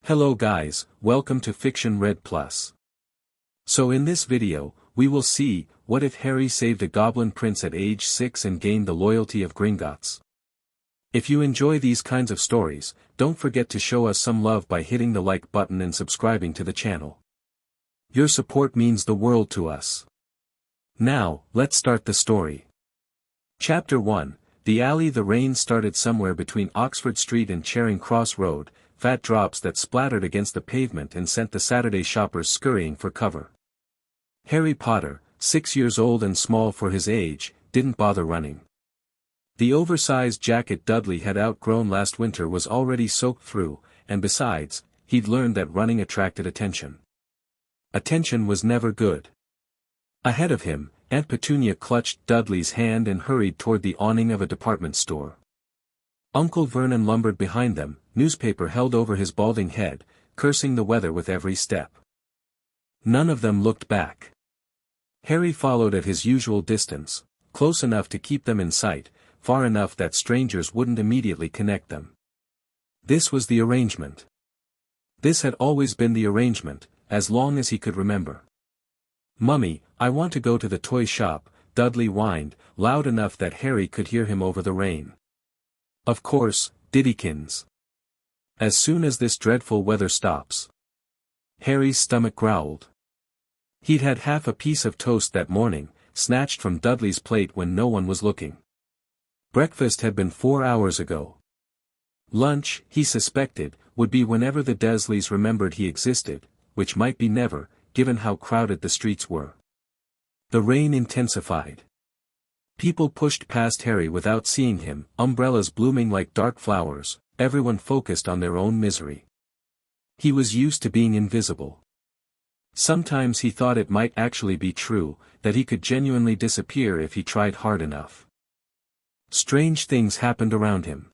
Hello guys, welcome to Fiction Red Plus. So in this video, we will see, what if Harry saved a goblin prince at age 6 and gained the loyalty of Gringotts? If you enjoy these kinds of stories, don't forget to show us some love by hitting the like button and subscribing to the channel. Your support means the world to us. Now, let's start the story. Chapter 1, The Alley. The rain started somewhere between Oxford Street and Charing Cross Road, fat drops that splattered against the pavement and sent the Saturday shoppers scurrying for cover. Harry Potter, 6 years old and small for his age, didn't bother running. The oversized jacket Dudley had outgrown last winter was already soaked through, and besides, he'd learned that running attracted attention. Attention was never good. Ahead of him, Aunt Petunia clutched Dudley's hand and hurried toward the awning of a department store. Uncle Vernon lumbered behind them, newspaper held over his balding head, cursing the weather with every step. None of them looked back. Harry followed at his usual distance, close enough to keep them in sight, far enough that strangers wouldn't immediately connect them. This was the arrangement. This had always been the arrangement, as long as he could remember. "Mummy, I want to go to the toy shop," Dudley whined, loud enough that Harry could hear him over the rain. "Of course, Diddykins. As soon as this dreadful weather stops." Harry's stomach growled. He'd had half a piece of toast that morning, snatched from Dudley's plate when no one was looking. Breakfast had been 4 hours ago. Lunch, he suspected, would be whenever the Dursleys remembered he existed, which might be never, given how crowded the streets were. The rain intensified. People pushed past Harry without seeing him, umbrellas blooming like dark flowers, everyone focused on their own misery. He was used to being invisible. Sometimes he thought it might actually be true, that he could genuinely disappear if he tried hard enough. Strange things happened around him.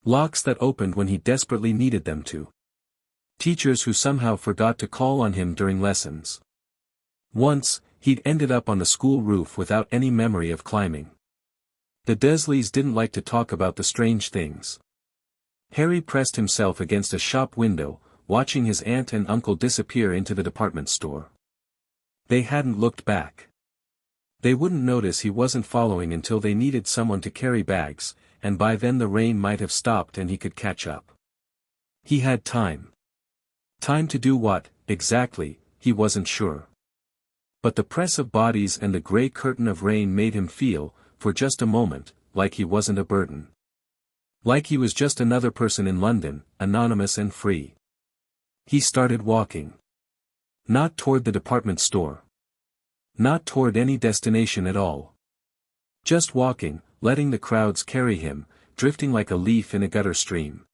Locks that opened when he desperately needed them to. Teachers who somehow forgot to call on him during lessons. Once, he'd ended up on the school roof without any memory of climbing. The Dursleys didn't like to talk about the strange things. Harry pressed himself against a shop window, watching his aunt and uncle disappear into the department store. They hadn't looked back. They wouldn't notice he wasn't following until they needed someone to carry bags, and by then the rain might have stopped and he could catch up. He had time. Time to do what, exactly, he wasn't sure. But the press of bodies and the grey curtain of rain made him feel, for just a moment, like he wasn't a burden. Like he was just another person in London, anonymous and free. He started walking. Not toward the department store. Not toward any destination at all. Just walking, letting the crowds carry him, drifting like a leaf in a gutter stream.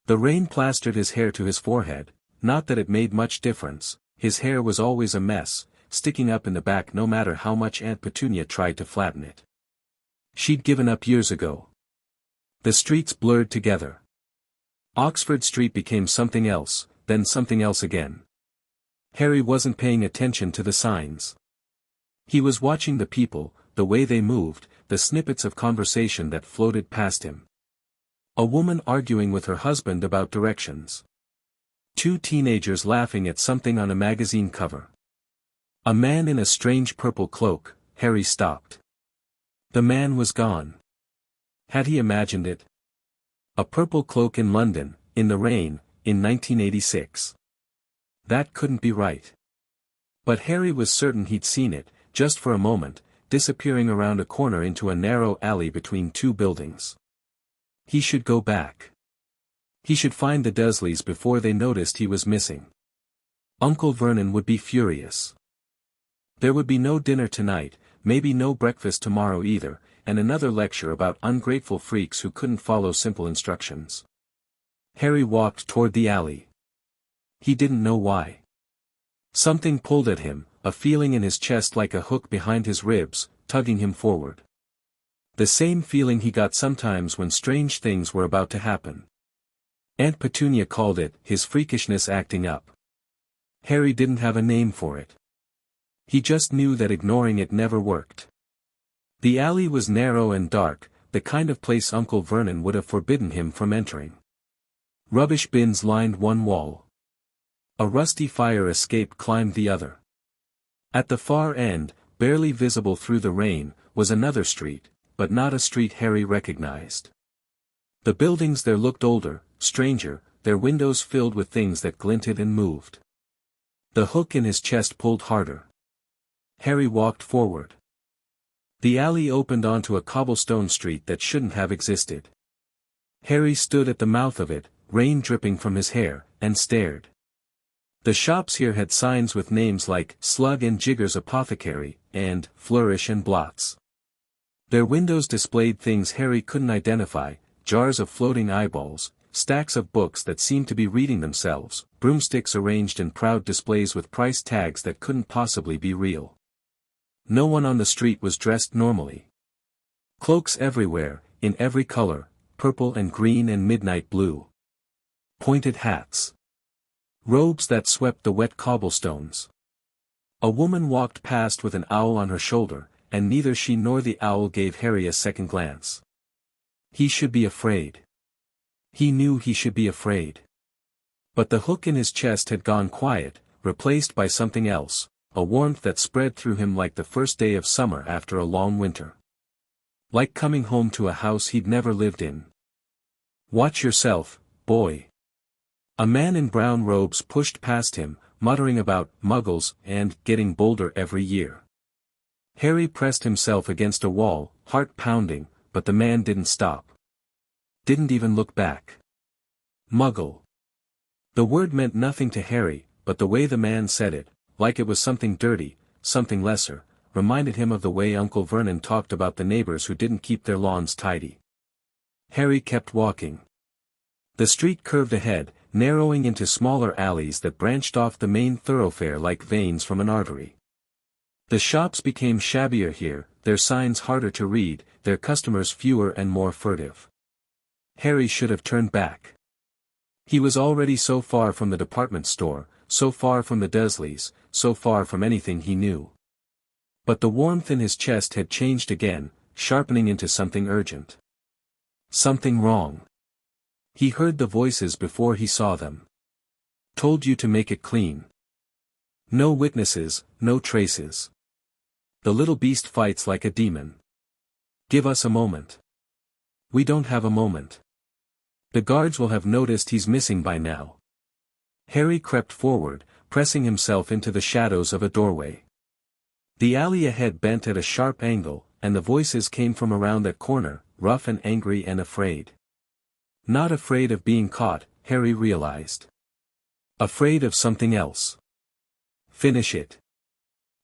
The rain plastered his hair to his forehead, not that it made much difference, his hair was always a mess, sticking up in the back no matter how much Aunt Petunia tried to flatten it. She'd given up years ago. The streets blurred together. Oxford Street became something else, then something else again. Harry wasn't paying attention to the signs. He was watching the people, the way they moved, the snippets of conversation that floated past him. A woman arguing with her husband about directions. 2 teenagers laughing at something on a magazine cover. A man in a strange purple cloak. Harry stopped. The man was gone. Had he imagined it? A purple cloak in London, in the rain, in 1986. That couldn't be right. But Harry was certain he'd seen it, just for a moment, disappearing around a corner into a narrow alley between 2 buildings. He should go back. He should find the Dursleys before they noticed he was missing. Uncle Vernon would be furious. There would be no dinner tonight, maybe no breakfast tomorrow either, and another lecture about ungrateful freaks who couldn't follow simple instructions. Harry walked toward the alley. He didn't know why. Something pulled at him, a feeling in his chest like a hook behind his ribs, tugging him forward. The same feeling he got sometimes when strange things were about to happen. Aunt Petunia called it, his freakishness acting up. Harry didn't have a name for it. He just knew that ignoring it never worked. The alley was narrow and dark, the kind of place Uncle Vernon would have forbidden him from entering. Rubbish bins lined one wall. A rusty fire escape climbed the other. At the far end, barely visible through the rain, was another street, but not a street Harry recognized. The buildings there looked older, stranger, their windows filled with things that glinted and moved. The hook in his chest pulled harder. Harry walked forward. The alley opened onto a cobblestone street that shouldn't have existed. Harry stood at the mouth of it, rain dripping from his hair, and stared. The shops here had signs with names like Slug and Jigger's Apothecary, and Flourish and Blots. Their windows displayed things Harry couldn't identify, jars of floating eyeballs, stacks of books that seemed to be reading themselves, broomsticks arranged in proud displays with price tags that couldn't possibly be real. No one on the street was dressed normally. Cloaks everywhere, in every color, purple and green and midnight blue. Pointed hats. Robes that swept the wet cobblestones. A woman walked past with an owl on her shoulder, and neither she nor the owl gave Harry a second glance. He should be afraid. He knew he should be afraid. But the hook in his chest had gone quiet, replaced by something else, a warmth that spread through him like the first day of summer after a long winter. Like coming home to a house he'd never lived in. "Watch yourself, boy." A man in brown robes pushed past him, muttering about muggles and getting bolder every year. Harry pressed himself against a wall, heart pounding, but the man didn't stop. Didn't even look back. Muggle. The word meant nothing to Harry, but the way the man said it, like it was something dirty, something lesser, reminded him of the way Uncle Vernon talked about the neighbors who didn't keep their lawns tidy. Harry kept walking. The street curved ahead, narrowing into smaller alleys that branched off the main thoroughfare like veins from an artery. The shops became shabbier here, their signs harder to read, their customers fewer and more furtive. Harry should have turned back. He was already so far from the department store, so far from the Dursleys, so far from anything he knew. But the warmth in his chest had changed again, sharpening into something urgent. Something wrong. He heard the voices before he saw them. Told you to make it clean. No witnesses, no traces. The little beast fights like a demon. Give us a moment. We don't have a moment. The guards will have noticed he's missing by now. Harry crept forward, pressing himself into the shadows of a doorway. The alley ahead bent at a sharp angle, and the voices came from around that corner, rough and angry and afraid. Not afraid of being caught, Harry realized. Afraid of something else. Finish it.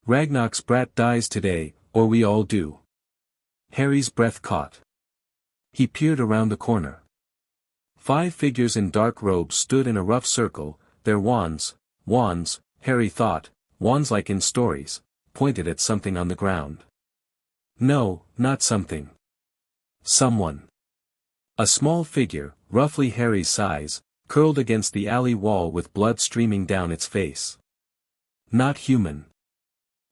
Ragnar's brat dies today, or we all do. Harry's breath caught. He peered around the corner. 5 figures in dark robes stood in a rough circle, their wands, Harry thought, wands like in stories, pointed at something on the ground. No, not something. Someone. A small figure, roughly Harry's size, curled against the alley wall with blood streaming down its face. Not human.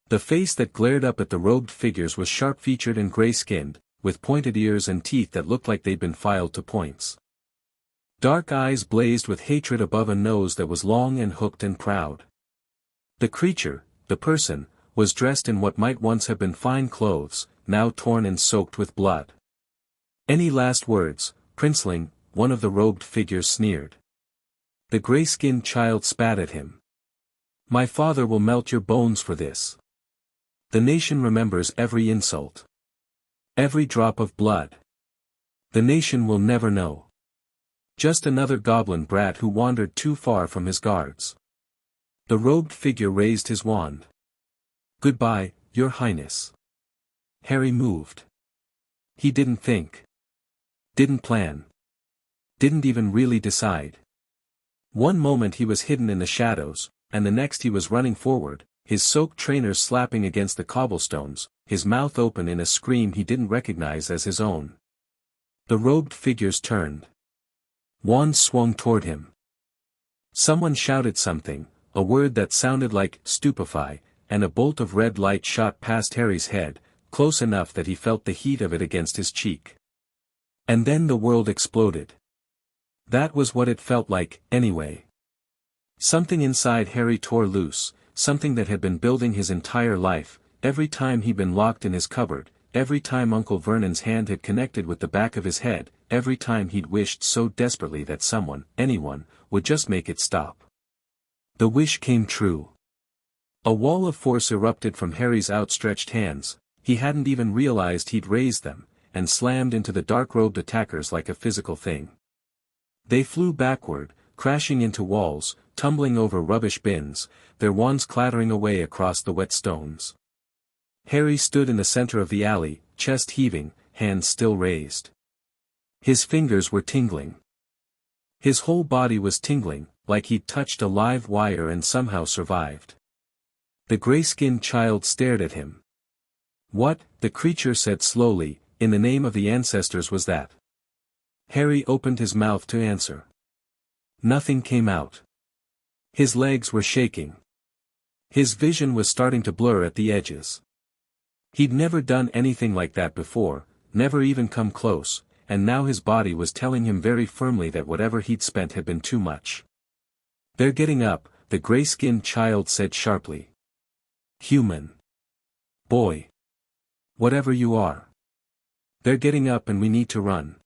The face that glared up at the robed figures was sharp-featured and gray-skinned, with pointed ears and teeth that looked like they'd been filed to points. Dark eyes blazed with hatred above a nose that was long and hooked and proud. The creature, the person, was dressed in what might once have been fine clothes, now torn and soaked with blood. "Any last words, Princeling?" one of the robed figures sneered. The gray-skinned child spat at him. "My father will melt your bones for this. The nation remembers every insult. Every drop of blood. The nation will never know. Just another goblin brat who wandered too far from his guards." The robed figure raised his wand. "Goodbye, Your Highness." Harry moved. He didn't think. Didn't plan. Didn't even really decide. One moment he was hidden in the shadows, and the next he was running forward, his soaked trainers slapping against the cobblestones, his mouth open in a scream he didn't recognize as his own. The robed figures turned. Wands swung toward him. Someone shouted something, a word that sounded like stupefy, and a bolt of red light shot past Harry's head, close enough that he felt the heat of it against his cheek. And then the world exploded. That was what it felt like, anyway. Something inside Harry tore loose, something that had been building his entire life, every time he'd been locked in his cupboard, every time Uncle Vernon's hand had connected with the back of his head, every time he'd wished so desperately that someone, anyone, would just make it stop. The wish came true. A wall of force erupted from Harry's outstretched hands, he hadn't even realized he'd raised them, and slammed into the dark-robed attackers like a physical thing. They flew backward, crashing into walls, tumbling over rubbish bins, their wands clattering away across the wet stones. Harry stood in the center of the alley, chest heaving, hands still raised. His fingers were tingling. His whole body was tingling, like he'd touched a live wire and somehow survived. The gray-skinned child stared at him. "What," the creature said slowly, "in the name of the ancestors was that?" Harry opened his mouth to answer. Nothing came out. His legs were shaking. His vision was starting to blur at the edges. He'd never done anything like that before, never even come close, and now his body was telling him very firmly that whatever he'd spent had been too much. "They're getting up," the gray-skinned child said sharply. "Human. Boy. Whatever you are. They're getting up and we need to run."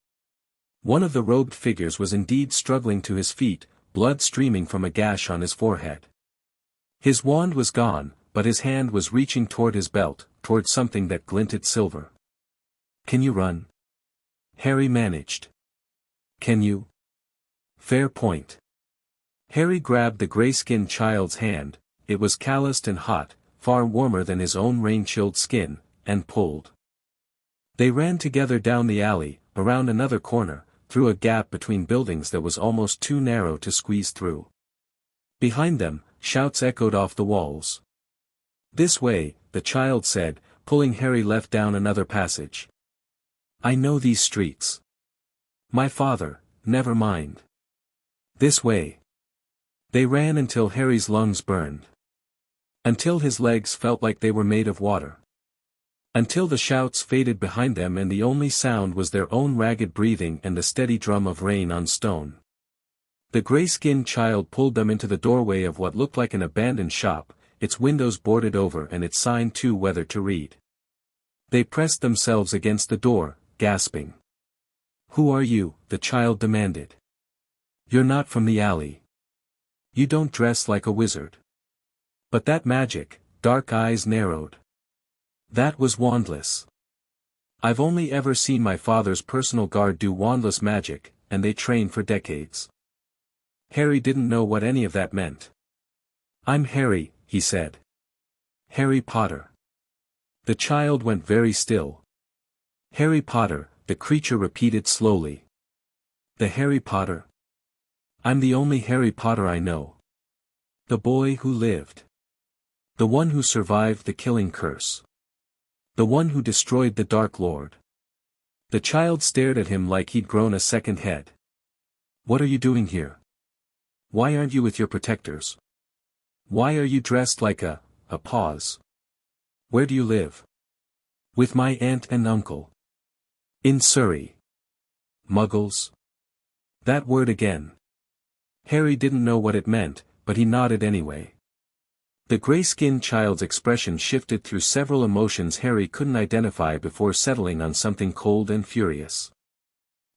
One of the robed figures was indeed struggling to his feet, blood streaming from a gash on his forehead. His wand was gone, but his hand was reaching toward his belt, toward something that glinted silver. "Can you run?" Harry managed. "Can you?" "Fair point." Harry grabbed the gray-skinned child's hand, it was calloused and hot, far warmer than his own rain-chilled skin, and pulled. They ran together down the alley, around another corner, through a gap between buildings that was almost too narrow to squeeze through. Behind them, shouts echoed off the walls. "This way," the child said, pulling Harry left down another passage. "I know these streets. My father, never mind. This way." They ran until Harry's lungs burned. Until his legs felt like they were made of water. Until the shouts faded behind them and the only sound was their own ragged breathing and the steady drum of rain on stone. The gray-skinned child pulled them into the doorway of what looked like an abandoned shop, its windows boarded over and its sign too weathered to read. They pressed themselves against the door, gasping. "Who are you?" the child demanded. "You're not from the alley. You don't dress like a wizard." But that magic, dark eyes narrowed. That was wandless. "I've only ever seen my father's personal guard do wandless magic, and they train for decades." Harry didn't know what any of that meant. "I'm Harry," he said. "Harry Potter." The child went very still. "Harry Potter," the creature repeated slowly. "The Harry Potter? I'm the only Harry Potter I know. The boy who lived. The one who survived the killing curse. The one who destroyed the Dark Lord." The child stared at him like he'd grown a second head. "What are you doing here? Why aren't you with your protectors? Why are you dressed like a pause? Where do you live?" "With my aunt and uncle. In Surrey." "Muggles?" That word again. Harry didn't know what it meant, but he nodded anyway. The gray-skinned child's expression shifted through several emotions Harry couldn't identify before settling on something cold and furious.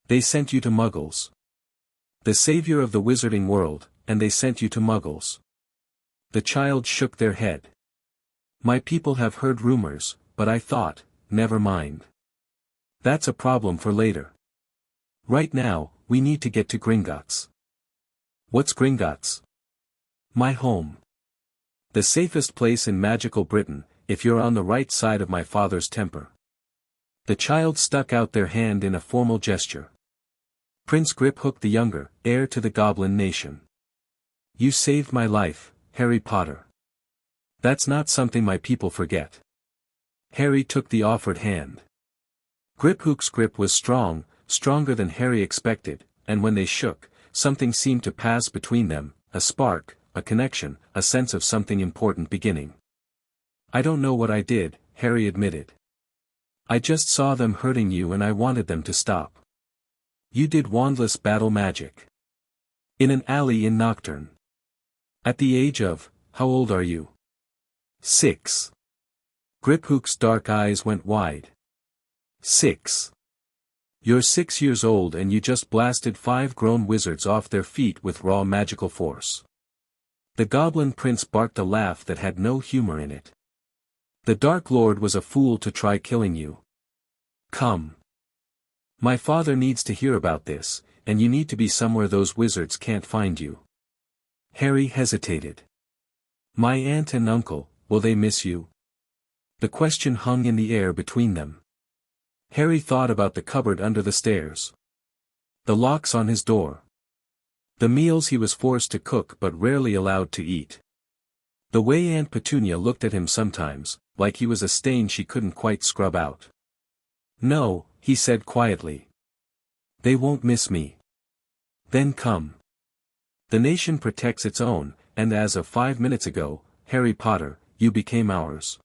"They sent you to Muggles. The savior of the wizarding world, and they sent you to Muggles." The child shook their head. "My people have heard rumors, but I thought, never mind. That's a problem for later. Right now, we need to get to Gringotts." "What's Gringotts?" "My home. The safest place in magical Britain, if you're on the right side of my father's temper." The child stuck out their hand in a formal gesture. "Prince Griphook the Younger, heir to the Goblin nation. You saved my life, Harry Potter. That's not something my people forget." Harry took the offered hand. Griphook's grip was strong, stronger than Harry expected, and when they shook, something seemed to pass between them, a spark, a connection, a sense of something important beginning. "I don't know what I did," Harry admitted. "I just saw them hurting you and I wanted them to stop. You did wandless battle magic. In an alley in Nocturne. At the age of, how old are you? 6. Griphook's dark eyes went wide. 6. You're 6 years old and you just blasted 5 grown wizards off their feet with raw magical force. The Goblin Prince barked a laugh that had no humor in it. The Dark Lord was a fool to try killing you. Come. My father needs to hear about this, and you need to be somewhere those wizards can't find you. Harry hesitated. My aunt and uncle, will they miss you? The question hung in the air between them. Harry thought about the cupboard under the stairs. The locks on his door. The meals he was forced to cook but rarely allowed to eat. The way Aunt Petunia looked at him sometimes, like he was a stain she couldn't quite scrub out. No, he said quietly. They won't miss me. Then come. The nation protects its own, and as of 5 minutes ago, Harry Potter, you became ours.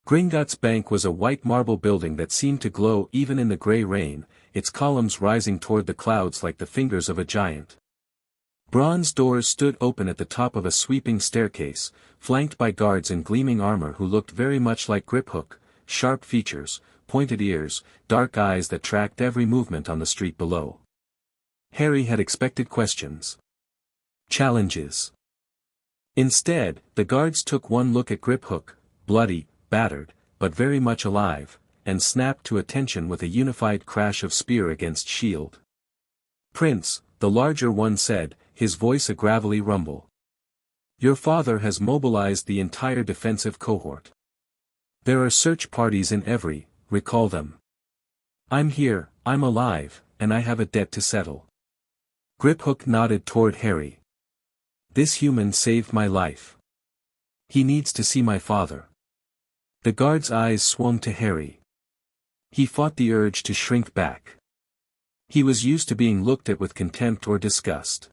Gringotts Bank was a white marble building that seemed to glow even in the grey rain, its columns rising toward the clouds like the fingers of a giant. Bronze doors stood open at the top of a sweeping staircase, flanked by guards in gleaming armor who looked very much like Griphook, sharp features, pointed ears, dark eyes that tracked every movement on the street below. Harry had expected questions. Challenges. Instead, the guards took one look at Griphook, bloody, battered, but very much alive, and snapped to attention with a unified crash of spear against shield. Prince, the larger one said, his voice a gravelly rumble. Your father has mobilized the entire defensive cohort. There are search parties in every, recall them. I'm here, I'm alive, and I have a debt to settle. Griphook nodded toward Harry. This human saved my life. He needs to see my father. The guard's eyes swung to Harry. He fought the urge to shrink back. He was used to being looked at with contempt or disgust.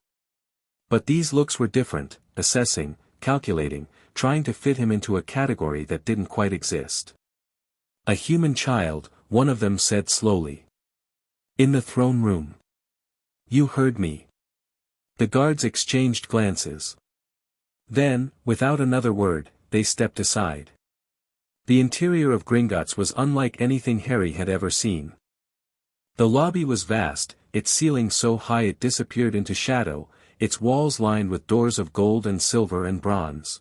But these looks were different, assessing, calculating, trying to fit him into a category that didn't quite exist. A human child, one of them said slowly. In the throne room. You heard me. The guards exchanged glances. Then, without another word, they stepped aside. The interior of Gringotts was unlike anything Harry had ever seen. The lobby was vast, its ceiling so high it disappeared into shadow, its walls lined with doors of gold and silver and bronze.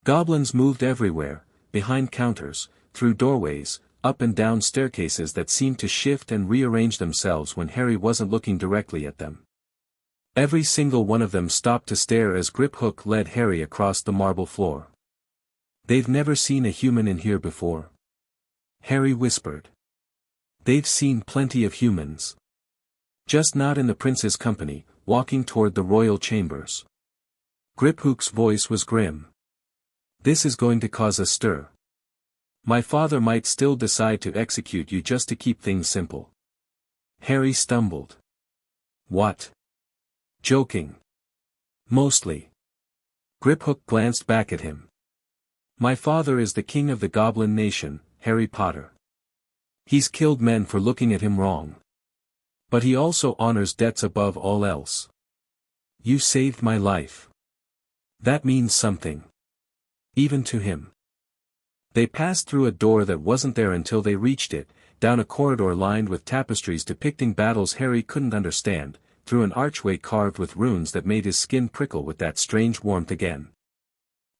Goblins moved everywhere, behind counters, through doorways, up and down staircases that seemed to shift and rearrange themselves when Harry wasn't looking directly at them. Every single one of them stopped to stare as Griphook led Harry across the marble floor. They've never seen a human in here before. Harry whispered. They've seen plenty of humans. Just not in the prince's company, walking toward the royal chambers. Griphook's voice was grim. This is going to cause a stir. My father might still decide to execute you just to keep things simple. Harry stumbled. What? Joking. Mostly. Griphook glanced back at him. My father is the king of the Goblin Nation, Harry Potter. He's killed men for looking at him wrong. But he also honors debts above all else. You saved my life. That means something. Even to him. They passed through a door that wasn't there until they reached it, down a corridor lined with tapestries depicting battles Harry couldn't understand, through an archway carved with runes that made his skin prickle with that strange warmth again.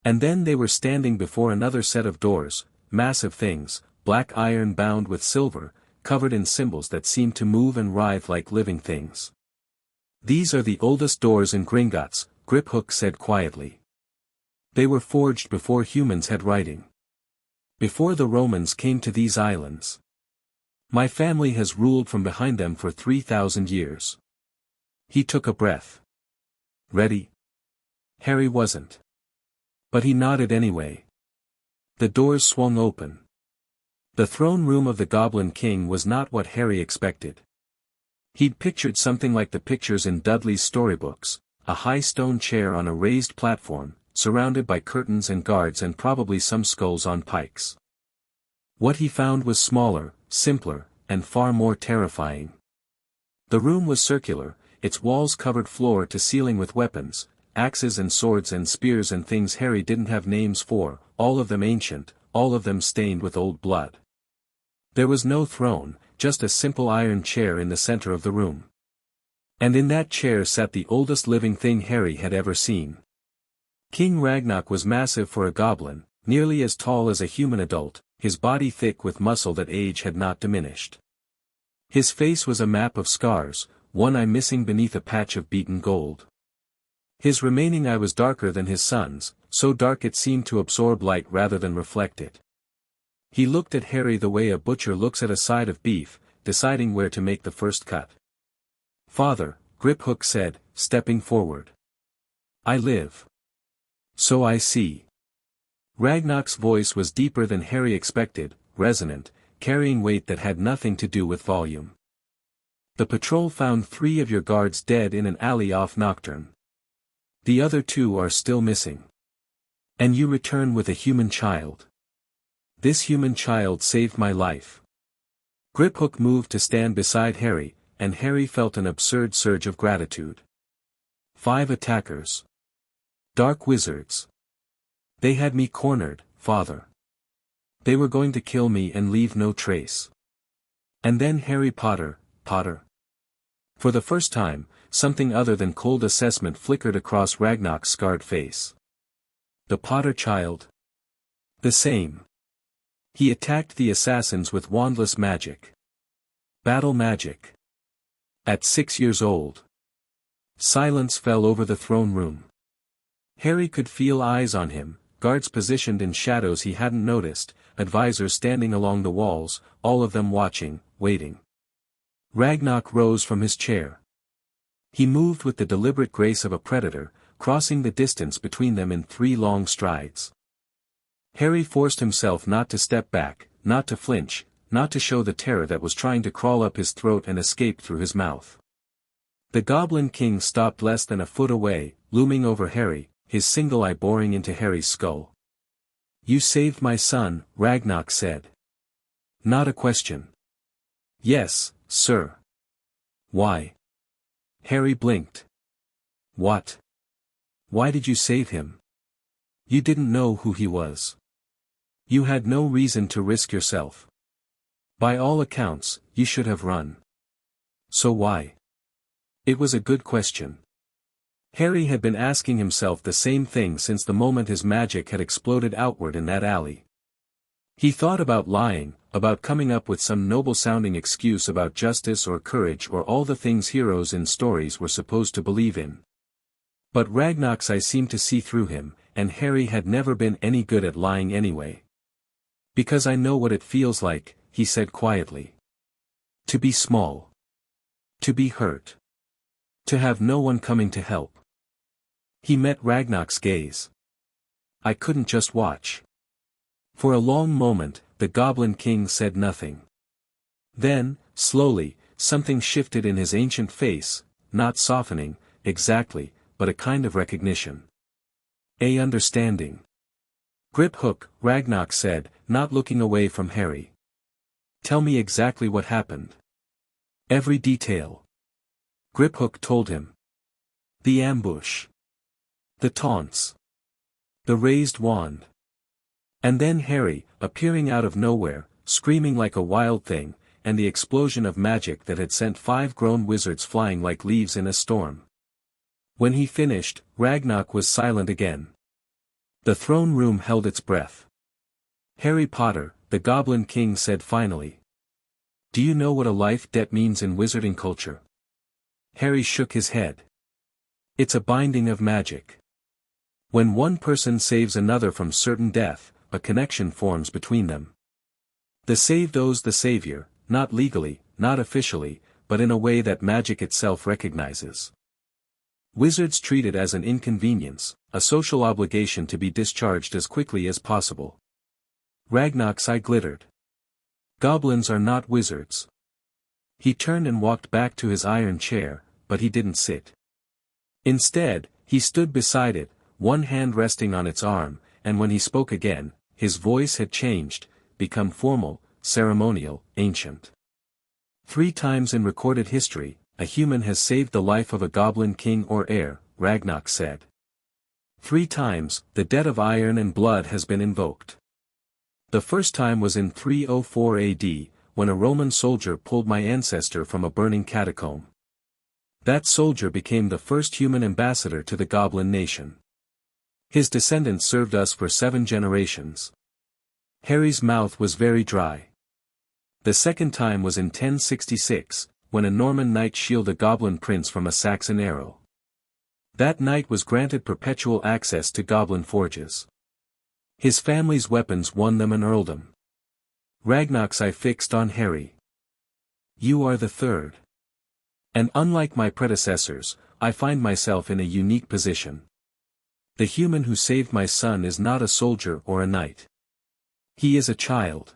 And then they were standing before another set of doors, massive things, black iron bound with silver, covered in symbols that seemed to move and writhe like living things. These are the oldest doors in Gringotts, Griphook said quietly. They were forged before humans had writing. Before the Romans came to these islands. My family has ruled from behind them for 3,000 years. He took a breath. Ready? Harry wasn't. But he nodded anyway. The doors swung open. The throne room of the Goblin King was not what Harry expected. He'd pictured something like the pictures in Dudley's storybooks, a high stone chair on a raised platform, surrounded by curtains and guards and probably some skulls on pikes. What he found was smaller, simpler, and far more terrifying. The room was circular, its walls covered floor to ceiling with weapons, axes and swords and spears and things Harry didn't have names for, all of them ancient, all of them stained with old blood. There was no throne, just a simple iron chair in the center of the room. And in that chair sat the oldest living thing Harry had ever seen. King Ragnarok was massive for a goblin, nearly as tall as a human adult, his body thick with muscle that age had not diminished. His face was a map of scars, one eye missing beneath a patch of beaten gold. His remaining eye was darker than his son's, so dark it seemed to absorb light rather than reflect it. He looked at Harry the way a butcher looks at a side of beef, deciding where to make the first cut. "Father," Griphook said, stepping forward. "I live. So I see." Ragnarok's voice was deeper than Harry expected, resonant, carrying weight that had nothing to do with volume. "The patrol found 3 of your guards dead in an alley off Nocturne. The other 2 are still missing. And you return with a human child. This human child saved my life." Griphook moved to stand beside Harry, and Harry felt an absurd surge of gratitude. 5 attackers. Dark wizards. They had me cornered, father. They were going to kill me and leave no trace. And then Harry Potter. For the first time, something other than cold assessment flickered across Ragnarok's scarred face. The Potter child? The same. He attacked the assassins with wandless magic. Battle magic. At 6 years old. Silence fell over the throne room. Harry could feel eyes on him, guards positioned in shadows he hadn't noticed, advisors standing along the walls, all of them watching, waiting. Ragnarok rose from his chair. He moved with the deliberate grace of a predator, crossing the distance between them in 3 long strides. Harry forced himself not to step back, not to flinch, not to show the terror that was trying to crawl up his throat and escape through his mouth. The Goblin King stopped less than a foot away, looming over Harry, his single eye boring into Harry's skull. "You saved my son," Ragnarok said. "Not a question." "Yes, sir." "Why?" Harry blinked. "What? Why did you save him? You didn't know who he was. You had no reason to risk yourself. By all accounts, you should have run. So why?" It was a good question. Harry had been asking himself the same thing since the moment his magic had exploded outward in that alley. He thought about lying, about coming up with some noble-sounding excuse about justice or courage or all the things heroes in stories were supposed to believe in. But Ragnarok's eye seemed to see through him, and Harry had never been any good at lying anyway. "Because I know what it feels like," he said quietly. "To be small. To be hurt. To have no one coming to help." He met Ragnarok's gaze. "I couldn't just watch." For a long moment, the Goblin King said nothing. Then, slowly, something shifted in his ancient face, not softening, exactly, but a kind of recognition. A understanding. "Griphook," Ragnarok said, not looking away from Harry. "Tell me exactly what happened." "Every detail." Griphook told him. The ambush. The taunts. The raised wand. And then Harry, appearing out of nowhere, screaming like a wild thing, and the explosion of magic that had sent 5 grown wizards flying like leaves in a storm. When he finished, Ragnarok was silent again. The throne room held its breath. "Harry Potter," the Goblin King said finally. "Do you know what a life debt means in wizarding culture?" Harry shook his head. "It's a binding of magic. When one person saves another from certain death, a connection forms between them. The saved owes the savior, not legally, not officially, but in a way that magic itself recognizes. Wizards treat it as an inconvenience, a social obligation to be discharged as quickly as possible." Ragnarok's eye glittered. "Goblins are not wizards." He turned and walked back to his iron chair, but he didn't sit. Instead, he stood beside it, one hand resting on its arm, and when he spoke again, his voice had changed, become formal, ceremonial, ancient. 3 times in recorded history, a human has saved the life of a goblin king or heir, Ragnarok said. 3 times, the debt of iron and blood has been invoked. The first time was in 304 AD, when a Roman soldier pulled my ancestor from a burning catacomb. That soldier became the first human ambassador to the Goblin nation. His descendants served us for 7 generations. Harry's mouth was very dry. The second time was in 1066, when a Norman knight shielded a Goblin prince from a Saxon arrow. That knight was granted perpetual access to Goblin forges. His family's weapons won them an earldom. Ragnarok's eye fixed on Harry. You are the third. And unlike my predecessors, I find myself in a unique position. The human who saved my son is not a soldier or a knight. He is a child.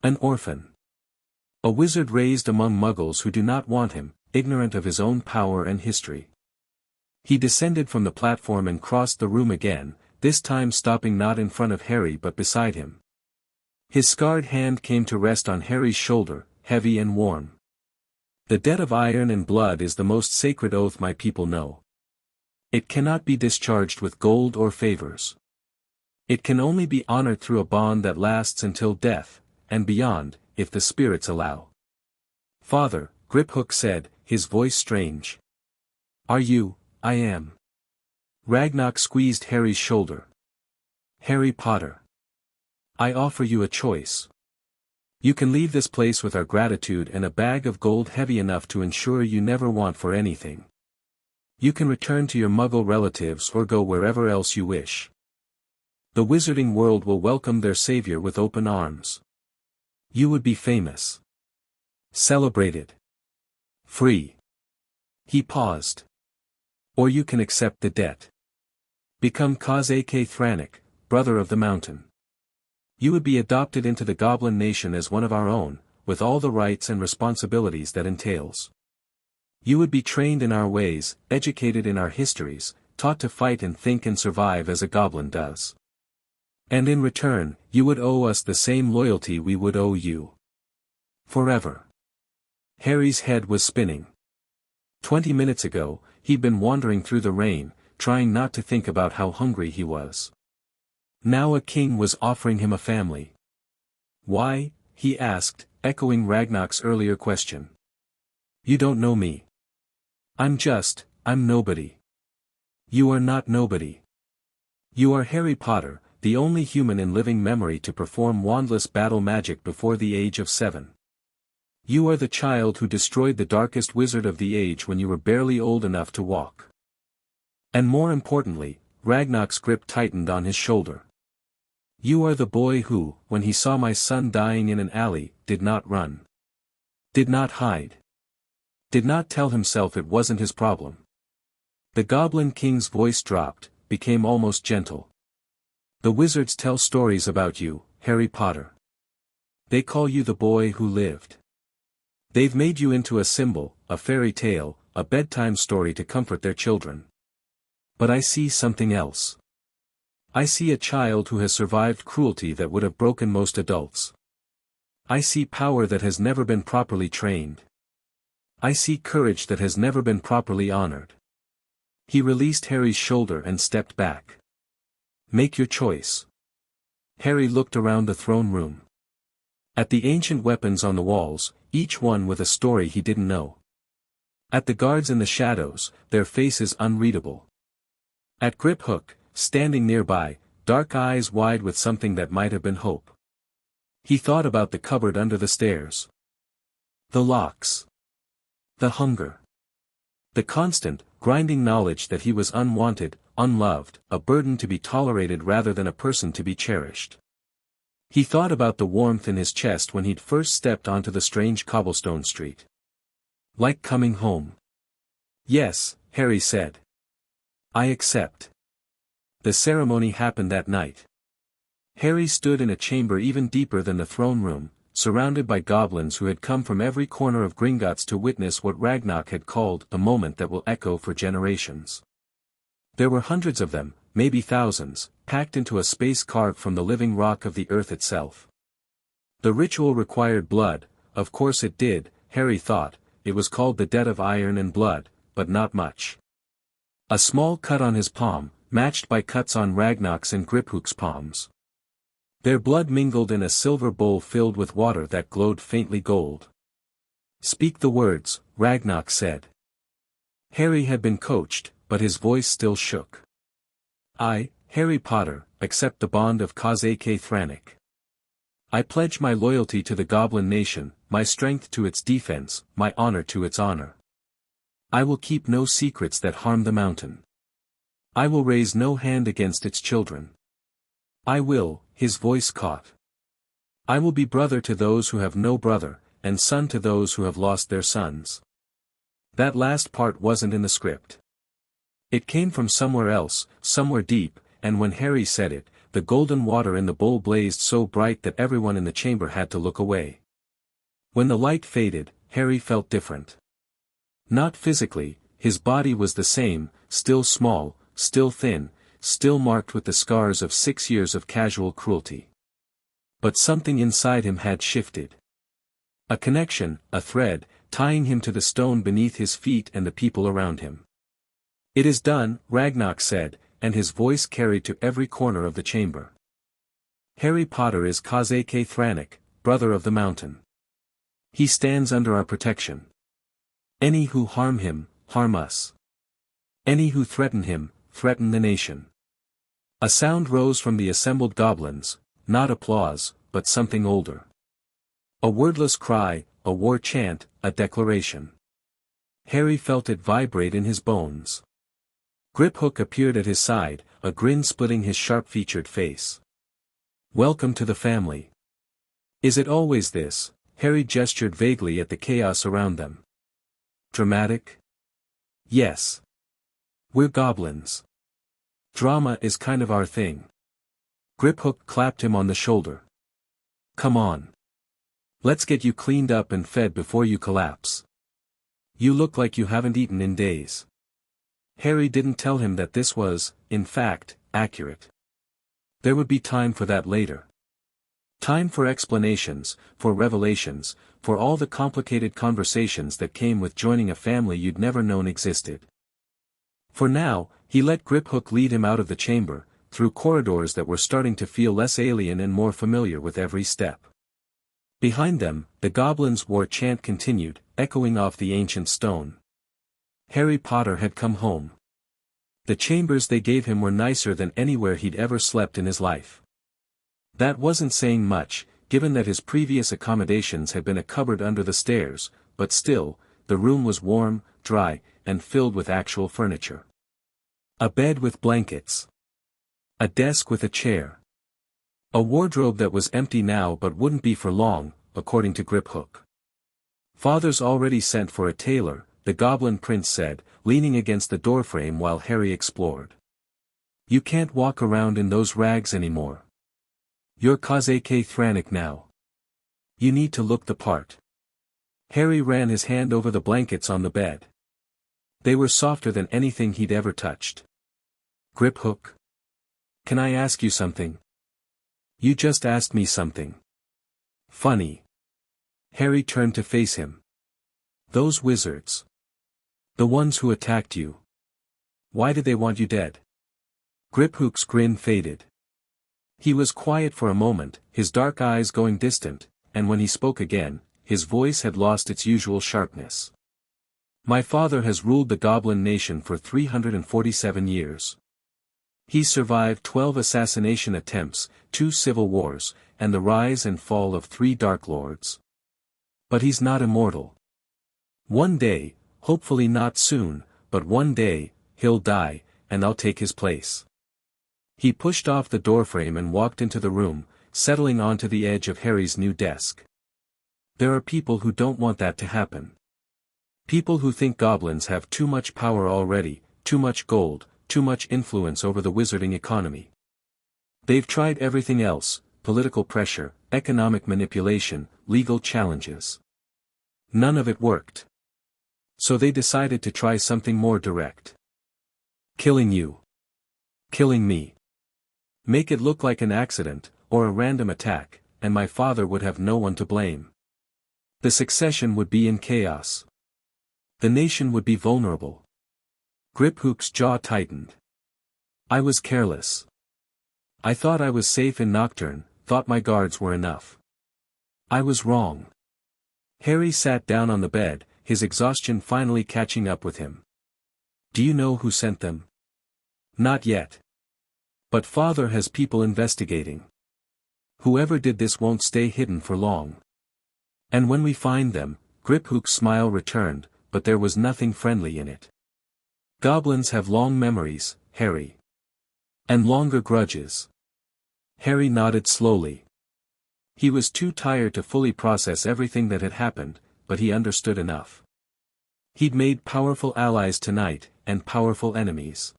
An orphan. A wizard raised among muggles who do not want him, ignorant of his own power and history. He descended from the platform and crossed the room again, this time stopping not in front of Harry but beside him. His scarred hand came to rest on Harry's shoulder, heavy and warm. The debt of iron and blood is the most sacred oath my people know. It cannot be discharged with gold or favors. It can only be honored through a bond that lasts until death, and beyond, if the spirits allow. Father, Griphook said, his voice strange. Are you? I am. Ragnarok squeezed Harry's shoulder. Harry Potter. I offer you a choice. You can leave this place with our gratitude and a bag of gold heavy enough to ensure you never want for anything. You can return to your Muggle relatives or go wherever else you wish. The wizarding world will welcome their savior with open arms. You would be famous. Celebrated. Free. He paused. Or you can accept the debt. Become Kaz-ak Thranok, brother of the mountain. You would be adopted into the Goblin nation as one of our own, with all the rights and responsibilities that entails. You would be trained in our ways, educated in our histories, taught to fight and think and survive as a goblin does. And in return, you would owe us the same loyalty we would owe you. Forever. Harry's head was spinning. 20 minutes ago, he'd been wandering through the rain, trying not to think about how hungry he was. Now a king was offering him a family. Why? He asked, echoing Ragnarok's earlier question. You don't know me. I'm nobody. You are not nobody. You are Harry Potter, the only human in living memory to perform wandless battle magic before the age of 7. You are the child who destroyed the darkest wizard of the age when you were barely old enough to walk. And more importantly, Ragnarok's grip tightened on his shoulder. You are the boy who, when he saw my son dying in an alley, did not run. Did not hide. Did not tell himself it wasn't his problem. The Goblin King's voice dropped, became almost gentle. The wizards tell stories about you, Harry Potter. They call you the boy who lived. They've made you into a symbol, a fairy tale, a bedtime story to comfort their children. But I see something else. I see a child who has survived cruelty that would have broken most adults. I see power that has never been properly trained. I see courage that has never been properly honored. He released Harry's shoulder and stepped back. Make your choice. Harry looked around the throne room. At the ancient weapons on the walls, each one with a story he didn't know. At the guards in the shadows, their faces unreadable. At Griphook, standing nearby, dark eyes wide with something that might have been hope. He thought about the cupboard under the stairs. The locks. The hunger. The constant, grinding knowledge that he was unwanted, unloved, a burden to be tolerated rather than a person to be cherished. He thought about the warmth in his chest when he'd first stepped onto the strange cobblestone street. Like coming home. Yes, Harry said. I accept. The ceremony happened that night. Harry stood in a chamber even deeper than the throne room, surrounded by goblins who had come from every corner of Gringotts to witness what Ragnarok had called a moment that will echo for generations. There were hundreds of them, maybe thousands, packed into a space carved from the living rock of the earth itself. The ritual required blood, of course it did, Harry thought, it was called the debt of iron and blood, but not much. A small cut on his palm, matched by cuts on Ragnar's and Griphook's palms. Their blood mingled in a silver bowl filled with water that glowed faintly gold. "Speak the words," Ragnar said. Harry had been coached, but his voice still shook. "I, Harry Potter, accept the bond of Khazak Thranok. I pledge my loyalty to the Goblin Nation, my strength to its defense, my honor to its honor. I will keep no secrets that harm the mountain. I will raise no hand against its children. I will," his voice caught. "I will be brother to those who have no brother, and son to those who have lost their sons." That last part wasn't in the script. It came from somewhere else, somewhere deep, and when Harry said it, the golden water in the bowl blazed so bright that everyone in the chamber had to look away. When the light faded, Harry felt different. Not physically, his body was the same, still small, still thin, still marked with the scars of 6 years of casual cruelty. But something inside him had shifted. A connection, a thread, tying him to the stone beneath his feet and the people around him. "It is done," Ragnar said, and his voice carried to every corner of the chamber. "Harry Potter is Khazak Thranok, brother of the mountain. He stands under our protection. Any who harm him, harm us. Any who threaten him, threaten the nation." A sound rose from the assembled goblins, not applause, but something older. A wordless cry, a war chant, a declaration. Harry felt it vibrate in his bones. Griphook appeared at his side, a grin splitting his sharp-featured face. "Welcome to the family." "Is it always this?" Harry gestured vaguely at the chaos around them. "Dramatic?" "Yes. We're goblins. Drama is kind of our thing." Griphook clapped him on the shoulder. "Come on. Let's get you cleaned up and fed before you collapse. You look like you haven't eaten in days." Harry didn't tell him that this was, in fact, accurate. There would be time for that later. Time for explanations, for revelations, for all the complicated conversations that came with joining a family you'd never known existed. For now, he let Griphook lead him out of the chamber, through corridors that were starting to feel less alien and more familiar with every step. Behind them, the goblins' war chant continued, echoing off the ancient stone. Harry Potter had come home. The chambers they gave him were nicer than anywhere he'd ever slept in his life. That wasn't saying much, given that his previous accommodations had been a cupboard under the stairs, but still, the room was warm, dry, and filled with actual furniture. A bed with blankets. A desk with a chair. A wardrobe that was empty now but wouldn't be for long, according to Griphook. "Father's already sent for a tailor," the Goblin Prince said, leaning against the doorframe while Harry explored. "You can't walk around in those rags anymore. You're Khazak Thranok now. You need to look the part." Harry ran his hand over the blankets on the bed. They were softer than anything he'd ever touched. "Griphook? Can I ask you something?" "You just asked me something. Funny." Harry turned to face him. "Those wizards. The ones who attacked you. Why did they want you dead?" Griphook's grin faded. He was quiet for a moment, his dark eyes going distant, and when he spoke again, his voice had lost its usual sharpness. "My father has ruled the Goblin Nation for 347 years. He survived 12 assassination attempts, 2 civil wars, and the rise and fall of 3 Dark Lords. But he's not immortal. One day, hopefully not soon, but one day, he'll die, and I'll take his place." He pushed off the doorframe and walked into the room, settling onto the edge of Harry's new desk. There are people who don't want that to happen. People who think goblins have too much power already, too much gold, too much influence over the wizarding economy. They've tried everything else: political pressure, economic manipulation, legal challenges. None of it worked. So they decided to try something more direct. Killing you. Killing me. Make it look like an accident, or a random attack, and my father would have no one to blame. The succession would be in chaos. The nation would be vulnerable. Griphook's jaw tightened. I was careless. I thought I was safe in Nocturne, thought my guards were enough. I was wrong. Harry sat down on the bed, his exhaustion finally catching up with him. Do you know who sent them? Not yet. But Father has people investigating. Whoever did this won't stay hidden for long. And when we find them, Griphook's smile returned, but there was nothing friendly in it. Goblins have long memories, Harry. And longer grudges. Harry nodded slowly. He was too tired to fully process everything that had happened, but he understood enough. He'd made powerful allies tonight, and powerful enemies.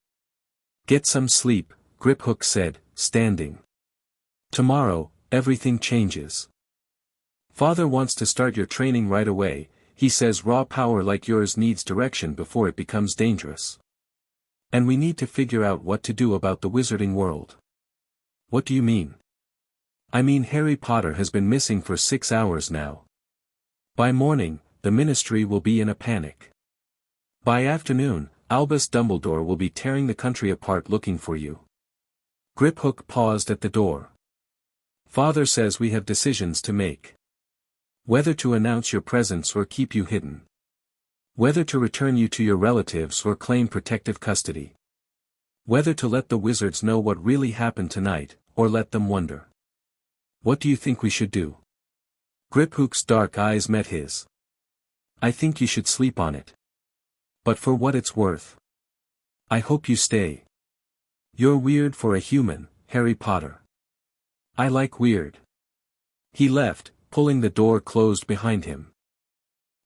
Get some sleep, Griphook said, standing. Tomorrow, everything changes. Father wants to start your training right away. He says raw power like yours needs direction before it becomes dangerous. And we need to figure out what to do about the wizarding world. What do you mean? I mean Harry Potter has been missing for 6 hours now. By morning, the Ministry will be in a panic. By afternoon, Albus Dumbledore will be tearing the country apart looking for you. Griphook paused at the door. Father says we have decisions to make. Whether to announce your presence or keep you hidden. Whether to return you to your relatives or claim protective custody. Whether to let the wizards know what really happened tonight, or let them wonder. What do you think we should do? Griphook's dark eyes met his. I think you should sleep on it. But for what it's worth. I hope you stay. You're weird for a human, Harry Potter. I like weird. He left, pulling the door closed behind him.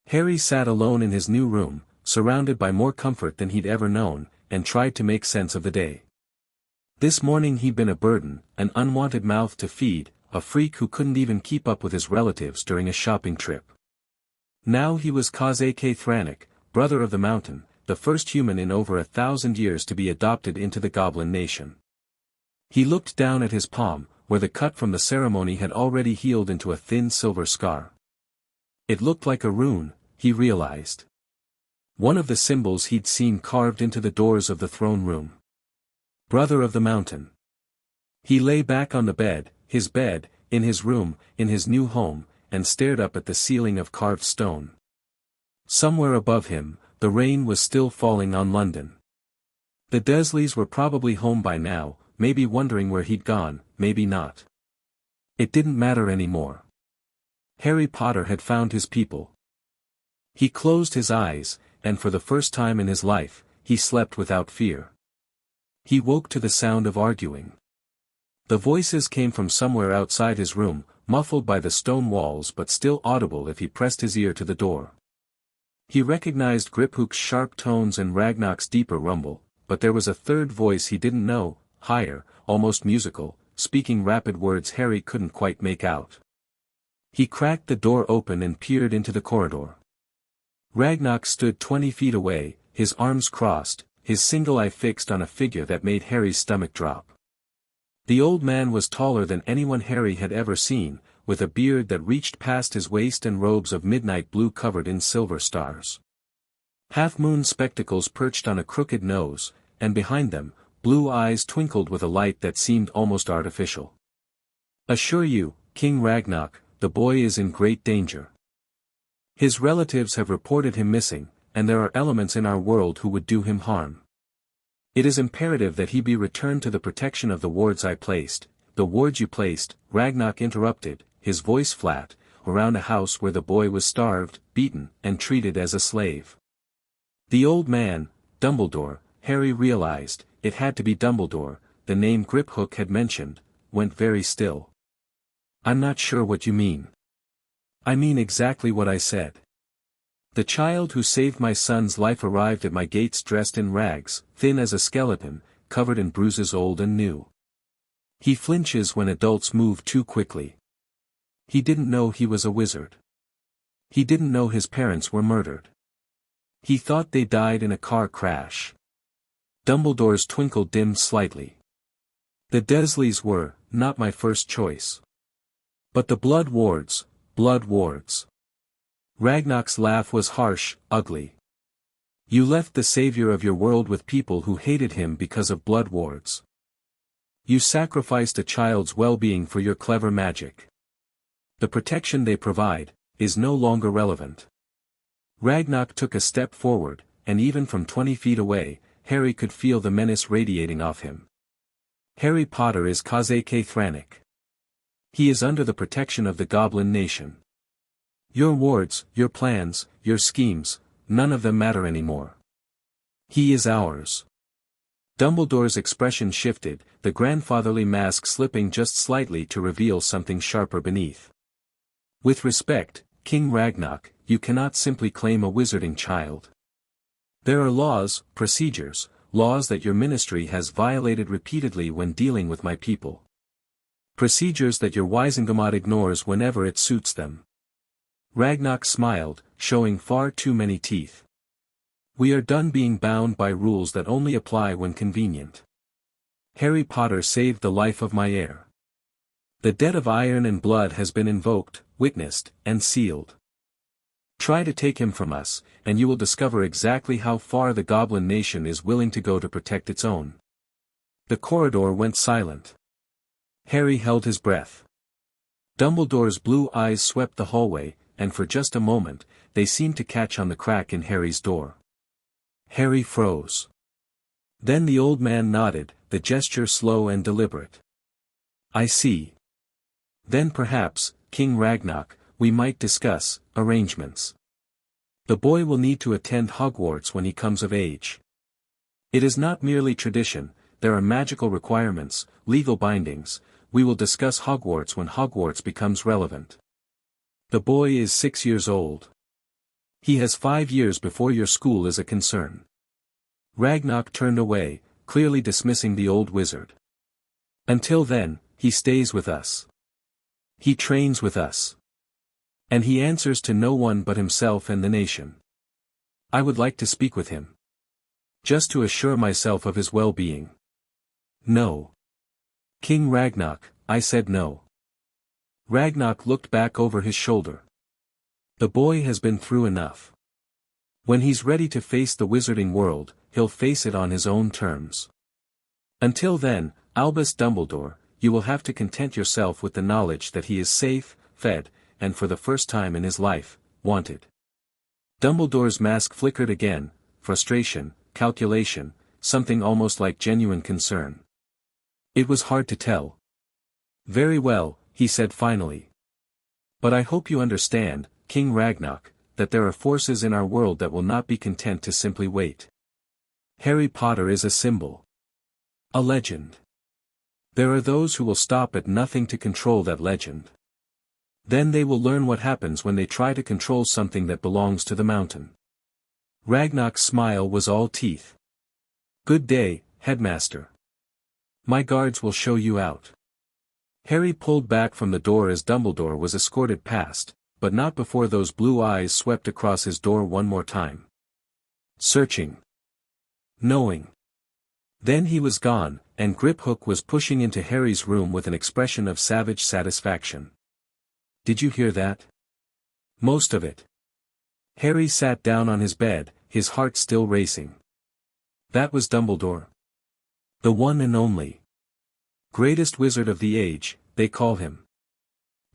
Harry sat alone in his new room, surrounded by more comfort than he'd ever known, and tried to make sense of the day. This morning he'd been a burden, an unwanted mouth to feed, a freak who couldn't even keep up with his relatives during a shopping trip. Now he was Kazake Thranok, brother of the mountain, the first human in over 1,000 years to be adopted into the Goblin nation. He looked down at his palm, where the cut from the ceremony had already healed into a thin silver scar. It looked like a rune, he realized. One of the symbols he'd seen carved into the doors of the throne room. Brother of the mountain. He lay back on the bed, in his room, in his new home, and stared up at the ceiling of carved stone. Somewhere above him, the rain was still falling on London. The Dursleys were probably home by now, maybe wondering where he'd gone, maybe not. It didn't matter anymore. Harry Potter had found his people. He closed his eyes, and for the first time in his life, he slept without fear. He woke to the sound of arguing. The voices came from somewhere outside his room, muffled by the stone walls but still audible if he pressed his ear to the door. He recognized Griphook's sharp tones and Ragnar's deeper rumble, but there was a third voice he didn't know, higher, almost musical, speaking rapid words Harry couldn't quite make out. He cracked the door open and peered into the corridor. Ragnar stood 20 feet away, his arms crossed, his single eye fixed on a figure that made Harry's stomach drop. The old man was taller than anyone Harry had ever seen, with a beard that reached past his waist and robes of midnight blue covered in silver stars. Half-moon spectacles perched on a crooked nose, and behind them, blue eyes twinkled with a light that seemed almost artificial. Assure you, King Ragnar, the boy is in great danger. His relatives have reported him missing, and there are elements in our world who would do him harm. It is imperative that he be returned to the protection of the wards I placed. The wards you placed, Ragnar interrupted, his voice flat, around a house where the boy was starved, beaten, and treated as a slave. The old man, Dumbledore, Harry realized, it had to be Dumbledore, the name Griphook had mentioned, went very still. I'm not sure what you mean. I mean exactly what I said. The child who saved my son's life arrived at my gates dressed in rags, thin as a skeleton, covered in bruises old and new. He flinches when adults move too quickly. He didn't know he was a wizard. He didn't know his parents were murdered. He thought they died in a car crash. Dumbledore's twinkle dimmed slightly. The Dursleys were, not my first choice. But the blood wards. Ragnar's laugh was harsh, ugly. You left the savior of your world with people who hated him because of blood wards. You sacrificed a child's well-being for your clever magic. The protection they provide is no longer relevant. Ragnar took a step forward, and even from 20 feet away, Harry could feel the menace radiating off him. Harry Potter is Kazeke Thranok. He is under the protection of the Goblin Nation. Your wards, your plans, your schemes, none of them matter anymore. He is ours. Dumbledore's expression shifted, the grandfatherly mask slipping just slightly to reveal something sharper beneath. With respect, King Ragnar, you cannot simply claim a wizarding child. There are laws, procedures, laws that your ministry has violated repeatedly when dealing with my people. Procedures that your Wizengamot ignores whenever it suits them. Ragnar smiled, showing far too many teeth. We are done being bound by rules that only apply when convenient. Harry Potter saved the life of my heir. The debt of iron and blood has been invoked, witnessed, and sealed. Try to take him from us, and you will discover exactly how far the Goblin Nation is willing to go to protect its own. The corridor went silent. Harry held his breath. Dumbledore's blue eyes swept the hallway, and for just a moment, they seemed to catch on the crack in Harry's door. Harry froze. Then the old man nodded, the gesture slow and deliberate. I see. Then perhaps, King Ragnar, we might discuss arrangements. The boy will need to attend Hogwarts when he comes of age. It is not merely tradition, there are magical requirements, legal bindings. We will discuss Hogwarts when Hogwarts becomes relevant. The boy is 6 years old. He has 5 years before your school is a concern. Ragnar turned away, clearly dismissing the old wizard. Until then, he stays with us. He trains with us. And he answers to no one but himself and the nation. I would like to speak with him. Just to assure myself of his well-being. No. King Ragnar, I said no. Ragnar looked back over his shoulder. The boy has been through enough. When he's ready to face the wizarding world, he'll face it on his own terms. Until then, Albus Dumbledore, you will have to content yourself with the knowledge that he is safe, fed, and for the first time in his life, wanted. Dumbledore's mask flickered again, frustration, calculation, something almost like genuine concern. It was hard to tell. Very well, he said finally. But I hope you understand, King Ragnar, that there are forces in our world that will not be content to simply wait. Harry Potter is a symbol. A legend. There are those who will stop at nothing to control that legend. Then they will learn what happens when they try to control something that belongs to the mountain. Ragnar's smile was all teeth. Good day, Headmaster. My guards will show you out. Harry pulled back from the door as Dumbledore was escorted past, but not before those blue eyes swept across his door one more time. Searching. Knowing. Then he was gone, and Griphook was pushing into Harry's room with an expression of savage satisfaction. Did you hear that? Most of it. Harry sat down on his bed, his heart still racing. That was Dumbledore. The one and only. Greatest wizard of the age, they call him.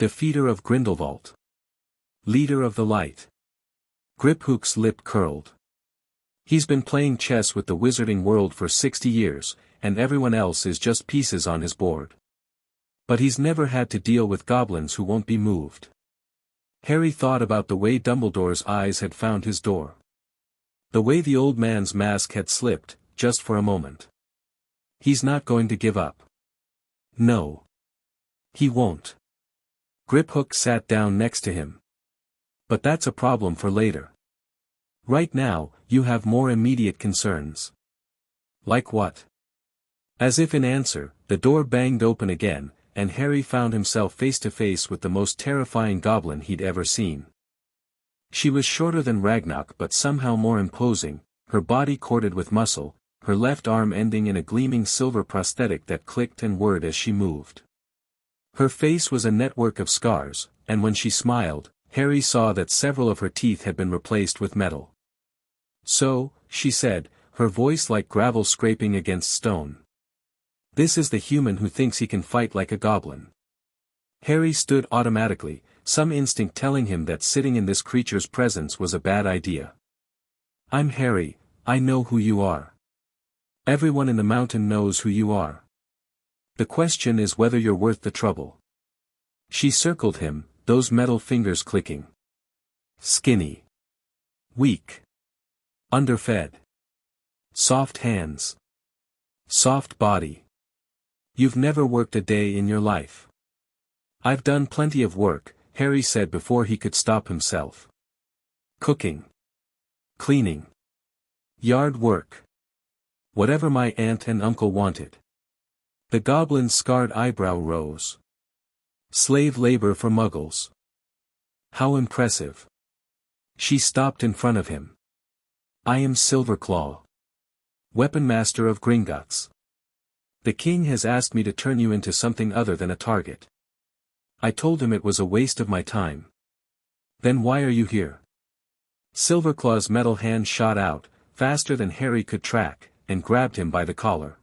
Defeater of Grindelwald. Leader of the light. Griphook's lip curled. He's been playing chess with the wizarding world for 60 years, and everyone else is just pieces on his board. But he's never had to deal with goblins who won't be moved. Harry thought about the way Dumbledore's eyes had found his door. The way the old man's mask had slipped, just for a moment. He's not going to give up. No. He won't. Griphook sat down next to him. But that's a problem for later. Right now, you have more immediate concerns. Like what? As if in answer, the door banged open again, and Harry found himself face to face with the most terrifying goblin he'd ever seen. She was shorter than Ragnar but somehow more imposing, her body corded with muscle, her left arm ending in a gleaming silver prosthetic that clicked and whirred as she moved. Her face was a network of scars, and when she smiled, Harry saw that several of her teeth had been replaced with metal. So, she said, her voice like gravel scraping against stone. This is the human who thinks he can fight like a goblin. Harry stood automatically, some instinct telling him that sitting in this creature's presence was a bad idea. I'm Harry, I know who you are. Everyone in the mountain knows who you are. The question is whether you're worth the trouble. She circled him, those metal fingers clicking. Skinny. Weak. Underfed. Soft hands. Soft body. You've never worked a day in your life. I've done plenty of work, Harry said before he could stop himself. Cooking. Cleaning. Yard work. Whatever my aunt and uncle wanted. The goblin's scarred eyebrow rose. Slave labor for muggles. How impressive. She stopped in front of him. I am Silverclaw. Weapon master of Gringotts. The king has asked me to turn you into something other than a target. I told him it was a waste of my time. Then why are you here? Silverclaw's metal hand shot out, faster than Harry could track, and grabbed him by the collar.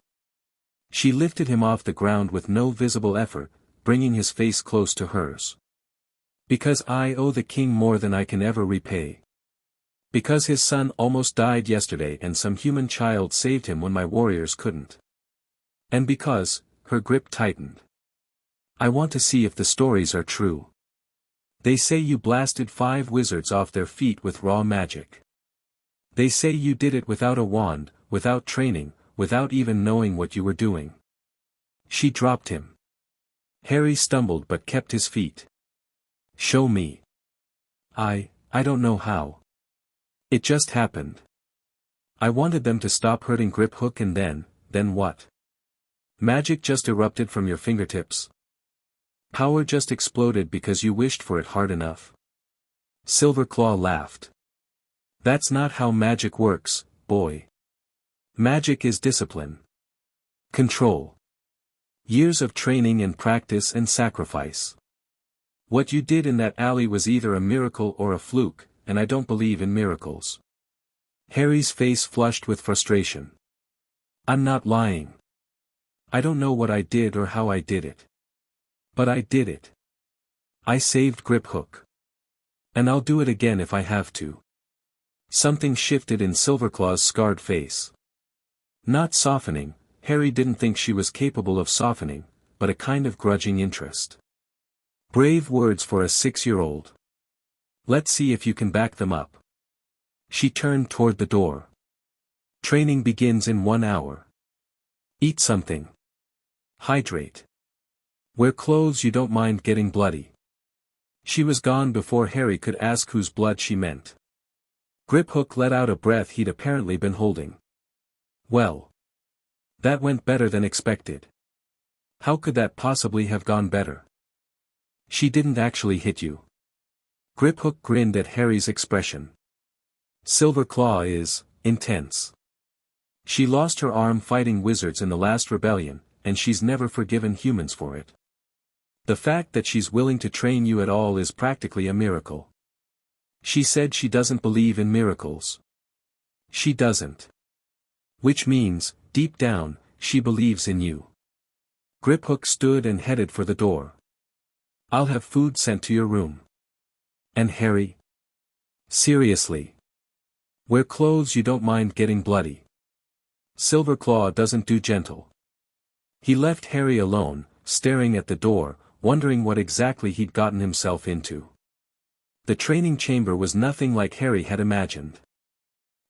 She lifted him off the ground with no visible effort, bringing his face close to hers. Because I owe the king more than I can ever repay. Because his son almost died yesterday and some human child saved him when my warriors couldn't. And because, her grip tightened. I want to see if the stories are true. They say you blasted 5 wizards off their feet with raw magic. They say you did it without a wand, without training, without even knowing what you were doing. She dropped him. Harry stumbled but kept his feet. Show me. I don't know how. It just happened. I wanted them to stop hurting Griphook and then what? Magic just erupted from your fingertips. Power just exploded because you wished for it hard enough. Silverclaw laughed. That's not how magic works, boy. Magic is discipline. Control. Years of training and practice and sacrifice. What you did in that alley was either a miracle or a fluke, and I don't believe in miracles. Harry's face flushed with frustration. I'm not lying. I don't know what I did or how I did it. But I did it. I saved Griphook. And I'll do it again if I have to. Something shifted in Silverclaw's scarred face. Not softening, Harry didn't think she was capable of softening, but a kind of grudging interest. Brave words for a 6-year-old. Let's see if you can back them up. She turned toward the door. Training begins in 1 hour. Eat something. Hydrate. Wear clothes you don't mind getting bloody. She was gone before Harry could ask whose blood she meant. Griphook let out a breath he'd apparently been holding. Well. That went better than expected. How could that possibly have gone better? She didn't actually hit you. Griphook grinned at Harry's expression. Silverclaw is intense. She lost her arm fighting wizards in the last rebellion, and she's never forgiven humans for it. The fact that she's willing to train you at all is practically a miracle. She said she doesn't believe in miracles. She doesn't. Which means, deep down, she believes in you. Griphook stood and headed for the door. I'll have food sent to your room. And Harry? Seriously. Wear clothes you don't mind getting bloody. Silverclaw doesn't do gentle. He left Harry alone, staring at the door, wondering what exactly he'd gotten himself into. The training chamber was nothing like Harry had imagined.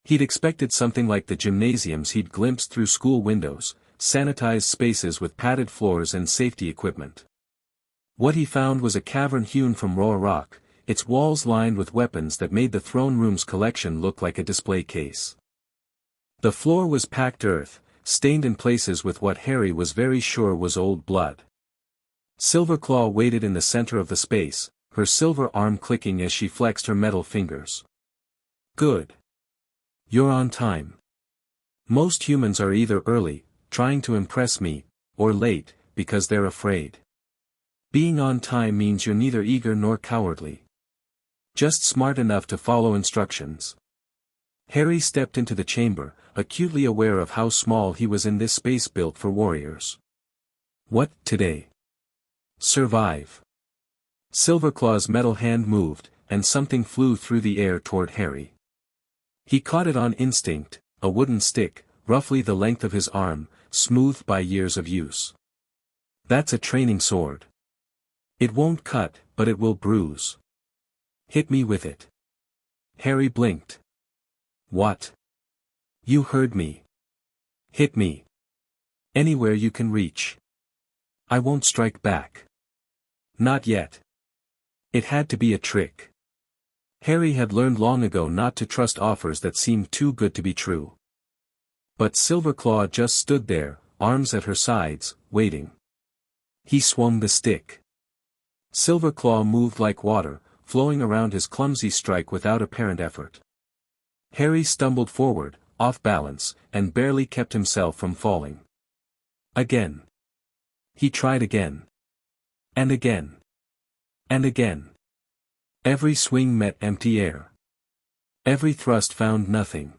He'd expected something like the gymnasiums he'd glimpsed through school windows, sanitized spaces with padded floors and safety equipment. What he found was a cavern hewn from raw rock, its walls lined with weapons that made the throne room's collection look like a display case. The floor was packed earth, stained in places with what Harry was very sure was old blood. Silverclaw waited in the center of the space, her silver arm clicking as she flexed her metal fingers. Good. You're on time. Most humans are either early, trying to impress me, or late, because they're afraid. Being on time means you're neither eager nor cowardly. Just smart enough to follow instructions. Harry stepped into the chamber, acutely aware of how small he was in this space built for warriors. What, today? Survive. Silverclaw's metal hand moved, and something flew through the air toward Harry. He caught it on instinct, a wooden stick, roughly the length of his arm, smoothed by years of use. That's a training sword. It won't cut, but it will bruise. Hit me with it. Harry blinked. What? You heard me. Hit me. Anywhere you can reach. I won't strike back. Not yet. It had to be a trick. Harry had learned long ago not to trust offers that seemed too good to be true. But Silverclaw just stood there, arms at her sides, waiting. He swung the stick. Silverclaw moved like water, flowing around his clumsy strike without apparent effort. Harry stumbled forward, off balance, and barely kept himself from falling. Again. He tried again. And again. And again. Every swing met empty air. Every thrust found nothing.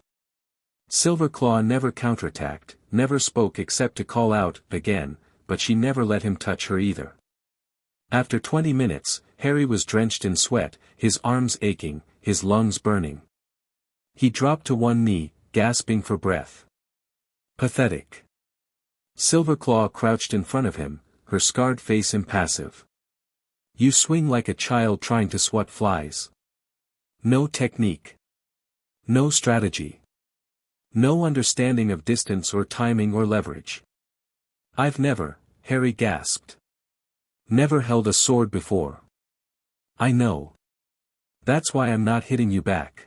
Silverclaw never counterattacked, never spoke except to call out, again, but she never let him touch her either. After 20 minutes, Harry was drenched in sweat, his arms aching, his lungs burning. He dropped to one knee, gasping for breath. Pathetic. Silverclaw crouched in front of him, her scarred face impassive. You swing like a child trying to swat flies. No technique. No strategy. No understanding of distance or timing or leverage. I've never, Harry gasped. Never held a sword before. I know. That's why I'm not hitting you back.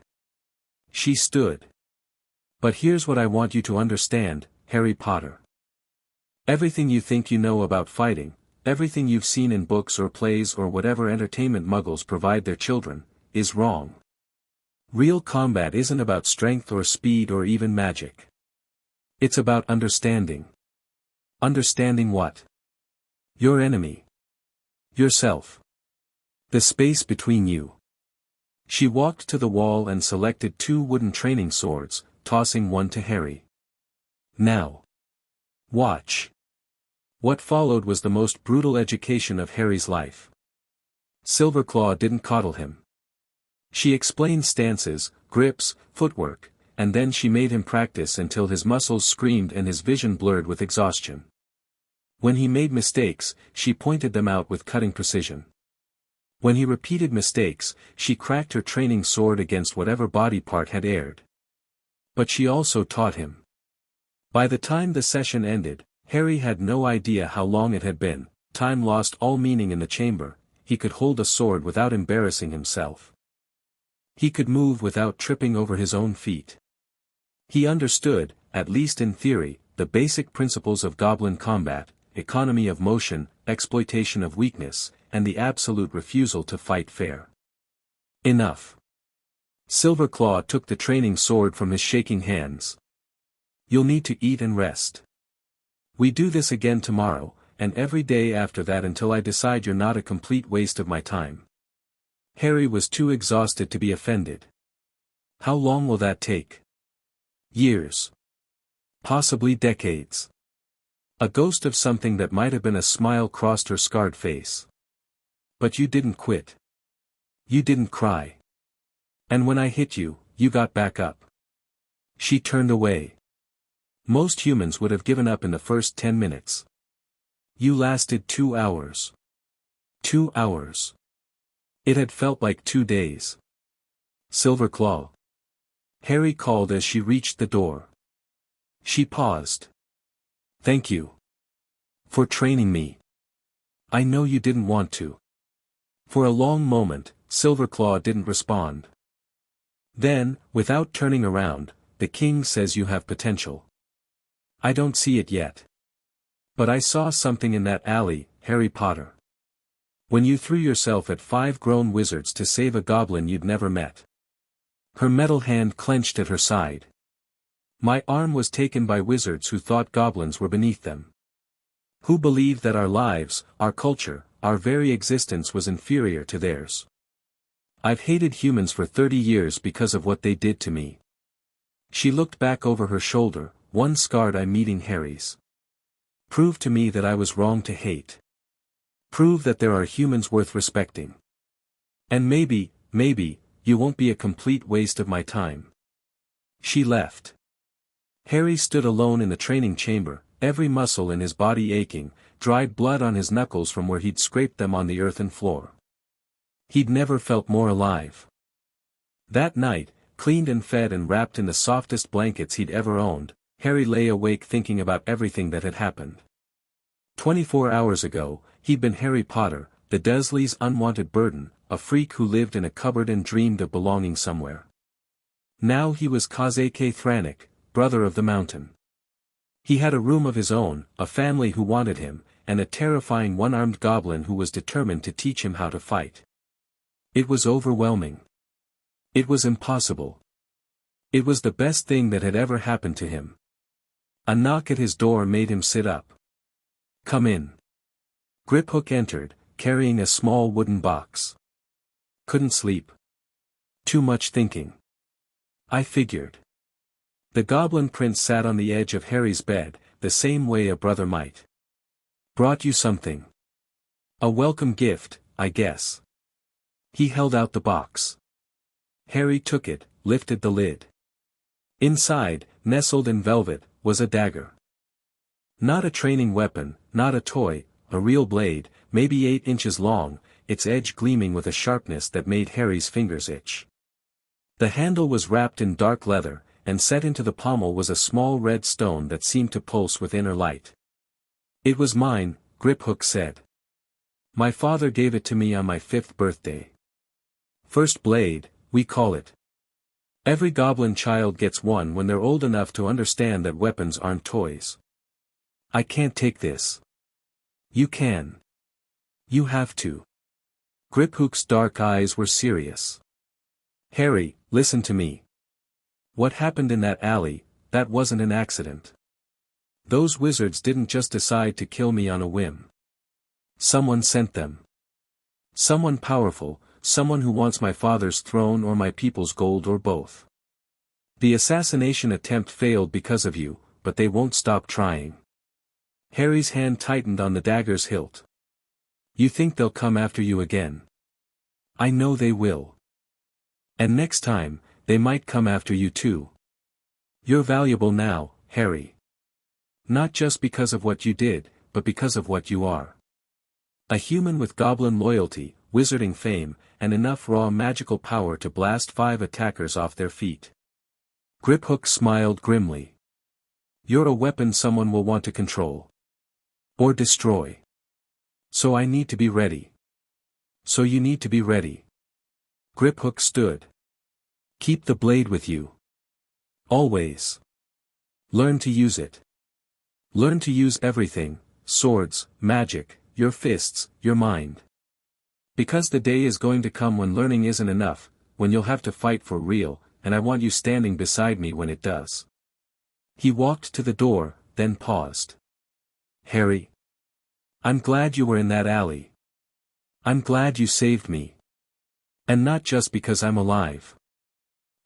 She stood. But here's what I want you to understand, Harry Potter. Everything you think you know about fighting, everything you've seen in books or plays or whatever entertainment muggles provide their children, is wrong. Real combat isn't about strength or speed or even magic. It's about understanding. Understanding what? Your enemy. Yourself. The space between you. She walked to the wall and selected 2 wooden training swords, tossing one to Harry. Now. Watch. What followed was the most brutal education of Harry's life. Silverclaw didn't coddle him. She explained stances, grips, footwork, and then she made him practice until his muscles screamed and his vision blurred with exhaustion. When he made mistakes, she pointed them out with cutting precision. When he repeated mistakes, she cracked her training sword against whatever body part had erred. But she also taught him. By the time the session ended, Harry had no idea how long it had been. Time lost all meaning in the chamber. He could hold a sword without embarrassing himself. He could move without tripping over his own feet. He understood, at least in theory, the basic principles of goblin combat: economy of motion, exploitation of weakness, and the absolute refusal to fight fair. Enough. Silverclaw took the training sword from his shaking hands. You'll need to eat and rest. We do this again tomorrow, and every day after that until I decide you're not a complete waste of my time. Harry was too exhausted to be offended. How long will that take? Years. Possibly decades. A ghost of something that might have been a smile crossed her scarred face. But you didn't quit. You didn't cry. And when I hit you, you got back up. She turned away. Most humans would have given up in the first 10 minutes. You lasted 2 hours. 2 hours. It had felt like 2 days. Silverclaw. Harry called as she reached the door. She paused. Thank you. For training me. I know you didn't want to. For a long moment, Silverclaw didn't respond. Then, without turning around, the king says you have potential. I don't see it yet. But I saw something in that alley, Harry Potter. When you threw yourself at 5 grown wizards to save a goblin you'd never met. Her metal hand clenched at her side. My arm was taken by wizards who thought goblins were beneath them. Who believed that our lives, our culture, our very existence was inferior to theirs. I've hated humans for 30 years because of what they did to me. She looked back over her shoulder, one scarred eye meeting Harry's. Prove to me that I was wrong to hate. Prove that there are humans worth respecting. And maybe, you won't be a complete waste of my time. She left. Harry stood alone in the training chamber, every muscle in his body aching, dried blood on his knuckles from where he'd scraped them on the earthen floor. He'd never felt more alive. That night, cleaned and fed and wrapped in the softest blankets he'd ever owned, Harry lay awake thinking about everything that had happened. 24 hours ago, he'd been Harry Potter, the Dursleys' unwanted burden, a freak who lived in a cupboard and dreamed of belonging somewhere. Now he was Kozake Thranok, brother of the mountain. He had a room of his own, a family who wanted him, and a terrifying one-armed goblin who was determined to teach him how to fight. It was overwhelming. It was impossible. It was the best thing that had ever happened to him. A knock at his door made him sit up. "Come in." Griphook entered, carrying a small wooden box. "Couldn't sleep. Too much thinking. I figured." The Goblin Prince sat on the edge of Harry's bed, the same way a brother might. "Brought you something. A welcome gift, I guess." He held out the box. Harry took it, lifted the lid. Inside, nestled in velvet, was a dagger. Not a training weapon, not a toy, a real blade, maybe 8 inches long, its edge gleaming with a sharpness that made Harry's fingers itch. The handle was wrapped in dark leather, and set into the pommel was a small red stone that seemed to pulse with inner light. "It was mine," Griphook said. "My father gave it to me on my 5th birthday. First blade, we call it. Every goblin child gets one when they're old enough to understand that weapons aren't toys. I can't take this." "You can. You have to." Griphook's dark eyes were serious. "Harry, listen to me. What happened in that alley, that wasn't an accident. Those wizards didn't just decide to kill me on a whim. Someone sent them. Someone powerful, someone who wants my father's throne or my people's gold or both. The assassination attempt failed because of you, but they won't stop trying." Harry's hand tightened on the dagger's hilt. "You think they'll come after you again?" "I know they will. And next time, they might come after you too. You're valuable now, Harry. Not just because of what you did, but because of what you are. A human with goblin loyalty, wizarding fame, and enough raw magical power to blast 5 attackers off their feet." Griphook smiled grimly. "You're a weapon someone will want to control. Or destroy. So I need to be ready. So you need to be ready." Griphook stood. "Keep the blade with you. Always. Learn to use it. Learn to use everything, swords, magic, your fists, your mind. Because the day is going to come when learning isn't enough, when you'll have to fight for real, and I want you standing beside me when it does." He walked to the door, then paused. "Harry. I'm glad you were in that alley. I'm glad you saved me. And not just because I'm alive."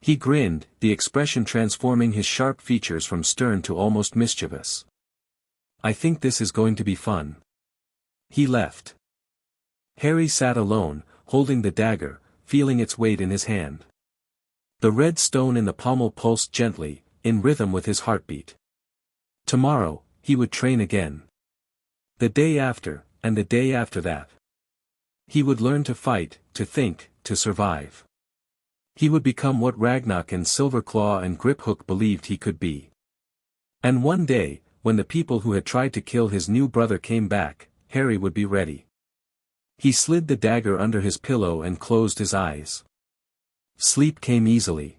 He grinned, the expression transforming his sharp features from stern to almost mischievous. "I think this is going to be fun." He left. Harry sat alone, holding the dagger, feeling its weight in his hand. The red stone in the pommel pulsed gently, in rhythm with his heartbeat. Tomorrow, he would train again. The day after, and the day after that. He would learn to fight, to think, to survive. He would become what Ragnarok and Silverclaw and Griphook believed he could be. And one day, when the people who had tried to kill his new brother came back, Harry would be ready. He slid the dagger under his pillow and closed his eyes. Sleep came easily.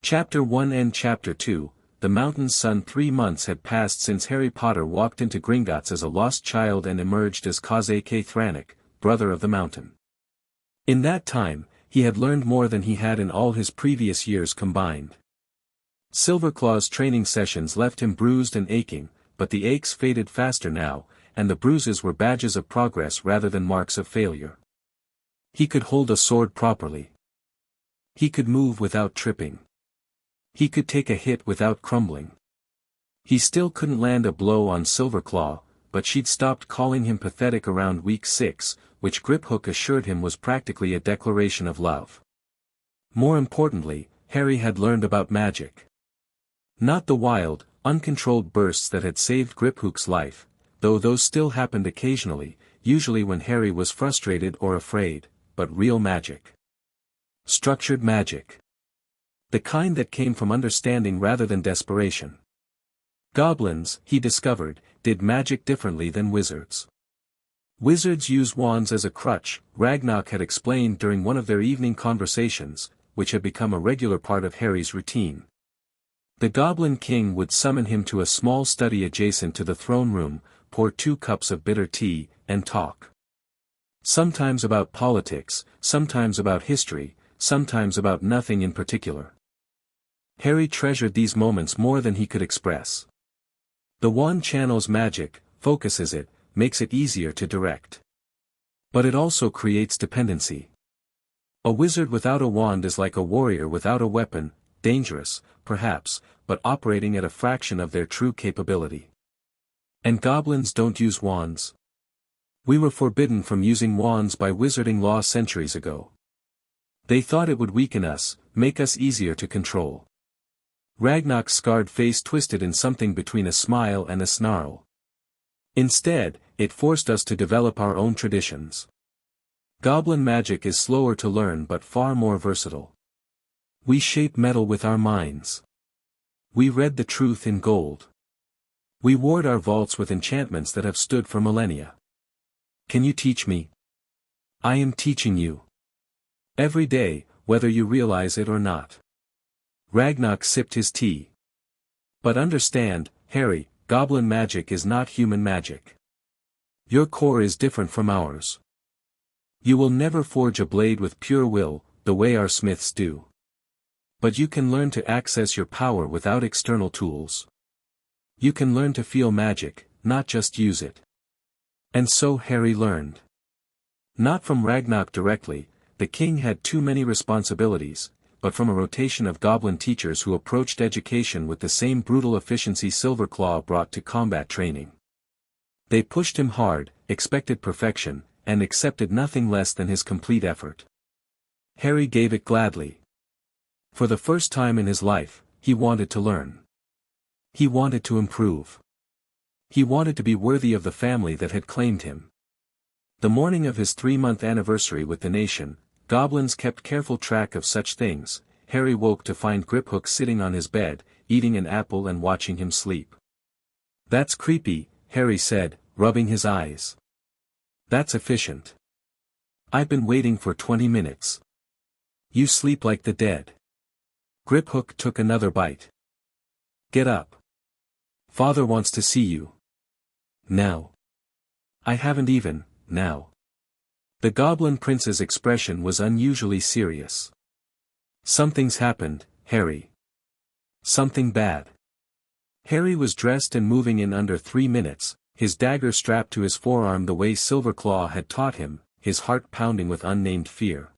Chapter 1 and Chapter 2, The Mountain's Son. 3 months had passed since Harry Potter walked into Gringotts as a lost child and emerged as Kozake Thranok, brother of the mountain. In that time, he had learned more than he had in all his previous years combined. Silverclaw's training sessions left him bruised and aching, but the aches faded faster now, and the bruises were badges of progress rather than marks of failure. He could hold a sword properly. He could move without tripping. He could take a hit without crumbling. He still couldn't land a blow on Silverclaw, but she'd stopped calling him pathetic around week 6, which Griphook assured him was practically a declaration of love. More importantly, Harry had learned about magic. Not the wild, uncontrolled bursts that had saved Griphook's life, though those still happened occasionally, usually when Harry was frustrated or afraid, but real magic. Structured magic. The kind that came from understanding rather than desperation. Goblins, he discovered, did magic differently than wizards. Wizards use wands as a crutch, Ragnarok had explained during one of their evening conversations, which had become a regular part of Harry's routine. The Goblin King would summon him to a small study adjacent to the throne room, pour 2 cups of bitter tea, and talk. Sometimes about politics, sometimes about history, sometimes about nothing in particular. Harry treasured these moments more than he could express. The wand channels magic, focuses it, makes it easier to direct. But it also creates dependency. A wizard without a wand is like a warrior without a weapon, dangerous, perhaps, but operating at a fraction of their true capability. And goblins don't use wands. We were forbidden from using wands by wizarding law centuries ago. They thought it would weaken us, make us easier to control. Ragnarok's scarred face twisted in something between a smile and a snarl. Instead, it forced us to develop our own traditions. Goblin magic is slower to learn but far more versatile. We shape metal with our minds. We read the truth in gold. We ward our vaults with enchantments that have stood for millennia. Can you teach me? I am teaching you. Every day, whether you realize it or not. Ragnarok sipped his tea. But understand, Harry, goblin magic is not human magic. Your core is different from ours. You will never forge a blade with pure will, the way our smiths do. But you can learn to access your power without external tools. You can learn to feel magic, not just use it. And so Harry learned. Not from Ragnarok directly, the king had too many responsibilities, but from a rotation of goblin teachers who approached education with the same brutal efficiency Silverclaw brought to combat training. They pushed him hard, expected perfection, and accepted nothing less than his complete effort. Harry gave it gladly. For the first time in his life, he wanted to learn. He wanted to improve. He wanted to be worthy of the family that had claimed him. The morning of his 3-month anniversary with the nation, goblins kept careful track of such things. Harry woke to find Griphook sitting on his bed, eating an apple and watching him sleep. That's creepy, Harry said, rubbing his eyes. That's efficient. I've been waiting for 20 minutes. You sleep like the dead. Griphook took another bite. Get up. Father wants to see you. Now. I haven't even, now. The Goblin Prince's expression was unusually serious. Something's happened, Harry. Something bad. Harry was dressed and moving in under 3 minutes, his dagger strapped to his forearm the way Silverclaw had taught him, his heart pounding with unnamed fear.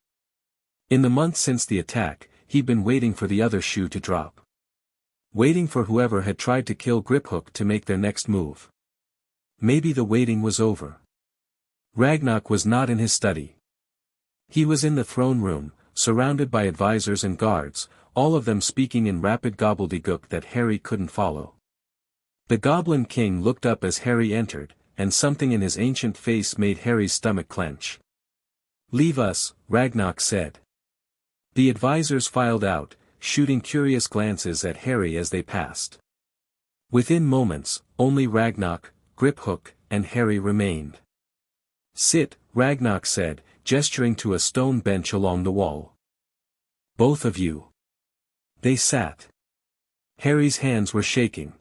In the months since the attack, he'd been waiting for the other shoe to drop. Waiting for whoever had tried to kill Griphook to make their next move. Maybe the waiting was over. Ragnarok was not in his study. He was in the throne room, surrounded by advisors and guards, all of them speaking in rapid gobbledygook that Harry couldn't follow. The Goblin King looked up as Harry entered, and something in his ancient face made Harry's stomach clench. Leave us, Ragnarok said. The advisors filed out, shooting curious glances at Harry as they passed. Within moments, only Ragnarok, Griphook, and Harry remained. Sit, Ragnarok said, gesturing to a stone bench along the wall. Both of you. They sat. Harry's hands were shaking.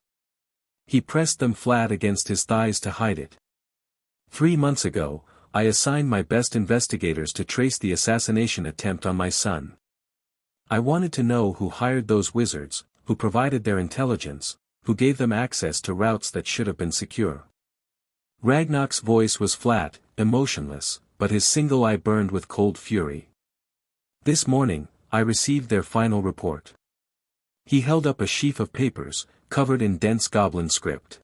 He pressed them flat against his thighs to hide it. 3 months ago, I assigned my best investigators to trace the assassination attempt on my son. I wanted to know who hired those wizards, who provided their intelligence, who gave them access to routes that should have been secure. Ragnarok's voice was flat, emotionless, but his single eye burned with cold fury. This morning, I received their final report. He held up a sheaf of papers, covered in dense Goblin script.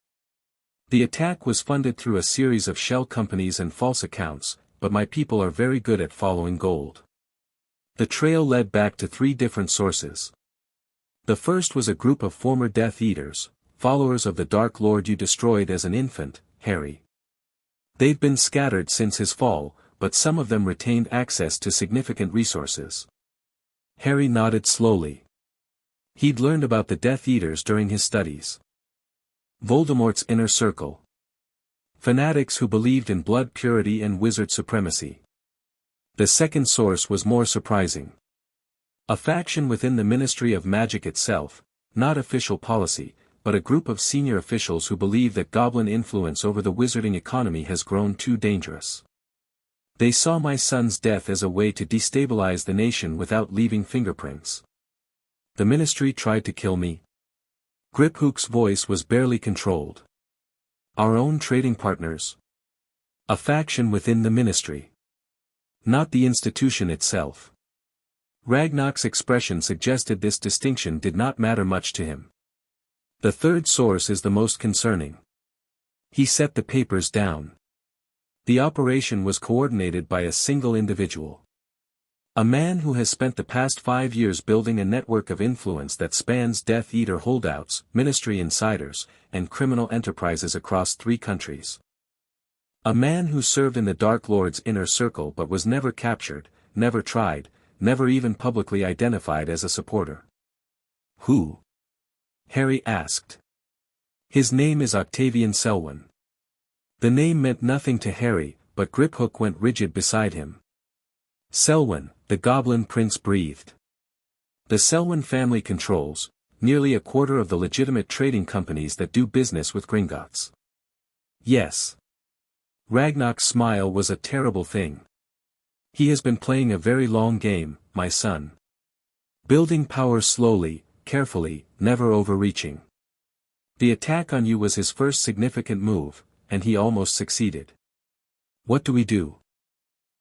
The attack was funded through a series of shell companies and false accounts, but my people are very good at following gold. The trail led back to 3 different sources. The first was a group of former Death Eaters, followers of the Dark Lord you destroyed as an infant, Harry. They've been scattered since his fall, but some of them retained access to significant resources. Harry nodded slowly. He'd learned about the Death Eaters during his studies. Voldemort's inner circle. Fanatics who believed in blood purity and wizard supremacy. The second source was more surprising. A faction within the Ministry of Magic itself, not official policy, but a group of senior officials who believe that Goblin influence over the wizarding economy has grown too dangerous. They saw my son's death as a way to destabilize the nation without leaving fingerprints. The Ministry tried to kill me. Griphook's voice was barely controlled. Our own trading partners. A faction within the Ministry. Not the institution itself. Ragnar's expression suggested this distinction did not matter much to him. The third source is the most concerning. He set the papers down. The operation was coordinated by a single individual. A man who has spent the past 5 years building a network of influence that spans Death Eater holdouts, Ministry insiders, and criminal enterprises across 3 countries. A man who served in the Dark Lord's inner circle but was never captured, never tried, never even publicly identified as a supporter. Who? Harry asked. His name is Octavian Selwyn. The name meant nothing to Harry, but Griphook went rigid beside him. Selwyn, the Goblin Prince breathed. The Selwyn family controls nearly a quarter of the legitimate trading companies that do business with Gringotts. Yes. Ragnar's smile was a terrible thing. He has been playing a very long game, my son. Building power slowly, carefully, never overreaching. The attack on you was his first significant move, and he almost succeeded. What do we do?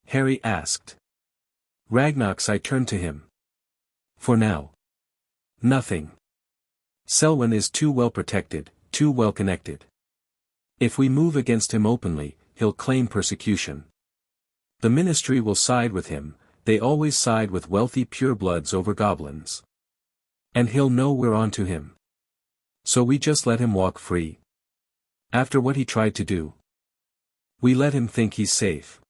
Harry asked. Ragnar's eye turned to him. For now. Nothing. Selwyn is too well protected, too well connected. If we move against him openly, he'll claim persecution. The Ministry will side with him, they always side with wealthy purebloods over goblins. And he'll know we're on to him. So we just let him walk free. After what he tried to do. We let him think he's safe.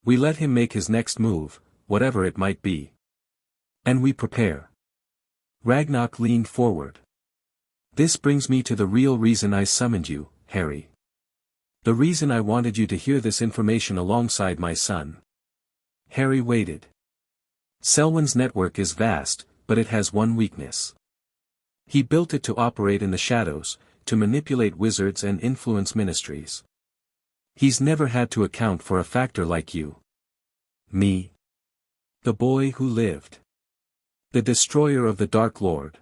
We let him make his next move, whatever it might be. And we prepare. Ragnar leaned forward. This brings me to the real reason I summoned you, Harry. The reason I wanted you to hear this information alongside my son. Harry waited. Selwyn's network is vast, but it has one weakness. He built it to operate in the shadows, to manipulate wizards and influence ministries. He's never had to account for a factor like you. Me. The boy who lived. The destroyer of the Dark Lord.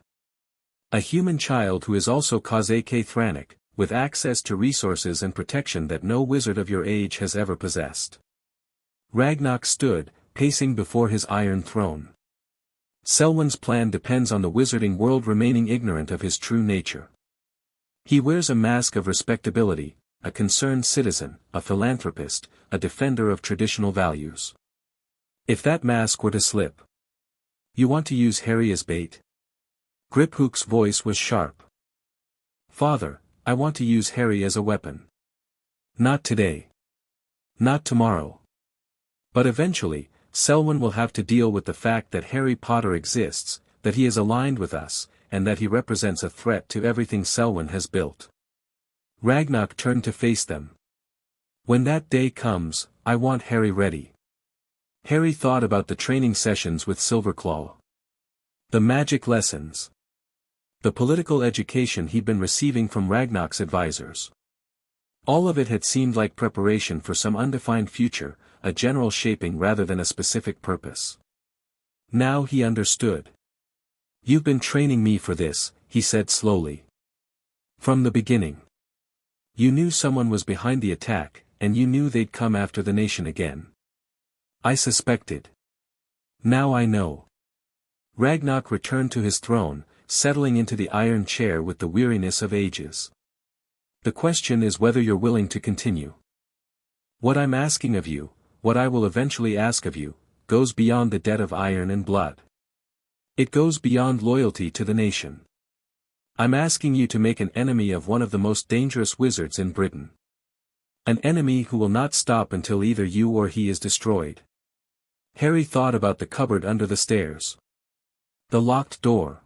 A human child who is also Kazake Thranik, with access to resources and protection that no wizard of your age has ever possessed. Ragnar stood, pacing before his iron throne. Selwyn's plan depends on the wizarding world remaining ignorant of his true nature. He wears a mask of respectability, a concerned citizen, a philanthropist, a defender of traditional values. If that mask were to slip. You want to use Harry as bait? Griphook's voice was sharp. Father, I want to use Harry as a weapon. Not today. Not tomorrow. But eventually, Selwyn will have to deal with the fact that Harry Potter exists, that he is aligned with us, and that he represents a threat to everything Selwyn has built. Ragnar turned to face them. When that day comes, I want Harry ready. Harry thought about the training sessions with Silverclaw. The magic lessons. The political education he'd been receiving from Ragnar's advisors. All of it had seemed like preparation for some undefined future, a general shaping rather than a specific purpose. Now he understood. You've been training me for this, he said slowly. From the beginning. You knew someone was behind the attack, and you knew they'd come after the nation again. I suspected. Now I know. Ragnar returned to his throne, settling into the iron chair with the weariness of ages. The question is whether you're willing to continue. What I'm asking of you, what I will eventually ask of you, goes beyond the debt of iron and blood. It goes beyond loyalty to the nation. I'm asking you to make an enemy of one of the most dangerous wizards in Britain. An enemy who will not stop until either you or he is destroyed. Harry thought about the cupboard under the stairs. The locked door.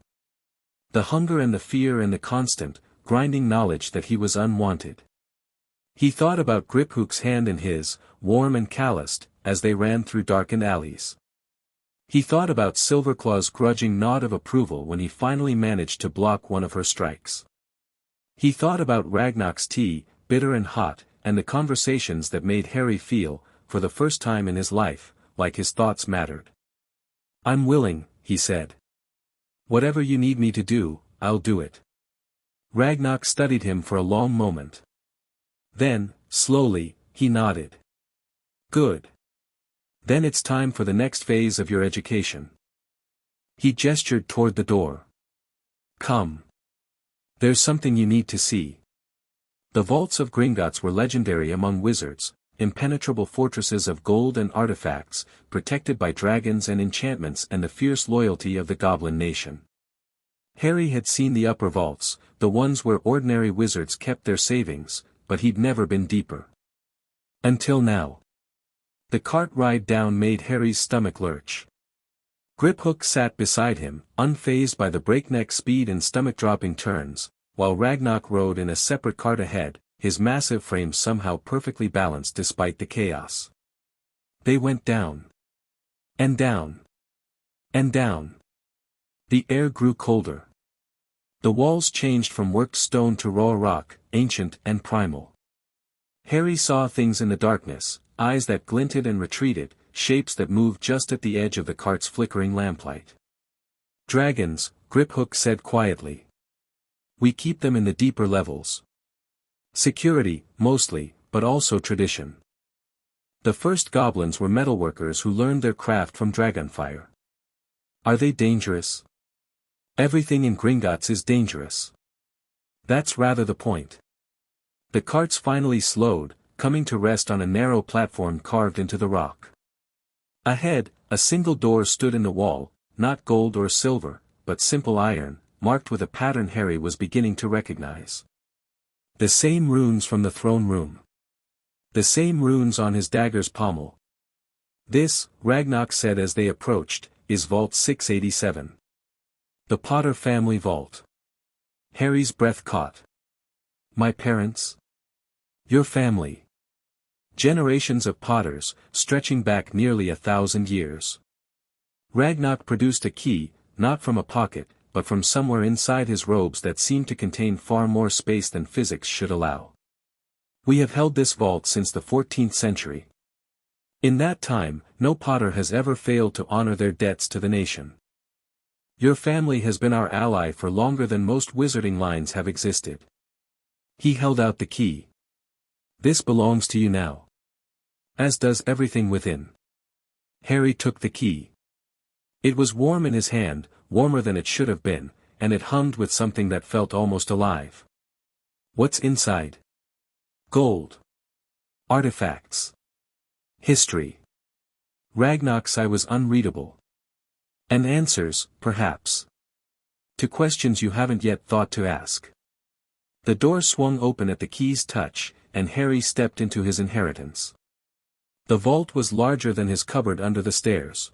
The hunger and the fear and the constant, grinding knowledge that he was unwanted. He thought about Griphook's hand in his, warm and calloused, as they ran through darkened alleys. He thought about Silverclaw's grudging nod of approval when he finally managed to block one of her strikes. He thought about Ragnar's tea, bitter and hot, and the conversations that made Harry feel, for the first time in his life, like his thoughts mattered. "I'm willing," he said. "Whatever you need me to do, I'll do it." Ragnar studied him for a long moment. Then, slowly, he nodded. "Good. Then it's time for the next phase of your education." He gestured toward the door. "Come. There's something you need to see." The vaults of Gringotts were legendary among wizards, impenetrable fortresses of gold and artifacts, protected by dragons and enchantments and the fierce loyalty of the Goblin nation. Harry had seen the upper vaults, the ones where ordinary wizards kept their savings, but he'd never been deeper. Until now. The cart ride down made Harry's stomach lurch. Griphook sat beside him, unfazed by the breakneck speed and stomach-dropping turns, while Ragnar rode in a separate cart ahead, his massive frame somehow perfectly balanced despite the chaos. They went down. And down. And down. The air grew colder. The walls changed from worked stone to raw rock, ancient and primal. Harry saw things in the darkness, eyes that glinted and retreated, shapes that moved just at the edge of the cart's flickering lamplight. "Dragons," Griphook said quietly. "We keep them in the deeper levels. Security, mostly, but also tradition. The first goblins were metalworkers who learned their craft from dragonfire. Are they dangerous? Everything in Gringotts is dangerous. That's rather the point." The carts finally slowed, coming to rest on a narrow platform carved into the rock. Ahead, a single door stood in the wall, not gold or silver, but simple iron, marked with a pattern Harry was beginning to recognize. The same runes from the throne room. The same runes on his dagger's pommel. "This," Ragnar said as they approached, "is Vault 687. The Potter family vault." Harry's breath caught. "My parents? Your family. Generations of Potters, stretching back nearly 1,000 years." Ragnar produced a key, not from a pocket, but from somewhere inside his robes that seemed to contain far more space than physics should allow. "We have held this vault since the 14th century. In that time, no Potter has ever failed to honor their debts to the nation. Your family has been our ally for longer than most wizarding lines have existed." He held out the key. "This belongs to you now. As does everything within." Harry took the key. It was warm in his hand, warmer than it should have been, and it hummed with something that felt almost alive. "What's inside?" "Gold. Artifacts. History." Ragnar's eye was unreadable. "And answers, perhaps. To questions you haven't yet thought to ask." The door swung open at the key's touch, and Harry stepped into his inheritance. The vault was larger than his cupboard under the stairs.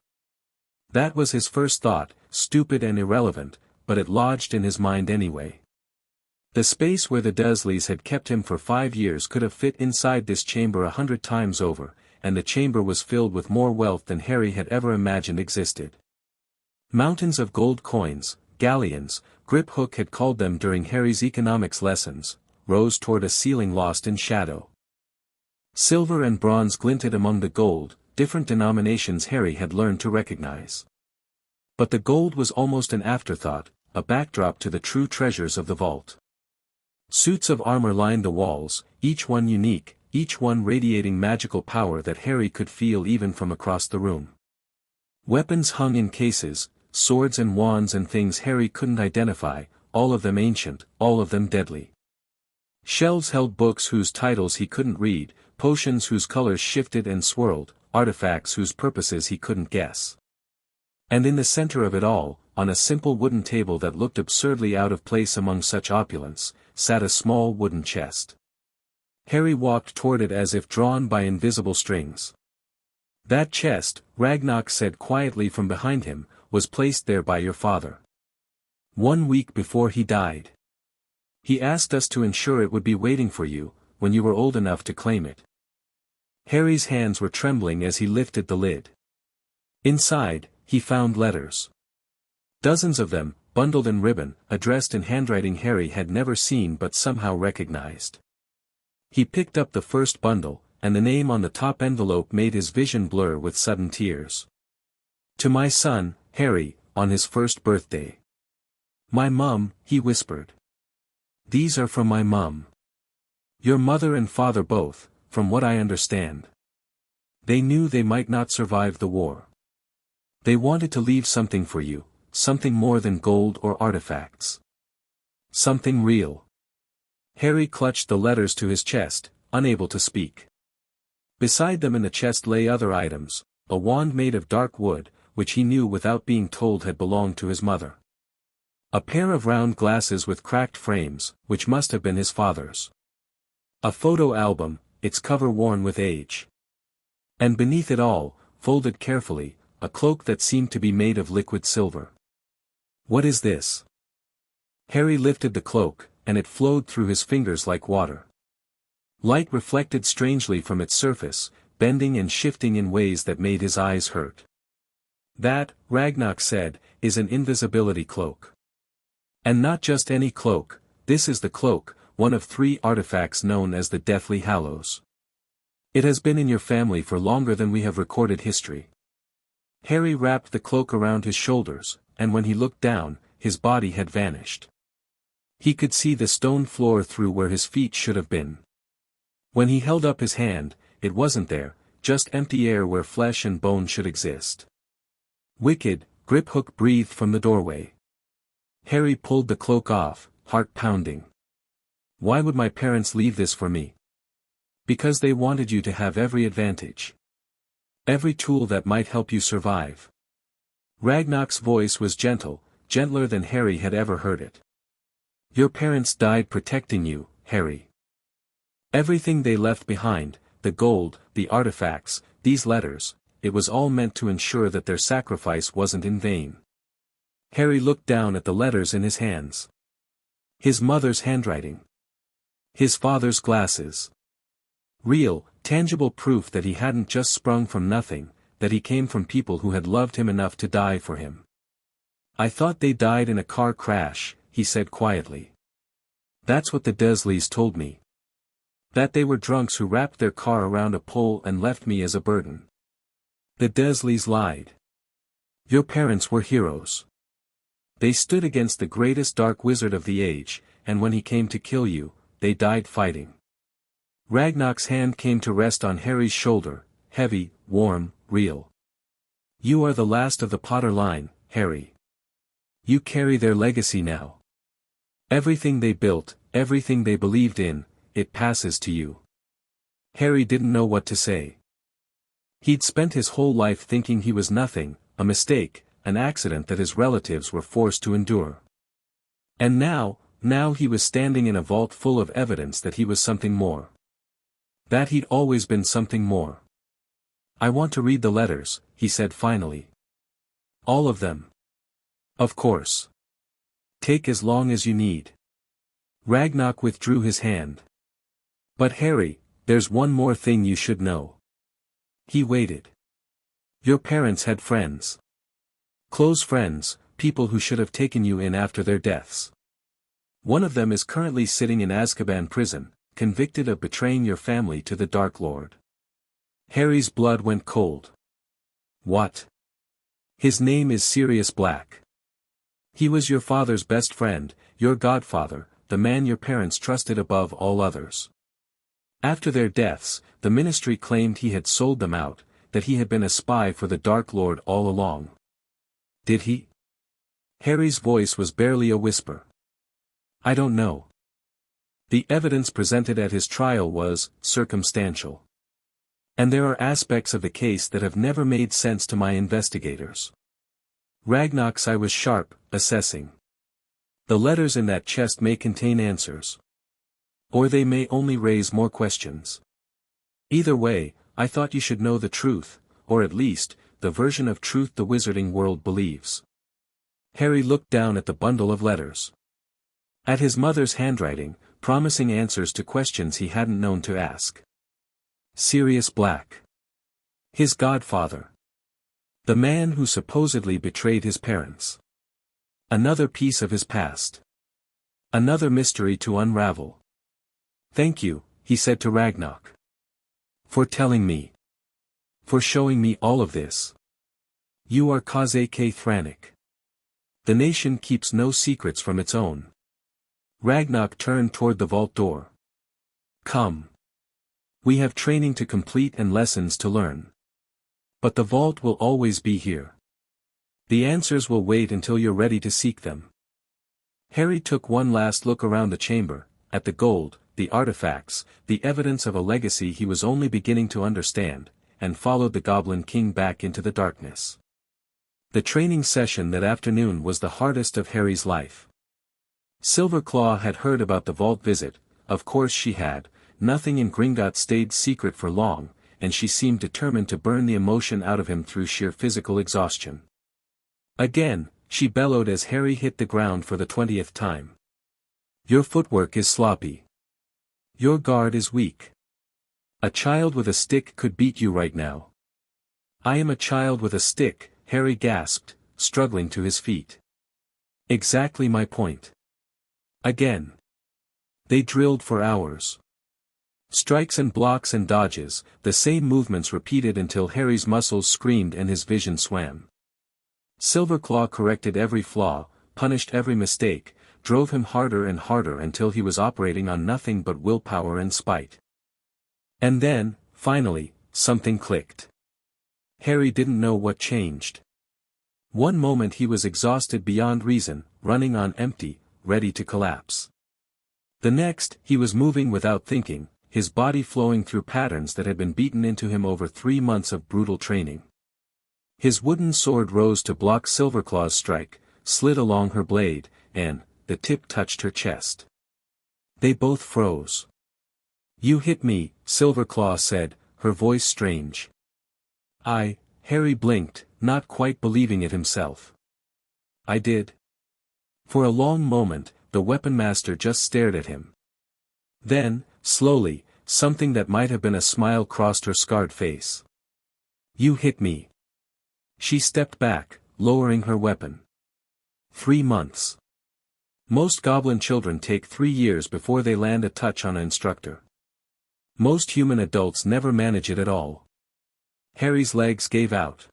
That was his first thought, stupid and irrelevant, but it lodged in his mind anyway. The space where the Dursleys had kept him for 5 years could have fit inside this chamber 100 times over, and the chamber was filled with more wealth than Harry had ever imagined existed. Mountains of gold coins, galleons, Griphook had called them during Harry's economics lessons, rose toward a ceiling lost in shadow. Silver and bronze glinted among the gold, different denominations Harry had learned to recognize. But the gold was almost an afterthought, a backdrop to the true treasures of the vault. Suits of armor lined the walls, each one unique, each one radiating magical power that Harry could feel even from across the room. Weapons hung in cases, swords and wands and things Harry couldn't identify, all of them ancient, all of them deadly. Shelves held books whose titles he couldn't read, potions whose colors shifted and swirled, artifacts whose purposes he couldn't guess. And in the center of it all, on a simple wooden table that looked absurdly out of place among such opulence, sat a small wooden chest. Harry walked toward it as if drawn by invisible strings. That chest, Ragnar said quietly from behind him, was placed there by your father. 1 week before he died. He asked us to ensure it would be waiting for you, when you were old enough to claim it. Harry's hands were trembling as he lifted the lid. Inside, he found letters. Dozens of them, bundled in ribbon, addressed in handwriting Harry had never seen but somehow recognized. He picked up the first bundle, and the name on the top envelope made his vision blur with sudden tears. To my son, Harry, on his first birthday. My mum, he whispered. These are from my mum. Your mother and father both, from what I understand. They knew they might not survive the war. They wanted to leave something for you, something more than gold or artifacts. Something real. Harry clutched the letters to his chest, unable to speak. Beside them in the chest lay other items, a wand made of dark wood, which he knew without being told had belonged to his mother. A pair of round glasses with cracked frames, which must have been his father's. A photo album, its cover worn with age. And beneath it all, folded carefully, a cloak that seemed to be made of liquid silver. What is this? Harry lifted the cloak, and it flowed through his fingers like water. Light reflected strangely from its surface, bending and shifting in ways that made his eyes hurt. That, Ragnar said, is an invisibility cloak. And not just any cloak, this is the cloak, one of 3 artifacts known as the Deathly Hallows. It has been in your family for longer than we have recorded history. Harry wrapped the cloak around his shoulders, and when he looked down, his body had vanished. He could see the stone floor through where his feet should have been. When he held up his hand, it wasn't there, just empty air where flesh and bone should exist. Wicked, Griphook breathed from the doorway. Harry pulled the cloak off, heart pounding. Why would my parents leave this for me? Because they wanted you to have every advantage. Every tool that might help you survive. Ragnar's voice was gentle, gentler than Harry had ever heard it. Your parents died protecting you, Harry. Everything they left behind, the gold, the artifacts, these letters, it was all meant to ensure that their sacrifice wasn't in vain. Harry looked down at the letters in his hands. His mother's handwriting. His father's glasses. Real, tangible proof that he hadn't just sprung from nothing, that he came from people who had loved him enough to die for him. I thought they died in a car crash, he said quietly. That's what the Dursleys told me. That they were drunks who wrapped their car around a pole and left me as a burden. The Dursleys lied. Your parents were heroes. They stood against the greatest dark wizard of the age, and when he came to kill you, they died fighting. Ragnar's hand came to rest on Harry's shoulder, heavy, warm, real. You are the last of the Potter line, Harry. You carry their legacy now. Everything they built, everything they believed in, it passes to you. Harry didn't know what to say. He'd spent his whole life thinking he was nothing, a mistake, an accident that his relatives were forced to endure. And now he was standing in a vault full of evidence that he was something more. That he'd always been something more. I want to read the letters, he said finally. All of them. Of course. Take as long as you need. Ragnar withdrew his hand. But Harry, there's one more thing you should know. He waited. Your parents had friends. Close friends, people who should have taken you in after their deaths. One of them is currently sitting in Azkaban prison, convicted of betraying your family to the Dark Lord. Harry's blood went cold. What? His name is Sirius Black. He was your father's best friend, your godfather, the man your parents trusted above all others. After their deaths, the Ministry claimed he had sold them out, that he had been a spy for the Dark Lord all along. Did he? Harry's voice was barely a whisper. I don't know. The evidence presented at his trial was circumstantial. And there are aspects of the case that have never made sense to my investigators. Ragnarok's eye was sharp, assessing. The letters in that chest may contain answers. Or they may only raise more questions. Either way, I thought you should know the truth, or at least, the version of truth the wizarding world believes. Harry looked down at the bundle of letters. At his mother's handwriting, promising answers to questions he hadn't known to ask. Sirius Black. His godfather. The man who supposedly betrayed his parents. Another piece of his past. Another mystery to unravel. Thank you, he said to Ragnarok. For telling me. For showing me all of this. You are Kaze K. Thranik. The nation keeps no secrets from its own. Ragnarok turned toward the vault door. Come. We have training to complete and lessons to learn. But the vault will always be here. The answers will wait until you're ready to seek them. Harry took one last look around the chamber, at the gold, the artifacts, the evidence of a legacy he was only beginning to understand, and followed the Goblin King back into the darkness. The training session that afternoon was the hardest of Harry's life. Silverclaw had heard about the vault visit, of course she had. Nothing in Gringotts stayed secret for long, and she seemed determined to burn the emotion out of him through sheer physical exhaustion. Again, she bellowed as Harry hit the ground for the 20th time. Your footwork is sloppy. Your guard is weak. A child with a stick could beat you right now. I am a child with a stick, Harry gasped, struggling to his feet. Exactly my point. Again. They drilled for hours. Strikes and blocks and dodges, the same movements repeated until Harry's muscles screamed and his vision swam. Silverclaw corrected every flaw, punished every mistake, drove him harder and harder until he was operating on nothing but willpower and spite. And then, finally, something clicked. Harry didn't know what changed. One moment he was exhausted beyond reason, running on empty, ready to collapse. The next, he was moving without thinking, his body flowing through patterns that had been beaten into him over 3 months of brutal training. His wooden sword rose to block Silverclaw's strike, slid along her blade, and, the tip touched her chest. They both froze. You hit me, Silverclaw said, her voice strange. Harry blinked, not quite believing it himself. I did. For a long moment, the weapon master just stared at him. Then, slowly, something that might have been a smile crossed her scarred face. You hit me. She stepped back, lowering her weapon. 3 months. Most goblin children take 3 years before they land a touch on an instructor. Most human adults never manage it at all. Harry's legs gave out.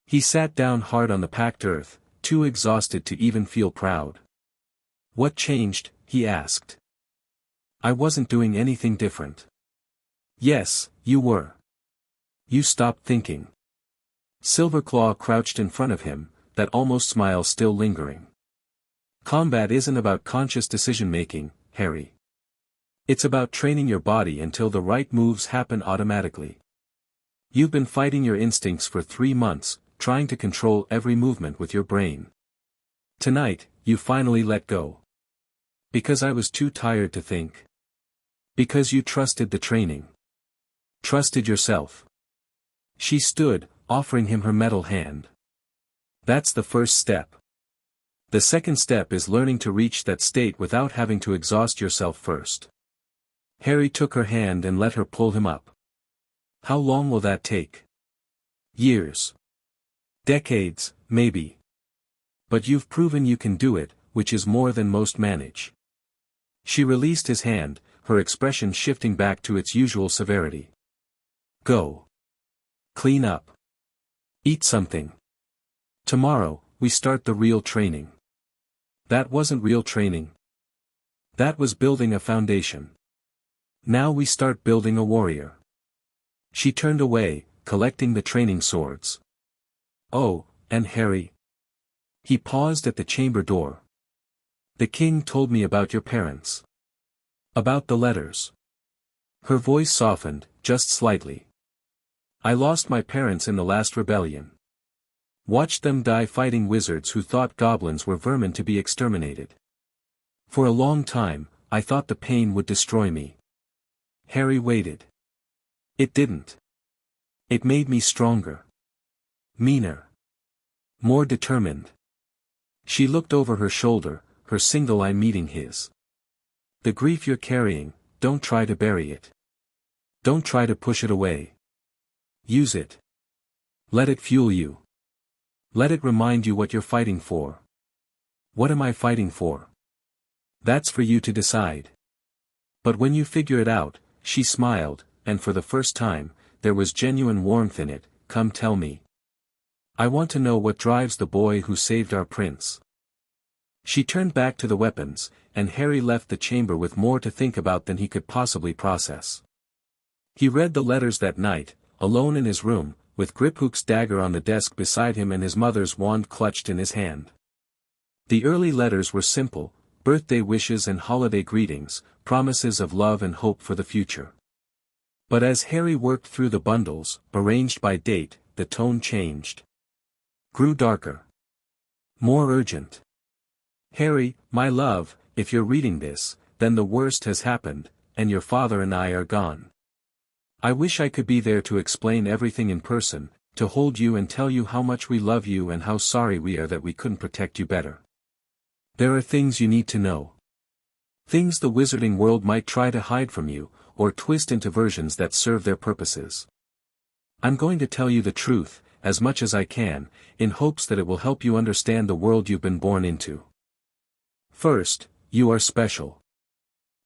He sat down hard on the packed earth, too exhausted to even feel proud. What changed? He asked. I wasn't doing anything different. Yes, you were. You stopped thinking. Silverclaw crouched in front of him, that almost smile still lingering. Combat isn't about conscious decision-making, Harry. It's about training your body until the right moves happen automatically. You've been fighting your instincts for 3 months, trying to control every movement with your brain. Tonight, you finally let go. Because I was too tired to think. Because you trusted the training. Trusted yourself. She stood, offering him her metal hand. That's the first step. The second step is learning to reach that state without having to exhaust yourself first. Harry took her hand and let her pull him up. How long will that take? Years. Decades, maybe. But you've proven you can do it, which is more than most manage. She released his hand, her expression shifting back to its usual severity. Go. Clean up. Eat something. Tomorrow, we start the real training. That wasn't real training. That was building a foundation. Now we start building a warrior. She turned away, collecting the training swords. Oh, and Harry. He paused at the chamber door. The king told me about your parents. About the letters. Her voice softened, just slightly. I lost my parents in the last rebellion. Watched them die fighting wizards who thought goblins were vermin to be exterminated. For a long time, I thought the pain would destroy me. Harry waited. It didn't. It made me stronger. Meaner. More determined. She looked over her shoulder, her single eye meeting his. The grief you're carrying, don't try to bury it. Don't try to push it away. Use it. Let it fuel you. Let it remind you what you're fighting for. What am I fighting for? That's for you to decide. But when you figure it out, she smiled, and for the first time, there was genuine warmth in it. Come tell me. I want to know what drives the boy who saved our prince. She turned back to the weapons, and Harry left the chamber with more to think about than he could possibly process. He read the letters that night, alone in his room, with Griphook's dagger on the desk beside him and his mother's wand clutched in his hand. The early letters were simple, birthday wishes and holiday greetings, promises of love and hope for the future. But as Harry worked through the bundles, arranged by date, the tone changed. Grew darker. More urgent. Harry, my love, if you're reading this, then the worst has happened, and your father and I are gone. I wish I could be there to explain everything in person, to hold you and tell you how much we love you and how sorry we are that we couldn't protect you better. There are things you need to know. Things the wizarding world might try to hide from you, or twist into versions that serve their purposes. I'm going to tell you the truth, as much as I can, in hopes that it will help you understand the world you've been born into. First, you are special.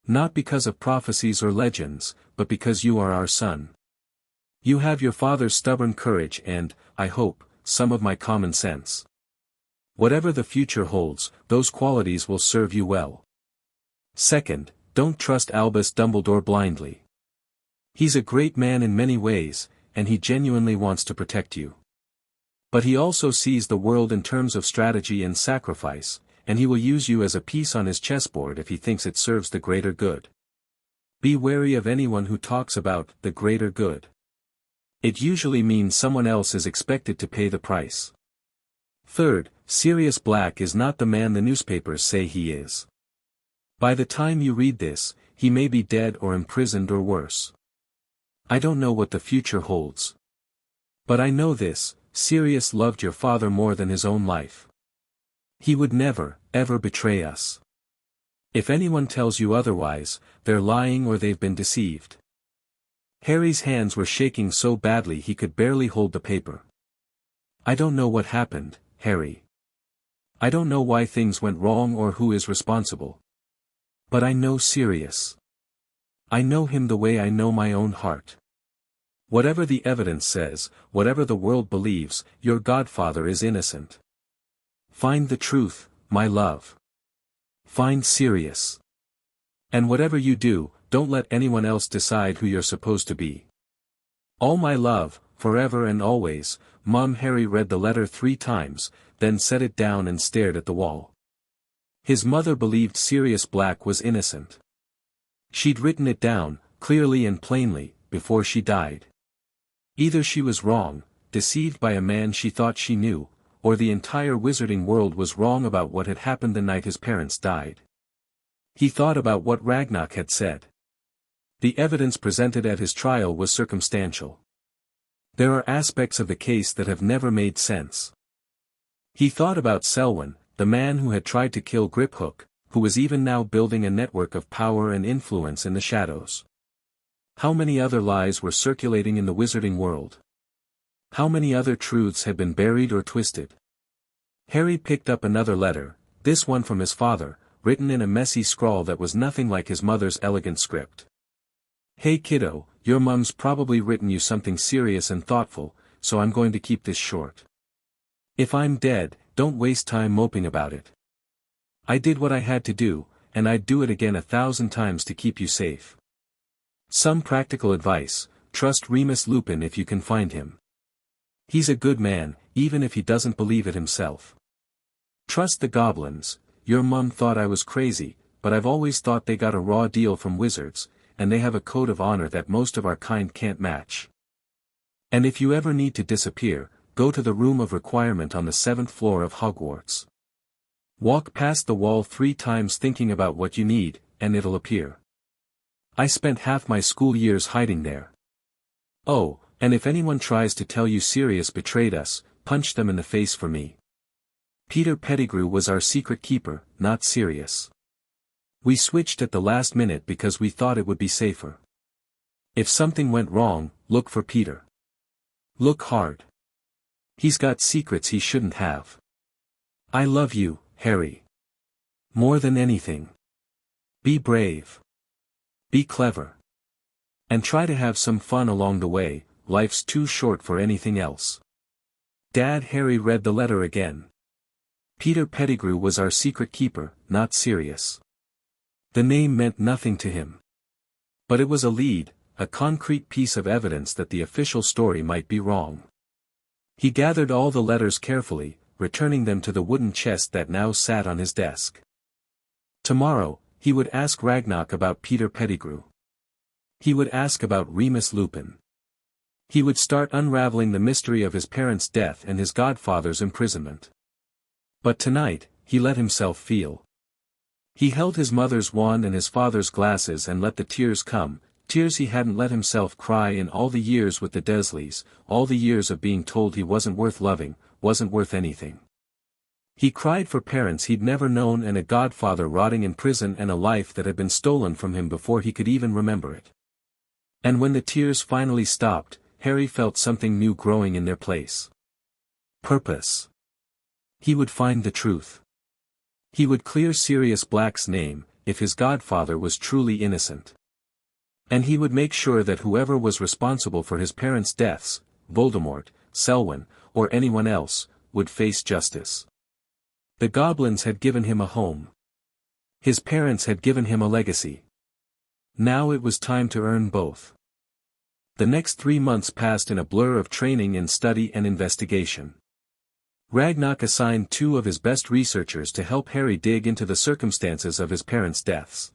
Not because of prophecies or legends, but because you are our son. You have your father's stubborn courage and, I hope, some of my common sense. Whatever the future holds, those qualities will serve you well. Second, don't trust Albus Dumbledore blindly. He's a great man in many ways, and he genuinely wants to protect you. But he also sees the world in terms of strategy and sacrifice, and he will use you as a piece on his chessboard if he thinks it serves the greater good. Be wary of anyone who talks about the greater good. It usually means someone else is expected to pay the price. Third, Sirius Black is not the man the newspapers say he is. By the time you read this, he may be dead or imprisoned or worse. I don't know what the future holds. But I know this, Sirius loved your father more than his own life. He would never, ever betray us. If anyone tells you otherwise, they're lying or they've been deceived. Harry's hands were shaking so badly he could barely hold the paper. I don't know what happened, Harry. I don't know why things went wrong or who is responsible. But I know Sirius. I know him the way I know my own heart. Whatever the evidence says, whatever the world believes, your godfather is innocent. Find the truth, my love. Find Sirius. And whatever you do, don't let anyone else decide who you're supposed to be. All my love, forever and always, Mom. Harry read the letter 3 times, then set it down and stared at the wall. His mother believed Sirius Black was innocent. She'd written it down, clearly and plainly, before she died. Either she was wrong, deceived by a man she thought she knew, or the entire wizarding world was wrong about what had happened the night his parents died. He thought about what Ragnarok had said. The evidence presented at his trial was circumstantial. There are aspects of the case that have never made sense. He thought about Selwyn, the man who had tried to kill Griphook, who was even now building a network of power and influence in the shadows. How many other lies were circulating in the wizarding world? How many other truths had been buried or twisted? Harry picked up another letter, this one from his father, written in a messy scrawl that was nothing like his mother's elegant script. Hey kiddo, your mum's probably written you something serious and thoughtful, so I'm going to keep this short. If I'm dead, don't waste time moping about it. I did what I had to do, and I'd do it again 1,000 times to keep you safe. Some practical advice: trust Remus Lupin if you can find him. He's a good man, even if he doesn't believe it himself. Trust the goblins. Your mum thought I was crazy, but I've always thought they got a raw deal from wizards, and they have a code of honor that most of our kind can't match. And if you ever need to disappear, go to the room of requirement on the 7th floor of Hogwarts. Walk past the wall 3 times thinking about what you need, and it'll appear. I spent half my school years hiding there. Oh, and if anyone tries to tell you Sirius betrayed us, punch them in the face for me. Peter Pettigrew was our secret keeper, not Sirius. We switched at the last minute because we thought it would be safer. If something went wrong, look for Peter. Look hard. He's got secrets he shouldn't have. I love you, Harry. More than anything. Be brave. Be clever. And try to have some fun along the way, life's too short for anything else. Dad. Harry read the letter again. Peter Pettigrew was our secret keeper, not Sirius. The name meant nothing to him. But it was a lead, a concrete piece of evidence that the official story might be wrong. He gathered all the letters carefully, returning them to the wooden chest that now sat on his desk. Tomorrow, he would ask Ragnarok about Peter Pettigrew. He would ask about Remus Lupin. He would start unraveling the mystery of his parents' death and his godfather's imprisonment. But tonight, he let himself feel. He held his mother's wand and his father's glasses and let the tears come, tears he hadn't let himself cry in all the years with the Dursleys, all the years of being told he wasn't worth loving, wasn't worth anything. He cried for parents he'd never known and a godfather rotting in prison and a life that had been stolen from him before he could even remember it. And when the tears finally stopped, Harry felt something new growing in their place. Purpose. He would find the truth. He would clear Sirius Black's name, if his godfather was truly innocent. And he would make sure that whoever was responsible for his parents' deaths, Voldemort, Selwyn, or anyone else, would face justice. The goblins had given him a home. His parents had given him a legacy. Now it was time to earn both. The next 3 months passed in a blur of training and study and investigation. Ragnarok assigned 2 of his best researchers to help Harry dig into the circumstances of his parents' deaths.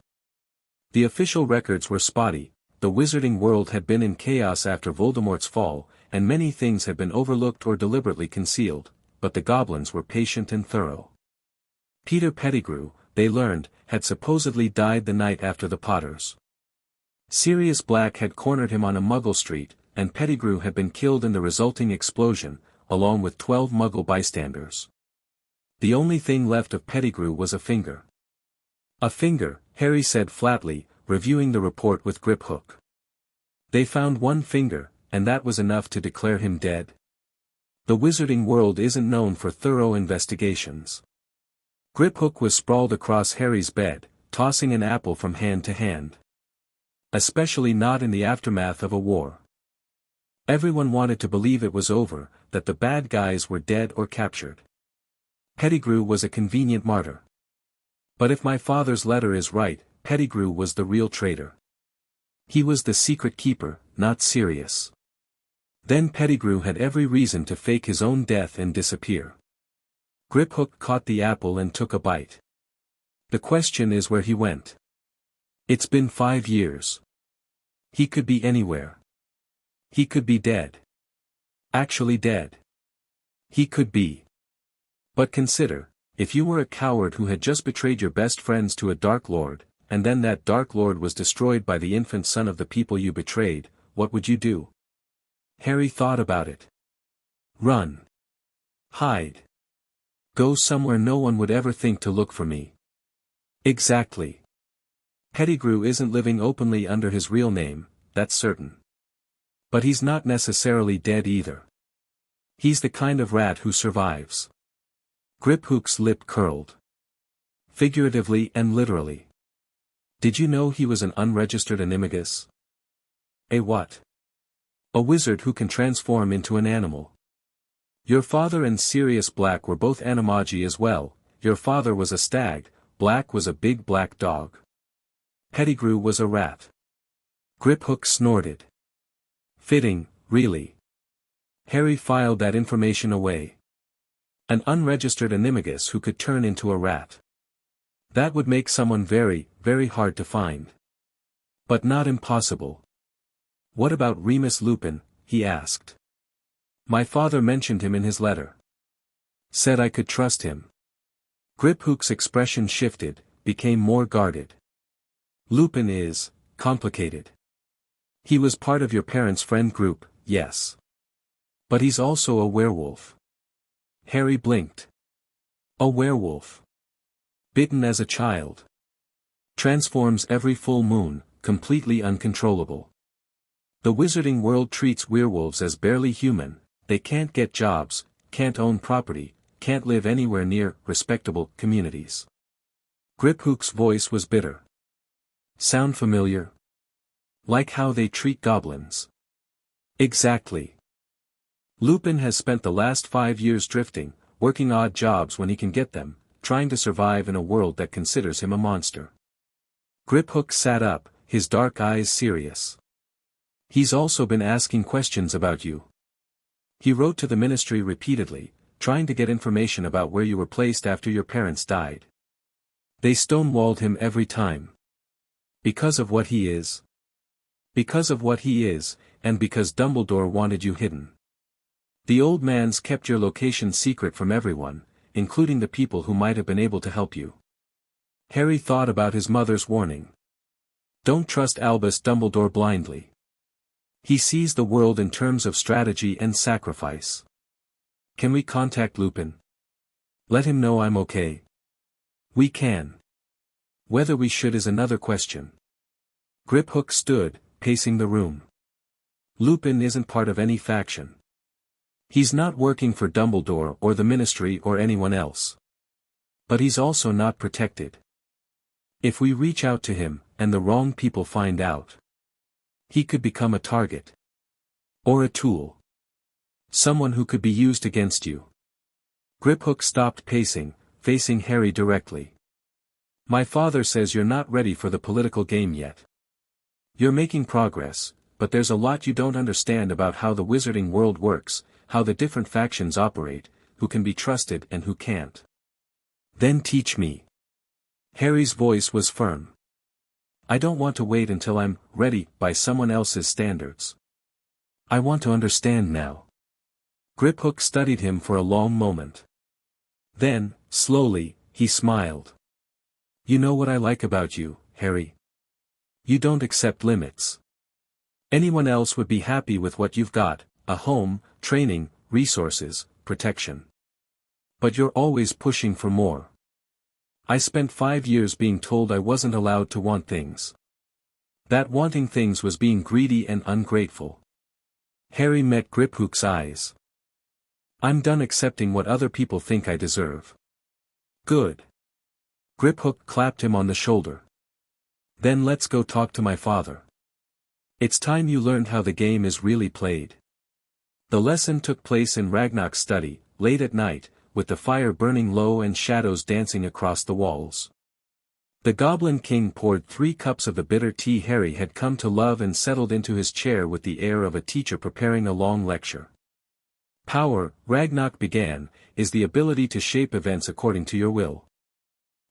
The official records were spotty, the wizarding world had been in chaos after Voldemort's fall, and many things had been overlooked or deliberately concealed, but the goblins were patient and thorough. Peter Pettigrew, they learned, had supposedly died the night after the Potters. Sirius Black had cornered him on a Muggle street, and Pettigrew had been killed in the resulting explosion, along with 12 Muggle bystanders. The only thing left of Pettigrew was a finger. A finger, Harry said flatly, reviewing the report with Griphook. They found 1 finger, and that was enough to declare him dead. The wizarding world isn't known for thorough investigations. Griphook was sprawled across Harry's bed, tossing an apple from hand to hand. Especially not in the aftermath of a war. Everyone wanted to believe it was over, that the bad guys were dead or captured. Pettigrew was a convenient martyr. But if my father's letter is right, Pettigrew was the real traitor. He was the secret keeper, not Sirius. Then Pettigrew had every reason to fake his own death and disappear. Griphook caught the apple and took a bite. The question is where he went. It's been 5 years. He could be anywhere. He could be dead. Actually dead. He could be. But consider, if you were a coward who had just betrayed your best friends to a Dark Lord, and then that Dark Lord was destroyed by the infant son of the people you betrayed, what would you do? Harry thought about it. Run. Hide. Go somewhere no one would ever think to look for me. Exactly. Pettigrew isn't living openly under his real name, that's certain. But he's not necessarily dead either. He's the kind of rat who survives. Griphook's lip curled. Figuratively and literally. Did you know he was an unregistered animagus? A what? A wizard who can transform into an animal. Your father and Sirius Black were both animagi as well. Your father was a stag, Black was a big black dog. Pettigrew was a rat. Griphook snorted. Fitting, really. Harry filed that information away. An unregistered animagus who could turn into a rat. That would make someone very, very hard to find. But not impossible. What about Remus Lupin? He asked. My father mentioned him in his letter. Said I could trust him. Griphook's expression shifted, became more guarded. Lupin is complicated. He was part of your parents' friend group, yes. But he's also a werewolf. Harry blinked. A werewolf. Bitten as a child. Transforms every full moon, completely uncontrollable. The wizarding world treats werewolves as barely human. They can't get jobs, can't own property, can't live anywhere near respectable communities. Griphook's voice was bitter. Sound familiar? Like how they treat goblins. Exactly. Lupin has spent the last 5 years drifting, working odd jobs when he can get them, trying to survive in a world that considers him a monster. Griphook sat up, his dark eyes serious. He's also been asking questions about you. He wrote to the ministry repeatedly, trying to get information about where you were placed after your parents died. They stonewalled him every time. Because of what he is. Because of what he is, and because Dumbledore wanted you hidden. The old man's kept your location secret from everyone, including the people who might have been able to help you. Harry thought about his mother's warning. Don't trust Albus Dumbledore blindly. He sees the world in terms of strategy and sacrifice. Can we contact Lupin? Let him know I'm okay. We can. Whether we should is another question. Griphook stood, pacing the room. Lupin isn't part of any faction. He's not working for Dumbledore or the Ministry or anyone else. But he's also not protected. If we reach out to him, and the wrong people find out, he could become a target. Or a tool. Someone who could be used against you. Griphook stopped pacing, facing Harry directly. My father says you're not ready for the political game yet. You're making progress, but there's a lot you don't understand about how the wizarding world works, how the different factions operate, who can be trusted and who can't. Then teach me. Harry's voice was firm. I don't want to wait until I'm ready by someone else's standards. I want to understand now. Griphook studied him for a long moment. Then, slowly, he smiled. You know what I like about you, Harry? You don't accept limits. Anyone else would be happy with what you've got, a home, training, resources, protection. But you're always pushing for more. I spent 5 years being told I wasn't allowed to want things. That wanting things was being greedy and ungrateful. Harry met Griphook's eyes. I'm done accepting what other people think I deserve. Good. Griphook clapped him on the shoulder. Then let's go talk to my father. It's time you learned how the game is really played. The lesson took place in Ragnar's study, late at night, with the fire burning low and shadows dancing across the walls. The Goblin King poured 3 cups of the bitter tea Harry had come to love and settled into his chair with the air of a teacher preparing a long lecture. Power, Ragnar began, is the ability to shape events according to your will.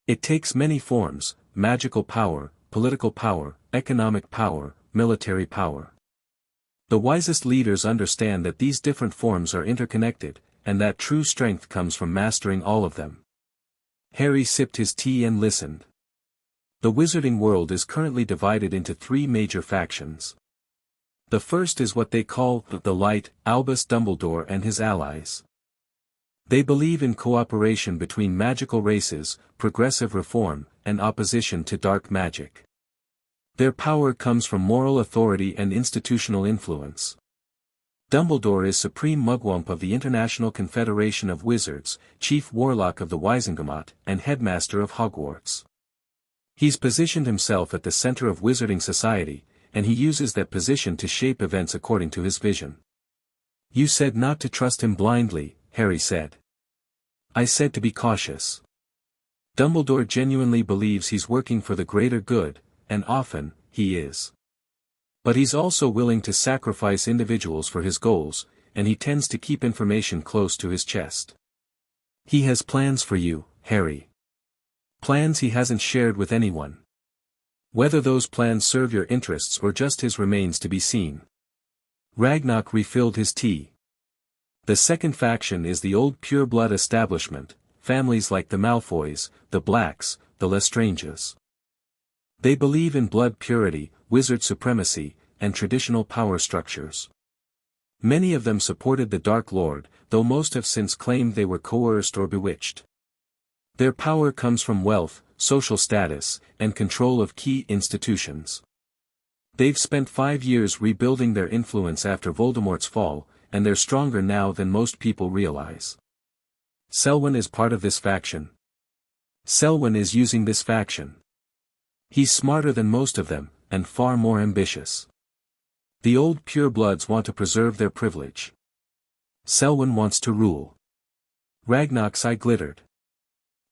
It takes many forms: magical power, political power, economic power, military power. The wisest leaders understand that these different forms are interconnected, and that true strength comes from mastering all of them. Harry sipped his tea and listened. The wizarding world is currently divided into 3 major factions. The first is what they call the Light, Albus Dumbledore and his allies. They believe in cooperation between magical races, progressive reform, and opposition to dark magic. Their power comes from moral authority and institutional influence. Dumbledore is Supreme Mugwump of the International Confederation of Wizards, Chief Warlock of the Wizengamot, and Headmaster of Hogwarts. He's positioned himself at the center of wizarding society, and he uses that position to shape events according to his vision. You said not to trust him blindly, Harry said. I said to be cautious. Dumbledore genuinely believes he's working for the greater good, and often, he is. But he's also willing to sacrifice individuals for his goals, and he tends to keep information close to his chest. He has plans for you, Harry. Plans he hasn't shared with anyone. Whether those plans serve your interests or just his remains to be seen. Ragnar refilled his tea. The second faction is the old pure-blood establishment, families like the Malfoys, the Blacks, the Lestranges. They believe in blood purity, wizard supremacy, and traditional power structures. Many of them supported the Dark Lord, though most have since claimed they were coerced or bewitched. Their power comes from wealth, social status, and control of key institutions. They've spent 5 years rebuilding their influence after Voldemort's fall, and they're stronger now than most people realize. Selwyn is part of this faction. Selwyn is using this faction. He's smarter than most of them, and far more ambitious. The old purebloods want to preserve their privilege. Selwyn wants to rule. Ragnar's eye glittered.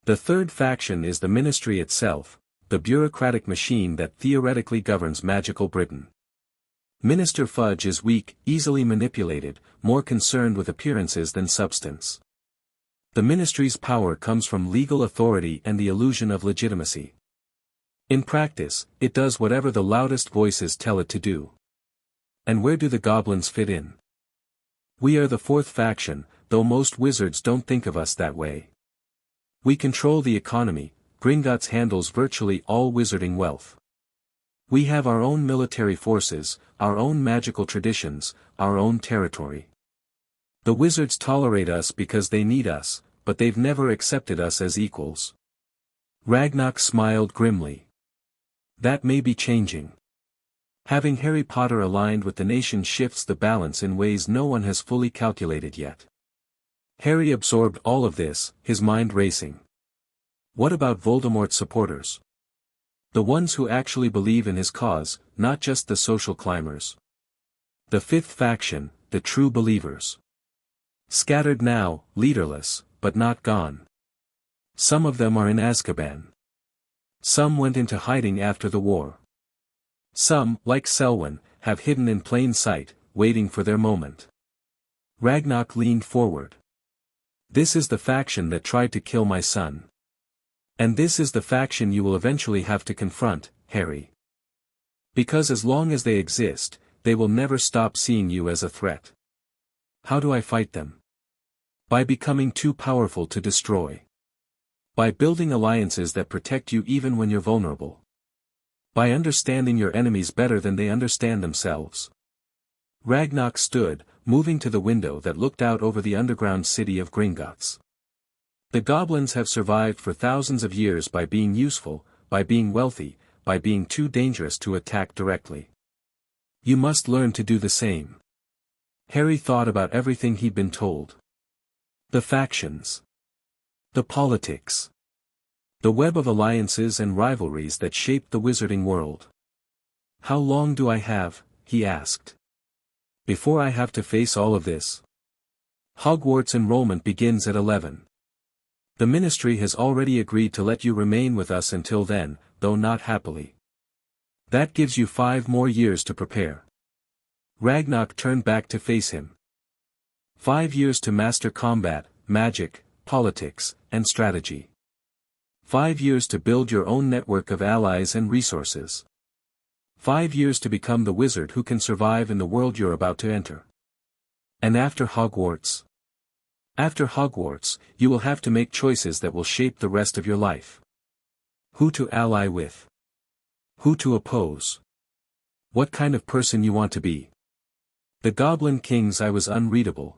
The third faction is the Ministry itself, the bureaucratic machine that theoretically governs magical Britain. Minister Fudge is weak, easily manipulated, more concerned with appearances than substance. The Ministry's power comes from legal authority and the illusion of legitimacy. In practice, it does whatever the loudest voices tell it to do. And where do the goblins fit in? We are the fourth faction, though most wizards don't think of us that way. We control the economy. Gringotts handles virtually all wizarding wealth. We have our own military forces, our own magical traditions, our own territory. The wizards tolerate us because they need us, but they've never accepted us as equals. Ragnar smiled grimly. That may be changing. Having Harry Potter aligned with the nation shifts the balance in ways no one has fully calculated yet. Harry absorbed all of this, his mind racing. What about Voldemort's supporters? The ones who actually believe in his cause, not just the social climbers. The fifth faction, the true believers. Scattered now, leaderless, but not gone. Some of them are in Azkaban. Some went into hiding after the war. Some, like Selwyn, have hidden in plain sight, waiting for their moment. Ragnar leaned forward. This is the faction that tried to kill my son. And this is the faction you will eventually have to confront, Harry. Because as long as they exist, they will never stop seeing you as a threat. How do I fight them? By becoming too powerful to destroy. By building alliances that protect you even when you're vulnerable. By understanding your enemies better than they understand themselves. Ragnar stood, moving to the window that looked out over the underground city of Gringotts. The goblins have survived for thousands of years by being useful, by being wealthy, by being too dangerous to attack directly. You must learn to do the same. Harry thought about everything he'd been told. The factions. The politics. The web of alliances and rivalries that shaped the wizarding world. How long do I have, he asked. Before I have to face all of this? Hogwarts enrollment begins at 11. The Ministry has already agreed to let you remain with us until then, though not happily. That gives you 5 more years to prepare. Ragnar turned back to face him. 5 years to master combat, magic, politics, and strategy. 5 years to build your own network of allies and resources. 5 years to become the wizard who can survive in the world you're about to enter. And after Hogwarts? After Hogwarts, you will have to make choices that will shape the rest of your life. Who to ally with? Who to oppose? What kind of person you want to be? The Goblin King's eye was unreadable.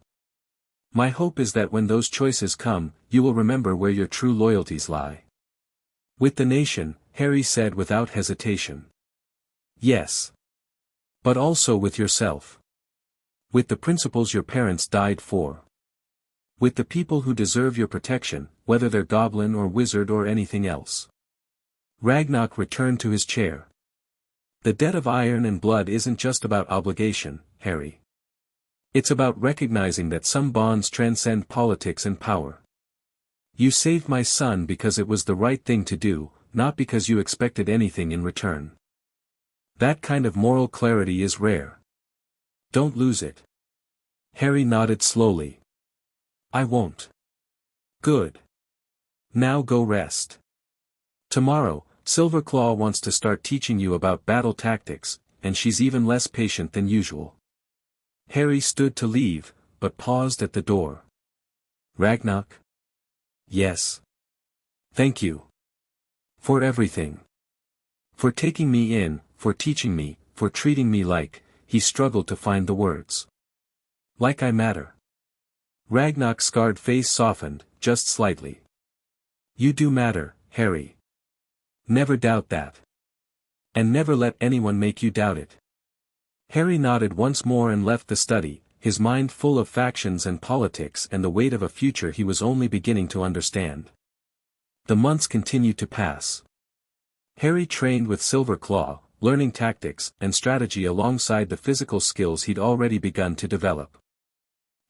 My hope is that when those choices come, you will remember where your true loyalties lie. With the nation, Harry said without hesitation. Yes. But also with yourself. With the principles your parents died for. With the people who deserve your protection, whether they're goblin or wizard or anything else. Ragnar returned to his chair. The debt of iron and blood isn't just about obligation, Harry. It's about recognizing that some bonds transcend politics and power. You saved my son because it was the right thing to do, not because you expected anything in return. That kind of moral clarity is rare. Don't lose it. Harry nodded slowly. I won't. Good. Now go rest. Tomorrow, Silverclaw wants to start teaching you about battle tactics, and she's even less patient than usual. Harry stood to leave, but paused at the door. Ragnak? Yes. Thank you. For everything. For taking me in, for teaching me, for treating me like, he struggled to find the words. Like I matter. Ragnak's scarred face softened, just slightly. You do matter, Harry. Never doubt that. And never let anyone make you doubt it. Harry nodded once more and left the study, his mind full of factions and politics and the weight of a future he was only beginning to understand. The months continued to pass. Harry trained with Silverclaw, learning tactics and strategy alongside the physical skills he'd already begun to develop.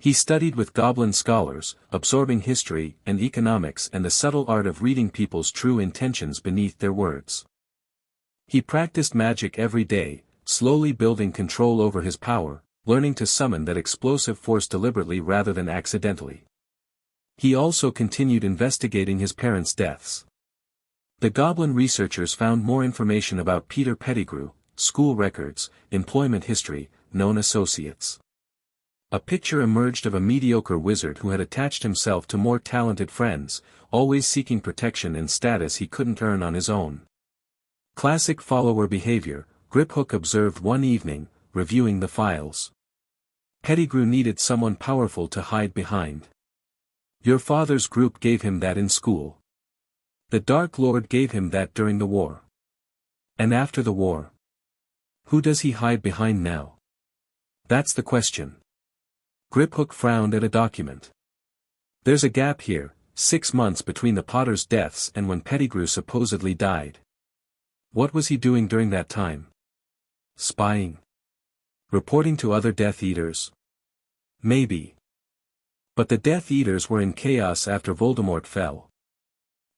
He studied with Goblin scholars, absorbing history and economics and the subtle art of reading people's true intentions beneath their words. He practiced magic every day, slowly building control over his power, learning to summon that explosive force deliberately rather than accidentally. He also continued investigating his parents' deaths. The Goblin researchers found more information about Peter Pettigrew, school records, employment history, known associates. A picture emerged of a mediocre wizard who had attached himself to more talented friends, always seeking protection and status he couldn't earn on his own. Classic follower behavior, Griphook observed one evening, reviewing the files. Pettigrew needed someone powerful to hide behind. Your father's group gave him that in school. The Dark Lord gave him that during the war. And after the war? Who does he hide behind now? That's the question. Griphook frowned at a document. There's a gap here, 6 months between the Potters' deaths and when Pettigrew supposedly died. What was he doing during that time? Spying? Reporting to other Death Eaters? Maybe. But the Death Eaters were in chaos after Voldemort fell.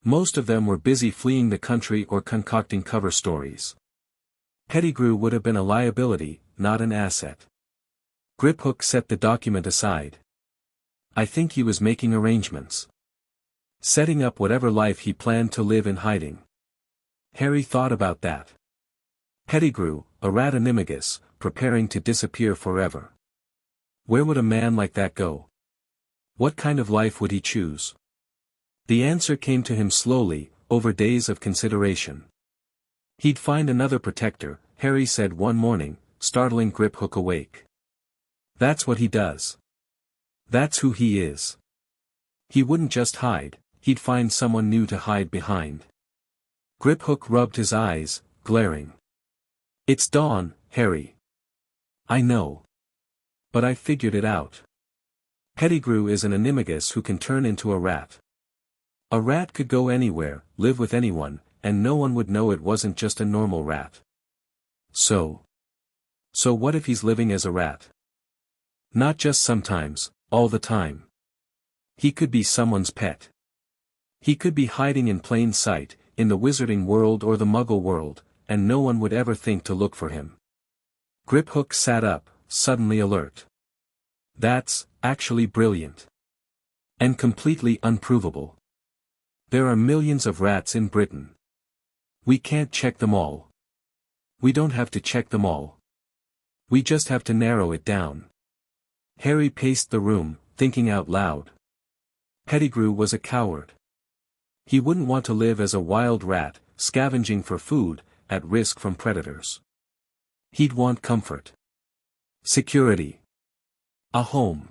Most of them were busy fleeing the country or concocting cover stories. Pettigrew would have been a liability, not an asset. Griphook set the document aside. I think he was making arrangements. Setting up whatever life he planned to live in hiding. Harry thought about that. Pettigrew, a rat animagus, preparing to disappear forever. Where would a man like that go? What kind of life would he choose? The answer came to him slowly, over days of consideration. He'd find another protector, Harry said one morning, startling Griphook awake. That's what he does. That's who he is. He wouldn't just hide, he'd find someone new to hide behind. Griphook rubbed his eyes, glaring. It's dawn, Harry. I know. But I figured it out. Pettigrew is an animagus who can turn into a rat. A rat could go anywhere, live with anyone, and no one would know it wasn't just a normal rat. So what if he's living as a rat? Not just sometimes, all the time. He could be someone's pet. He could be hiding in plain sight, in the wizarding world or the muggle world, and no one would ever think to look for him. Griphook sat up, suddenly alert. That's actually brilliant. And completely unprovable. There are millions of rats in Britain. We can't check them all. We don't have to check them all. We just have to narrow it down. Harry paced the room, thinking out loud. Pettigrew was a coward. He wouldn't want to live as a wild rat, scavenging for food, at risk from predators. He'd want comfort. Security. A home.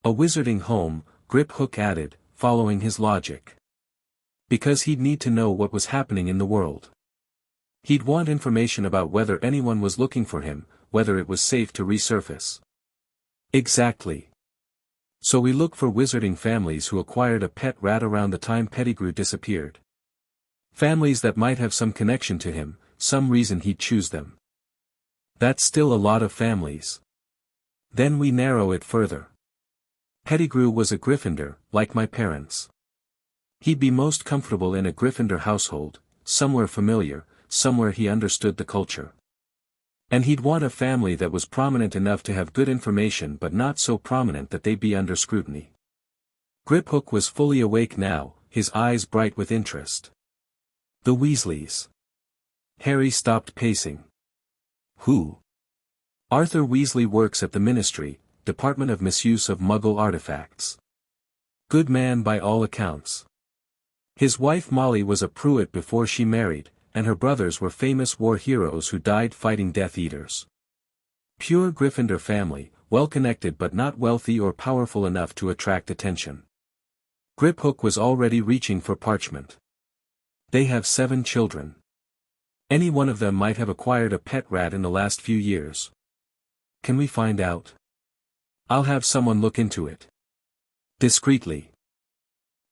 A wizarding home, Griphook added, following his logic. Because he'd need to know what was happening in the world. He'd want information about whether anyone was looking for him, whether it was safe to resurface. Exactly. So we look for wizarding families who acquired a pet rat around the time Pettigrew disappeared. Families that might have some connection to him, some reason he'd choose them. That's still a lot of families. Then we narrow it further. Pettigrew was a Gryffindor, like my parents. He'd be most comfortable in a Gryffindor household, somewhere familiar, somewhere he understood the culture. And he'd want a family that was prominent enough to have good information but not so prominent that they'd be under scrutiny. Griphook was fully awake now, his eyes bright with interest. The Weasleys. Harry stopped pacing. Who? Arthur Weasley works at the Ministry, Department of Misuse of Muggle Artifacts. Good man by all accounts. His wife Molly was a Pruitt before she married, and her brothers were famous war heroes who died fighting Death Eaters. Pure Gryffindor family, well-connected but not wealthy or powerful enough to attract attention. Griphook was already reaching for parchment. They have 7 children. Any one of them might have acquired a pet rat in the last few years. Can we find out? I'll have someone look into it. Discreetly.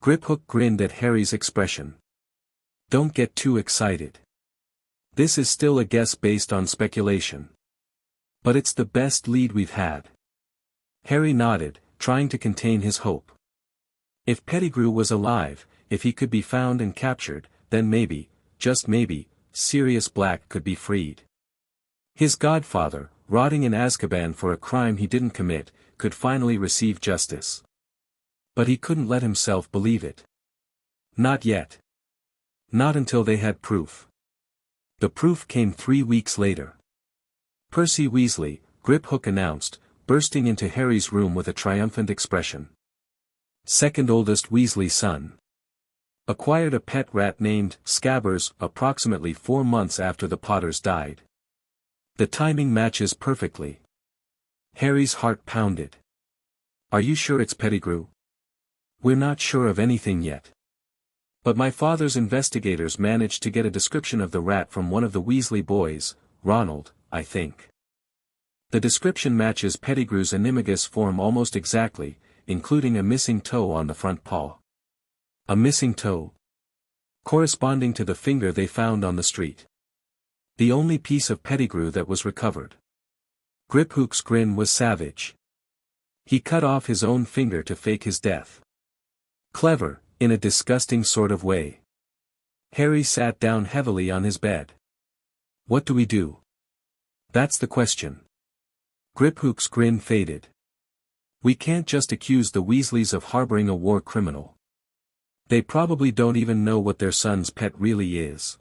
Griphook grinned at Harry's expression. Don't get too excited. This is still a guess based on speculation. But it's the best lead we've had. Harry nodded, trying to contain his hope. If Pettigrew was alive, if he could be found and captured, then maybe, just maybe, Sirius Black could be freed. His godfather, rotting in Azkaban for a crime he didn't commit, could finally receive justice. But he couldn't let himself believe it. Not yet. Not until they had proof. The proof came 3 weeks later. Percy Weasley, Griphook announced, bursting into Harry's room with a triumphant expression. Second oldest Weasley son. Acquired a pet rat named Scabbers approximately 4 months after the Potters died. The timing matches perfectly. Harry's heart pounded. Are you sure it's Pettigrew? We're not sure of anything yet. But my father's investigators managed to get a description of the rat from one of the Weasley boys, Ronald, I think. The description matches Pettigrew's animagus form almost exactly, including a missing toe on the front paw. A missing toe? Corresponding to the finger they found on the street. The only piece of Pettigrew that was recovered. Griphook's grin was savage. He cut off his own finger to fake his death. Clever, in a disgusting sort of way. Harry sat down heavily on his bed. What do we do? That's the question. Griphook's grin faded. We can't just accuse the Weasleys of harboring a war criminal. They probably don't even know what their son's pet really is.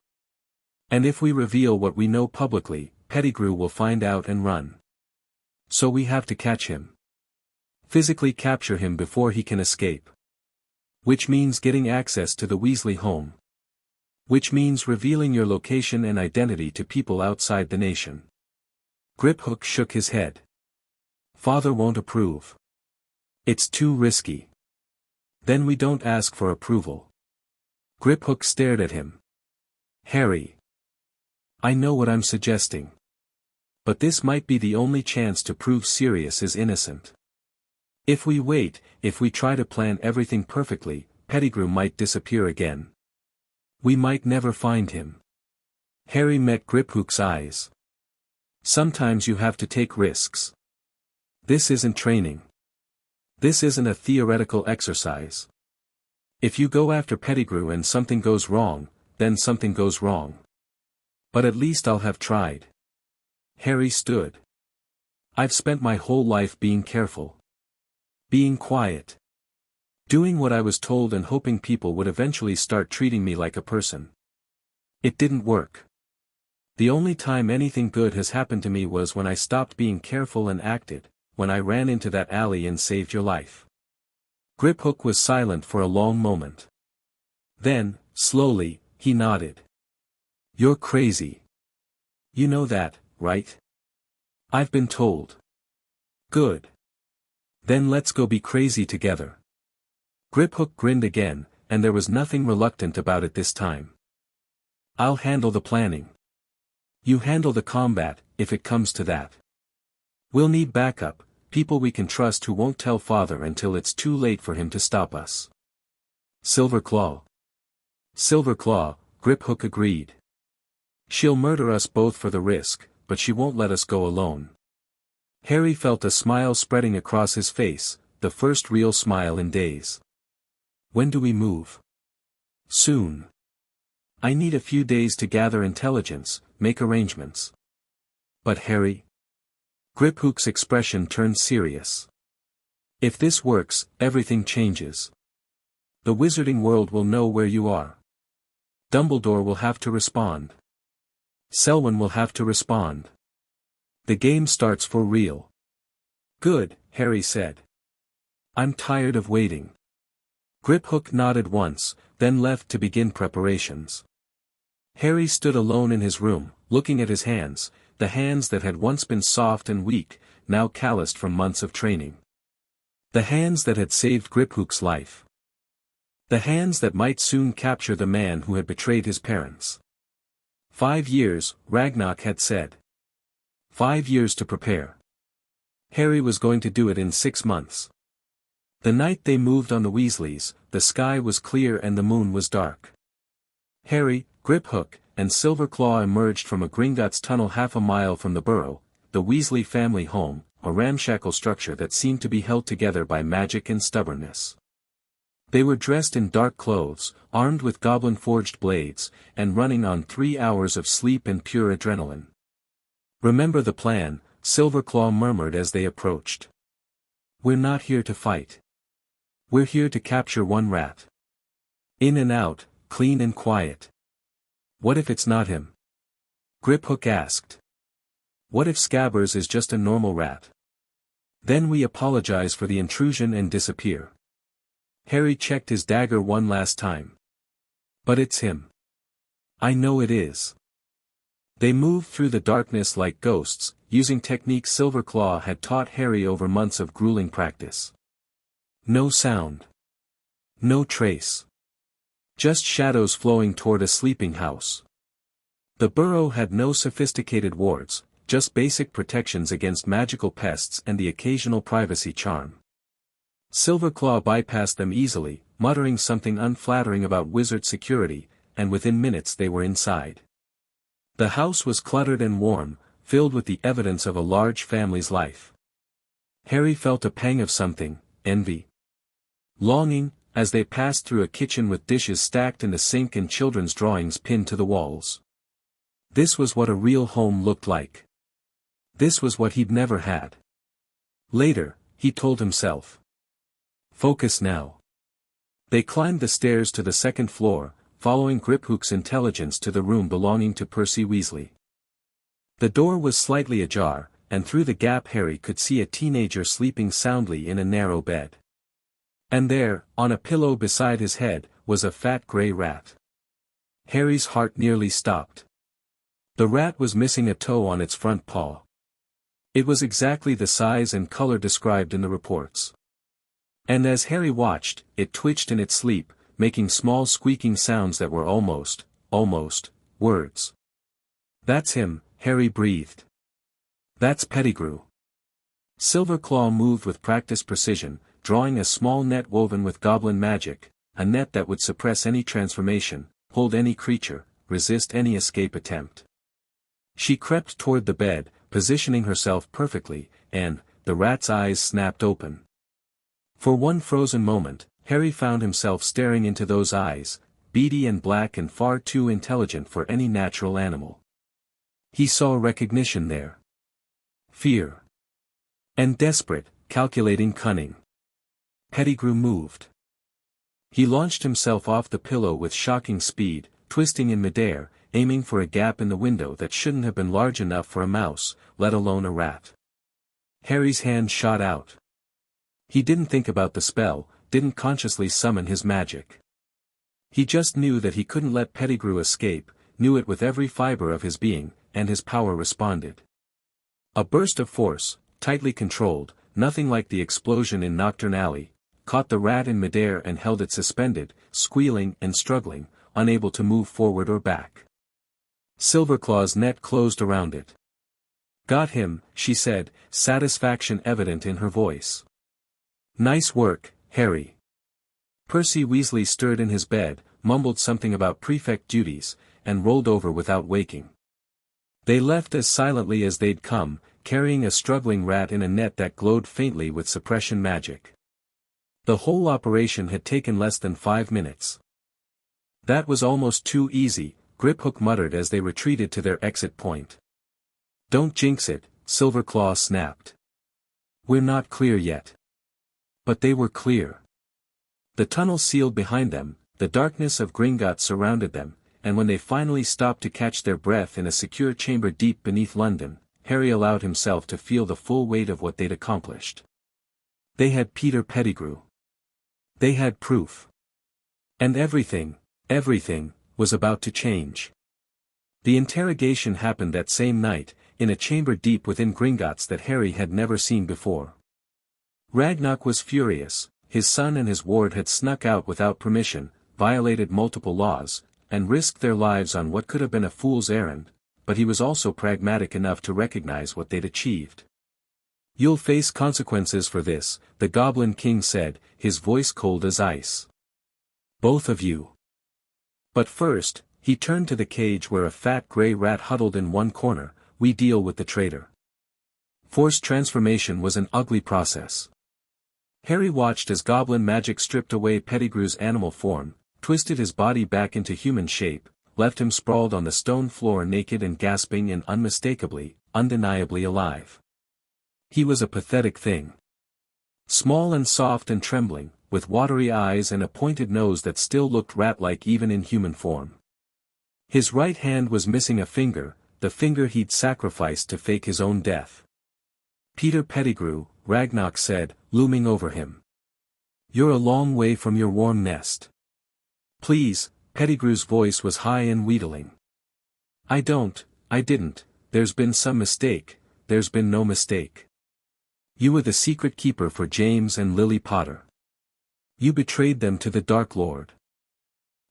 And if we reveal what we know publicly, Pettigrew will find out and run. So we have to catch him. Physically capture him before he can escape. Which means getting access to the Weasley home. Which means revealing your location and identity to people outside the nation. Griphook shook his head. Father won't approve. It's too risky. Then we don't ask for approval. Griphook stared at him. Harry. I know what I'm suggesting. But this might be the only chance to prove Sirius is innocent. If we wait, if we try to plan everything perfectly, Pettigrew might disappear again. We might never find him. Harry met Griphook's eyes. Sometimes you have to take risks. This isn't training. This isn't a theoretical exercise. If you go after Pettigrew and something goes wrong, then something goes wrong. But at least I'll have tried. Harry stood. I've spent my whole life being careful. Being quiet. Doing what I was told and hoping people would eventually start treating me like a person. It didn't work. The only time anything good has happened to me was when I stopped being careful and acted, when I ran into that alley and saved your life. Griphook was silent for a long moment. Then, slowly, he nodded. You're crazy. You know that, right? I've been told. Good. Then let's go be crazy together. Griphook grinned again, and there was nothing reluctant about it this time. I'll handle the planning. You handle the combat, if it comes to that. We'll need backup, people we can trust who won't tell Father until it's too late for him to stop us. Silverclaw. Silverclaw, Griphook agreed. She'll murder us both for the risk, but she won't let us go alone. Harry felt a smile spreading across his face, the first real smile in days. When do we move? Soon. I need a few days to gather intelligence, make arrangements. But Harry? Griphook's expression turned serious. If this works, everything changes. The wizarding world will know where you are. Dumbledore will have to respond. Selwyn will have to respond. The game starts for real. Good, Harry said. I'm tired of waiting. Griphook nodded once, then left to begin preparations. Harry stood alone in his room, looking at his hands, the hands that had once been soft and weak, now calloused from months of training. The hands that had saved Griphook's life. The hands that might soon capture the man who had betrayed his parents. 5 years, Ragnarok had said. 5 years to prepare. Harry was going to do it in 6 months. The night they moved on the Weasleys, the sky was clear and the moon was dark. Harry, Griphook, and Silverclaw emerged from a Gringotts tunnel half a mile from the burrow, the Weasley family home, a ramshackle structure that seemed to be held together by magic and stubbornness. They were dressed in dark clothes, armed with goblin-forged blades, and running on 3 hours of sleep and pure adrenaline. Remember the plan, Silverclaw murmured as they approached. We're not here to fight. We're here to capture one rat. In and out, clean and quiet. What if it's not him? Griphook asked. What if Scabbers is just a normal rat? Then we apologize for the intrusion and disappear. Harry checked his dagger one last time. But it's him. I know it is. They moved through the darkness like ghosts, using techniques Silverclaw had taught Harry over months of grueling practice. No sound. No trace. Just shadows flowing toward a sleeping house. The burrow had no sophisticated wards, just basic protections against magical pests and the occasional privacy charm. Silverclaw bypassed them easily, muttering something unflattering about wizard security, and within minutes they were inside. The house was cluttered and warm, filled with the evidence of a large family's life. Harry felt a pang of something, envy. Longing, as they passed through a kitchen with dishes stacked in the sink and children's drawings pinned to the walls. This was what a real home looked like. This was what he'd never had. Later, he told himself. Focus now. They climbed the stairs to the second floor, following Griphook's intelligence to the room belonging to Percy Weasley. The door was slightly ajar, and through the gap Harry could see a teenager sleeping soundly in a narrow bed. And there, on a pillow beside his head, was a fat grey rat. Harry's heart nearly stopped. The rat was missing a toe on its front paw. It was exactly the size and color described in the reports. And as Harry watched, it twitched in its sleep, making small squeaking sounds that were almost, words. That's him, Harry breathed. That's Pettigrew. Silverclaw moved with practiced precision, drawing a small net woven with goblin magic, a net that would suppress any transformation, hold any creature, resist any escape attempt. She crept toward the bed, positioning herself perfectly, and, the rat's eyes snapped open. For one frozen moment, Harry found himself staring into those eyes, beady and black and far too intelligent for any natural animal. He saw recognition there. Fear. And desperate, calculating cunning. Pettigrew moved. He launched himself off the pillow with shocking speed, twisting in midair, aiming for a gap in the window that shouldn't have been large enough for a mouse, let alone a rat. Harry's hand shot out. He didn't think about the spell, didn't consciously summon his magic. He just knew that he couldn't let Pettigrew escape, knew it with every fiber of his being, and his power responded. A burst of force, tightly controlled, nothing like the explosion in Nocturne Alley, caught the rat in midair and held it suspended, squealing and struggling, unable to move forward or back. Silverclaw's net closed around it. Got him, she said, satisfaction evident in her voice. Nice work, Harry. Percy Weasley stirred in his bed, mumbled something about prefect duties, and rolled over without waking. They left as silently as they'd come, carrying a struggling rat in a net that glowed faintly with suppression magic. The whole operation had taken less than 5 minutes. That was almost too easy, Griphook muttered as they retreated to their exit point. Don't jinx it, Silverclaw snapped. We're not clear yet. But they were clear. The tunnel sealed behind them, the darkness of Gringotts surrounded them, and when they finally stopped to catch their breath in a secure chamber deep beneath London, Harry allowed himself to feel the full weight of what they'd accomplished. They had Peter Pettigrew. They had proof. And everything, was about to change. The interrogation happened that same night, in a chamber deep within Gringotts that Harry had never seen before. Ragnarok was furious. His son and his ward had snuck out without permission, violated multiple laws, and risked their lives on what could have been a fool's errand, but he was also pragmatic enough to recognize what they'd achieved. "You'll face consequences for this," the Goblin King said, his voice cold as ice. "Both of you." But first, he turned to the cage where a fat grey rat huddled in one corner. "We deal with the traitor." Forced transformation was an ugly process. Harry watched as goblin magic stripped away Pettigrew's animal form, twisted his body back into human shape, left him sprawled on the stone floor naked and gasping and unmistakably, undeniably alive. He was a pathetic thing. Small and soft and trembling, with watery eyes and a pointed nose that still looked rat-like even in human form. His right hand was missing a finger, the finger he'd sacrificed to fake his own death. "Peter Pettigrew," Ragnarok said, looming over him. "You're a long way from your warm nest." "Please," Pettigrew's voice was high and wheedling. I didn't, there's been some mistake." "There's been no mistake. You were the secret keeper for James and Lily Potter. You betrayed them to the Dark Lord.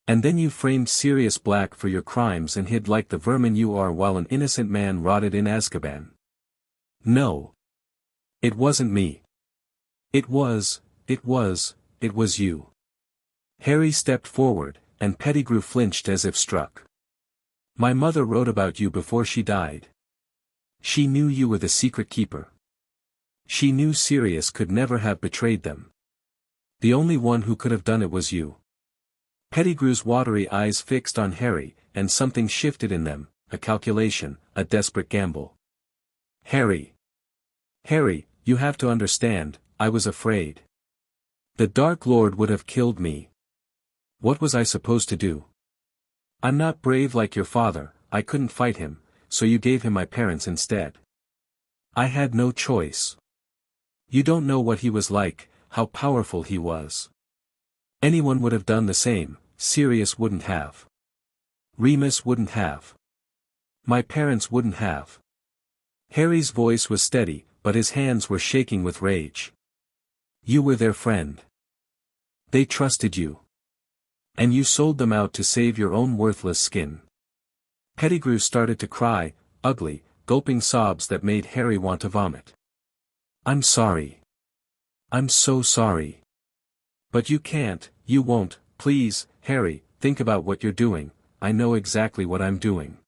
And then you framed Sirius Black for your crimes and hid like the vermin you are while an innocent man rotted in Azkaban." "No. It wasn't me. It was you." Harry stepped forward, and Pettigrew flinched as if struck. "My mother wrote about you before she died. She knew you were the secret keeper. She knew Sirius could never have betrayed them. The only one who could have done it was you." Pettigrew's watery eyes fixed on Harry, and something shifted in them, a calculation, a desperate gamble. Harry, you have to understand, I was afraid. The Dark Lord would have killed me. What was I supposed to do? I'm not brave like your father, I couldn't fight him, so you gave him my parents instead. I had no choice. You don't know what he was like, how powerful he was. Anyone would have done the same. Sirius wouldn't have. Remus wouldn't have. My parents wouldn't have. Harry's voice was steady, but his hands were shaking with rage. You were their friend. They trusted you. And you sold them out to save your own worthless skin. Pettigrew started to cry, ugly, gulping sobs that made Harry want to vomit. I'm sorry. I'm so sorry. But you can't, you won't, please, Harry, think about what you're doing. I know exactly what I'm doing.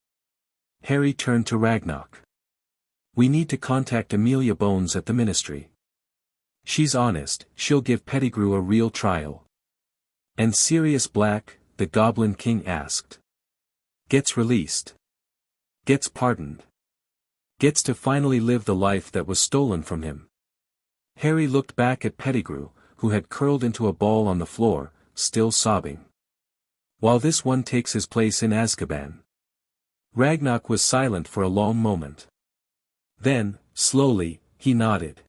Harry turned to Ragnarok. We need to contact Amelia Bones at the Ministry. She's honest, she'll give Pettigrew a real trial. And Sirius Black, the Goblin King asked. Gets released. Gets pardoned. Gets to finally live the life that was stolen from him. Harry looked back at Pettigrew, who had curled into a ball on the floor, still sobbing. While this one takes his place in Azkaban. Ragnarok was silent for a long moment. Then, slowly, he nodded.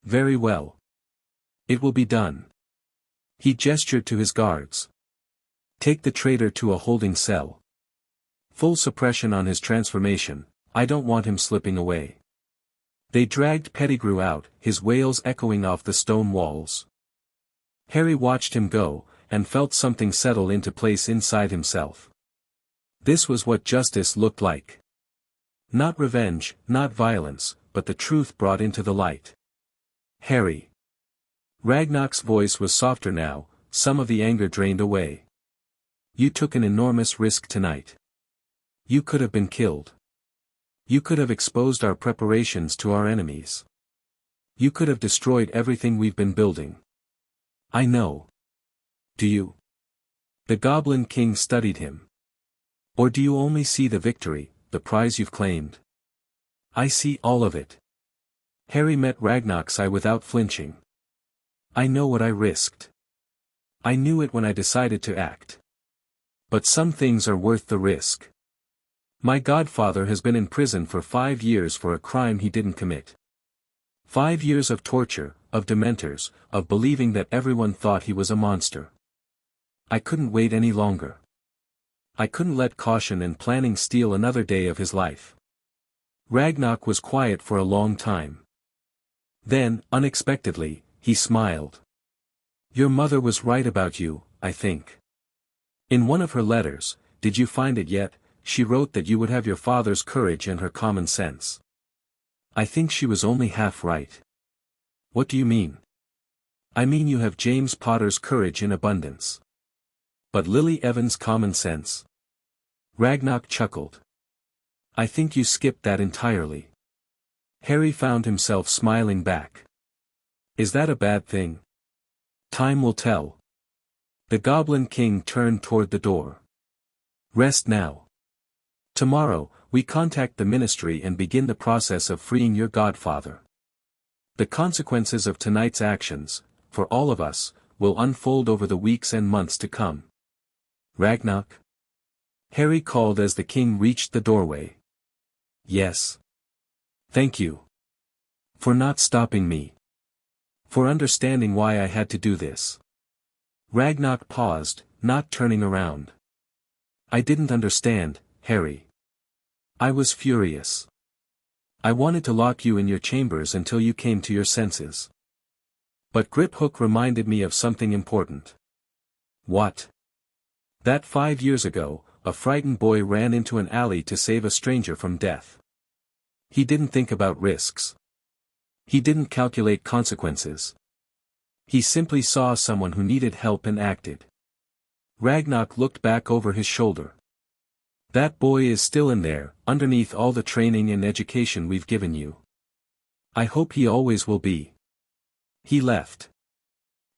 Very well. It will be done. He gestured to his guards. Take the traitor to a holding cell. Full suppression on his transformation, I don't want him slipping away. They dragged Pettigrew out, his wails echoing off the stone walls. Harry watched him go, and felt something settle into place inside himself. This was what justice looked like. Not revenge, not violence, but the truth brought into the light. Harry. Ragnarok's voice was softer now, some of the anger drained away. You took an enormous risk tonight. You could have been killed. You could have exposed our preparations to our enemies. You could have destroyed everything we've been building. I know. Do you? The Goblin King studied him. Or do you only see the victory, the prize you've claimed? I see all of it. Harry met Ragnarok's eye without flinching. I know what I risked. I knew it when I decided to act. But some things are worth the risk. My godfather has been in prison for 5 years for a crime he didn't commit. 5 years of torture, of dementors, of believing that everyone thought he was a monster. I couldn't wait any longer. I couldn't let caution and planning steal another day of his life. Ragnar was quiet for a long time. Then, unexpectedly, he smiled. Your mother was right about you, I think. In one of her letters, did you find it yet, she wrote that you would have your father's courage and her common sense. I think she was only half right. What do you mean? I mean you have James Potter's courage in abundance. But Lily Evans' common sense? Ragnar chuckled. I think you skipped that entirely. Harry found himself smiling back. Is that a bad thing? Time will tell. The Goblin King turned toward the door. Rest now. Tomorrow, we contact the ministry and begin the process of freeing your godfather. The consequences of tonight's actions, for all of us, will unfold over the weeks and months to come. Ragnar? Harry called as the king reached the doorway. Yes. Thank you. For not stopping me. For understanding why I had to do this. Ragnar paused, not turning around. I didn't understand, Harry. I was furious. I wanted to lock you in your chambers until you came to your senses. But Griphook reminded me of something important. What? That 5 years ago, a frightened boy ran into an alley to save a stranger from death. He didn't think about risks. He didn't calculate consequences. He simply saw someone who needed help and acted. Ragnar looked back over his shoulder. That boy is still in there, underneath all the training and education we've given you. I hope he always will be. He left.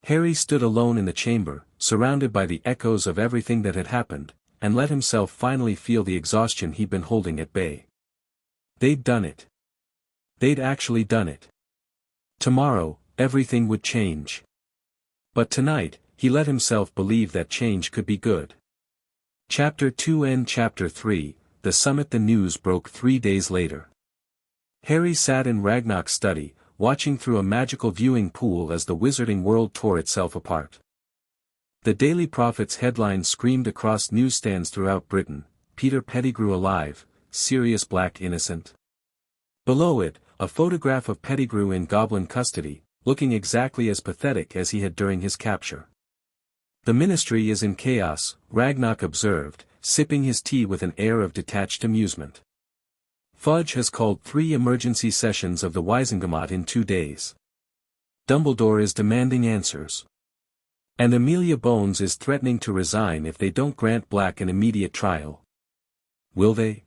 Harry stood alone in the chamber, surrounded by the echoes of everything that had happened, and let himself finally feel the exhaustion he'd been holding at bay. They'd done it. They'd actually done it. Tomorrow, everything would change. But tonight, he let himself believe that change could be good. Chapter 2 and Chapter 3, The Summit. The news broke 3 days later. Harry sat in Ragnar's study, watching through a magical viewing pool as the wizarding world tore itself apart. The Daily Prophet's headline screamed across newsstands throughout Britain, Peter Pettigrew alive, Sirius Black innocent. Below it, a photograph of Pettigrew in Goblin custody, looking exactly as pathetic as he had during his capture. The ministry is in chaos, Ragnar observed, sipping his tea with an air of detached amusement. Fudge has called 3 emergency sessions of the Wizengamot in 2 days. Dumbledore is demanding answers. And Amelia Bones is threatening to resign if they don't grant Black an immediate trial. Will they?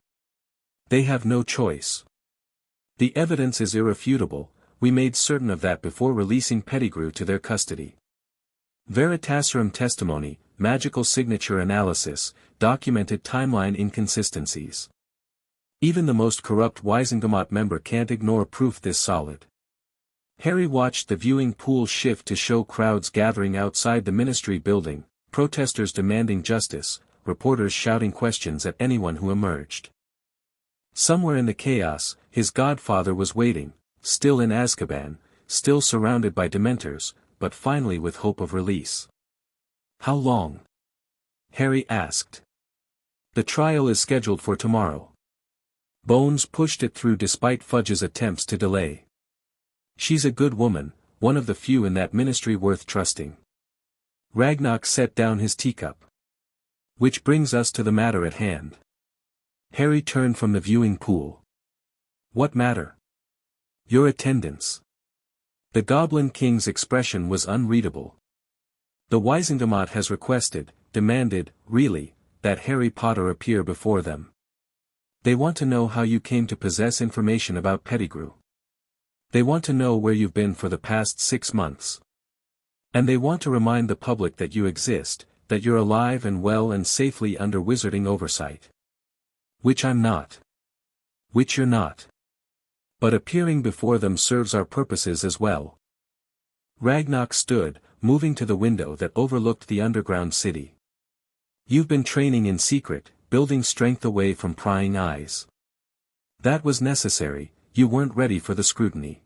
They have no choice. The evidence is irrefutable, we made certain of that before releasing Pettigrew to their custody. Veritaserum testimony, magical signature analysis, documented timeline inconsistencies. Even the most corrupt Wizengamot member can't ignore proof this solid. Harry watched the viewing pool shift to show crowds gathering outside the ministry building, protesters demanding justice, reporters shouting questions at anyone who emerged. Somewhere in the chaos, his godfather was waiting, still in Azkaban, still surrounded by dementors, but finally with hope of release. How long? Harry asked. The trial is scheduled for tomorrow. Bones pushed it through despite Fudge's attempts to delay. She's a good woman, one of the few in that ministry worth trusting. Ragnar set down his teacup. Which brings us to the matter at hand. Harry turned from the viewing pool. What matter? Your attendance. The Goblin King's expression was unreadable. The Wizengamot has requested, demanded, really, that Harry Potter appear before them. They want to know how you came to possess information about Pettigrew. They want to know where you've been for the past 6 months. And they want to remind the public that you exist, that you're alive and well and safely under wizarding oversight. Which I'm not. Which you're not. But appearing before them serves our purposes as well. Ragnar stood, moving to the window that overlooked the underground city. "You've been training in secret, building strength away from prying eyes. That was necessary, you weren't ready for the scrutiny.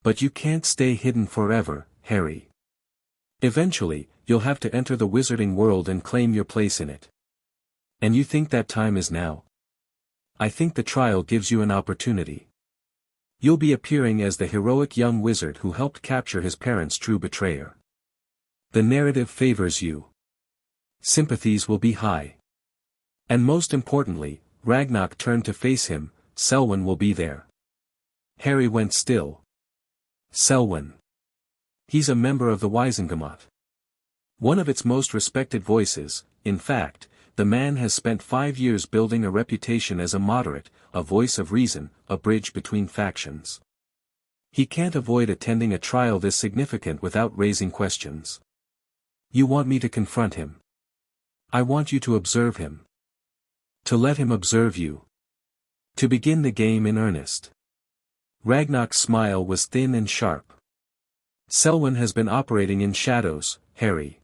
But you can't stay hidden forever, Harry. Eventually, you'll have to enter the wizarding world and claim your place in it. And you think that time is now? I think the trial gives you an opportunity. You'll be appearing as the heroic young wizard who helped capture his parents' true betrayer. The narrative favors you. Sympathies will be high. And most importantly, Ragnarok turned to face him, Selwyn will be there." Harry went still. Selwyn. He's a member of the Wizengamot. One of its most respected voices. In fact, the man has spent 5 years building a reputation as a moderate, a voice of reason, a bridge between factions. He can't avoid attending a trial this significant without raising questions. "You want me to confront him? I want you to observe him. To let him observe you. To begin the game in earnest." Ragnarok's smile was thin and sharp. "Selwyn has been operating in shadows, Harry.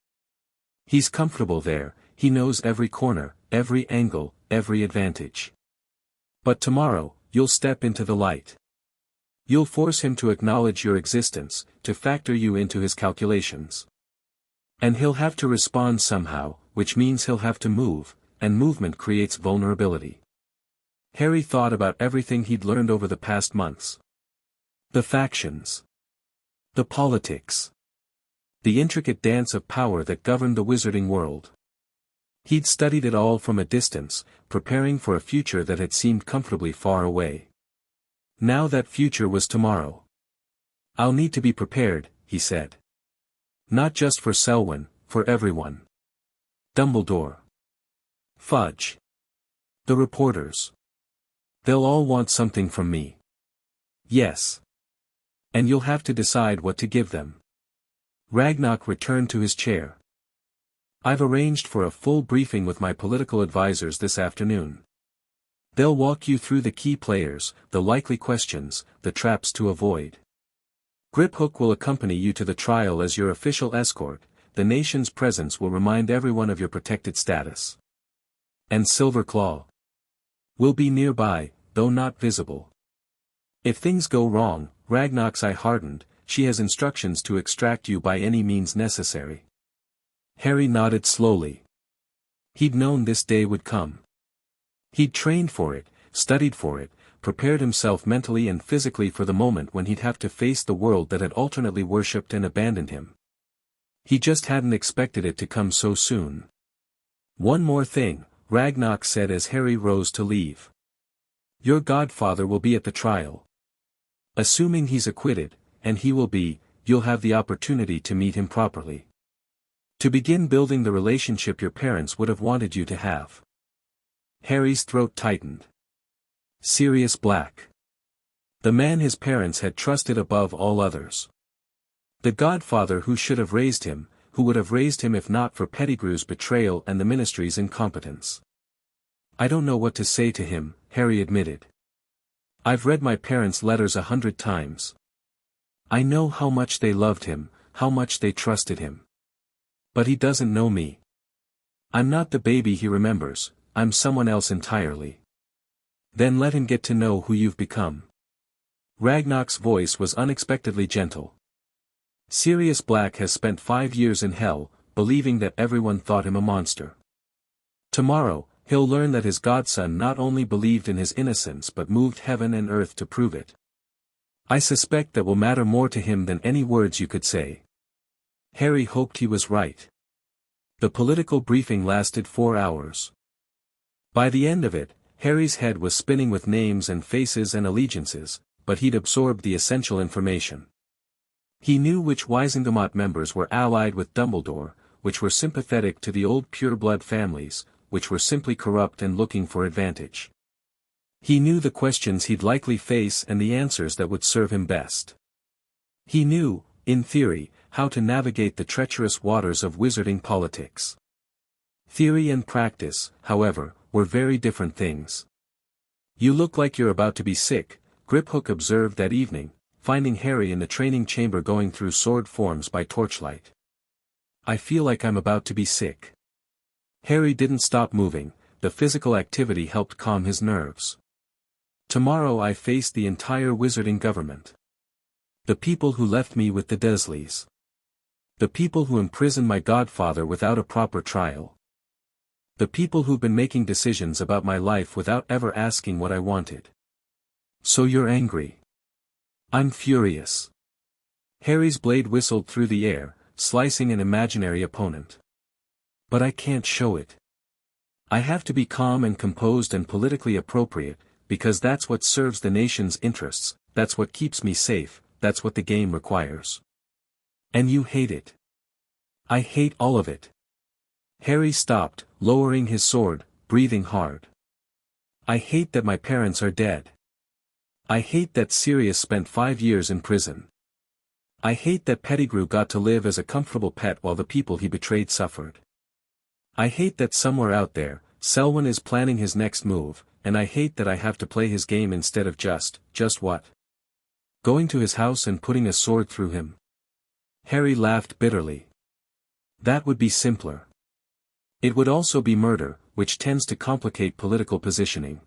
He's comfortable there, he knows every corner, every angle, every advantage. But tomorrow, you'll step into the light. You'll force him to acknowledge your existence, to factor you into his calculations. And he'll have to respond somehow, which means he'll have to move, and movement creates vulnerability." Harry thought about everything he'd learned over the past months. The factions. The politics. The intricate dance of power that governed the wizarding world. He'd studied it all from a distance, preparing for a future that had seemed comfortably far away. Now that future was tomorrow. "I'll need to be prepared," he said. "Not just for Selwyn, for everyone. Dumbledore. Fudge. The reporters. They'll all want something from me." "Yes. And you'll have to decide what to give them." Ragnarok returned to his chair. "I've arranged for a full briefing with my political advisors this afternoon. They'll walk you through the key players, the likely questions, the traps to avoid. Griphook will accompany you to the trial as your official escort. The nation's presence will remind everyone of your protected status. And Silverclaw will be nearby, though not visible. If things go wrong," Ragnarok's eye hardened, "she has instructions to extract you by any means necessary." Harry nodded slowly. He'd known this day would come. He'd trained for it, studied for it, prepared himself mentally and physically for the moment when he'd have to face the world that had alternately worshipped and abandoned him. He just hadn't expected it to come so soon. "One more thing," Ragnarok said as Harry rose to leave. "Your godfather will be at the trial. Assuming he's acquitted, and he will be, you'll have the opportunity to meet him properly. To begin building the relationship your parents would have wanted you to have." Harry's throat tightened. Sirius Black. The man his parents had trusted above all others. The godfather who should have raised him, who would have raised him if not for Pettigrew's betrayal and the ministry's incompetence. "I don't know what to say to him," Harry admitted. "I've read my parents' letters 100 times. I know how much they loved him, how much they trusted him. But he doesn't know me. I'm not the baby he remembers, I'm someone else entirely." "Then let him get to know who you've become." Ragnarok's voice was unexpectedly gentle. "Sirius Black has spent 5 years in hell, believing that everyone thought him a monster. Tomorrow, he'll learn that his godson not only believed in his innocence but moved heaven and earth to prove it. I suspect that will matter more to him than any words you could say." Harry hoped he was right. The political briefing lasted 4 hours. By the end of it, Harry's head was spinning with names and faces and allegiances, but he'd absorbed the essential information. He knew which Wizengamot members were allied with Dumbledore, which were sympathetic to the old pureblood families, which were simply corrupt and looking for advantage. He knew the questions he'd likely face and the answers that would serve him best. He knew, in theory, how to navigate the treacherous waters of wizarding politics. Theory and practice, however, were very different things. "You look like you're about to be sick," Griphook observed that evening, finding Harry in the training chamber going through sword forms by torchlight. I feel like I'm about to be sick. Harry didn't stop moving, the physical activity helped calm his nerves. Tomorrow I face the entire wizarding government. The people who left me with the Dursleys. The people who imprisoned my godfather without a proper trial. The people who've been making decisions about my life without ever asking what I wanted. So you're angry. I'm furious. Harry's blade whistled through the air, slicing an imaginary opponent. But I can't show it. I have to be calm and composed and politically appropriate, because that's what serves the nation's interests, that's what keeps me safe, that's what the game requires. And you hate it. I hate all of it. Harry stopped, lowering his sword, breathing hard. I hate that my parents are dead. I hate that Sirius spent 5 years in prison. I hate that Pettigrew got to live as a comfortable pet while the people he betrayed suffered. I hate that somewhere out there, Selwyn is planning his next move, and I hate that I have to play his game instead of just what? Going to his house and putting a sword through him. Harry laughed bitterly. That would be simpler. It would also be murder, which tends to complicate political positioning.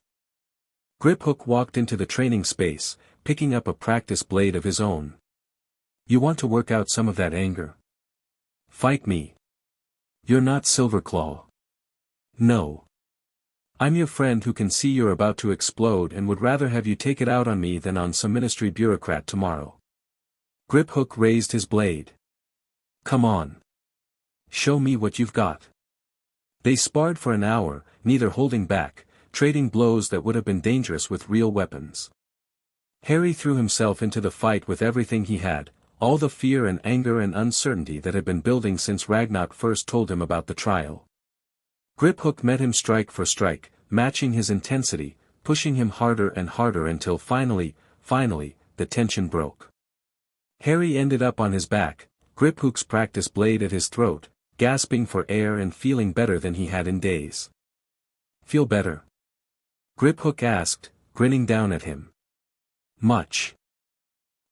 Griphook walked into the training space, picking up a practice blade of his own. You want to work out some of that anger? Fight me. You're not Silverclaw. No. I'm your friend who can see you're about to explode and would rather have you take it out on me than on some ministry bureaucrat tomorrow. Griphook raised his blade. Come on. Show me what you've got. They sparred for an hour, neither holding back, trading blows that would have been dangerous with real weapons. Harry threw himself into the fight with everything he had, all the fear and anger and uncertainty that had been building since Ragnarok first told him about the trial. Griphook met him strike for strike, matching his intensity, pushing him harder and harder until finally, the tension broke. Harry ended up on his back, Griphook's practice blade at his throat, gasping for air and feeling better than he had in days. Feel better? Griphook asked, grinning down at him. Much.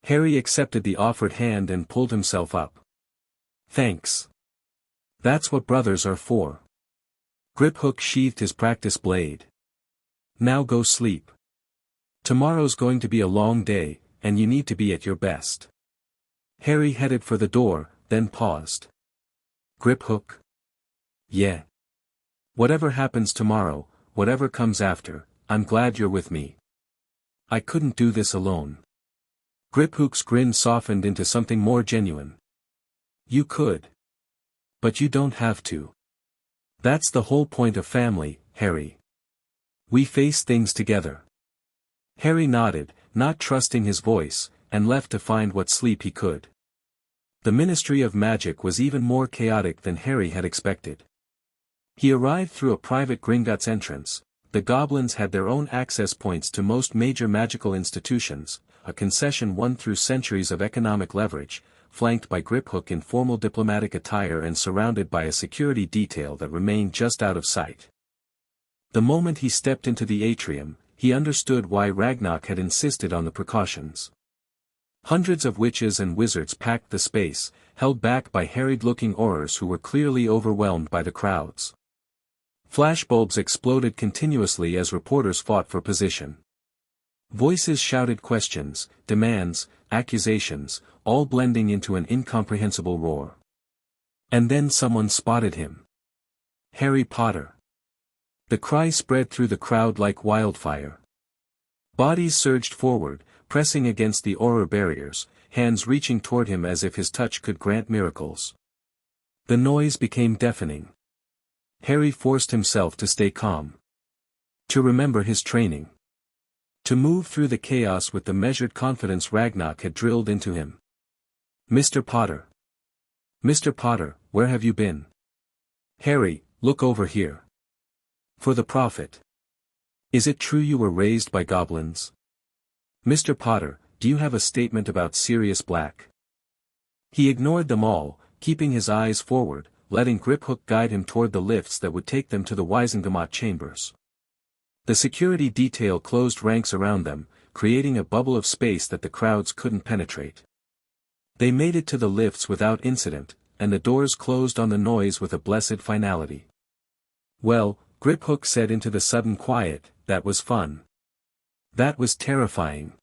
Harry accepted the offered hand and pulled himself up. Thanks. That's what brothers are for. Griphook sheathed his practice blade. Now go sleep. Tomorrow's going to be a long day, and you need to be at your best. Harry headed for the door, then paused. Griphook? Yeah. Whatever happens tomorrow, whatever comes after, I'm glad you're with me. I couldn't do this alone. Griphook's grin softened into something more genuine. You could. But you don't have to. That's the whole point of family, Harry. We face things together. Harry nodded, not trusting his voice, and left to find what sleep he could. The Ministry of Magic was even more chaotic than Harry had expected. He arrived through a private Gringotts entrance. The goblins had their own access points to most major magical institutions, a concession won through centuries of economic leverage, flanked by Griphook in formal diplomatic attire and surrounded by a security detail that remained just out of sight. The moment he stepped into the atrium, he understood why Ragnarok had insisted on the precautions. Hundreds of witches and wizards packed the space, held back by harried-looking aurors who were clearly overwhelmed by the crowds. Flashbulbs exploded continuously as reporters fought for position. Voices shouted questions, demands, accusations, all blending into an incomprehensible roar. And then someone spotted him. Harry Potter. The cry spread through the crowd like wildfire. Bodies surged forward, pressing against the auror barriers, hands reaching toward him as if his touch could grant miracles. The noise became deafening. Harry forced himself to stay calm. To remember his training. To move through the chaos with the measured confidence Ragnarok had drilled into him. Mr. Potter. Mr. Potter, where have you been? Harry, look over here. For the Prophet. Is it true you were raised by goblins? Mr. Potter, do you have a statement about Sirius Black? He ignored them all, keeping his eyes forward, letting Griphook guide him toward the lifts that would take them to the Wizengamot chambers. The security detail closed ranks around them, creating a bubble of space that the crowds couldn't penetrate. They made it to the lifts without incident, and the doors closed on the noise with a blessed finality. "Well," Griphook said into the sudden quiet, "that was fun. That was terrifying.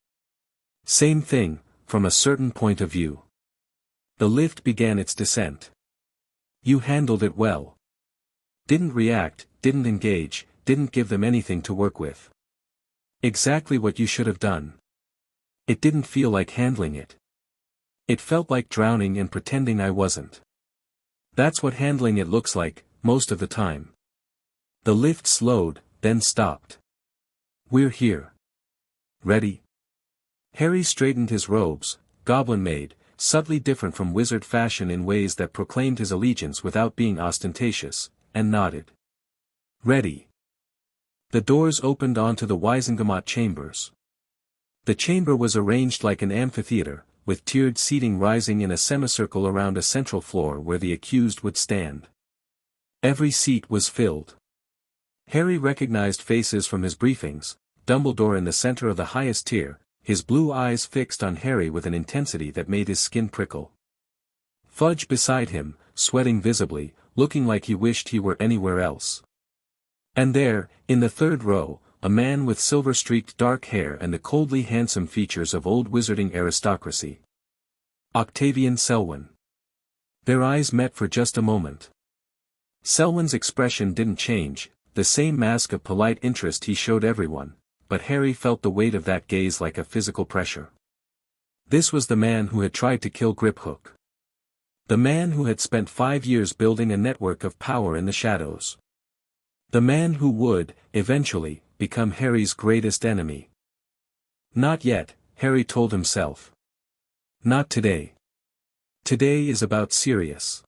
Same thing, from a certain point of view." The lift began its descent. "You handled it well. Didn't react, didn't engage, didn't give them anything to work with. Exactly what you should have done. It didn't feel like handling it. It felt like drowning and pretending I wasn't. That's what handling it looks like, most of the time." The lift slowed, then stopped. "We're here. Ready?" Harry straightened his robes, goblin-made, subtly different from wizard fashion in ways that proclaimed his allegiance without being ostentatious, and nodded. "Ready." The doors opened onto the Wizengamot chambers. The chamber was arranged like an amphitheater, with tiered seating rising in a semicircle around a central floor where the accused would stand. Every seat was filled. Harry recognized faces from his briefings, Dumbledore in the center of the highest tier, his blue eyes fixed on Harry with an intensity that made his skin prickle. Fudge beside him, sweating visibly, looking like he wished he were anywhere else. And there, in the third row, a man with silver-streaked dark hair and the coldly handsome features of old wizarding aristocracy. Octavian Selwyn. Their eyes met for just a moment. Selwyn's expression didn't change, the same mask of polite interest he showed everyone, but Harry felt the weight of that gaze like a physical pressure. This was the man who had tried to kill Griphook. The man who had spent 5 years building a network of power in the shadows. The man who would, eventually, become Harry's greatest enemy. Not yet, Harry told himself. Not today. Today is about Sirius.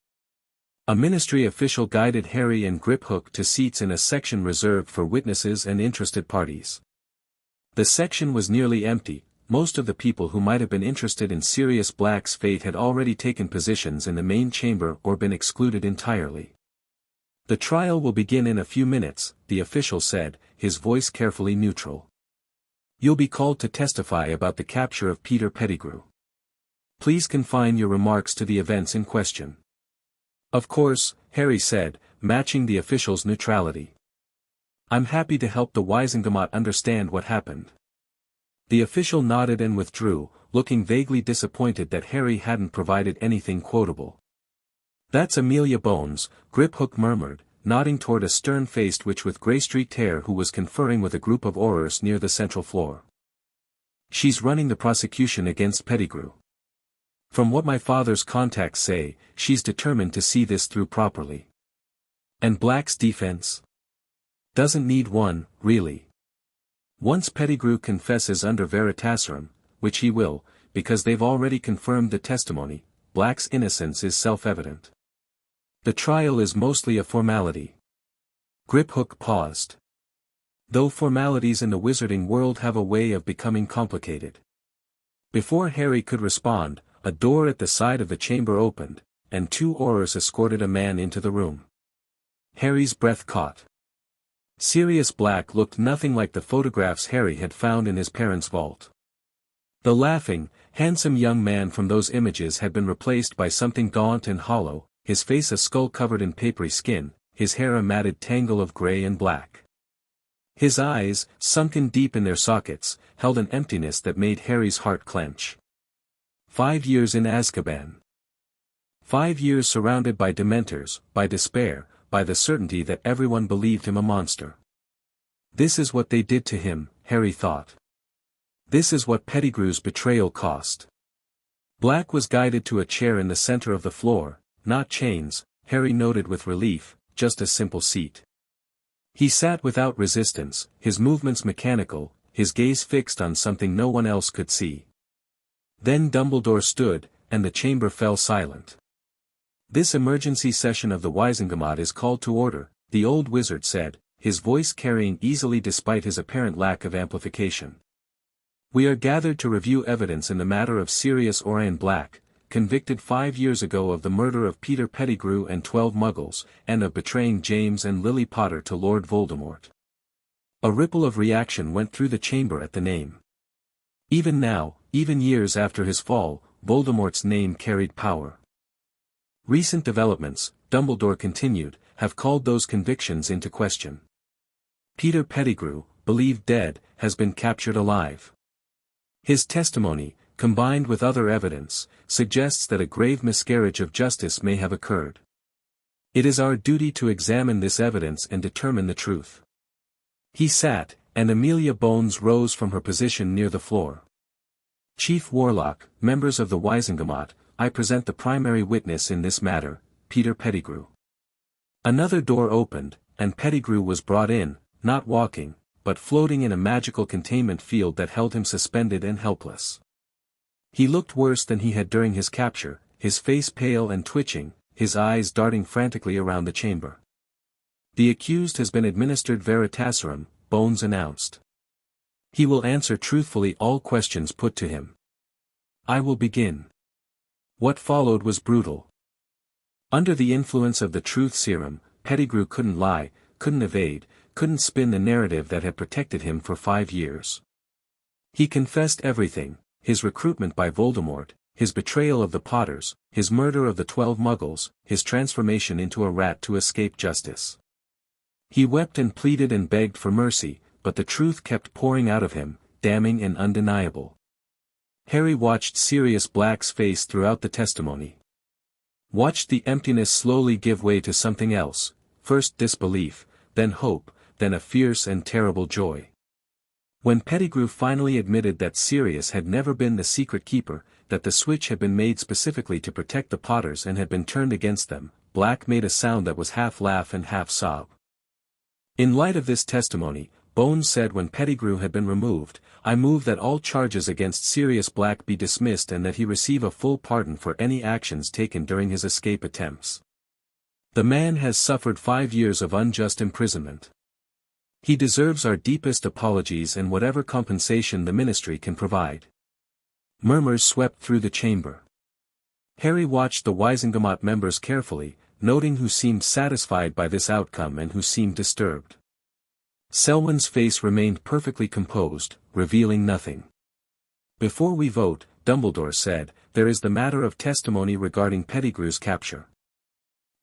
A ministry official guided Harry and Griphook to seats in a section reserved for witnesses and interested parties. The section was nearly empty, most of the people who might have been interested in Sirius Black's fate had already taken positions in the main chamber or been excluded entirely. "The trial will begin in a few minutes," the official said, his voice carefully neutral. "You'll be called to testify about the capture of Peter Pettigrew. Please confine your remarks to the events in question." "Of course," Harry said, matching the official's neutrality. "I'm happy to help the Wizengamot understand what happened." The official nodded and withdrew, looking vaguely disappointed that Harry hadn't provided anything quotable. "That's Amelia Bones," Griphook murmured, nodding toward a stern-faced witch with grey-streaked hair who was conferring with a group of aurors near the central floor. "She's running the prosecution against Pettigrew. From what my father's contacts say, she's determined to see this through properly. And Black's defense? Doesn't need one, really. Once Pettigrew confesses under Veritaserum, which he will, because they've already confirmed the testimony, Black's innocence is self-evident. The trial is mostly a formality." Griphook paused. Though formalities in the wizarding world have a way of becoming complicated. Before Harry could respond, a door at the side of the chamber opened, and 2 aurors escorted a man into the room. Harry's breath caught. Sirius Black looked nothing like the photographs Harry had found in his parents' vault. The laughing, handsome young man from those images had been replaced by something gaunt and hollow, his face a skull covered in papery skin, his hair a matted tangle of grey and black. His eyes, sunken deep in their sockets, held an emptiness that made Harry's heart clench. 5 years in Azkaban. 5 years surrounded by dementors, by despair, by the certainty that everyone believed him a monster. This is what they did to him, Harry thought. This is what Pettigrew's betrayal cost. Black was guided to a chair in the center of the floor, not chains, Harry noted with relief, just a simple seat. He sat without resistance, his movements mechanical, his gaze fixed on something no one else could see. Then Dumbledore stood, and the chamber fell silent. "This emergency session of the Wizengamot is called to order," the old wizard said, his voice carrying easily despite his apparent lack of amplification. "We are gathered to review evidence in the matter of Sirius Orion Black, convicted 5 years ago of the murder of Peter Pettigrew and 12 Muggles, and of betraying James and Lily Potter to Lord Voldemort." A ripple of reaction went through the chamber at the name. Even now, even years after his fall, Voldemort's name carried power. Recent developments, Dumbledore continued, have called those convictions into question. Peter Pettigrew, believed dead, has been captured alive. His testimony, combined with other evidence, suggests that a grave miscarriage of justice may have occurred. It is our duty to examine this evidence and determine the truth. He sat, and Amelia Bones rose from her position near the floor. Chief Warlock, members of the Wizengamot, I present the primary witness in this matter, Peter Pettigrew. Another door opened, and Pettigrew was brought in, not walking, but floating in a magical containment field that held him suspended and helpless. He looked worse than he had during his capture, his face pale and twitching, his eyes darting frantically around the chamber. The accused has been administered Veritaserum, Bones announced. He will answer truthfully all questions put to him. I will begin. What followed was brutal. Under the influence of the truth serum, Pettigrew couldn't lie, couldn't evade, couldn't spin the narrative that had protected him for 5 years. He confessed everything, his recruitment by Voldemort, his betrayal of the Potters, his murder of the 12 Muggles, his transformation into a rat to escape justice. He wept and pleaded and begged for mercy, but the truth kept pouring out of him, damning and undeniable. Harry watched Sirius Black's face throughout the testimony. Watched the emptiness slowly give way to something else, first disbelief, then hope, then a fierce and terrible joy. When Pettigrew finally admitted that Sirius had never been the secret keeper, that the switch had been made specifically to protect the Potters and had been turned against them, Black made a sound that was half laugh and half sob. In light of this testimony, Bones said when Pettigrew had been removed, I move that all charges against Sirius Black be dismissed and that he receive a full pardon for any actions taken during his escape attempts. The man has suffered 5 years of unjust imprisonment. He deserves our deepest apologies and whatever compensation the ministry can provide. Murmurs swept through the chamber. Harry watched the Wizengamot members carefully, noting who seemed satisfied by this outcome and who seemed disturbed. Selwyn's face remained perfectly composed, revealing nothing. Before we vote, Dumbledore said, there is the matter of testimony regarding Pettigrew's capture.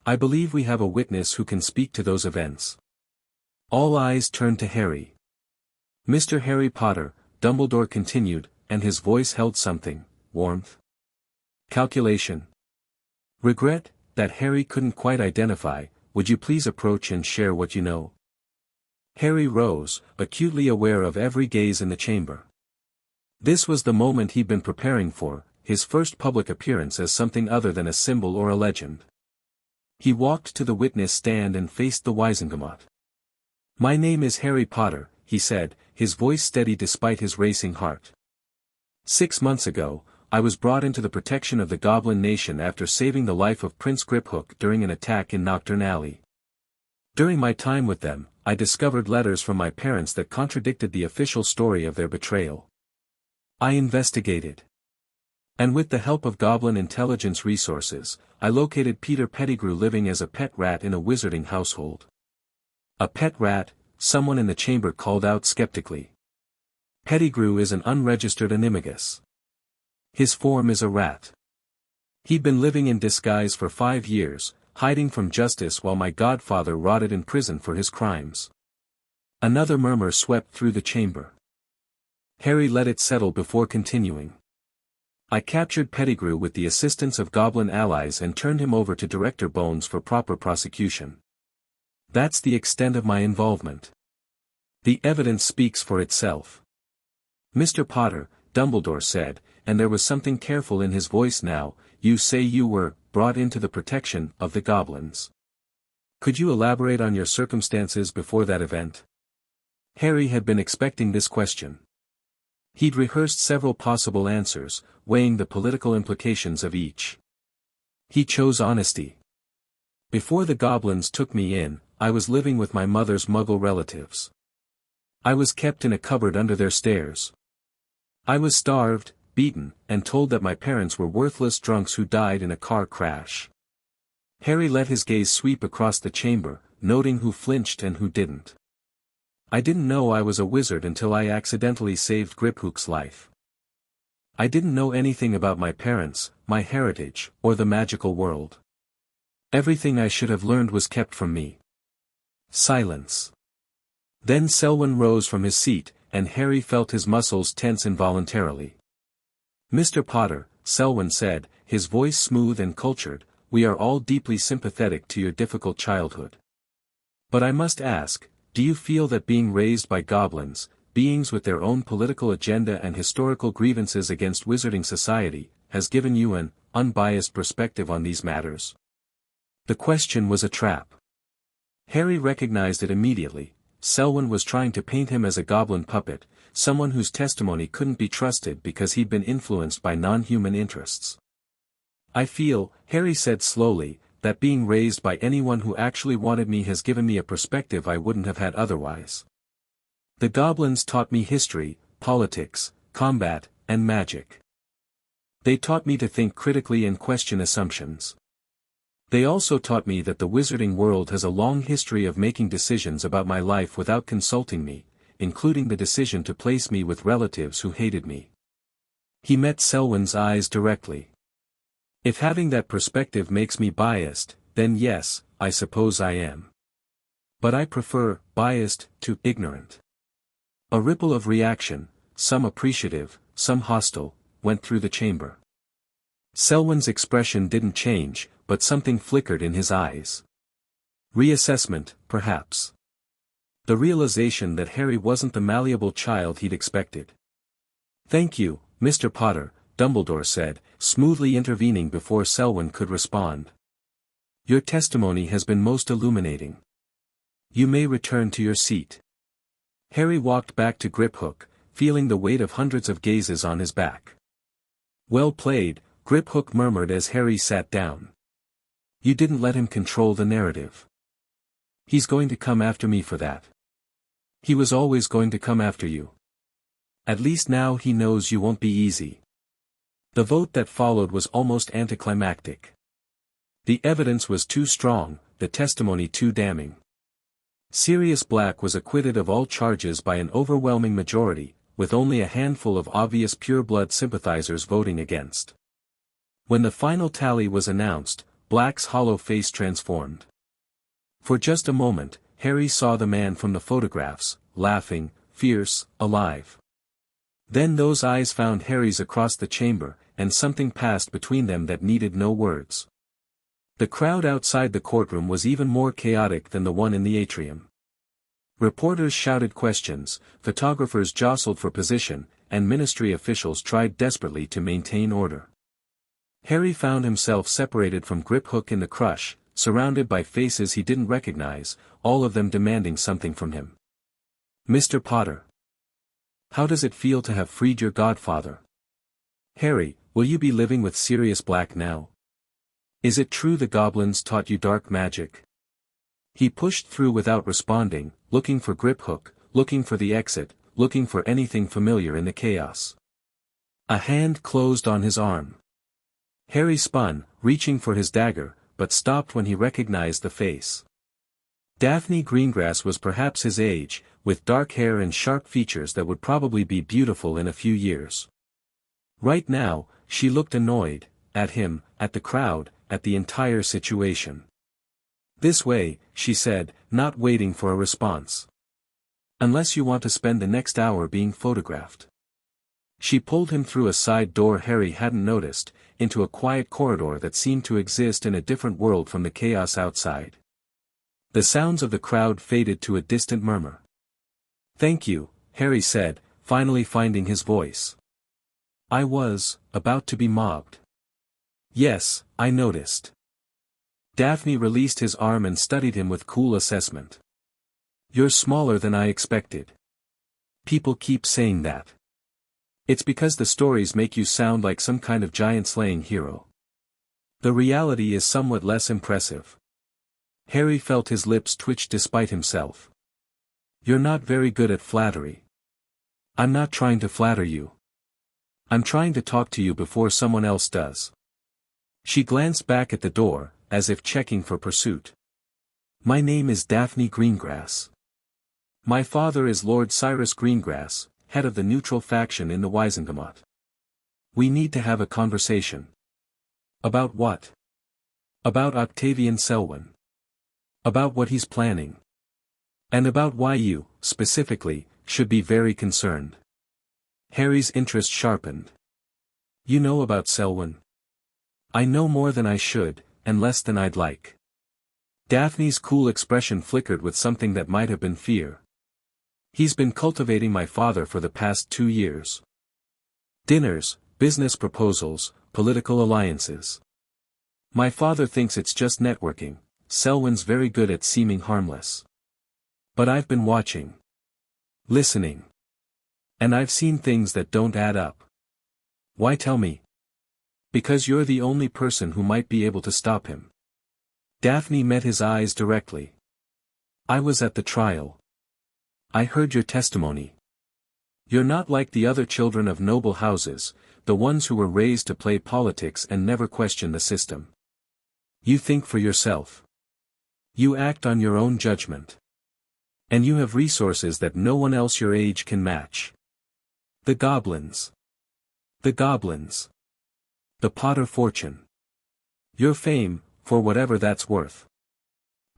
I believe we have a witness who can speak to those events. All eyes turned to Harry. Mr. Harry Potter, Dumbledore continued, and his voice held something, warmth. Calculation. Regret, that Harry couldn't quite identify, would you please approach and share what you know? Harry rose, acutely aware of every gaze in the chamber. This was the moment he'd been preparing for, his first public appearance as something other than a symbol or a legend. He walked to the witness stand and faced the Wizengamot. My name is Harry Potter, he said, his voice steady despite his racing heart. 6 months ago, I was brought into the protection of the Goblin Nation after saving the life of Prince Griphook during an attack in Knockturn Alley. During my time with them, I discovered letters from my parents that contradicted the official story of their betrayal. I investigated. And with the help of Goblin intelligence resources, I located Peter Pettigrew living as a pet rat in a wizarding household. A pet rat, someone in the chamber called out skeptically. Pettigrew is an unregistered animagus. His form is a rat. He'd been living in disguise for 5 years, hiding from justice while my godfather rotted in prison for his crimes. Another murmur swept through the chamber. Harry let it settle before continuing. I captured Pettigrew with the assistance of Goblin allies and turned him over to Director Bones for proper prosecution. That's the extent of my involvement. The evidence speaks for itself. Mr. Potter, Dumbledore said, and there was something careful in his voice now, you say you were brought into the protection of the goblins. Could you elaborate on your circumstances before that event? Harry had been expecting this question. He'd rehearsed several possible answers, weighing the political implications of each. He chose honesty. Before the goblins took me in, I was living with my mother's Muggle relatives. I was kept in a cupboard under their stairs. I was starved, beaten, and told that my parents were worthless drunks who died in a car crash. Harry let his gaze sweep across the chamber, noting who flinched and who didn't. I didn't know I was a wizard until I accidentally saved Griphook's life. I didn't know anything about my parents, my heritage, or the magical world. Everything I should have learned was kept from me. Silence. Then Selwyn rose from his seat, and Harry felt his muscles tense involuntarily. "Mr. Potter," Selwyn said, his voice smooth and cultured, "we are all deeply sympathetic to your difficult childhood. But I must ask, do you feel that being raised by goblins, beings with their own political agenda and historical grievances against wizarding society, has given you an unbiased perspective on these matters?" The question was a trap. Harry recognized it immediately. Selwyn was trying to paint him as a goblin puppet, someone whose testimony couldn't be trusted because he'd been influenced by non-human interests. "I feel," Harry said slowly, "that being raised by anyone who actually wanted me has given me a perspective I wouldn't have had otherwise. The goblins taught me history, politics, combat, and magic. They taught me to think critically and question assumptions. They also taught me that the wizarding world has a long history of making decisions about my life without consulting me, including the decision to place me with relatives who hated me." He met Selwyn's eyes directly. "If having that perspective makes me biased, then yes, I suppose I am. But I prefer biased to ignorant." A ripple of reaction, some appreciative, some hostile, went through the chamber. Selwyn's expression didn't change, but something flickered in his eyes. Reassessment, perhaps. The realization that Harry wasn't the malleable child he'd expected. "Thank you, Mr. Potter," Dumbledore said, smoothly intervening before Selwyn could respond. "Your testimony has been most illuminating. You may return to your seat." Harry walked back to Griphook, feeling the weight of hundreds of gazes on his back. "Well played," Griphook murmured as Harry sat down. "You didn't let him control the narrative. He's going to come after me for that. He was always going to come after you. At least now he knows you won't be easy." The vote that followed was almost anticlimactic. The evidence was too strong, the testimony too damning. Sirius Black was acquitted of all charges by an overwhelming majority, with only a handful of obvious pure-blood sympathizers voting against. When the final tally was announced, Black's hollow face transformed. For just a moment, Harry saw the man from the photographs, laughing, fierce, alive. Then those eyes found Harry's across the chamber, and something passed between them that needed no words. The crowd outside the courtroom was even more chaotic than the one in the atrium. Reporters shouted questions, photographers jostled for position, and ministry officials tried desperately to maintain order. Harry found himself separated from Griphook in the crush, surrounded by faces he didn't recognize, all of them demanding something from him. "Mr. Potter. How does it feel to have freed your godfather? Harry, will you be living with Sirius Black now? Is it true the goblins taught you dark magic?" He pushed through without responding, looking for Griphook, looking for the exit, looking for anything familiar in the chaos. A hand closed on his arm. Harry spun, reaching for his dagger, but stopped when he recognized the face. Daphne Greengrass was perhaps his age, with dark hair and sharp features that would probably be beautiful in a few years. Right now, she looked annoyed, at him, at the crowd, at the entire situation. "This way," she said, not waiting for a response. "Unless you want to spend the next hour being photographed." She pulled him through a side door Harry hadn't noticed, into a quiet corridor that seemed to exist in a different world from the chaos outside. The sounds of the crowd faded to a distant murmur. "Thank you," Harry said, finally finding his voice. "I was about to be mobbed." "Yes, I noticed." Daphne released his arm and studied him with cool assessment. "You're smaller than I expected. People keep saying that. It's because the stories make you sound like some kind of giant-slaying hero. The reality is somewhat less impressive." Harry felt his lips twitch despite himself. "You're not very good at flattery." "I'm not trying to flatter you. I'm trying to talk to you before someone else does." She glanced back at the door, as if checking for pursuit. "My name is Daphne Greengrass. My father is Lord Cyrus Greengrass, head of the neutral faction in the Wizengamot. We need to have a conversation. About what? About Octavian Selwyn. About what he's planning. And about why you, specifically, should be very concerned. Harry's interest sharpened. You know about Selwyn? I know more than I should, and less than I'd like. Daphne's cool expression flickered with something that might have been fear. He's been cultivating my father for the past 2 years. Dinners, business proposals, political alliances. My father thinks it's just networking. Selwyn's very good at seeming harmless. But I've been watching. Listening. And I've seen things that don't add up. Why tell me? Because you're the only person who might be able to stop him. Daphne met his eyes directly. I was at the trial. I heard your testimony. You're not like the other children of noble houses, the ones who were raised to play politics and never question the system. You think for yourself. You act on your own judgment. And you have resources that no one else your age can match. The goblins. The goblins. The Potter fortune. Your fame, for whatever that's worth.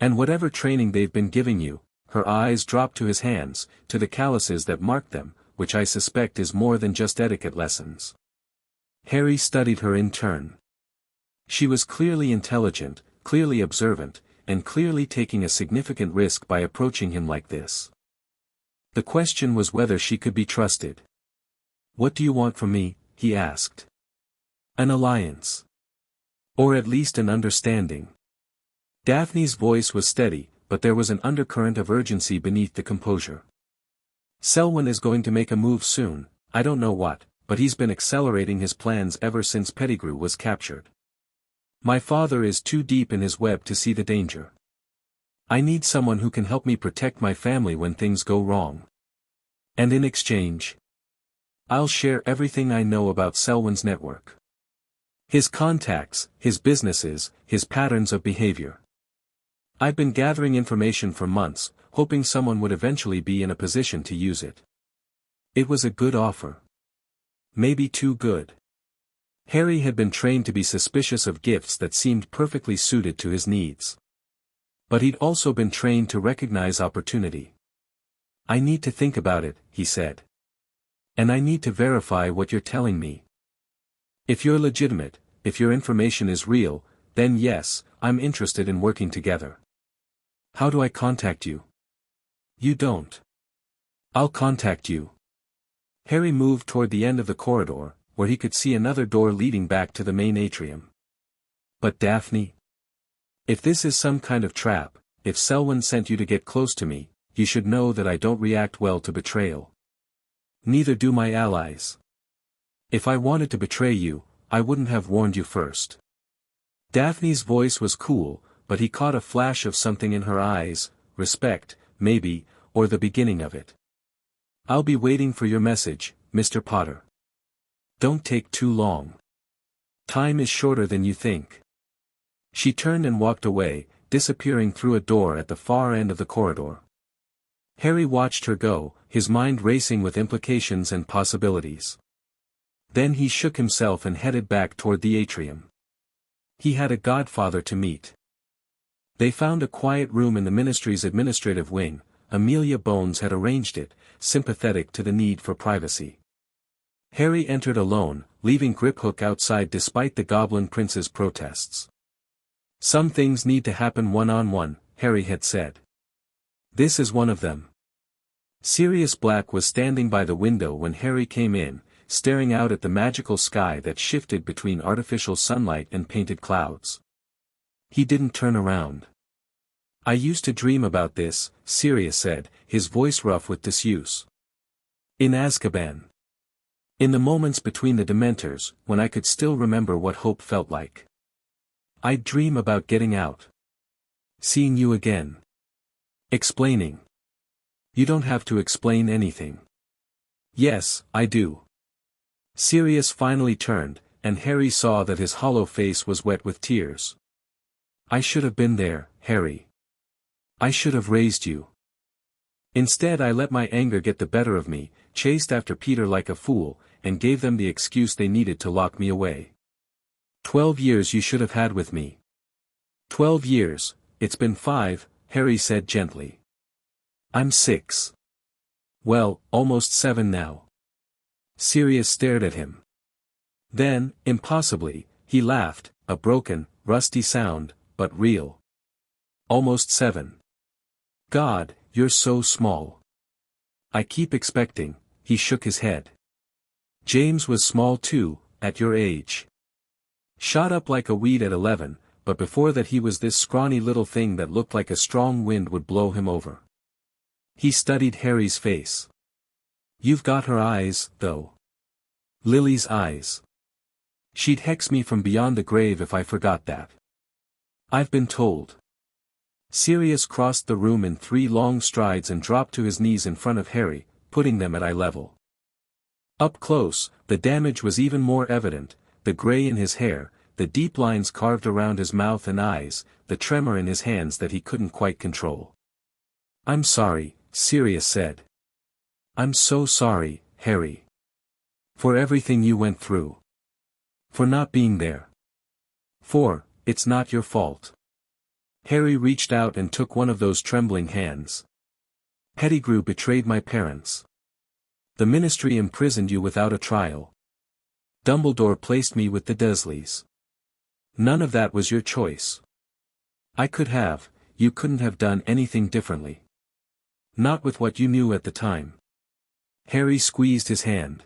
And whatever training they've been giving you. Her eyes dropped to his hands, to the calluses that marked them, which I suspect is more than just etiquette lessons. Harry studied her in turn. She was clearly intelligent, clearly observant, and clearly taking a significant risk by approaching him like this. The question was whether she could be trusted. What do you want from me? He asked. An alliance. Or at least an understanding. Daphne's voice was steady, but there was an undercurrent of urgency beneath the composure. Selwyn is going to make a move soon, I don't know what, but he's been accelerating his plans ever since Pettigrew was captured. My father is too deep in his web to see the danger. I need someone who can help me protect my family when things go wrong. And in exchange, I'll share everything I know about Selwyn's network. His contacts, his businesses, his patterns of behavior. I've been gathering information for months, hoping someone would eventually be in a position to use it. It was a good offer. Maybe too good. Harry had been trained to be suspicious of gifts that seemed perfectly suited to his needs. But he'd also been trained to recognize opportunity. I need to think about it, he said. And I need to verify what you're telling me. If you're legitimate, if your information is real, then yes, I'm interested in working together. How do I contact you? You don't. I'll contact you. Harry moved toward the end of the corridor, where he could see another door leading back to the main atrium. But Daphne? If this is some kind of trap, if Selwyn sent you to get close to me, you should know that I don't react well to betrayal. Neither do my allies. If I wanted to betray you, I wouldn't have warned you first. Daphne's voice was cool, but he caught a flash of something in her eyes, respect, maybe, or the beginning of it. I'll be waiting for your message, Mr. Potter. Don't take too long. Time is shorter than you think. She turned and walked away, disappearing through a door at the far end of the corridor. Harry watched her go, his mind racing with implications and possibilities. Then he shook himself and headed back toward the atrium. He had a godfather to meet. They found a quiet room in the ministry's administrative wing. Amelia Bones had arranged it, sympathetic to the need for privacy. Harry entered alone, leaving Griphook outside despite the Goblin Prince's protests. Some things need to happen one-on-one, Harry had said. This is one of them. Sirius Black was standing by the window when Harry came in, staring out at the magical sky that shifted between artificial sunlight and painted clouds. He didn't turn around. I used to dream about this, Sirius said, his voice rough with disuse. In Azkaban. In the moments between the Dementors, when I could still remember what hope felt like. I'd dream about getting out. Seeing you again. Explaining. You don't have to explain anything. Yes, I do. Sirius finally turned, and Harry saw that his hollow face was wet with tears. I should have been there, Harry. I should have raised you. Instead I let my anger get the better of me, chased after Peter like a fool, and gave them the excuse they needed to lock me away. 12 years you should have had with me. 12 years, it's been 5, Harry said gently. I'm 6. Well, almost 7 now. Sirius stared at him. Then, impossibly, he laughed, a broken, rusty sound, but real. Almost 7. God, you're so small. I keep expecting, he shook his head. James was small too, at your age. Shot up like a weed at 11, but before that he was this scrawny little thing that looked like a strong wind would blow him over. He studied Harry's face. You've got her eyes, though. Lily's eyes. She'd hex me from beyond the grave if I forgot that. I've been told. Sirius crossed the room in 3 long strides and dropped to his knees in front of Harry, putting them at eye level. Up close, the damage was even more evident, the grey in his hair, the deep lines carved around his mouth and eyes, the tremor in his hands that he couldn't quite control. I'm sorry, Sirius said. I'm so sorry, Harry. For everything you went through. For not being there. It's not your fault. Harry reached out and took one of those trembling hands. Pettigrew betrayed my parents. The Ministry imprisoned you without a trial. Dumbledore placed me with the Dursleys. None of that was your choice. You couldn't have done anything differently. Not with what you knew at the time. Harry squeezed his hand.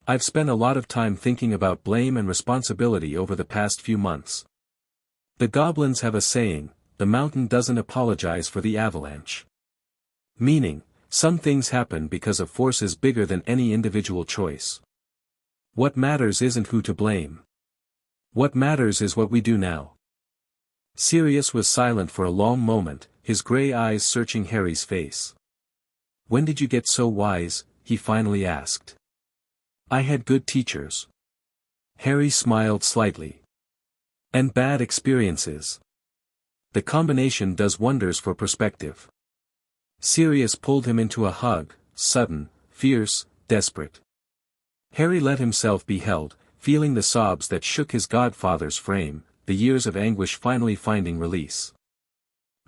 I've spent a lot of time thinking about blame and responsibility over the past few months. The goblins have a saying, the mountain doesn't apologize for the avalanche. Meaning, some things happen because of forces bigger than any individual choice. What matters isn't who to blame. What matters is what we do now. Sirius was silent for a long moment, his grey eyes searching Harry's face. When did you get so wise? He finally asked. I had good teachers. Harry smiled slightly. And bad experiences. The combination does wonders for perspective. Sirius pulled him into a hug, sudden, fierce, desperate. Harry let himself be held, feeling the sobs that shook his godfather's frame, the years of anguish finally finding release.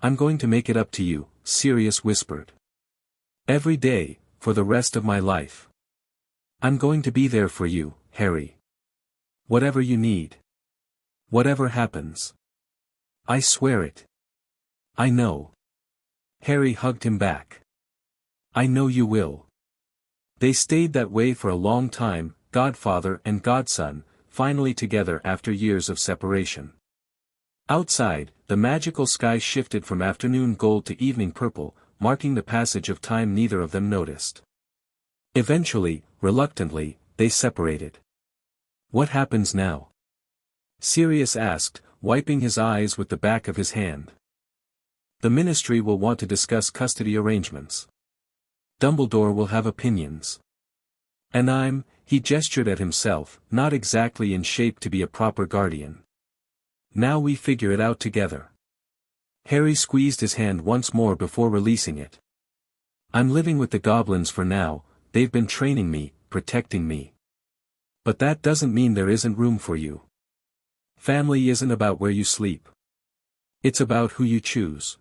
I'm going to make it up to you, Sirius whispered. Every day, for the rest of my life. I'm going to be there for you, Harry. Whatever you need. Whatever happens. I swear it. I know. Harry hugged him back. I know you will. They stayed that way for a long time, godfather and godson, finally together after years of separation. Outside, the magical sky shifted from afternoon gold to evening purple, marking the passage of time neither of them noticed. Eventually, reluctantly, they separated. What happens now? Sirius asked, wiping his eyes with the back of his hand. The Ministry will want to discuss custody arrangements. Dumbledore will have opinions. And he gestured at himself, not exactly in shape to be a proper guardian. Now we figure it out together. Harry squeezed his hand once more before releasing it. I'm living with the goblins for now, they've been training me, protecting me. But that doesn't mean there isn't room for you. Family isn't about where you sleep. It's about who you choose.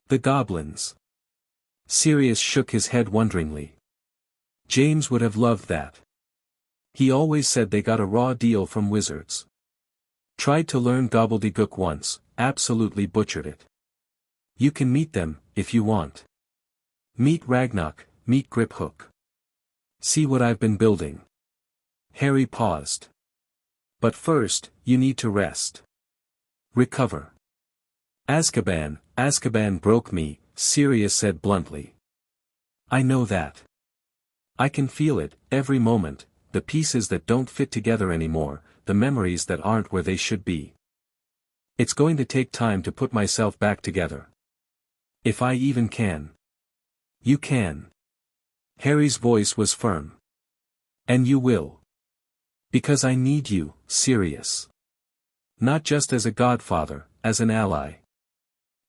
The goblins. Sirius shook his head wonderingly. James would have loved that. He always said they got a raw deal from wizards. Tried to learn gobbledygook once, absolutely butchered it. You can meet them, if you want. Meet Ragnarok, meet Griphook. See what I've been building. Harry paused. But first, you need to rest. Recover. Azkaban broke me, Sirius said bluntly. I know that. I can feel it, every moment, the pieces that don't fit together anymore, the memories that aren't where they should be. It's going to take time to put myself back together. If I even can. You can. Harry's voice was firm. And you will. Because I need you, Sirius. Not just as a godfather, as an ally.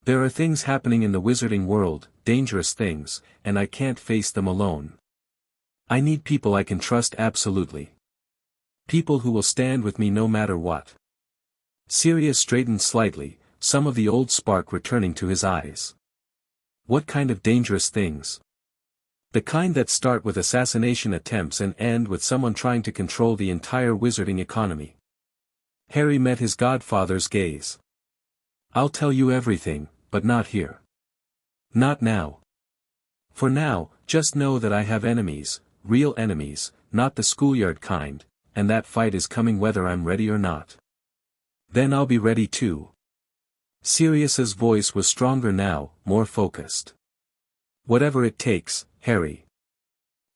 There are things happening in the wizarding world, dangerous things, and I can't face them alone. I need people I can trust absolutely. People who will stand with me no matter what. Sirius straightened slightly, some of the old spark returning to his eyes. What kind of dangerous things? The kind that start with assassination attempts and end with someone trying to control the entire wizarding economy. Harry met his godfather's gaze. I'll tell you everything, but not here. Not now. For now, just know that I have enemies, real enemies, not the schoolyard kind, and that fight is coming whether I'm ready or not. Then I'll be ready too. Sirius's voice was stronger now, more focused. Whatever it takes, Harry.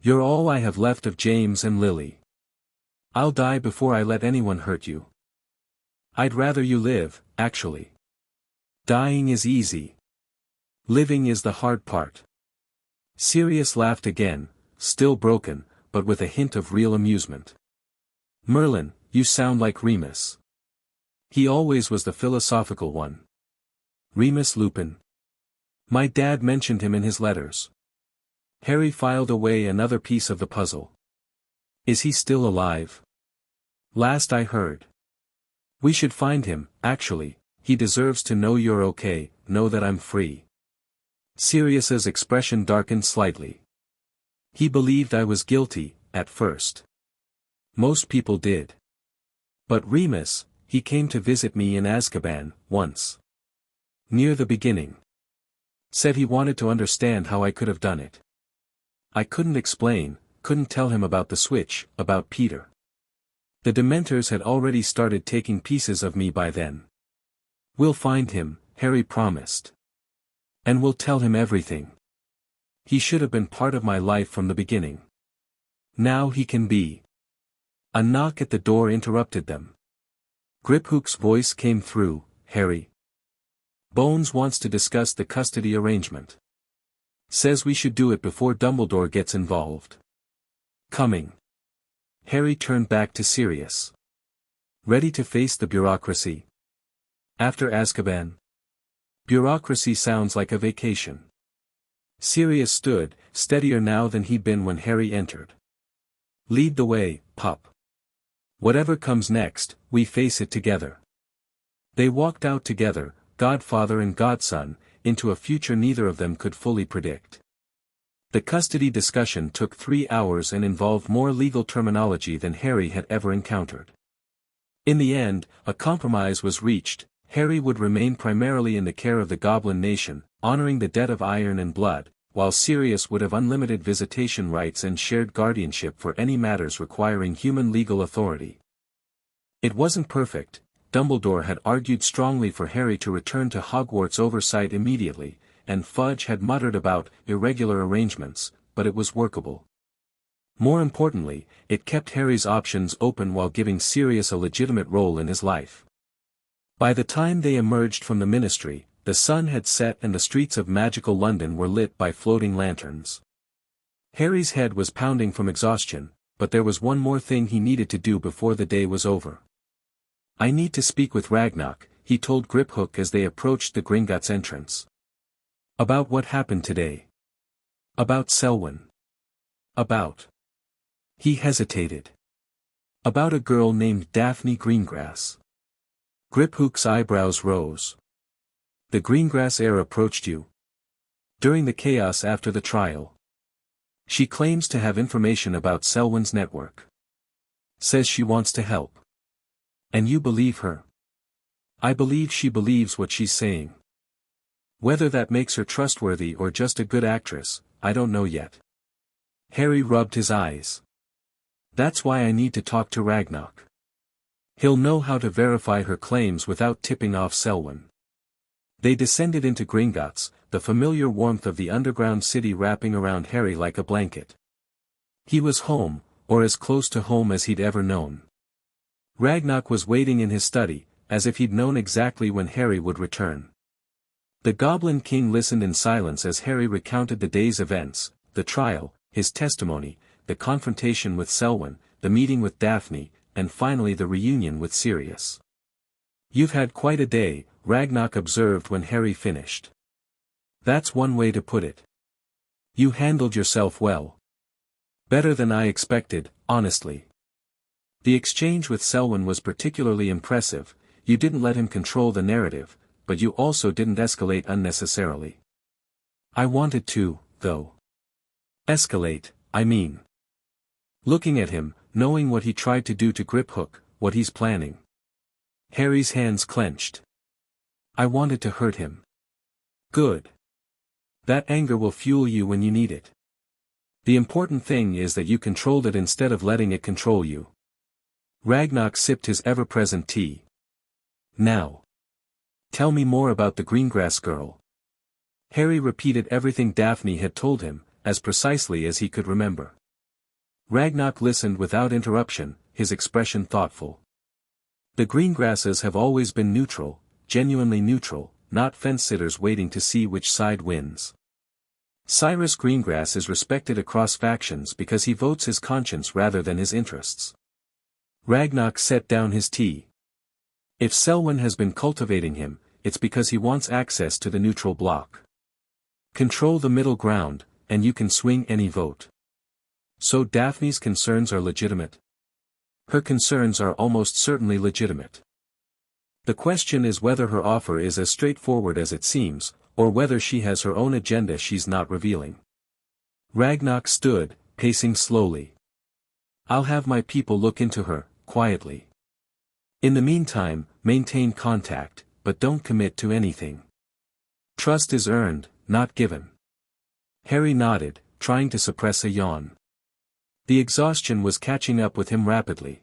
You're all I have left of James and Lily. I'll die before I let anyone hurt you. I'd rather you live, actually. Dying is easy. Living is the hard part. Sirius laughed again, still broken, but with a hint of real amusement. Merlin, you sound like Remus. He always was the philosophical one. Remus Lupin. My dad mentioned him in his letters. Harry filed away another piece of the puzzle. Is he still alive? Last I heard. We should find him, actually, he deserves to know you're okay, know that I'm free. Sirius's expression darkened slightly. He believed I was guilty, at first. Most people did. But Remus, he came to visit me in Azkaban, once. Near the beginning. Said he wanted to understand how I could have done it. I couldn't explain, couldn't tell him about the switch, about Peter. The Dementors had already started taking pieces of me by then. We'll find him, Harry promised. And we'll tell him everything. He should have been part of my life from the beginning. Now he can be. A knock at the door interrupted them. Griphook's voice came through, Harry. Bones wants to discuss the custody arrangement. Says we should do it before Dumbledore gets involved. Coming. Harry turned back to Sirius. Ready to face the bureaucracy? After Azkaban? Bureaucracy sounds like a vacation. Sirius stood, steadier now than he'd been when Harry entered. Lead the way, pup. Whatever comes next, we face it together. They walked out together, godfather and godson, into a future neither of them could fully predict. The custody discussion took 3 hours and involved more legal terminology than Harry had ever encountered. In the end, a compromise was reached. Harry would remain primarily in the care of the Goblin Nation, honoring the debt of iron and blood, while Sirius would have unlimited visitation rights and shared guardianship for any matters requiring human legal authority. It wasn't perfect. Dumbledore had argued strongly for Harry to return to Hogwarts oversight immediately, and Fudge had muttered about irregular arrangements, but it was workable. More importantly, it kept Harry's options open while giving Sirius a legitimate role in his life. By the time they emerged from the Ministry, the sun had set and the streets of magical London were lit by floating lanterns. Harry's head was pounding from exhaustion, but there was one more thing he needed to do before the day was over. I need to speak with Ragnarok, he told Griphook as they approached the Gringotts entrance. About what happened today. About Selwyn. About. He hesitated. About a girl named Daphne Greengrass. Griphook's eyebrows rose. The Greengrass heir approached you. During the chaos after the trial. She claims to have information about Selwyn's network. Says she wants to help. And you believe her? I believe she believes what she's saying. Whether that makes her trustworthy or just a good actress, I don't know yet. Harry rubbed his eyes. That's why I need to talk to Ragnarok. He'll know how to verify her claims without tipping off Selwyn. They descended into Gringotts, the familiar warmth of the underground city wrapping around Harry like a blanket. He was home, or as close to home as he'd ever known. Ragnarok was waiting in his study, as if he'd known exactly when Harry would return. The Goblin King listened in silence as Harry recounted the day's events, the trial, his testimony, the confrontation with Selwyn, the meeting with Daphne, and finally the reunion with Sirius. You've had quite a day, Ragnarok observed when Harry finished. That's one way to put it. You handled yourself well. Better than I expected, honestly. The exchange with Selwyn was particularly impressive. You didn't let him control the narrative, but you also didn't escalate unnecessarily. I wanted to, though. Escalate, I mean. Looking at him, knowing what he tried to do to Griphook, what he's planning. Harry's hands clenched. I wanted to hurt him. Good. That anger will fuel you when you need it. The important thing is that you controlled it instead of letting it control you. Ragnar sipped his ever-present tea. Now. Tell me more about the Greengrass girl. Harry repeated everything Daphne had told him, as precisely as he could remember. Ragnar listened without interruption, his expression thoughtful. The Greengrasses have always been neutral, genuinely neutral, not fence-sitters waiting to see which side wins. Cyrus Greengrass is respected across factions because he votes his conscience rather than his interests. Ragnar set down his tea. If Selwyn has been cultivating him, it's because he wants access to the neutral bloc. Control the middle ground, and you can swing any vote. So Daphne's concerns are legitimate? Her concerns are almost certainly legitimate. The question is whether her offer is as straightforward as it seems, or whether she has her own agenda she's not revealing. Ragnar stood, pacing slowly. I'll have my people look into her, quietly. In the meantime, maintain contact, but don't commit to anything. Trust is earned, not given. Harry nodded, trying to suppress a yawn. The exhaustion was catching up with him rapidly.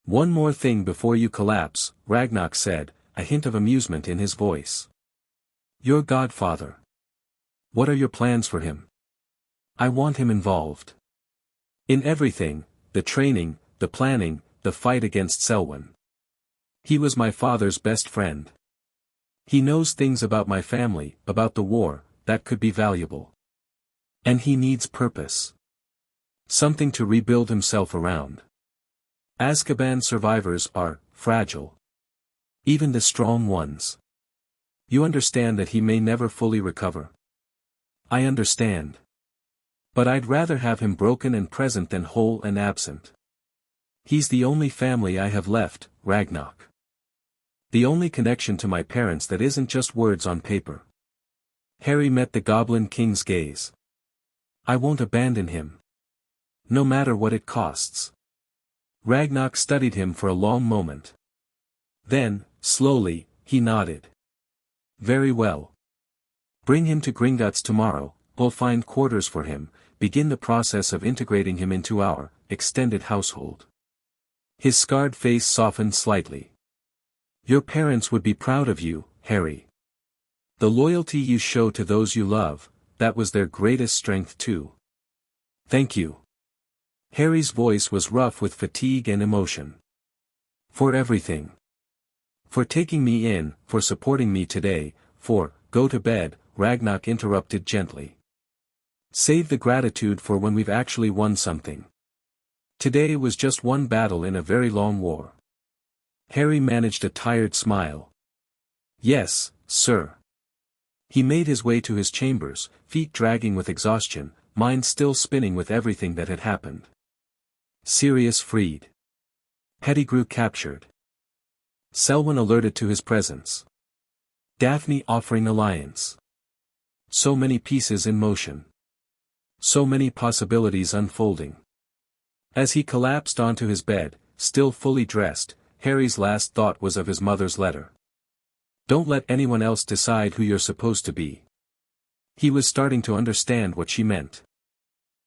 One more thing before you collapse, Ragnar said, a hint of amusement in his voice. Your godfather. What are your plans for him? I want him involved. In everything, the training, the planning, the fight against Selwyn. He was my father's best friend. He knows things about my family, about the war, that could be valuable. And he needs purpose. Something to rebuild himself around. Azkaban survivors are fragile. Even the strong ones. You understand that he may never fully recover. I understand. But I'd rather have him broken and present than whole and absent. He's the only family I have left, Ragnar. The only connection to my parents that isn't just words on paper. Harry met the Goblin King's gaze. I won't abandon him. No matter what it costs. Ragnar studied him for a long moment. Then, slowly, he nodded. Very well. Bring him to Gringotts tomorrow, we'll find quarters for him, begin the process of integrating him into our extended household. His scarred face softened slightly. Your parents would be proud of you, Harry. The loyalty you show to those you love, that was their greatest strength too. Thank you. Harry's voice was rough with fatigue and emotion. For everything. For taking me in, for supporting me today, go to bed, Ragnar interrupted gently. Save the gratitude for when we've actually won something. Today was just one battle in a very long war. Harry managed a tired smile. Yes, sir. He made his way to his chambers, feet dragging with exhaustion, mind still spinning with everything that had happened. Sirius freed. Pettigrew captured. Selwyn alerted to his presence. Daphne offering alliance. So many pieces in motion. So many possibilities unfolding. As he collapsed onto his bed, still fully dressed, Harry's last thought was of his mother's letter. Don't let anyone else decide who you're supposed to be. He was starting to understand what she meant.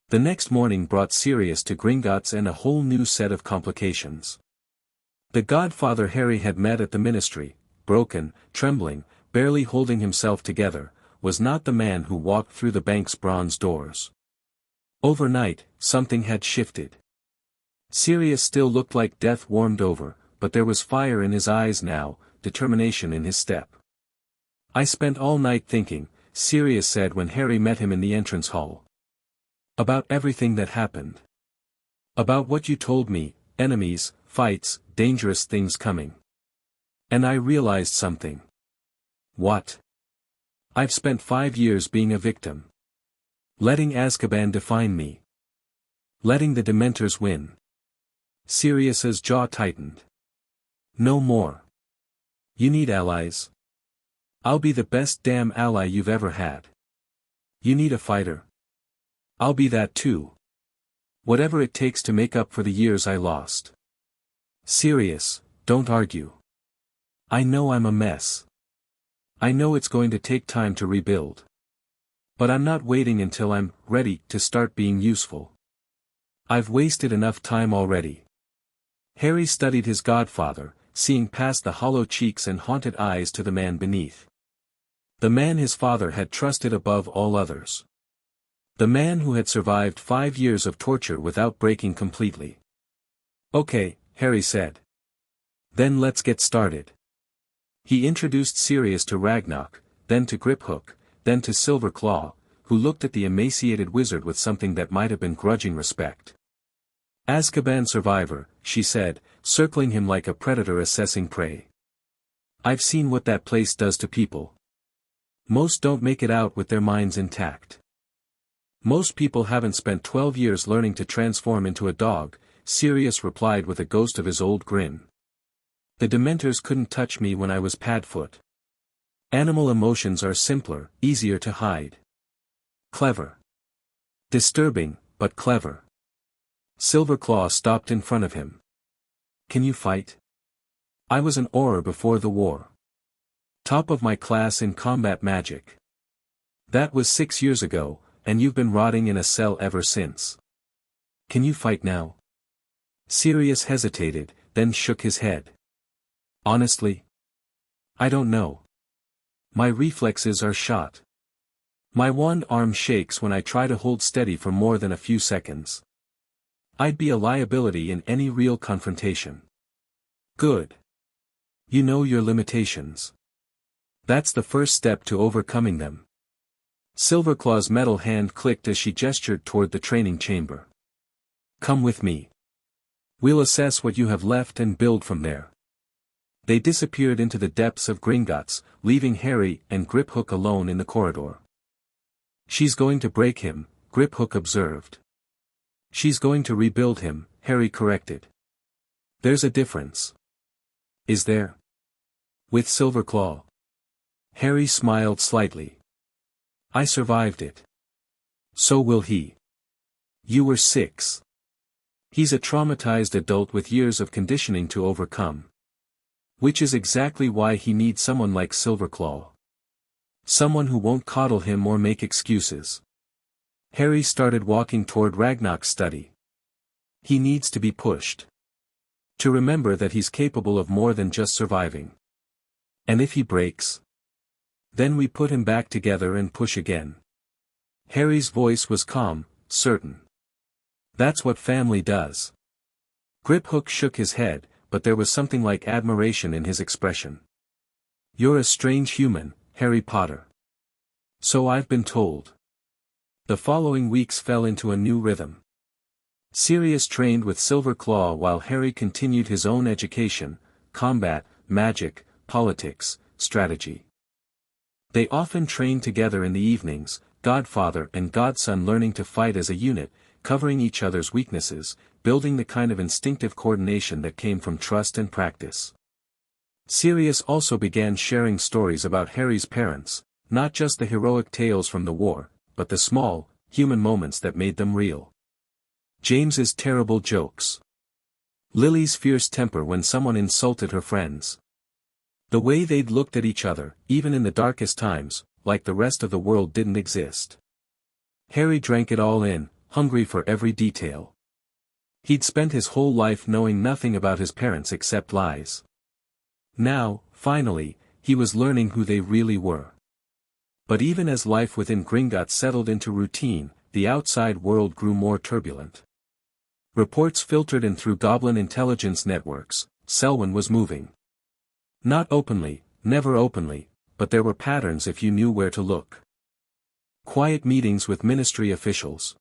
The next morning brought Sirius to Gringotts and a whole new set of complications. The godfather Harry had met at the ministry, broken, trembling, barely holding himself together, was not the man who walked through the bank's bronze doors. Overnight, something had shifted. Sirius still looked like death warmed over, but there was fire in his eyes now, determination in his step. I spent all night thinking, Sirius said when Harry met him in the entrance hall. About everything that happened. About what you told me, enemies, fights, dangerous things coming. And I realized something. What? I've spent 5 years being a victim. Letting Azkaban define me. letting the Dementors win. Sirius's jaw tightened. No more. You need allies. I'll be the best damn ally you've ever had. You need a fighter. I'll be that too. Whatever it takes to make up for the years I lost. Sirius, don't argue. I know I'm a mess. I know it's going to take time to rebuild. But I'm not waiting until I'm ready to start being useful. I've wasted enough time already. Harry studied his godfather, seeing past the hollow cheeks and haunted eyes to the man beneath. The man his father had trusted above all others. The man who had survived 5 years of torture without breaking completely. Okay, Harry said. Then let's get started. He introduced Sirius to Ragnarok, then to Griphook, then to Silverclaw, who looked at the emaciated wizard with something that might have been grudging respect. Azkaban survivor, she said, circling him like a predator assessing prey. I've seen what that place does to people. Most don't make it out with their minds intact. Most people haven't spent 12 years learning to transform into a dog, Sirius replied with a ghost of his old grin. The Dementors couldn't touch me when I was Padfoot. Animal emotions are simpler, easier to hide. Clever. Disturbing, but clever. Silverclaw stopped in front of him. Can you fight? I was an Auror before the war. Top of my class in combat magic. That was 6 years ago, and you've been rotting in a cell ever since. Can you fight now? Sirius hesitated, then shook his head. Honestly? I don't know. My reflexes are shot. My one arm shakes when I try to hold steady for more than a few seconds. I'd be a liability in any real confrontation. Good. You know your limitations. That's the first step to overcoming them. Silverclaw's metal hand clicked as she gestured toward the training chamber. Come with me. We'll assess what you have left and build from there. They disappeared into the depths of Gringotts, leaving Harry and Griphook alone in the corridor. She's going to break him, Griphook observed. She's going to rebuild him, Harry corrected. There's a difference. Is there? With Silverclaw. Harry smiled slightly. I survived it. So will he. You were 6. He's a traumatized adult with years of conditioning to overcome. Which is exactly why he needs someone like Silverclaw. Someone who won't coddle him or make excuses. Harry started walking toward Ragnarok's study. He needs to be pushed. To remember that he's capable of more than just surviving. And if he breaks, then we put him back together and push again. Harry's voice was calm, certain. That's what family does. Griphook shook his head, but there was something like admiration in his expression. You're a strange human, Harry Potter. So I've been told. The following weeks fell into a new rhythm. Sirius trained with Silverclaw while Harry continued his own education, combat, magic, politics, strategy. They often trained together in the evenings, godfather and godson learning to fight as a unit, covering each other's weaknesses, building the kind of instinctive coordination that came from trust and practice. Sirius also began sharing stories about Harry's parents, not just the heroic tales from the war, but the small, human moments that made them real. James's terrible jokes. Lily's fierce temper when someone insulted her friends. The way they'd looked at each other, even in the darkest times, like the rest of the world didn't exist. Harry drank it all in, hungry for every detail. He'd spent his whole life knowing nothing about his parents except lies. Now, finally, he was learning who they really were. But even as life within Gringotts settled into routine, the outside world grew more turbulent. Reports filtered in through Goblin intelligence networks. Selwyn was moving. Not openly, never openly, but there were patterns if you knew where to look. Quiet meetings with ministry officials.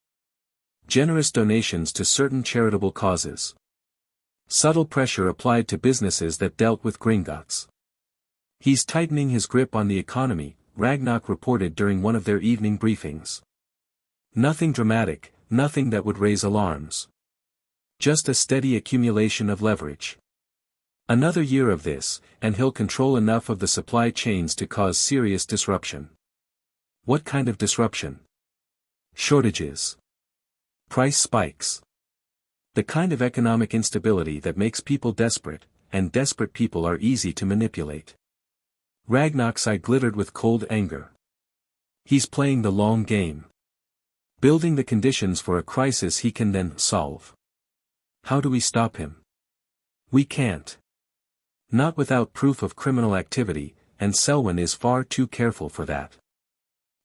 Generous donations to certain charitable causes. Subtle pressure applied to businesses that dealt with Gringotts. He's tightening his grip on the economy, Ragnarok reported during one of their evening briefings. Nothing dramatic, nothing that would raise alarms. Just a steady accumulation of leverage. Another year of this, and he'll control enough of the supply chains to cause serious disruption. What kind of disruption? Shortages. Price spikes. The kind of economic instability that makes people desperate, and desperate people are easy to manipulate. Ragnar's eye glittered with cold anger. He's playing the long game. Building the conditions for a crisis he can then solve. How do we stop him? We can't. Not without proof of criminal activity, and Selwyn is far too careful for that.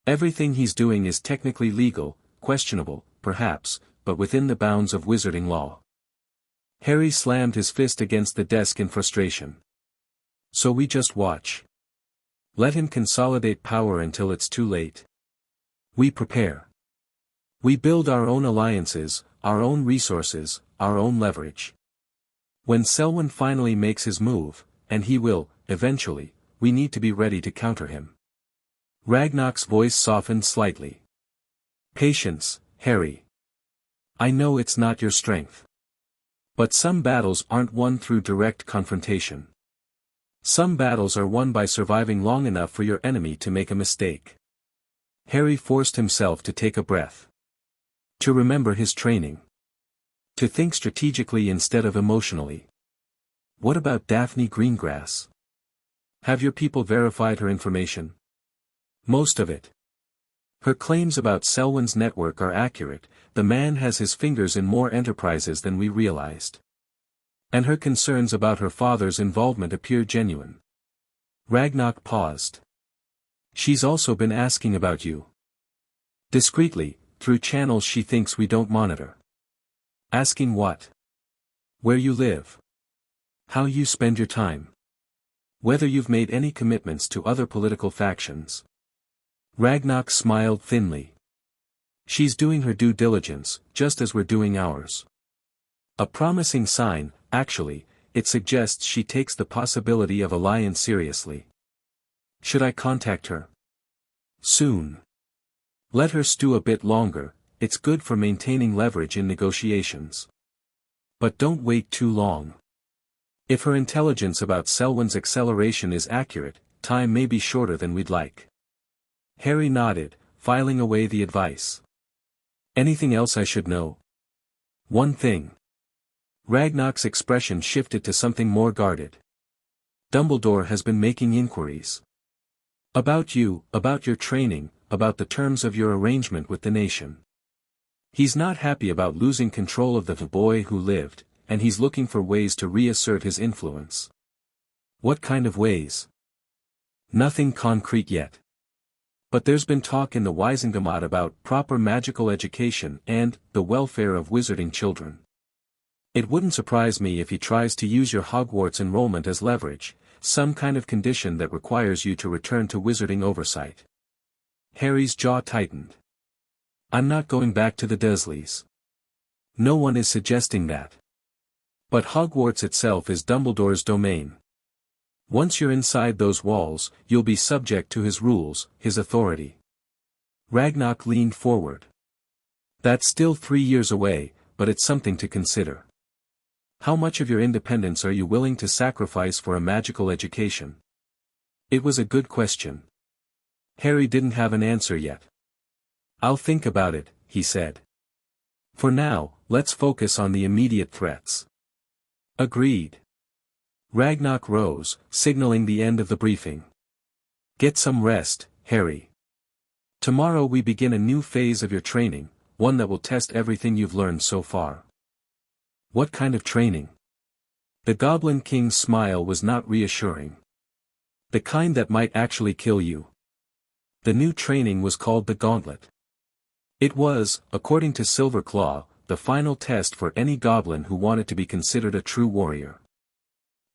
Everything he's doing is technically legal, questionable, perhaps, but within the bounds of wizarding law. Harry slammed his fist against the desk in frustration. So we just watch. Let him consolidate power until it's too late. We prepare. We build our own alliances, our own resources, our own leverage. When Selwyn finally makes his move, and he will, eventually, we need to be ready to counter him. Ragnar's voice softened slightly. Patience, Harry. I know it's not your strength. But some battles aren't won through direct confrontation. Some battles are won by surviving long enough for your enemy to make a mistake. Harry forced himself to take a breath. To remember his training. To think strategically instead of emotionally. What about Daphne Greengrass? Have your people verified her information? Most of it. Her claims about Selwyn's network are accurate. The man has his fingers in more enterprises than we realized. And her concerns about her father's involvement appear genuine. Ragnar paused. She's also been asking about you. Discreetly, through channels she thinks we don't monitor. Asking what? Where you live. How you spend your time. Whether you've made any commitments to other political factions. Ragnar smiled thinly. She's doing her due diligence, just as we're doing ours. A promising sign, actually. It suggests she takes the possibility of alliance seriously. Should I contact her? Soon. Let her stew a bit longer, it's good for maintaining leverage in negotiations. But don't wait too long. If her intelligence about Selwyn's acceleration is accurate, time may be shorter than we'd like. Harry nodded, filing away the advice. Anything else I should know? One thing. Ragnar's expression shifted to something more guarded. Dumbledore has been making inquiries. About you, about your training, about the terms of your arrangement with the nation. He's not happy about losing control of the boy who lived, and he's looking for ways to reassert his influence. What kind of ways? Nothing concrete yet. But there's been talk in the Wisengamot about proper magical education and the welfare of wizarding children. It wouldn't surprise me if he tries to use your Hogwarts enrollment as leverage, some kind of condition that requires you to return to wizarding oversight. Harry's jaw tightened. I'm not going back to the Dursleys. No one is suggesting that. But Hogwarts itself is Dumbledore's domain. Once you're inside those walls, you'll be subject to his rules, his authority. Ragnar leaned forward. That's still 3 years away, but it's something to consider. How much of your independence are you willing to sacrifice for a magical education? It was a good question. Harry didn't have an answer yet. I'll think about it, he said. For now, let's focus on the immediate threats. Agreed. Ragnar rose, signaling the end of the briefing. Get some rest, Harry. Tomorrow we begin a new phase of your training, one that will test everything you've learned so far. What kind of training? The Goblin King's smile was not reassuring. The kind that might actually kill you. The new training was called the Gauntlet. It was, according to Silverclaw, the final test for any goblin who wanted to be considered a true warrior.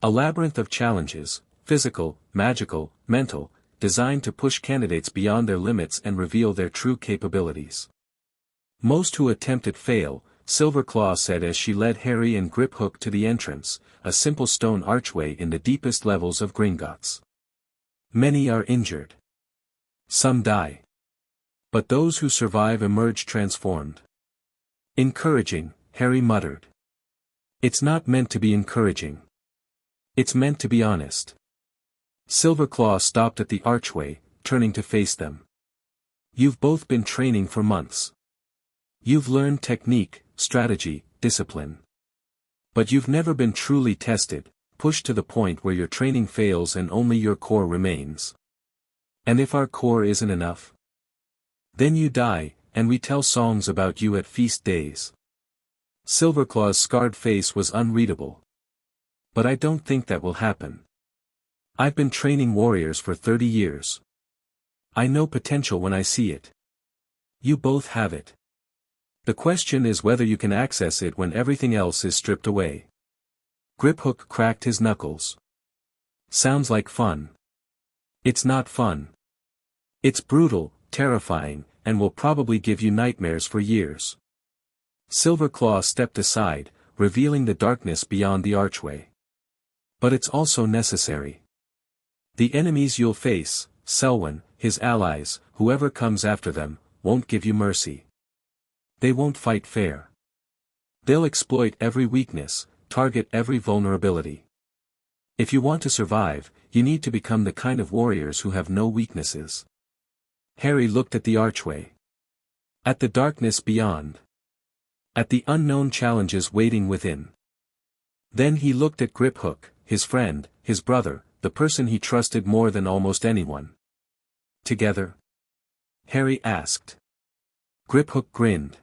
A labyrinth of challenges, physical, magical, mental, designed to push candidates beyond their limits and reveal their true capabilities. Most who attempt it fail, Silverclaw said as she led Harry and Griphook to the entrance, a simple stone archway in the deepest levels of Gringotts. Many are injured. Some die. But those who survive emerge transformed. Encouraging, Harry muttered. It's not meant to be encouraging. It's meant to be honest. Silverclaw stopped at the archway, turning to face them. You've both been training for months. You've learned technique, strategy, discipline. But you've never been truly tested, pushed to the point where your training fails and only your core remains. And if our core isn't enough? Then you die, and we tell songs about you at feast days. Silverclaw's scarred face was unreadable. But I don't think that will happen. I've been training warriors for 30 years. I know potential when I see it. You both have it. The question is whether you can access it when everything else is stripped away. Griphook cracked his knuckles. Sounds like fun. It's not fun. It's brutal, terrifying, and will probably give you nightmares for years. Silverclaw stepped aside, revealing the darkness beyond the archway. But it's also necessary. The enemies you'll face, Selwyn, his allies, whoever comes after them, won't give you mercy. They won't fight fair. They'll exploit every weakness, target every vulnerability. If you want to survive, you need to become the kind of warriors who have no weaknesses. Harry looked at the archway. At the darkness beyond. At the unknown challenges waiting within. Then he looked at Griphook, his friend, his brother, the person he trusted more than almost anyone. Together? Harry asked. Griphook grinned.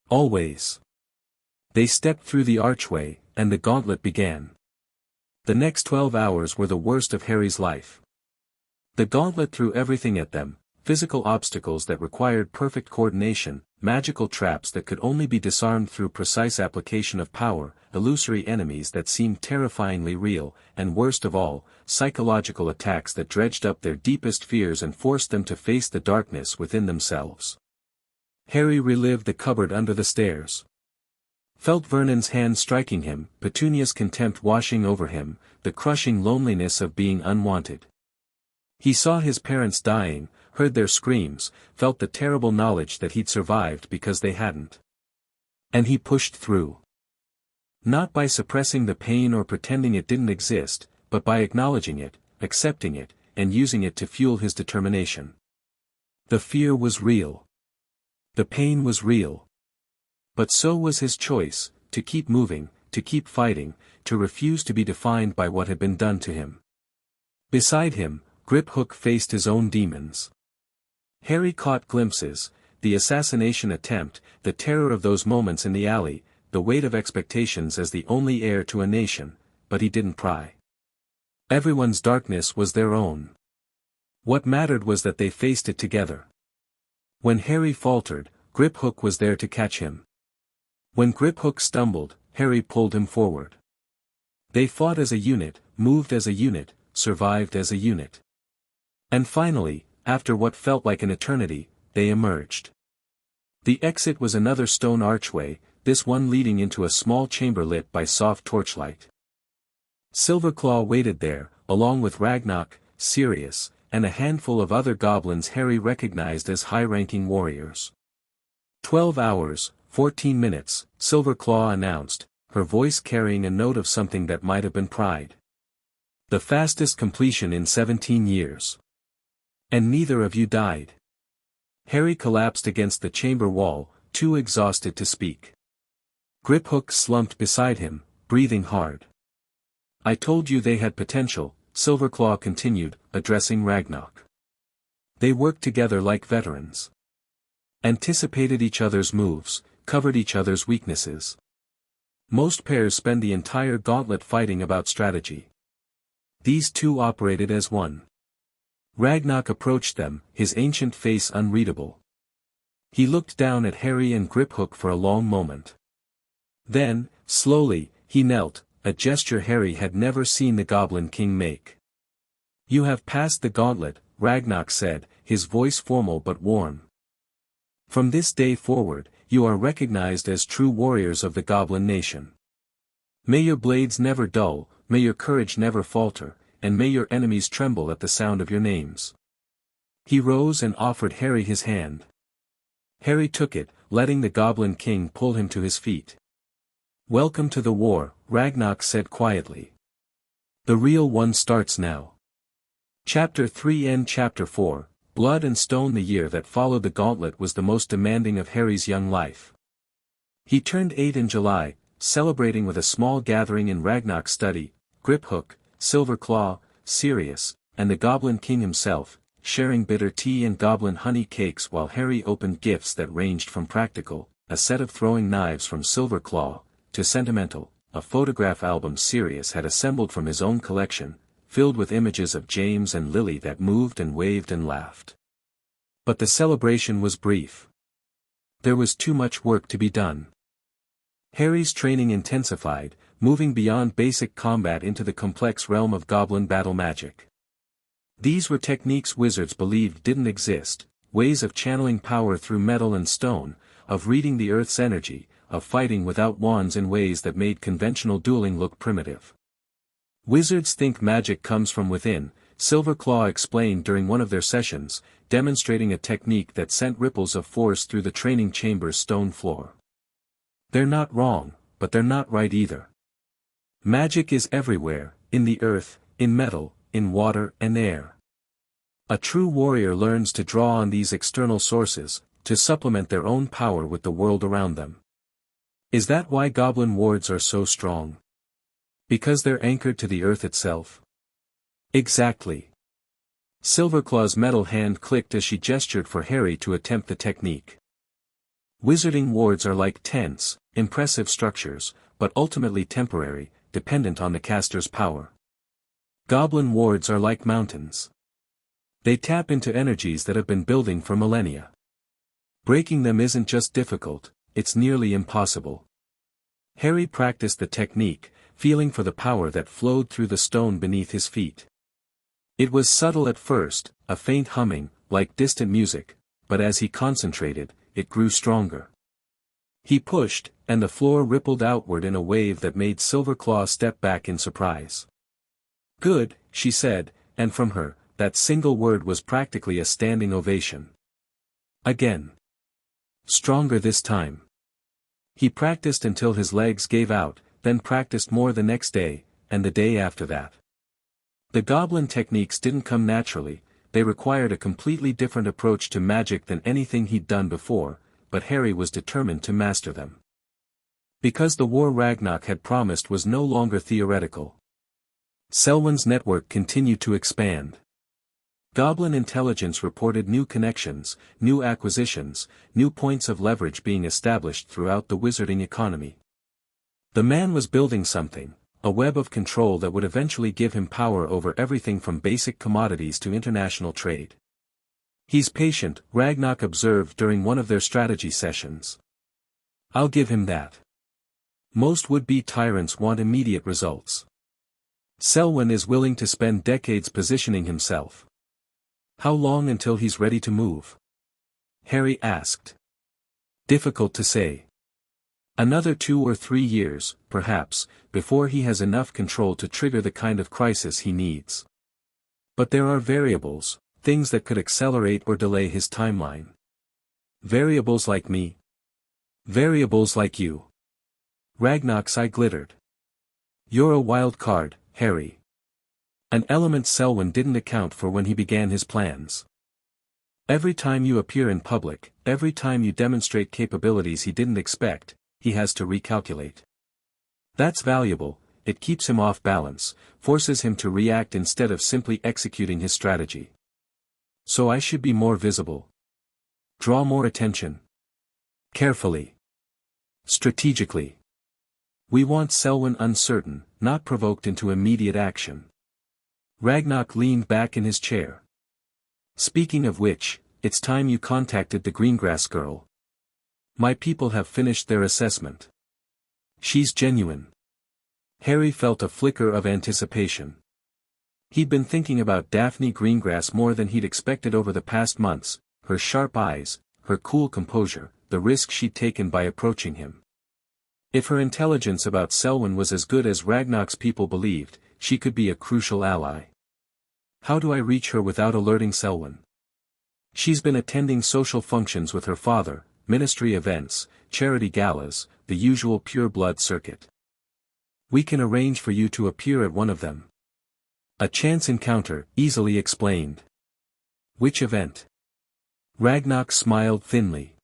Always. They stepped through the archway, and the gauntlet began. The next 12 hours were the worst of Harry's life. The gauntlet threw everything at them, physical obstacles that required perfect coordination, magical traps that could only be disarmed through precise application of power, illusory enemies that seemed terrifyingly real, and worst of all, psychological attacks that dredged up their deepest fears and forced them to face the darkness within themselves. Harry relived the cupboard under the stairs. Felt Vernon's hand striking him, Petunia's contempt washing over him, the crushing loneliness of being unwanted. He saw his parents dying, heard their screams, felt the terrible knowledge that he'd survived because they hadn't. And he pushed through. Not by suppressing the pain or pretending it didn't exist, but by acknowledging it, accepting it, and using it to fuel his determination. The fear was real. The pain was real. But so was his choice, to keep moving, to keep fighting, to refuse to be defined by what had been done to him. Beside him, Griphook faced his own demons. Harry caught glimpses, the assassination attempt, the terror of those moments in the alley, the weight of expectations as the only heir to a nation, but he didn't pry. Everyone's darkness was their own. What mattered was that they faced it together. When Harry faltered, Griphook was there to catch him. When Griphook stumbled, Harry pulled him forward. They fought as a unit, moved as a unit, survived as a unit. And finally, after what felt like an eternity, they emerged. The exit was another stone archway, this one leading into a small chamber lit by soft torchlight. Silverclaw waited there, along with Ragnarok, Sirius, and a handful of other goblins Harry recognized as high-ranking warriors. 12 hours, 14 minutes, Silverclaw announced, her voice carrying a note of something that might have been pride. The fastest completion in 17 years. And neither of you died. Harry collapsed against the chamber wall, too exhausted to speak. Griphook slumped beside him, breathing hard. I told you they had potential, Silverclaw continued, addressing Ragnarok. They worked together like veterans. Anticipated each other's moves, covered each other's weaknesses. Most pairs spend the entire gauntlet fighting about strategy. These two operated as one. Ragnarok approached them, his ancient face unreadable. He looked down at Harry and Griphook for a long moment. Then, slowly, he knelt, a gesture Harry had never seen the Goblin King make. You have passed the gauntlet, Ragnarok said, his voice formal but warm. From this day forward, you are recognized as true warriors of the Goblin Nation. May your blades never dull, may your courage never falter, and may your enemies tremble at the sound of your names. He rose and offered Harry his hand. Harry took it, letting the Goblin King pull him to his feet. "Welcome to the war," Ragnarok said quietly. "The real one starts now." Chapter 3 and Chapter 4, Blood and Stone. The year that followed the gauntlet was the most demanding of Harry's young life. He turned 8 in July, celebrating with a small gathering in Ragnarok's study, Griphook, Silverclaw, Sirius, and the Goblin King himself, sharing bitter tea and goblin honey cakes while Harry opened gifts that ranged from practical, a set of throwing knives from Silverclaw, to sentimental, a photograph album Sirius had assembled from his own collection, filled with images of James and Lily that moved and waved and laughed. But the celebration was brief. There was too much work to be done. Harry's training intensified, moving beyond basic combat into the complex realm of goblin battle magic. These were techniques wizards believed didn't exist, ways of channeling power through metal and stone, of reading the earth's energy, of fighting without wands in ways that made conventional dueling look primitive. "Wizards think magic comes from within," Silverclaw explained during one of their sessions, demonstrating a technique that sent ripples of force through the training chamber's stone floor. "They're not wrong, but they're not right either. Magic is everywhere, in the earth, in metal, in water and air. A true warrior learns to draw on these external sources, to supplement their own power with the world around them. Is that why goblin wards are so strong? Because they're anchored to the earth itself?" "Exactly." Silverclaw's metal hand clicked as she gestured for Harry to attempt the technique. "Wizarding wards are like tents, impressive structures, but ultimately temporary, dependent on the caster's power. Goblin wards are like mountains. They tap into energies that have been building for millennia. Breaking them isn't just difficult, it's nearly impossible." Harry practiced the technique, feeling for the power that flowed through the stone beneath his feet. It was subtle at first, a faint humming, like distant music, but as he concentrated, it grew stronger. He pushed, and the floor rippled outward in a wave that made Silverclaw step back in surprise. "Good," she said, and from her, that single word was practically a standing ovation. "Again. Stronger this time." He practiced until his legs gave out, then practiced more the next day, and the day after that. The goblin techniques didn't come naturally, they required a completely different approach to magic than anything he'd done before, but Harry was determined to master them. Because the war Ragnarok had promised was no longer theoretical. Selwyn's network continued to expand. Goblin intelligence reported new connections, new acquisitions, new points of leverage being established throughout the wizarding economy. The man was building something, a web of control that would eventually give him power over everything from basic commodities to international trade. "He's patient," Ragnarok observed during one of their strategy sessions. "I'll give him that. Most would-be tyrants want immediate results. Selwyn is willing to spend decades positioning himself." "How long until he's ready to move?" Harry asked. "Difficult to say. Another 2 or 3 years, perhaps, before he has enough control to trigger the kind of crisis he needs. But there are variables, things that could accelerate or delay his timeline. Variables like me. Variables like you." Ragnarok's eye glittered. "You're a wild card, Harry. An element Selwyn didn't account for when he began his plans. Every time you appear in public, every time you demonstrate capabilities he didn't expect, he has to recalculate. That's valuable, it keeps him off balance, forces him to react instead of simply executing his strategy. So I should be more visible. Draw more attention. Carefully. Strategically. We want Selwyn uncertain, not provoked into immediate action." Ragnarok leaned back in his chair. "Speaking of which, it's time you contacted the Greengrass girl. My people have finished their assessment. She's genuine." Harry felt a flicker of anticipation. He'd been thinking about Daphne Greengrass more than he'd expected over the past months, her sharp eyes, her cool composure, the risk she'd taken by approaching him. If her intelligence about Selwyn was as good as Ragnarok's people believed, she could be a crucial ally. "How do I reach her without alerting Selwyn?" "She's been attending social functions with her father," ministry events, charity galas, the usual pure-blood circuit. We can arrange for you to appear at one of them. A chance encounter, easily explained. Which event? Ragnar smiled thinly.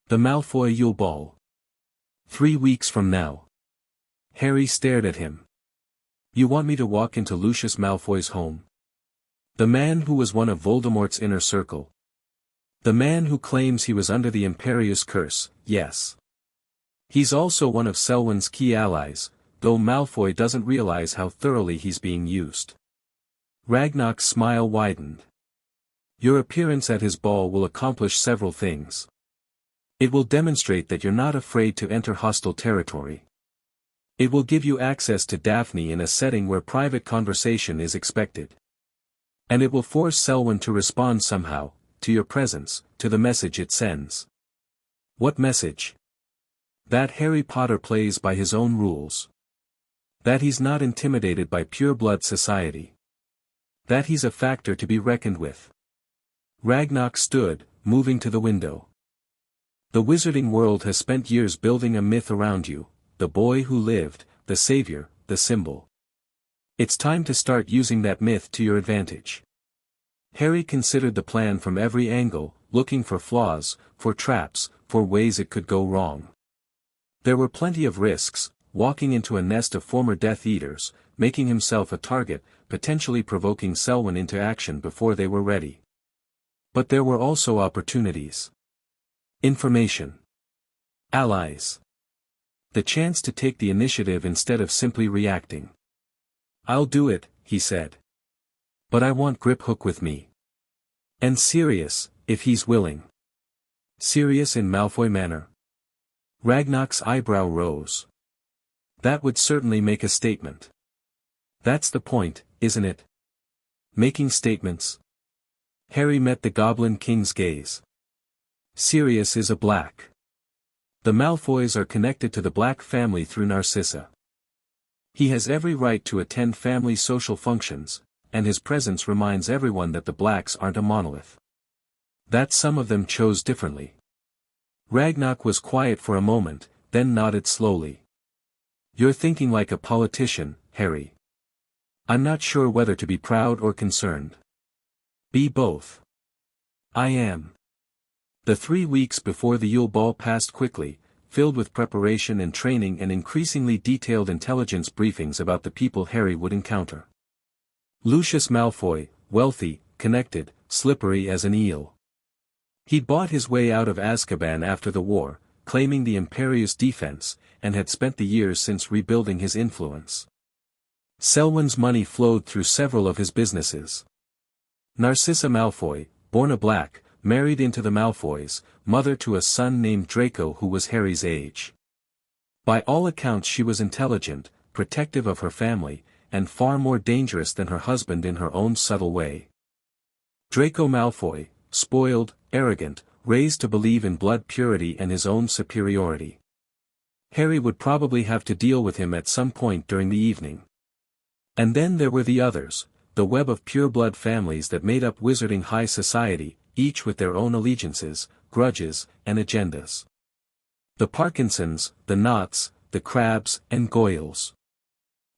The Malfoy Yule Ball. 3 weeks from now. Harry stared at him. You want me to walk into Lucius Malfoy's home? The man who was one of Voldemort's inner circle. The man who claims he was under the Imperius curse, yes. He's also one of Selwyn's key allies, though Malfoy doesn't realize how thoroughly he's being used. Ragnar's smile widened. Your appearance at his ball will accomplish several things. It will demonstrate that you're not afraid to enter hostile territory. It will give you access to Daphne in a setting where private conversation is expected. And it will force Selwyn to respond somehow, to your presence, to the message it sends. What message? That Harry Potter plays by his own rules. That he's not intimidated by pure-blood society. That he's a factor to be reckoned with. Ragnar stood, moving to the window. The wizarding world has spent years building a myth around you, the boy who lived, the savior, the symbol. It's time to start using that myth to your advantage. Harry considered the plan from every angle, looking for flaws, for traps, for ways it could go wrong. There were plenty of risks, walking into a nest of former Death Eaters, making himself a target, potentially provoking Selwyn into action before they were ready. But there were also opportunities. Information. Allies. The chance to take the initiative instead of simply reacting. I'll do it, he said. But I want Griphook with me. And Sirius, if he's willing. Sirius in Malfoy Manor. Ragnar's eyebrow rose. That would certainly make a statement. That's the point, isn't it? Making statements. Harry met the Goblin King's gaze. Sirius is a Black. The Malfoys are connected to the Black family through Narcissa. He has every right to attend family social functions, and his presence reminds everyone that the Blacks aren't a monolith. That some of them chose differently. Ragnar was quiet for a moment, then nodded slowly. You're thinking like a politician, Harry. I'm not sure whether to be proud or concerned. Be both. I am. The 3 weeks before the Yule Ball passed quickly, filled with preparation and training and increasingly detailed intelligence briefings about the people Harry would encounter. Lucius Malfoy, wealthy, connected, slippery as an eel. He'd bought his way out of Azkaban after the war, claiming the Imperius defense, and had spent the years since rebuilding his influence. Selwyn's money flowed through several of his businesses. Narcissa Malfoy, born a Black, married into the Malfoys, mother to a son named Draco who was Harry's age. By all accounts she was intelligent, protective of her family, and far more dangerous than her husband in her own subtle way. Draco Malfoy, spoiled, arrogant, raised to believe in blood purity and his own superiority. Harry would probably have to deal with him at some point during the evening. And then there were the others, the web of pure-blood families that made up wizarding high society, each with their own allegiances, grudges, and agendas. The Parkinsons, the Knotts, the Crabs, and Goyles.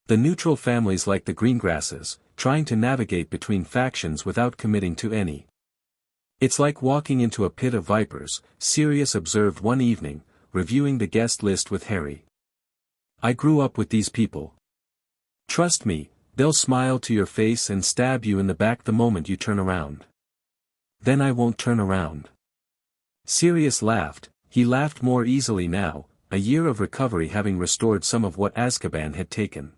The neutral families like the Greengrasses, trying to navigate between factions without committing to any. It's like walking into a pit of vipers, Sirius observed one evening, reviewing the guest list with Harry. I grew up with these people. Trust me, they'll smile to your face and stab you in the back the moment you turn around. Then I won't turn around. Sirius laughed, he laughed more easily now, a year of recovery having restored some of what Azkaban had taken.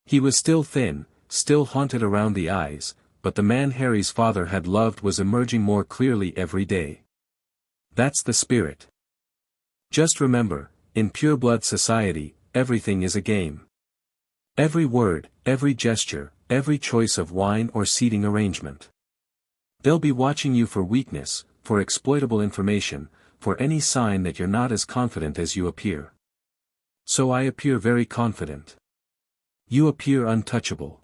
He was still thin, still haunted around the eyes, but the man Harry's father had loved was emerging more clearly every day. That's the spirit. Just remember, in pure-blood society, everything is a game. Every word, every gesture, every choice of wine or seating arrangement. They'll be watching you for weakness, for exploitable information, for any sign that you're not as confident as you appear. So I appear very confident. You appear untouchable.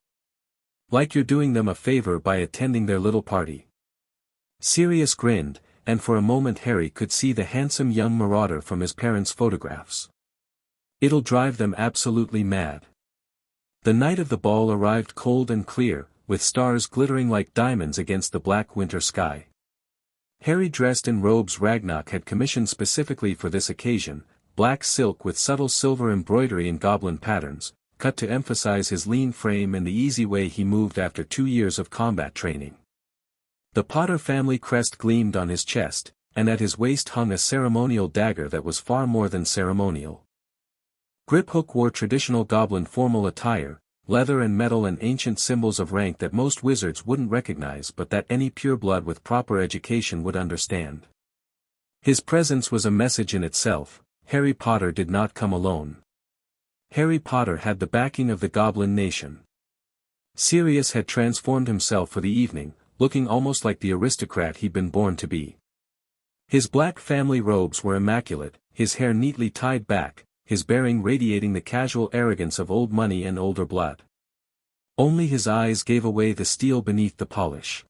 Like you're doing them a favor by attending their little party. Sirius grinned, and for a moment Harry could see the handsome young marauder from his parents' photographs. It'll drive them absolutely mad. The night of the ball arrived cold and clear, with stars glittering like diamonds against the black winter sky. Harry dressed in robes Ragnarok had commissioned specifically for this occasion, black silk with subtle silver embroidery and goblin patterns, cut to emphasize his lean frame and the easy way he moved after 2 years of combat training. The Potter family crest gleamed on his chest, and at his waist hung a ceremonial dagger that was far more than ceremonial. Griphook wore traditional goblin formal attire, leather and metal and ancient symbols of rank that most wizards wouldn't recognize but that any pureblood with proper education would understand. His presence was a message in itself. Harry Potter did not come alone. Harry Potter had the backing of the Goblin Nation. Sirius had transformed himself for the evening, looking almost like the aristocrat he'd been born to be. His black family robes were immaculate, his hair neatly tied back, his bearing radiating the casual arrogance of old money and older blood. Only his eyes gave away the steel beneath the polish.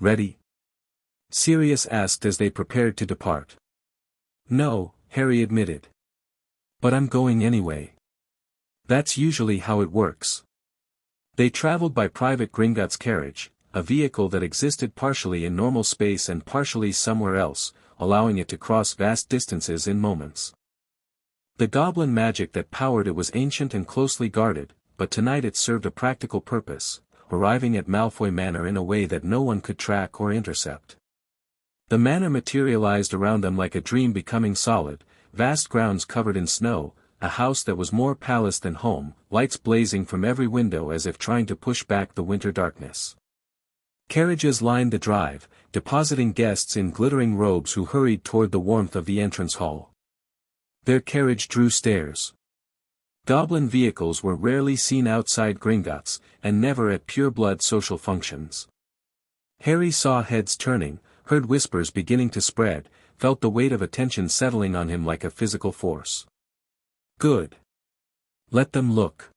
"Ready?" Sirius asked as they prepared to depart. "No," Harry admitted. "But I'm going anyway." That's usually how it works. They traveled by private Gringotts carriage, a vehicle that existed partially in normal space and partially somewhere else, allowing it to cross vast distances in moments. The goblin magic that powered it was ancient and closely guarded, but tonight it served a practical purpose, arriving at Malfoy Manor in a way that no one could track or intercept. The manor materialized around them like a dream becoming solid, vast grounds covered in snow, a house that was more palace than home, lights blazing from every window as if trying to push back the winter darkness. Carriages lined the drive, depositing guests in glittering robes who hurried toward the warmth of the entrance hall. Their carriage drew stares. Goblin vehicles were rarely seen outside Gringotts, and never at pure-blood social functions. Harry saw heads turning, heard whispers beginning to spread, felt the weight of attention settling on him like a physical force. Good. Let them look.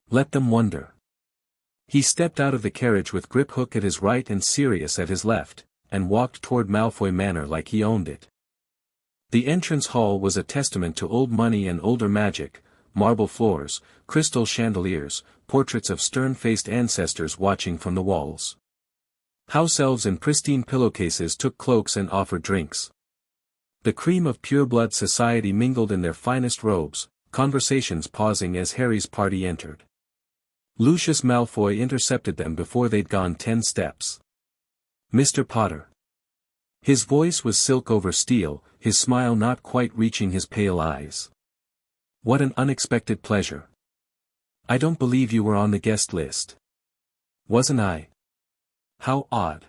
Let them wonder. He stepped out of the carriage with Griphook at his right and Sirius at his left, and walked toward Malfoy Manor like he owned it. The entrance hall was a testament to old money and older magic, marble floors, crystal chandeliers, portraits of stern-faced ancestors watching from the walls. House elves in pristine pillowcases took cloaks and offered drinks. The cream of pureblood society mingled in their finest robes, conversations pausing as Harry's party entered. Lucius Malfoy intercepted them before they'd gone 10 steps. "Mr. Potter." His voice was silk over steel, his smile not quite reaching his pale eyes. "What an unexpected pleasure. I don't believe you were on the guest list." "Wasn't I? How odd.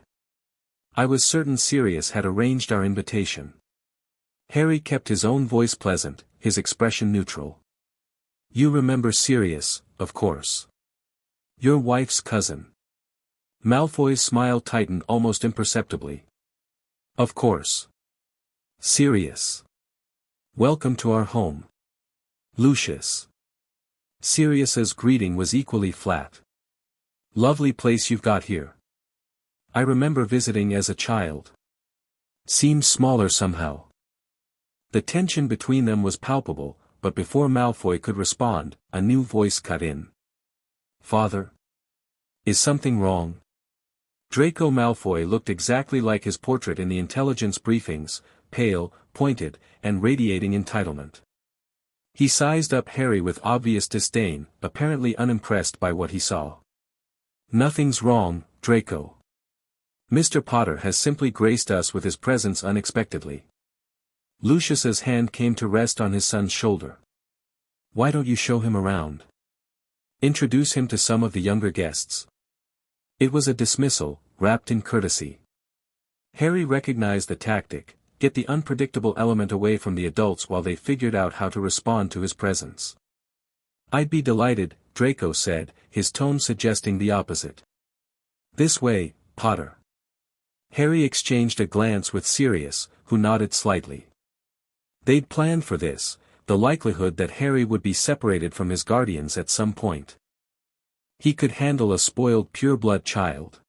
I was certain Sirius had arranged our invitation." Harry kept his own voice pleasant, his expression neutral. "You remember Sirius, of course. Your wife's cousin." Malfoy's smile tightened almost imperceptibly. "Of course. Sirius. Welcome to our home. Lucius." Sirius's greeting was equally flat. "Lovely place you've got here. I remember visiting as a child. Seems smaller somehow." The tension between them was palpable, but before Malfoy could respond, a new voice cut in. "Father? Is something wrong?" Draco Malfoy looked exactly like his portrait in the intelligence briefings, pale, pointed, and radiating entitlement. He sized up Harry with obvious disdain, apparently unimpressed by what he saw. "Nothing's wrong, Draco. Mr. Potter has simply graced us with his presence unexpectedly." Lucius's hand came to rest on his son's shoulder. "Why don't you show him around? Introduce him to some of the younger guests." It was a dismissal, wrapped in courtesy. Harry recognized the tactic, get the unpredictable element away from the adults while they figured out how to respond to his presence. "I'd be delighted," Draco said, his tone suggesting the opposite. "This way, Potter." Harry exchanged a glance with Sirius, who nodded slightly. They'd planned for this, the likelihood that Harry would be separated from his guardians at some point. He could handle a spoiled pure-blood child.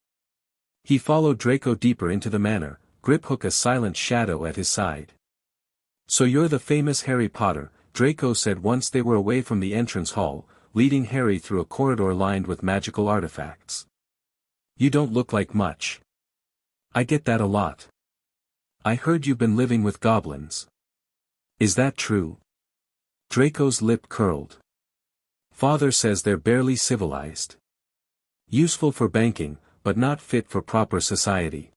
He followed Draco deeper into the manor, Griphook a silent shadow at his side. "So you're the famous Harry Potter," Draco said once they were away from the entrance hall, leading Harry through a corridor lined with magical artifacts. "You don't look like much." "I get that a lot. I heard you've been living with goblins." "Is that true?" Draco's lip curled. "Father says they're barely civilized. Useful for banking, but not fit for proper society."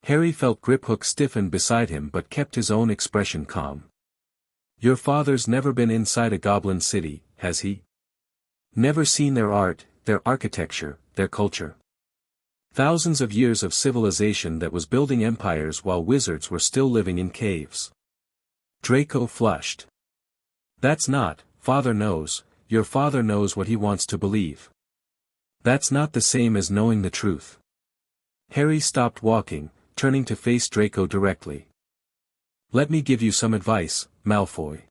Harry felt Griphook stiffen beside him but kept his own expression calm. "Your father's never been inside a goblin city, has he? Never seen their art, their architecture, their culture? Thousands of years of civilization that was building empires while wizards were still living in caves." Draco flushed. "That's not, father knows, your father knows what he wants to believe. That's not the same as knowing the truth." Harry stopped walking, turning to face Draco directly. "Let me give you some advice, Malfoy.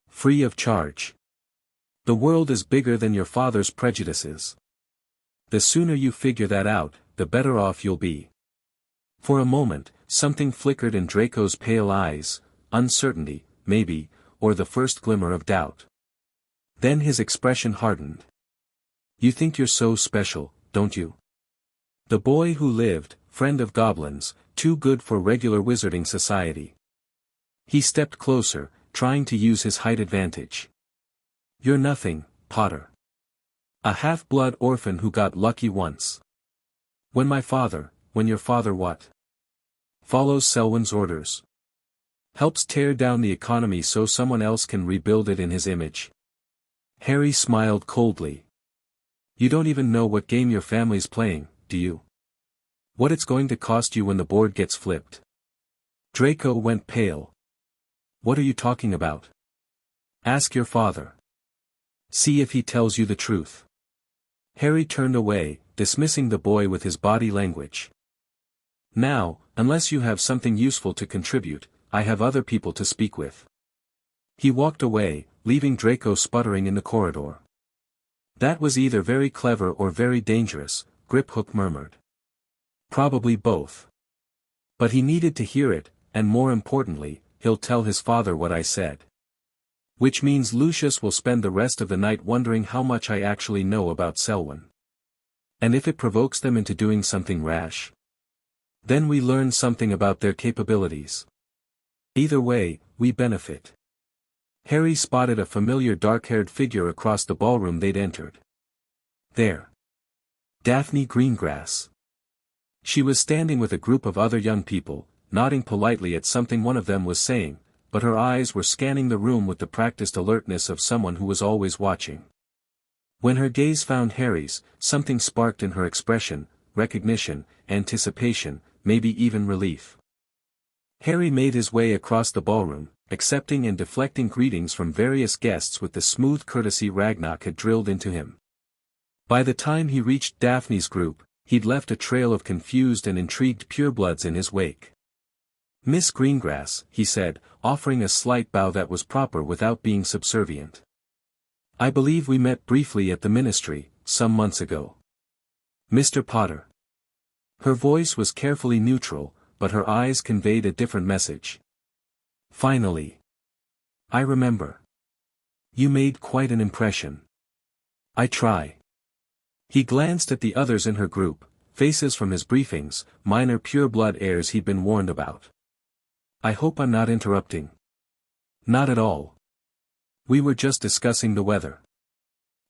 Free of charge. The world is bigger than your father's prejudices. The sooner you figure that out, the better off you'll be." For a moment, something flickered in Draco's pale eyes, uncertainty, maybe, or the first glimmer of doubt. Then his expression hardened. "You think you're so special, don't you? The boy who lived, friend of goblins, too good for regular wizarding society." He stepped closer, trying to use his height advantage. "You're nothing, Potter. A half-blood orphan who got lucky once. When your father what? Follows Selwyn's orders. Helps tear down the economy so someone else can rebuild it in his image." Harry smiled coldly. "You don't even know what game your family's playing, do you? What it's going to cost you when the board gets flipped?" Draco went pale. "What are you talking about? Ask your father. See if he tells you the truth." Harry turned away, dismissing the boy with his body language. "Now, unless you have something useful to contribute, I have other people to speak with." He walked away, leaving Draco sputtering in the corridor. "That was either very clever or very dangerous," Griphook murmured. "Probably both. But he needed to hear it, and more importantly, he'll tell his father what I said. Which means Lucius will spend the rest of the night wondering how much I actually know about Selwyn. And if it provokes them into doing something rash, then we learn something about their capabilities. Either way, we benefit." Harry spotted a familiar dark-haired figure across the ballroom they'd entered. There. Daphne Greengrass. She was standing with a group of other young people, nodding politely at something one of them was saying, but her eyes were scanning the room with the practiced alertness of someone who was always watching. When her gaze found Harry's, something sparked in her expression, recognition, anticipation, maybe even relief. Harry made his way across the ballroom, accepting and deflecting greetings from various guests with the smooth courtesy Ragnarok had drilled into him. By the time he reached Daphne's group, he'd left a trail of confused and intrigued purebloods in his wake. "Miss Greengrass," he said, offering a slight bow that was proper without being subservient. "I believe we met briefly at the ministry, some months ago. Mr. Potter." Her voice was carefully neutral, but her eyes conveyed a different message. "Finally. I remember. You made quite an impression. I try." He glanced at the others in her group, faces from his briefings, minor pureblood airs he'd been warned about. "I hope I'm not interrupting." "Not at all. We were just discussing the weather."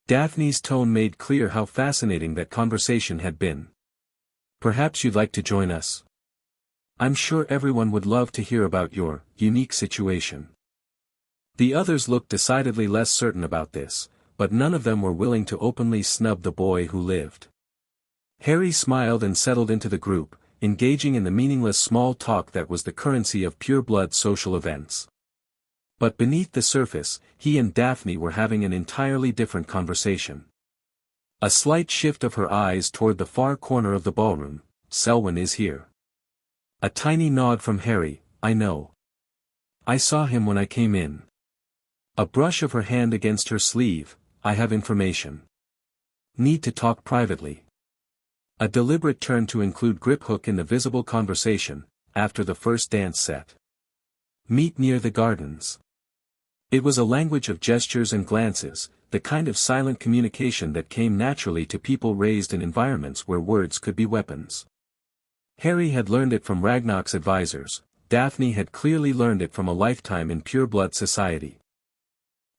Daphne's tone made clear how fascinating that conversation had been. "Perhaps you'd like to join us? I'm sure everyone would love to hear about your unique situation." The others looked decidedly less certain about this, but none of them were willing to openly snub the boy who lived. Harry smiled and settled into the group, engaging in the meaningless small talk that was the currency of pureblood social events. But beneath the surface, he and Daphne were having an entirely different conversation. A slight shift of her eyes toward the far corner of the ballroom. "Selwyn is here." A tiny nod from Harry. "I know. I saw him when I came in." A brush of her hand against her sleeve. "I have information. Need to talk privately." A deliberate turn to include Griphook in the visible conversation. after the first dance set. Meet near the gardens. It was a language of gestures and glances, the kind of silent communication that came naturally to people raised in environments where words could be weapons. Harry had learned it from Ragnarok's advisors. Daphne had clearly learned it from a lifetime in pure-blood society.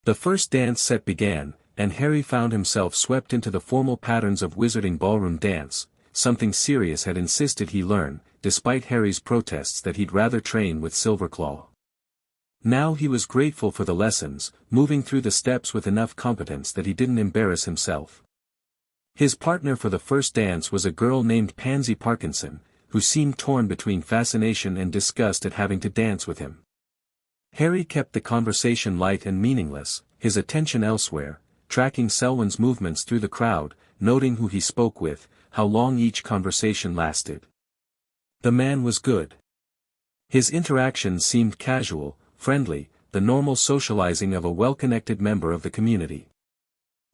The first dance set began, and Harry found himself swept into the formal patterns of wizarding ballroom dance. Something Sirius had insisted he learn, despite Harry's protests that he'd rather train with Silverclaw. Now he was grateful for the lessons, moving through the steps with enough competence that he didn't embarrass himself. His partner for the first dance was a girl named Pansy Parkinson, who seemed torn between fascination and disgust at having to dance with him. Harry kept the conversation light and meaningless, his attention elsewhere, tracking Selwyn's movements through the crowd, noting who he spoke with, how long each conversation lasted. The man was good. His interactions seemed casual, friendly, the normal socializing of a well-connected member of the community.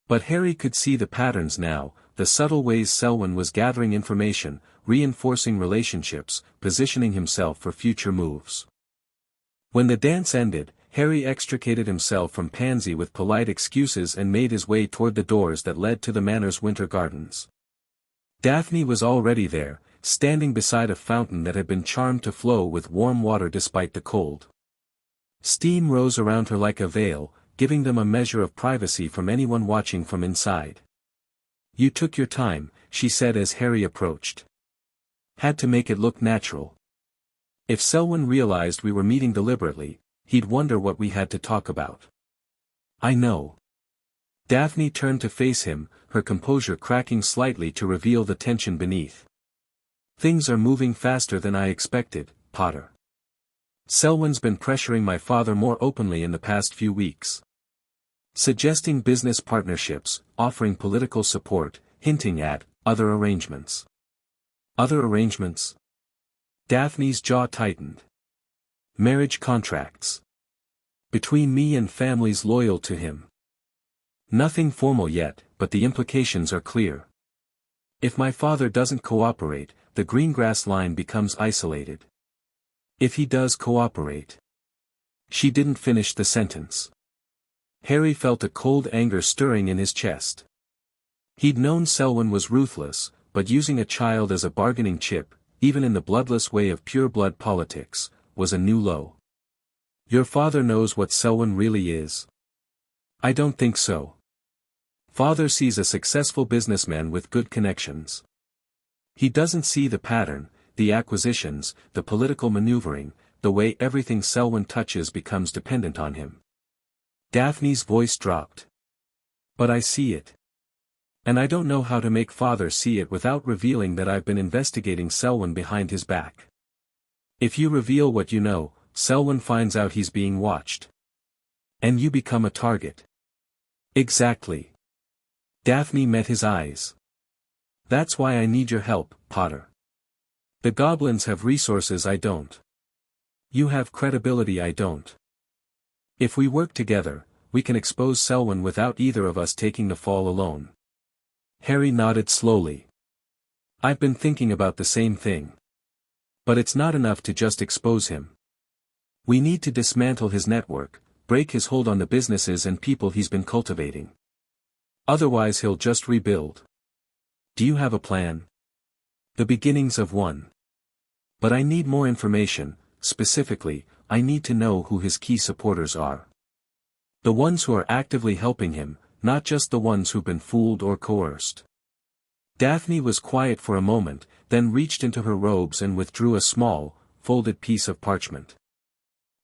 But Harry could see the patterns now, the subtle ways Selwyn was gathering information, reinforcing relationships, positioning himself for future moves. When the dance ended, Harry extricated himself from Pansy with polite excuses and made his way toward the doors that led to the manor's winter gardens. Daphne was already there, standing beside a fountain that had been charmed to flow with warm water despite the cold. Steam rose around her like a veil, giving them a measure of privacy from anyone watching from inside. "You took your time," she said as Harry approached. "Had to make it look natural. If Selwyn realized we were meeting deliberately, he'd wonder what we had to talk about." "I know." Daphne turned to face him, her composure cracking slightly to reveal the tension beneath. "Things are moving faster than I expected, Potter. Selwyn's been pressuring my father more openly in the past few weeks. Suggesting business partnerships, offering political support, hinting at other arrangements." "Other arrangements?" Daphne's jaw tightened. "Marriage contracts. Between me and families loyal to him. Nothing formal yet, but the implications are clear. If my father doesn't cooperate, the Greengrass line becomes isolated. If he does cooperate." She didn't finish the sentence. Harry felt a cold anger stirring in his chest. He'd known Selwyn was ruthless, but using a child as a bargaining chip, even in the bloodless way of pure-blood politics, was a new low. "Your father knows what Selwyn really is?" "I don't think so. Father sees a successful businessman with good connections. He doesn't see the pattern, the acquisitions, the political maneuvering, the way everything Selwyn touches becomes dependent on him." Daphne's voice dropped. "But I see it. And I don't know how to make Father see it without revealing that I've been investigating Selwyn behind his back. If you reveal what you know, Selwyn finds out he's being watched. And you become a target." "Exactly." Daphne met his eyes. "That's why I need your help, Potter. The goblins have resources I don't. You have credibility I don't. If we work together, we can expose Selwyn without either of us taking the fall alone." Harry nodded slowly. "I've been thinking about the same thing. But it's not enough to just expose him. We need to dismantle his network, break his hold on the businesses and people he's been cultivating. Otherwise he'll just rebuild. Do you have a plan?" "The beginnings of one. But I need more information. Specifically, I need to know who his key supporters are. The ones who are actively helping him, not just the ones who've been fooled or coerced." Daphne was quiet for a moment, then reached into her robes and withdrew a small, folded piece of parchment.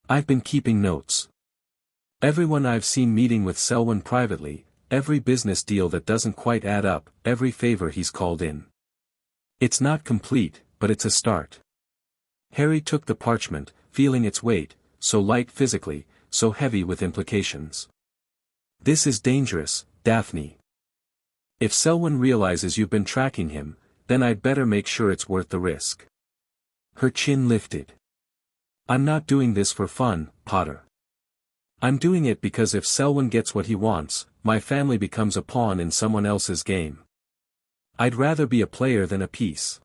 "I've been keeping notes. Everyone I've seen meeting with Selwyn privately, every business deal that doesn't quite add up, every favor he's called in. It's not complete, but it's a start." Harry took the parchment, feeling its weight, so light physically, so heavy with implications. "This is dangerous, Daphne. If Selwyn realizes you've been tracking him, then I'd better make sure it's worth the risk." Her chin lifted. "I'm not doing this for fun, Potter. I'm doing it because if Selwyn gets what he wants, my family becomes a pawn in someone else's game. I'd rather be a player than a piece."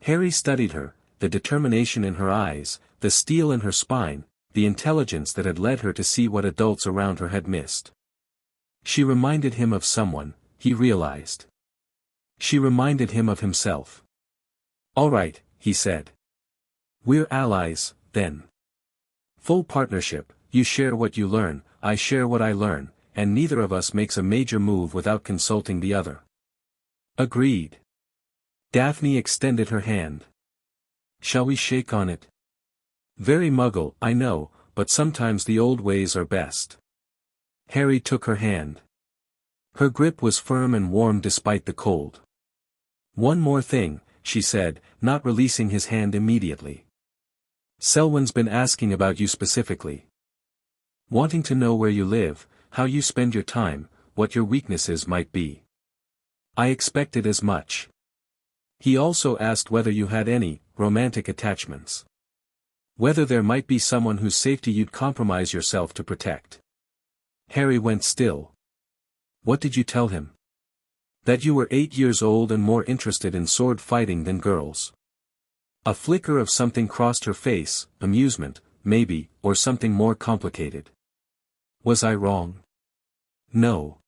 Harry studied her, the determination in her eyes, the steel in her spine, the intelligence that had led her to see what adults around her had missed. She reminded him of someone, he realized. She reminded him of himself. "All right," he said. "We're allies, then. Full partnership, you share what you learn, I share what I learn, and neither of us makes a major move without consulting the other." "Agreed." Daphne extended her hand. "Shall we shake on it?" "Very Muggle, I know, but sometimes the old ways are best." Harry took her hand. Her grip was firm and warm despite the cold. "One more thing," she said, not releasing his hand immediately. "Selwyn's been asking about you specifically. Wanting to know where you live, how you spend your time, what your weaknesses might be." "I expected as much." "He also asked whether you had any romantic attachments. Whether there might be someone whose safety you'd compromise yourself to protect." Harry went still. "What did you tell him?" "That you were 8 years old and more interested in sword fighting than girls." A flicker of something crossed her face, amusement, maybe, or something more complicated. "Was I wrong?" "No."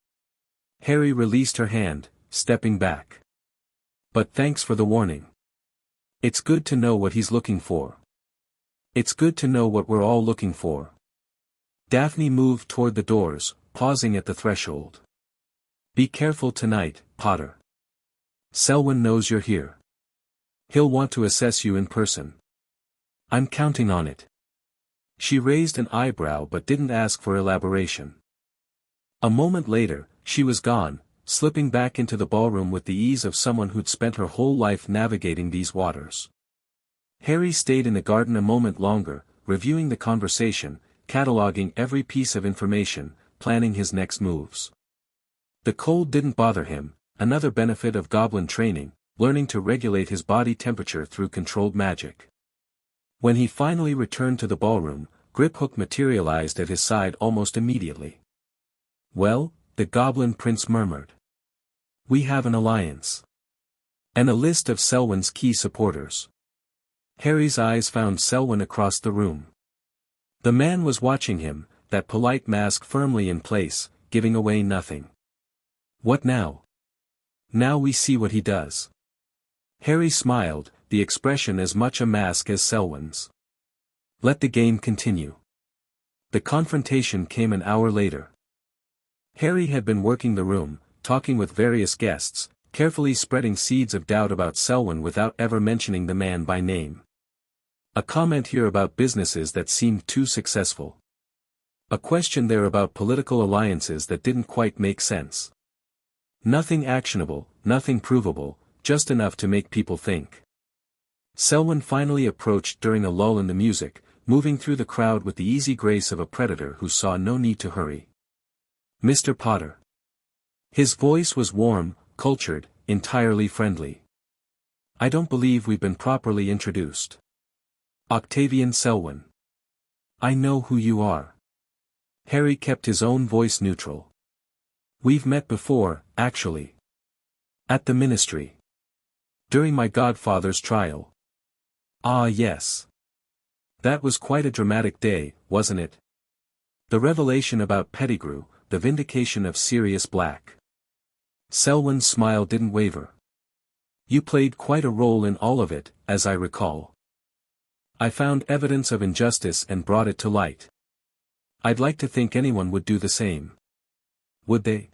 Harry released her hand, stepping back. "But thanks for the warning. It's good to know what he's looking for. It's good to know what we're all looking for." Daphne moved toward the doors, pausing at the threshold. "Be careful tonight, Potter. Selwyn knows you're here. He'll want to assess you in person." "I'm counting on it." She raised an eyebrow but didn't ask for elaboration. A moment later, she was gone, slipping back into the ballroom with the ease of someone who'd spent her whole life navigating these waters. Harry stayed in the garden a moment longer, reviewing the conversation, cataloging every piece of information, planning his next moves. The cold didn't bother him, another benefit of Goblin training, learning to regulate his body temperature through controlled magic. When he finally returned to the ballroom, Griphook materialized at his side almost immediately. "Well," the Goblin Prince murmured. "We have an alliance. And a list of Selwyn's key supporters." Harry's eyes found Selwyn across the room. The man was watching him, that polite mask firmly in place, giving away nothing. "What now?" "Now we see what he does." Harry smiled, the expression as much a mask as Selwyn's. "Let the game continue." The confrontation came an hour later. Harry had been working the room, talking with various guests, carefully spreading seeds of doubt about Selwyn without ever mentioning the man by name. A comment here about businesses that seemed too successful. A question there about political alliances that didn't quite make sense. Nothing actionable, nothing provable, just enough to make people think. Selwyn finally approached during a lull in the music, moving through the crowd with the easy grace of a predator who saw no need to hurry. "Mr. Potter." His voice was warm, cultured, entirely friendly. "I don't believe we've been properly introduced." "Octavian Selwyn." "I know who you are." Harry kept his own voice neutral. "We've met before, actually. At the ministry. During my godfather's trial." "Ah yes. That was quite a dramatic day, wasn't it? The revelation about Pettigrew, the vindication of Sirius Black." Selwyn's smile didn't waver. "You played quite a role in all of it, as I recall. I found evidence of injustice and brought it to light. I'd like to think anyone would do the same." "Would they?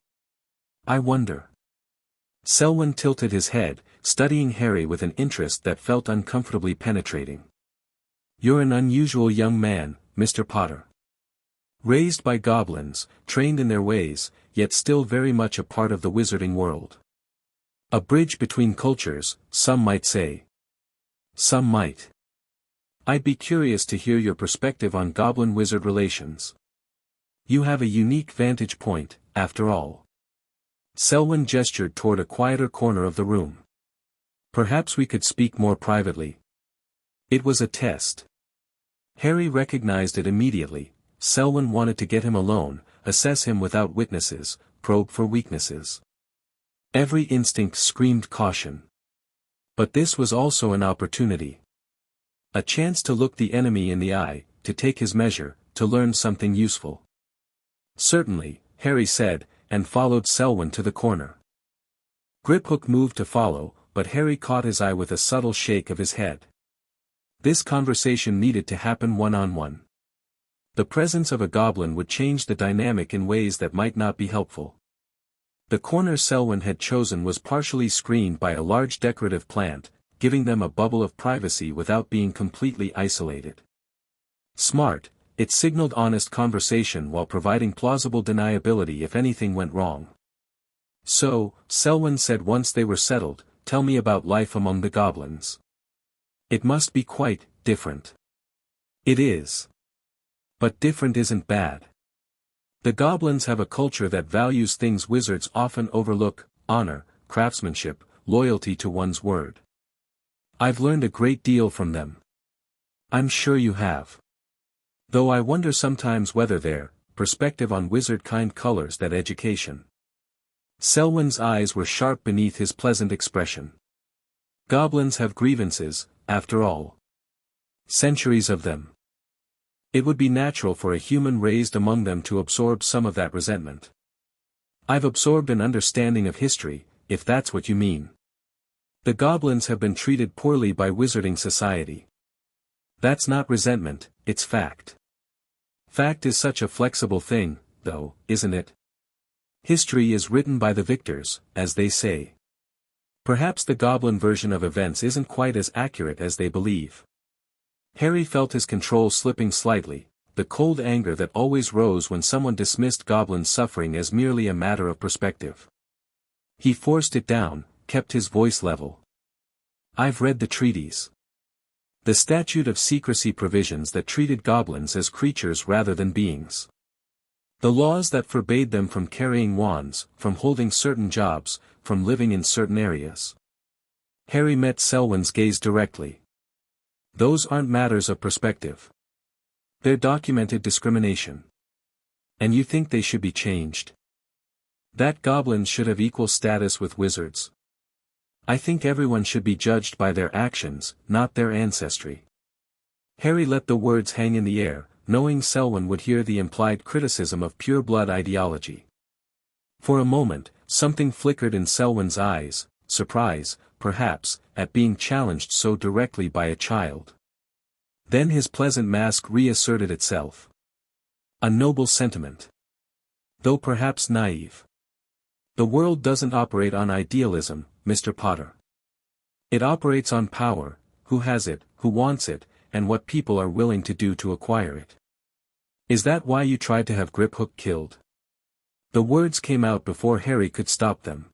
I wonder." Selwyn tilted his head, studying Harry with an interest that felt uncomfortably penetrating. "You're an unusual young man, Mr. Potter. Raised by goblins, trained in their ways, yet still very much a part of the wizarding world. A bridge between cultures, some might say. Some might. I'd be curious to hear your perspective on goblin-wizard relations. You have a unique vantage point, after all." Selwyn gestured toward a quieter corner of the room. "Perhaps we could speak more privately." It was a test. Harry recognized it immediately. Selwyn wanted to get him alone, assess him without witnesses, probe for weaknesses. Every instinct screamed caution. But this was also an opportunity. A chance to look the enemy in the eye, to take his measure, to learn something useful. Certainly, Harry said, and followed Selwyn to the corner. Griphook moved to follow, but Harry caught his eye with a subtle shake of his head. This conversation needed to happen one-on-one. The presence of a goblin would change the dynamic in ways that might not be helpful. The corner Selwyn had chosen was partially screened by a large decorative plant, giving them a bubble of privacy without being completely isolated. Smart, it signaled honest conversation while providing plausible deniability if anything went wrong. So, Selwyn said once they were settled, "Tell me about life among the goblins." "It must be quite different." "It is. But different isn't bad. The goblins have a culture that values things wizards often overlook: honor, craftsmanship, loyalty to one's word. I've learned a great deal from them." "I'm sure you have. Though I wonder sometimes whether their perspective on wizard-kind colors that education." Selwyn's eyes were sharp beneath his pleasant expression. "Goblins have grievances, after all. Centuries of them. It would be natural for a human raised among them to absorb some of that resentment. I've absorbed an understanding of history, if that's what you mean. The goblins have been treated poorly by wizarding society. That's not resentment, it's fact. Fact is such a flexible thing, though, isn't it? History is written by the victors, as they say. Perhaps the goblin version of events isn't quite as accurate as they believe." Harry felt his control slipping slightly, the cold anger that always rose when someone dismissed goblin suffering as merely a matter of perspective. He forced it down, kept his voice level. "I've read the treaties. The statute of secrecy provisions that treated goblins as creatures rather than beings. The laws that forbade them from carrying wands, from holding certain jobs, from living in certain areas." Harry met Selwyn's gaze directly. "Those aren't matters of perspective. They're documented discrimination. And you think they should be changed? That goblins should have equal status with wizards? I think everyone should be judged by their actions, not their ancestry." Harry let the words hang in the air, knowing Selwyn would hear the implied criticism of pure-blood ideology. For a moment, something flickered in Selwyn's eyes, surprise, perhaps, at being challenged so directly by a child. Then his pleasant mask reasserted itself. "A noble sentiment. Though perhaps naive. The world doesn't operate on idealism, Mr. Potter. It operates on power, who has it, who wants it, and what people are willing to do to acquire it. Is that why you tried to have Griphook killed?" The words came out before Harry could stop them.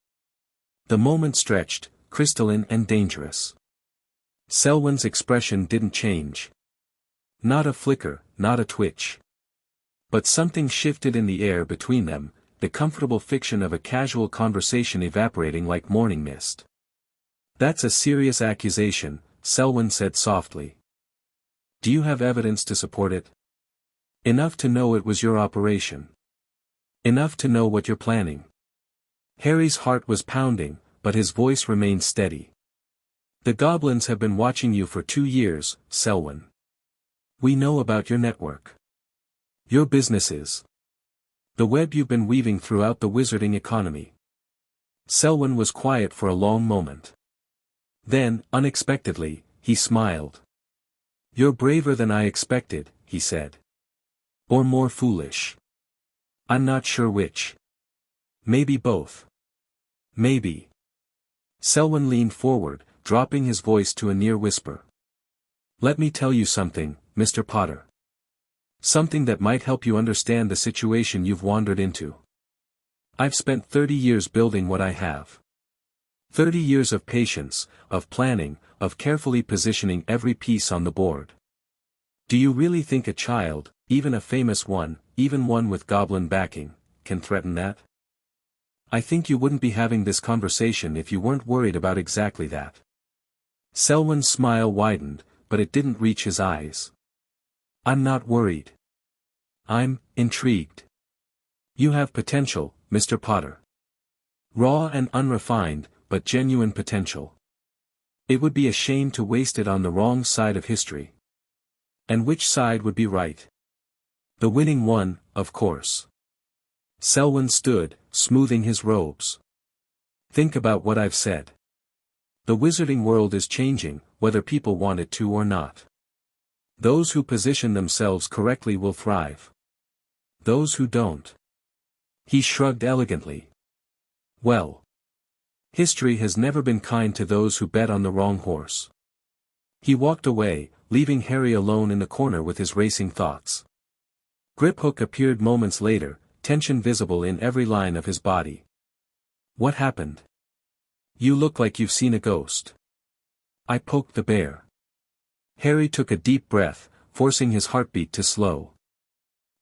The moment stretched, crystalline and dangerous. Selwyn's expression didn't change. Not a flicker, not a twitch. But something shifted in the air between them, the comfortable fiction of a casual conversation evaporating like morning mist. "That's a serious accusation," Selwyn said softly. "Do you have evidence to support it? Enough to know it was your operation? Enough to know what you're planning?" Harry's heart was pounding, but his voice remained steady. "The goblins have been watching you for 2 years, Selwyn. We know about your network. Your businesses. The web you've been weaving throughout the wizarding economy." Selwyn was quiet for a long moment. Then, unexpectedly, he smiled. "You're braver than I expected," he said. "Or more foolish. I'm not sure which. Maybe both. Maybe." Selwyn leaned forward, dropping his voice to a near whisper. "Let me tell you something, Mr. Potter. Something that might help you understand the situation you've wandered into. I've spent 30 years building what I have. 30 years of patience, of planning, of carefully positioning every piece on the board. Do you really think a child, even a famous one, even one with goblin backing, can threaten that? I think you wouldn't be having this conversation if you weren't worried about exactly that." Selwyn's smile widened, but it didn't reach his eyes. "I'm not worried. I'm intrigued. You have potential, Mr. Potter. Raw and unrefined, but genuine potential. It would be a shame to waste it on the wrong side of history. And which side would be right? The winning one, of course. Selwyn stood, smoothing his robes. Think about what I've said. The wizarding world is changing, whether people want it to or not. Those who position themselves correctly will thrive. Those who don't. He shrugged elegantly. Well. History has never been kind to those who bet on the wrong horse. He walked away, leaving Harry alone in the corner with his racing thoughts. Griphook appeared moments later, tension visible in every line of his body. What happened? You look like you've seen a ghost. I poked the bear. Harry took a deep breath, forcing his heartbeat to slow.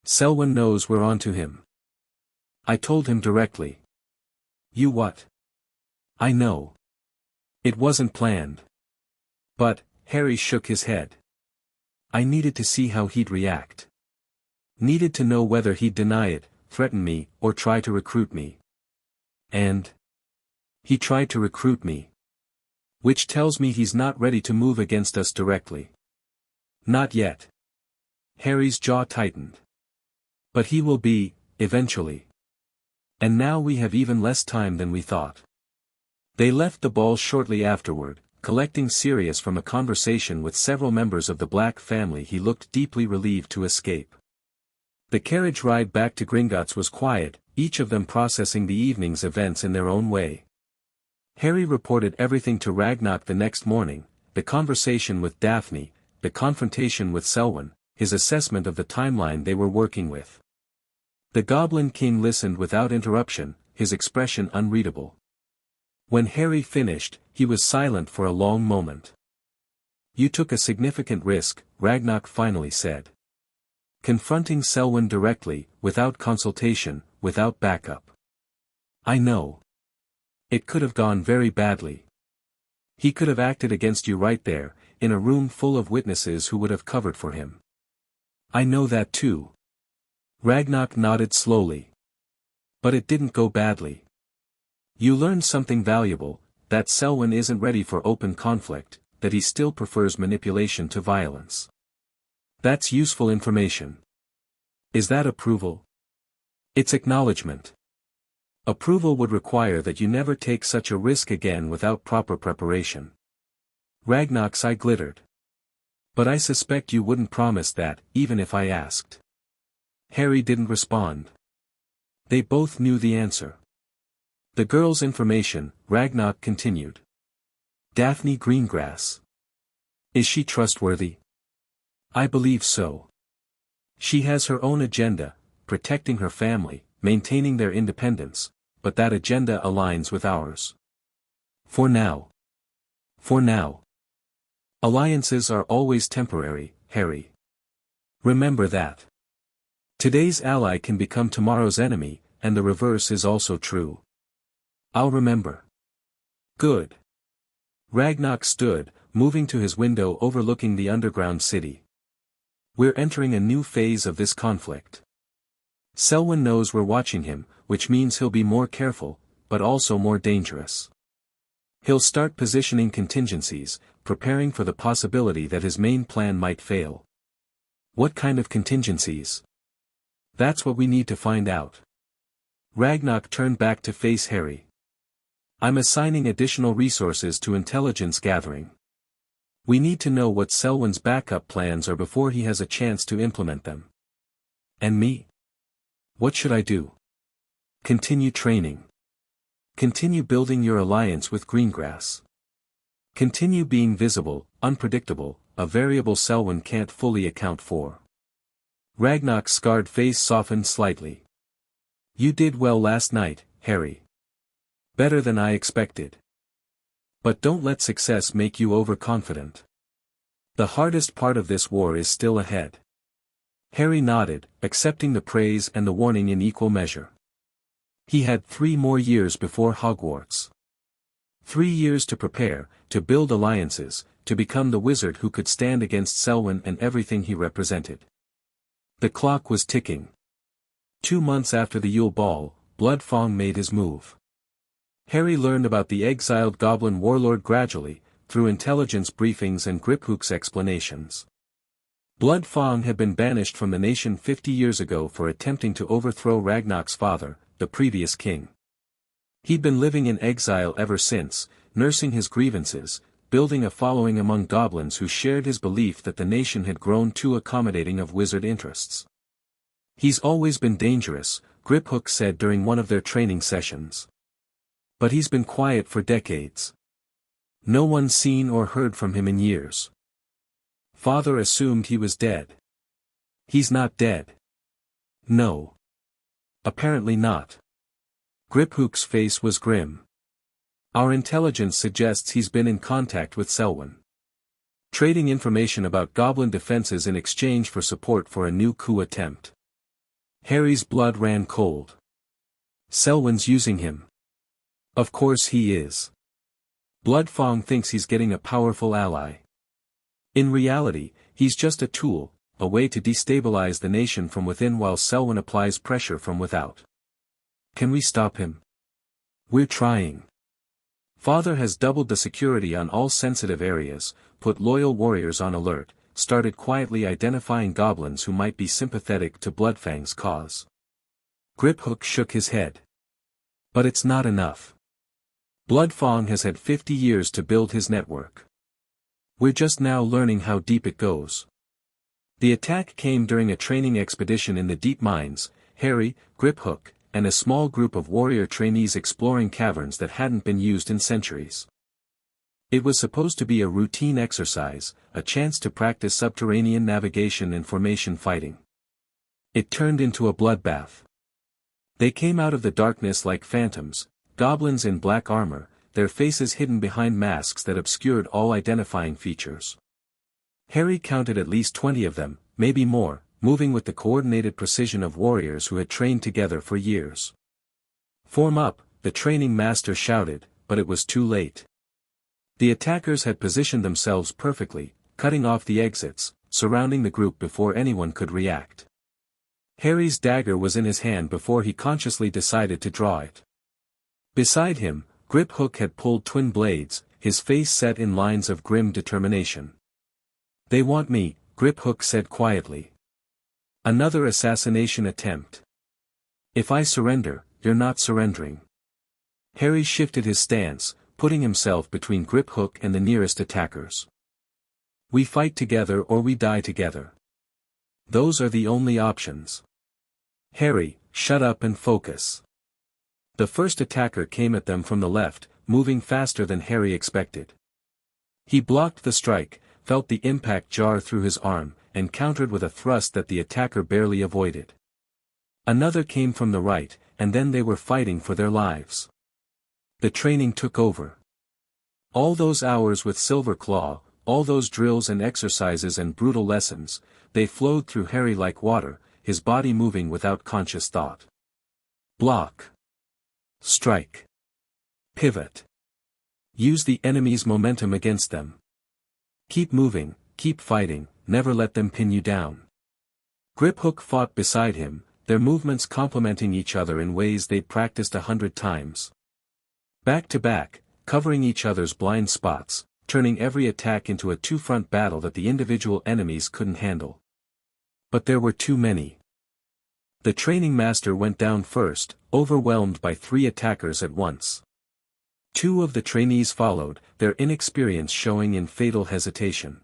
Selwyn knows we're on to him. I told him directly. You what? I know. It wasn't planned. But, Harry shook his head. I needed to see how he'd react. Needed to know whether he'd deny it, threaten me, or try to recruit me. And? He tried to recruit me. Which tells me he's not ready to move against us directly. Not yet. Harry's jaw tightened. But he will be, eventually. And now we have even less time than we thought. They left the ball shortly afterward, collecting Sirius from a conversation with several members of the Black family. He looked deeply relieved to escape. The carriage ride back to Gringotts was quiet, each of them processing the evening's events in their own way. Harry reported everything to Ragnarok the next morning, the conversation with Daphne, the confrontation with Selwyn, his assessment of the timeline they were working with. The Goblin King listened without interruption, his expression unreadable. When Harry finished, he was silent for a long moment. You took a significant risk, Ragnarok finally said. Confronting Selwyn directly, without consultation, without backup. I know. It could have gone very badly. He could have acted against you right there, in a room full of witnesses who would have covered for him. I know that too. Ragnarok nodded slowly. But it didn't go badly. You learned something valuable, that Selwyn isn't ready for open conflict, that he still prefers manipulation to violence. That's useful information. Is that approval? It's acknowledgement. Approval would require that you never take such a risk again without proper preparation. Ragnarok's eye glittered. But I suspect you wouldn't promise that, even if I asked. Harry didn't respond. They both knew the answer. The girl's information, Ragnarok continued. Daphne Greengrass. Is she trustworthy? I believe so. She has her own agenda, protecting her family, maintaining their independence, but that agenda aligns with ours. For now. For now. Alliances are always temporary, Harry. Remember that. Today's ally can become tomorrow's enemy, and the reverse is also true. I'll remember. Good. Ragnarok stood, moving to his window overlooking the underground city. We're entering a new phase of this conflict. Selwyn knows we're watching him, which means he'll be more careful, but also more dangerous. He'll start positioning contingencies, preparing for the possibility that his main plan might fail. What kind of contingencies? That's what we need to find out. Ragnarok turned back to face Harry. I'm assigning additional resources to intelligence gathering. We need to know what Selwyn's backup plans are before he has a chance to implement them. And me? What should I do? Continue training. Continue building your alliance with Greengrass. Continue being visible, unpredictable, a variable Selwyn can't fully account for. Ragnarok's scarred face softened slightly. You did well last night, Harry. Better than I expected. But don't let success make you overconfident. The hardest part of this war is still ahead. Harry nodded, accepting the praise and the warning in equal measure. He had 3 more years before Hogwarts. 3 years to prepare, to build alliances, to become the wizard who could stand against Selwyn and everything he represented. The clock was ticking. 2 months after the Yule Ball, Bloodfong made his move. Harry learned about the exiled goblin warlord gradually, through intelligence briefings and Griphook's explanations. Blood Fang had been banished from the nation 50 years ago for attempting to overthrow Ragnarok's father, the previous king. He'd been living in exile ever since, nursing his grievances, building a following among goblins who shared his belief that the nation had grown too accommodating of wizard interests. He's always been dangerous, Griphook said during one of their training sessions. But he's been quiet for decades. No one's seen or heard from him in years. Father assumed he was dead. He's not dead. No. Apparently not. Griphook's face was grim. Our intelligence suggests he's been in contact with Selwyn, trading information about goblin defenses in exchange for support for a new coup attempt. Harry's blood ran cold. Selwyn's using him. Of course he is. Blood Fang thinks he's getting a powerful ally. In reality, he's just a tool, a way to destabilize the nation from within while Selwyn applies pressure from without. Can we stop him? We're trying. Father has doubled the security on all sensitive areas, put loyal warriors on alert, started quietly identifying goblins who might be sympathetic to Bloodfang's cause. Griphook shook his head. But it's not enough. Blood Fang has had 50 years to build his network. We're just now learning how deep it goes. The attack came during a training expedition in the deep mines, Harry, Griphook, and a small group of warrior trainees exploring caverns that hadn't been used in centuries. It was supposed to be a routine exercise, a chance to practice subterranean navigation and formation fighting. It turned into a bloodbath. They came out of the darkness like phantoms, goblins in black armor, their faces hidden behind masks that obscured all identifying features. Harry counted at least 20 of them, maybe more, moving with the coordinated precision of warriors who had trained together for years. "Form up," the training master shouted, but it was too late. The attackers had positioned themselves perfectly, cutting off the exits, surrounding the group before anyone could react. Harry's dagger was in his hand before he consciously decided to draw it. Beside him, Griphook had pulled twin blades, his face set in lines of grim determination. "They want me," Griphook said quietly. "Another assassination attempt. If I surrender, you're not surrendering." Harry shifted his stance, putting himself between Griphook and the nearest attackers. "We fight together or we die together. Those are the only options. Harry, shut up and focus." The first attacker came at them from the left, moving faster than Harry expected. He blocked the strike, felt the impact jar through his arm, and countered with a thrust that the attacker barely avoided. Another came from the right, and then they were fighting for their lives. The training took over. All those hours with Silver Claw, all those drills and exercises and brutal lessons, they flowed through Harry like water, his body moving without conscious thought. Block. Strike. Pivot. Use the enemy's momentum against them. Keep moving, keep fighting, never let them pin you down. Griphook fought beside him, their movements complementing each other in ways they'd practiced 100 times. Back to back, covering each other's blind spots, turning every attack into a two-front battle that the individual enemies couldn't handle. But there were too many. The training master went down first, overwhelmed by 3 attackers at once. 2 of the trainees followed, their inexperience showing in fatal hesitation.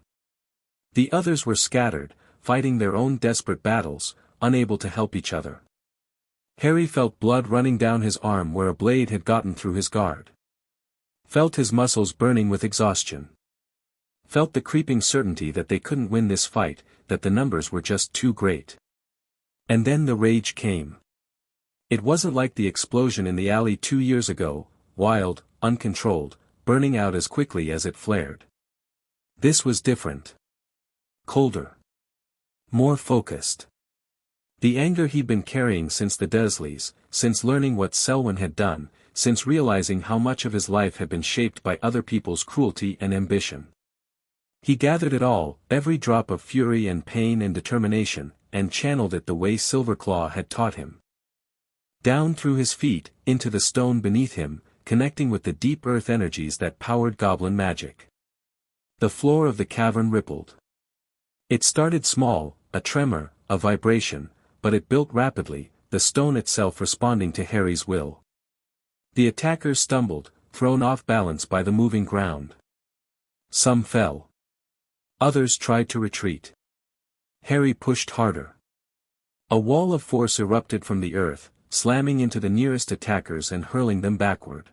The others were scattered, fighting their own desperate battles, unable to help each other. Harry felt blood running down his arm where a blade had gotten through his guard. Felt his muscles burning with exhaustion. Felt the creeping certainty that they couldn't win this fight, that the numbers were just too great. And then the rage came. It wasn't like the explosion in the alley 2 years ago, wild, uncontrolled, burning out as quickly as it flared. This was different. Colder. More focused. The anger he'd been carrying since the Dursleys, since learning what Selwyn had done, since realizing how much of his life had been shaped by other people's cruelty and ambition. He gathered it all, every drop of fury and pain and determination, and channeled it the way Silverclaw had taught him. Down through his feet, into the stone beneath him, connecting with the deep earth energies that powered goblin magic. The floor of the cavern rippled. It started small, a tremor, a vibration, but it built rapidly, the stone itself responding to Harry's will. The attackers stumbled, thrown off balance by the moving ground. Some fell. Others tried to retreat. Harry pushed harder. A wall of force erupted from the earth, slamming into the nearest attackers and hurling them backward.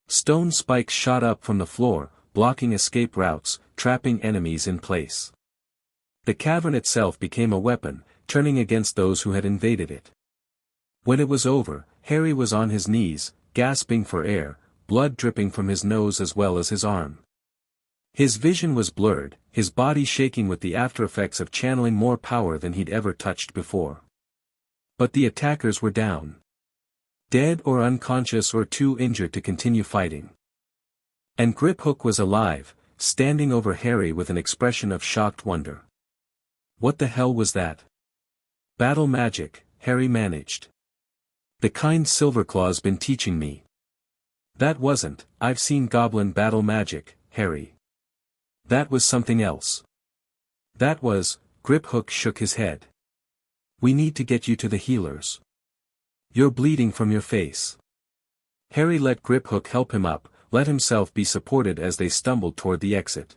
Stone spikes shot up from the floor, blocking escape routes, trapping enemies in place. The cavern itself became a weapon, turning against those who had invaded it. When it was over, Harry was on his knees, gasping for air, blood dripping from his nose as well as his arm. His vision was blurred, his body shaking with the aftereffects of channeling more power than he'd ever touched before. But the attackers were down. Dead or unconscious or too injured to continue fighting. And Griphook was alive, standing over Harry with an expression of shocked wonder. What the hell was that? Battle magic, Harry managed. The kind Silverclaw's been teaching me. That wasn't, I've seen Goblin battle magic, Harry. That was something else. That was, Griphook shook his head. We need to get you to the healers. You're bleeding from your face. Harry let Griphook help him up, let himself be supported as they stumbled toward the exit.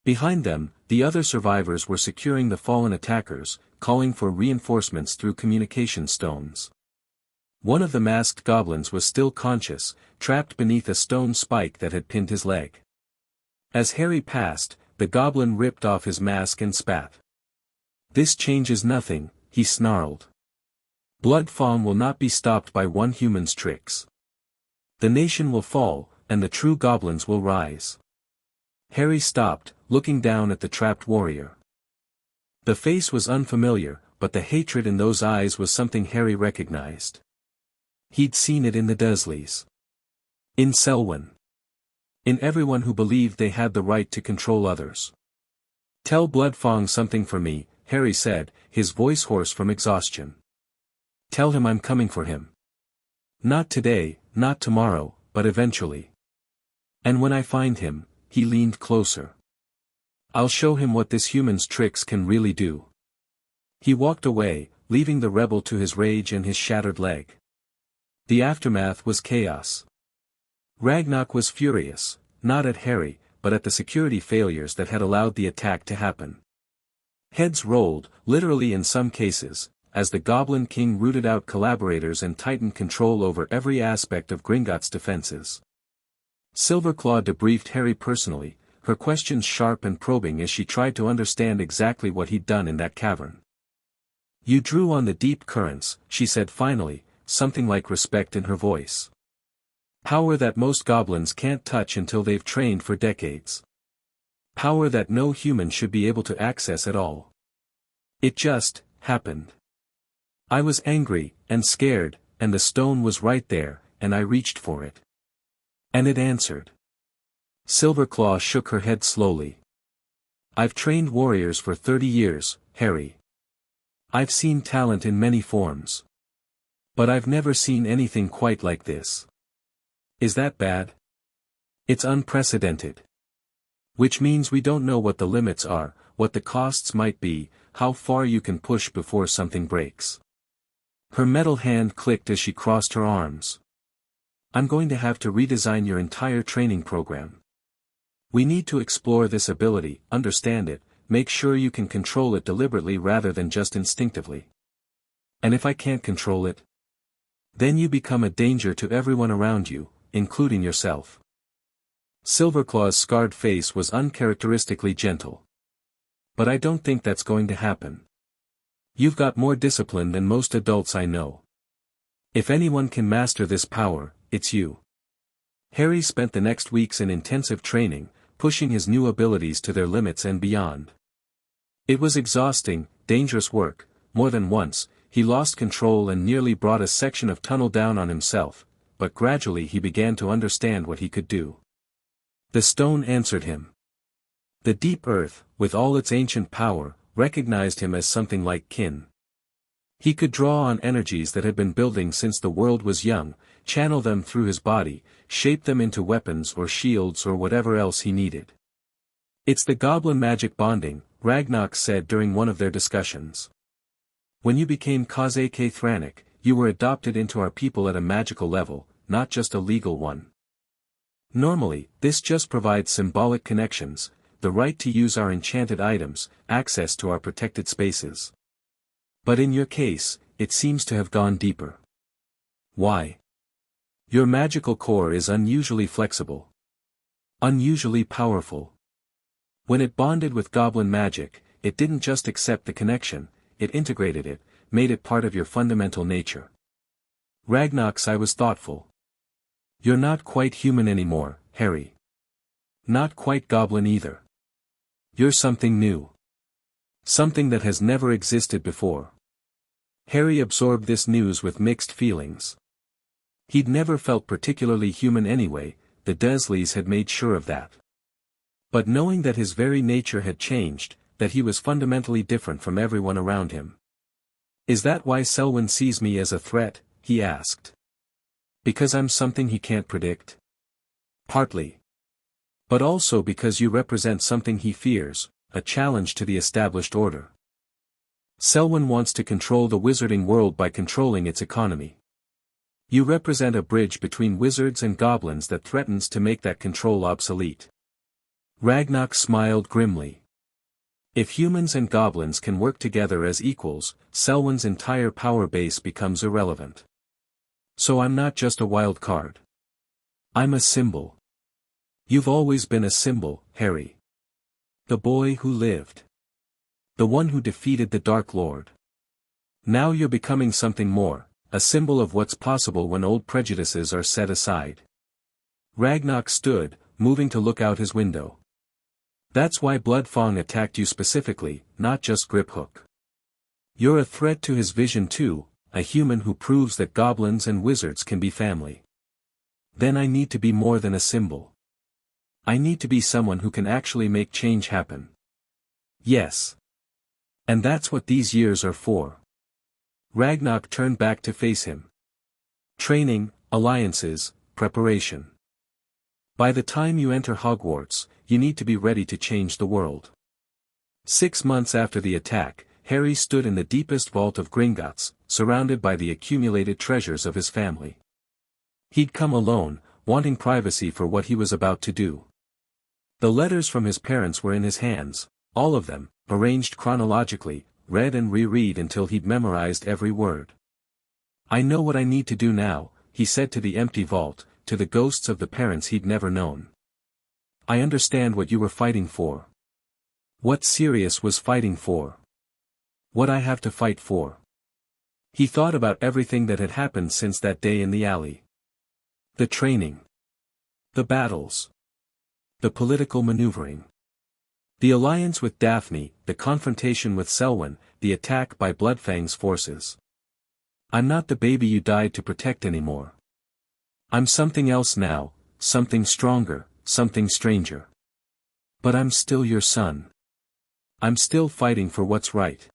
Behind them, the other survivors were securing the fallen attackers, calling for reinforcements through communication stones. One of the masked goblins was still conscious, trapped beneath a stone spike that had pinned his leg. As Harry passed, the goblin ripped off his mask and spat. This changes nothing, he snarled. Bloodfawn will not be stopped by one human's tricks. The nation will fall, and the true goblins will rise. Harry stopped, looking down at the trapped warrior. The face was unfamiliar, but the hatred in those eyes was something Harry recognized. He'd seen it in the Dursleys. In Selwyn. In everyone who believed they had the right to control others. Tell Bloodfawn something for me, Harry said, his voice hoarse from exhaustion. Tell him I'm coming for him. Not today, not tomorrow, but eventually. And when I find him, he leaned closer. I'll show him what this human's tricks can really do. He walked away, leaving the rebel to his rage and his shattered leg. The aftermath was chaos. Ragnarok was furious, not at Harry, but at the security failures that had allowed the attack to happen. Heads rolled, literally in some cases, as the Goblin King rooted out collaborators and tightened control over every aspect of Gringotts' defenses. Silverclaw debriefed Harry personally, her questions sharp and probing as she tried to understand exactly what he'd done in that cavern. You drew on the deep currents, she said finally, something like respect in her voice. Power that most goblins can't touch until they've trained for decades. Power that no human should be able to access at all. It just happened. I was angry, and scared, and the stone was right there, and I reached for it. And it answered. Silverclaw shook her head slowly. I've trained warriors for 30 years, Harry. I've seen talent in many forms. But I've never seen anything quite like this. Is that bad? It's unprecedented. Which means we don't know what the limits are, what the costs might be, how far you can push before something breaks. Her metal hand clicked as she crossed her arms. I'm going to have to redesign your entire training program. We need to explore this ability, understand it, make sure you can control it deliberately rather than just instinctively. And if I can't control it? Then you become a danger to everyone around you, including yourself. Silverclaw's scarred face was uncharacteristically gentle. But I don't think that's going to happen. You've got more discipline than most adults I know. If anyone can master this power, it's you. Harry spent the next weeks in intensive training, pushing his new abilities to their limits and beyond. It was exhausting, dangerous work. More than once, he lost control and nearly brought a section of tunnel down on himself, but gradually he began to understand what he could do. The stone answered him. The deep earth, with all its ancient power, recognized him as something like kin. He could draw on energies that had been building since the world was young, channel them through his body, shape them into weapons or shields or whatever else he needed. It's the goblin magic bonding, Ragnar said during one of their discussions. When you became Kaze Thranik, you were adopted into our people at a magical level, not just a legal one. Normally, this just provides symbolic connections, the right to use our enchanted items, access to our protected spaces. But in your case, it seems to have gone deeper. Why? Your magical core is unusually flexible. Unusually powerful. When it bonded with goblin magic, it didn't just accept the connection, it integrated it, made it part of your fundamental nature. Ragnar's eye was thoughtful. You're not quite human anymore, Harry. Not quite goblin either. You're something new. Something that has never existed before. Harry absorbed this news with mixed feelings. He'd never felt particularly human anyway, the Dursleys had made sure of that. But knowing that his very nature had changed, that he was fundamentally different from everyone around him. Is that why Selwyn sees me as a threat? He asked. Because I'm something he can't predict? Partly. But also because you represent something he fears, a challenge to the established order. Selwyn wants to control the wizarding world by controlling its economy. You represent a bridge between wizards and goblins that threatens to make that control obsolete. Ragnar smiled grimly. If humans and goblins can work together as equals, Selwyn's entire power base becomes irrelevant. So I'm not just a wild card. I'm a symbol. You've always been a symbol, Harry. The boy who lived. The one who defeated the Dark Lord. Now you're becoming something more, a symbol of what's possible when old prejudices are set aside. Ragnar stood, moving to look out his window. That's why Bloodfang attacked you specifically, not just Griphook. You're a threat to his vision too, a human who proves that goblins and wizards can be family. Then I need to be more than a symbol. I need to be someone who can actually make change happen. Yes. And that's what these years are for. Ragnar turned back to face him. Training, alliances, preparation. By the time you enter Hogwarts, you need to be ready to change the world. 6 months after the attack, Harry stood in the deepest vault of Gringotts, surrounded by the accumulated treasures of his family. He'd come alone, wanting privacy for what he was about to do. The letters from his parents were in his hands, all of them, arranged chronologically, read and reread until he'd memorized every word. I know what I need to do now, he said to the empty vault, to the ghosts of the parents he'd never known. I understand what you were fighting for. What Sirius was fighting for. What I have to fight for. He thought about everything that had happened since that day in the alley. The training. The battles. The political maneuvering. The alliance with Daphne, the confrontation with Selwyn, the attack by Bloodfang's forces. I'm not the baby you died to protect anymore. I'm something else now, something stronger, something stranger. But I'm still your son. I'm still fighting for what's right.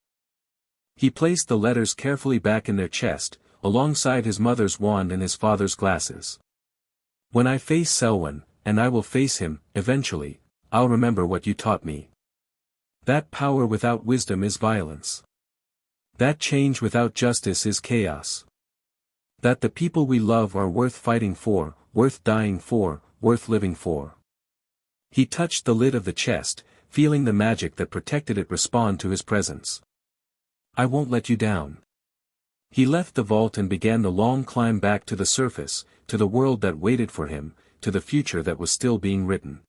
He placed the letters carefully back in their chest, alongside his mother's wand and his father's glasses. When I face Selwyn, and I will face him, eventually, I'll remember what you taught me. That power without wisdom is violence. That change without justice is chaos. That the people we love are worth fighting for, worth dying for, worth living for. He touched the lid of the chest, feeling the magic that protected it respond to his presence. I won't let you down. He left the vault and began the long climb back to the surface, to the world that waited for him, to the future that was still being written.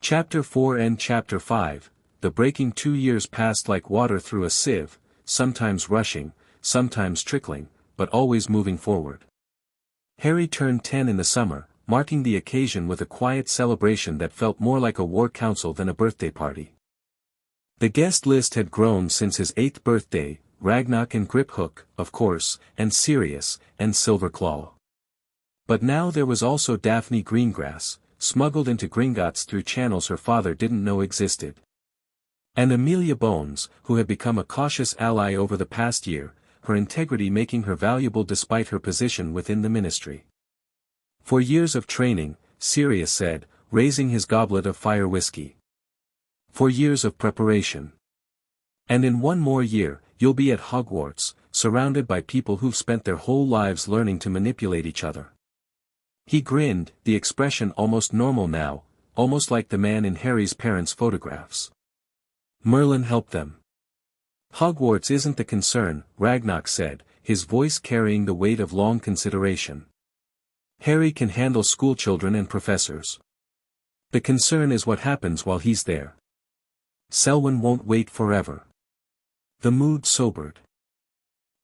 Chapter 4 and Chapter 5, the breaking 2 years passed like water through a sieve, sometimes rushing, sometimes trickling, but always moving forward. Harry turned 10 in the summer, marking the occasion with a quiet celebration that felt more like a war council than a birthday party. The guest list had grown since his 8th birthday, Ragnar and Griphook, of course, and Sirius, and Silverclaw. But now there was also Daphne Greengrass, smuggled into Gringotts through channels her father didn't know existed. And Amelia Bones, who had become a cautious ally over the past year, her integrity making her valuable despite her position within the ministry. For years of training, Sirius said, raising his goblet of fire whiskey. For years of preparation. And in one more year, you'll be at Hogwarts, surrounded by people who've spent their whole lives learning to manipulate each other. He grinned, the expression almost normal now, almost like the man in Harry's parents' photographs. Merlin helped them. Hogwarts isn't the concern, Ragnarok said, his voice carrying the weight of long consideration. Harry can handle schoolchildren and professors. The concern is what happens while he's there. Selwyn won't wait forever. The mood sobered.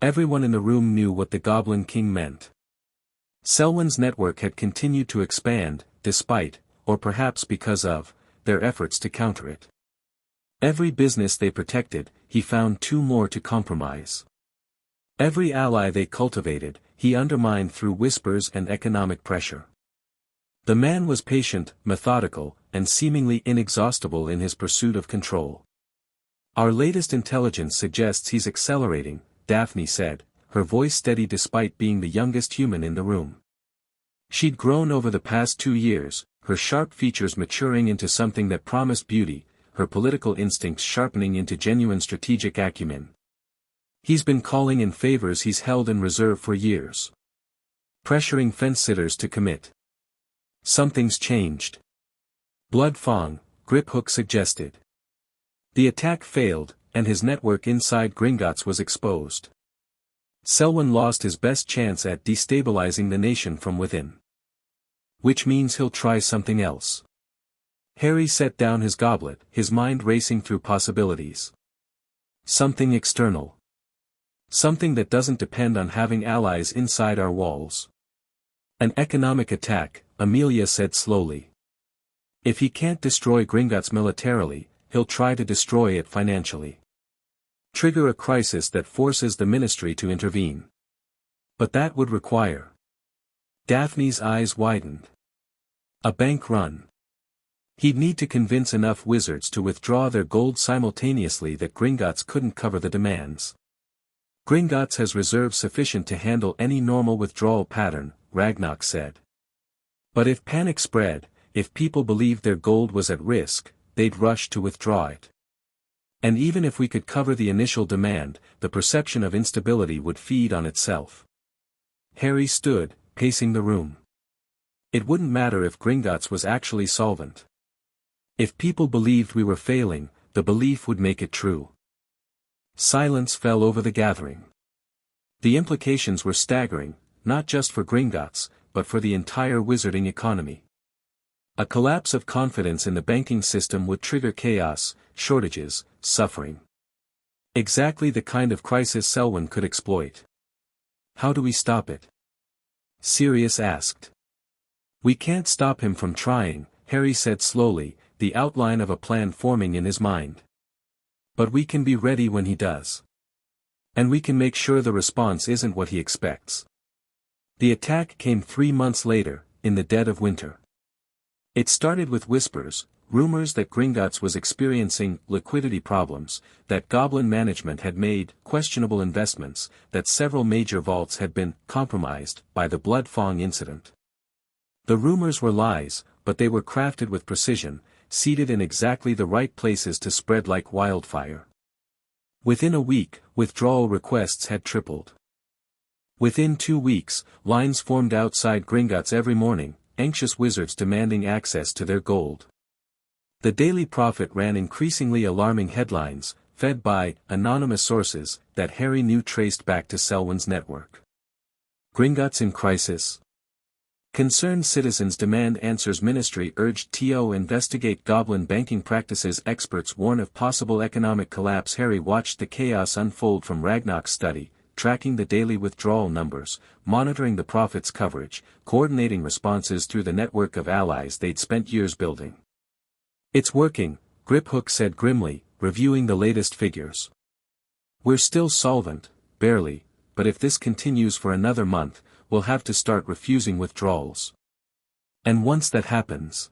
Everyone in the room knew what the Goblin King meant. Selwyn's network had continued to expand, despite, or perhaps because of, their efforts to counter it. Every business they protected, he found two more to compromise. Every ally they cultivated, he undermined through whispers and economic pressure. The man was patient, methodical, and seemingly inexhaustible in his pursuit of control. Our latest intelligence suggests he's accelerating, Daphne said, her voice steady despite being the youngest human in the room. She'd grown over the past 2 years, her sharp features maturing into something that promised beauty, her political instincts sharpening into genuine strategic acumen. He's been calling in favors he's held in reserve for years. Pressuring fence-sitters to commit. Something's changed. Blood Fong, Griphook suggested. The attack failed, and his network inside Gringotts was exposed. Selwyn lost his best chance at destabilizing the nation from within. Which means he'll try something else. Harry set down his goblet, his mind racing through possibilities. Something external. Something that doesn't depend on having allies inside our walls. An economic attack, Amelia said slowly. If he can't destroy Gringotts militarily, he'll try to destroy it financially. Trigger a crisis that forces the ministry to intervene. But that would require. Daphne's eyes widened. A bank run. He'd need to convince enough wizards to withdraw their gold simultaneously that Gringotts couldn't cover the demands. Gringotts has reserves sufficient to handle any normal withdrawal pattern, Ragnarok said. But if panic spread, if people believed their gold was at risk, they'd rush to withdraw it. And even if we could cover the initial demand, the perception of instability would feed on itself. Harry stood, pacing the room. It wouldn't matter if Gringotts was actually solvent. If people believed we were failing, the belief would make it true. Silence fell over the gathering. The implications were staggering, not just for Gringotts, but for the entire wizarding economy. A collapse of confidence in the banking system would trigger chaos, shortages, suffering. Exactly the kind of crisis Selwyn could exploit. How do we stop it? Sirius asked. We can't stop him from trying, Harry said slowly, the outline of a plan forming in his mind. But we can be ready when he does. And we can make sure the response isn't what he expects. The attack came 3 months later, in the dead of winter. It started with whispers, rumors that Gringotts was experiencing liquidity problems, that Goblin management had made questionable investments, that several major vaults had been compromised by the Blood Fong incident. The rumors were lies, but they were crafted with precision, seated in exactly the right places to spread like wildfire. Within a week, withdrawal requests had tripled. Within 2 weeks, lines formed outside Gringotts every morning, anxious wizards demanding access to their gold. The Daily Prophet ran increasingly alarming headlines, fed by anonymous sources that Harry knew traced back to Selwyn's network. Gringotts in crisis. Concerned citizens demand answers. Ministry urged TO investigate Goblin banking practices. Experts warn of possible economic collapse. Harry watched the chaos unfold from Ragnarok's study, tracking the daily withdrawal numbers, monitoring the Prophet's coverage, coordinating responses through the network of allies they'd spent years building. It's working, Griphook said grimly, reviewing the latest figures. We're still solvent, barely, but if this continues for another month, we'll have to start refusing withdrawals. And once that happens,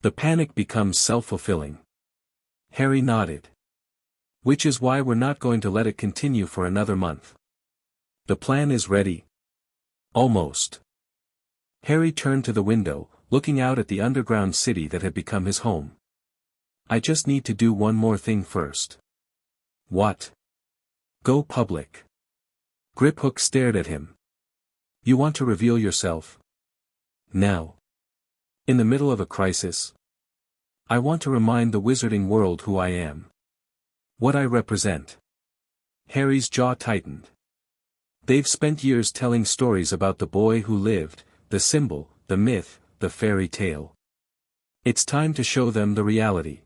the panic becomes self-fulfilling. Harry nodded. Which is why we're not going to let it continue for another month. The plan is ready. Almost. Harry turned to the window, looking out at the underground city that had become his home. I just need to do one more thing first. What? Go public. Griphook stared at him. You want to reveal yourself? Now? In the middle of a crisis? I want to remind the wizarding world who I am. What I represent. Harry's jaw tightened. They've spent years telling stories about the boy who lived, the symbol, the myth, the fairy tale. It's time to show them the reality.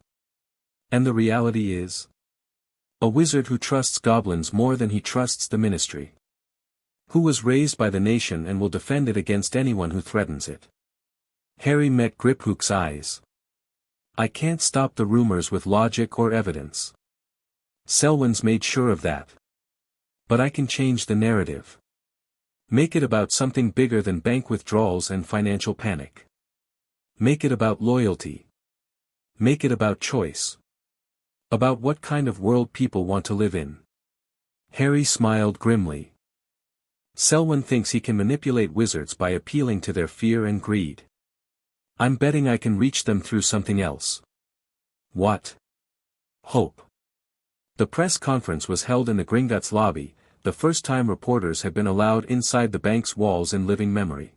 And the reality is? A wizard who trusts goblins more than he trusts the ministry. Who was raised by the nation and will defend it against anyone who threatens it. Harry met Griphook's eyes. I can't stop the rumors with logic or evidence. Selwyn's made sure of that. But I can change the narrative. Make it about something bigger than bank withdrawals and financial panic. Make it about loyalty. Make it about choice. About what kind of world people want to live in. Harry smiled grimly. Selwyn thinks he can manipulate wizards by appealing to their fear and greed. I'm betting I can reach them through something else. What? Hope. The press conference was held in the Gringotts lobby, the first time reporters had been allowed inside the bank's walls in living memory.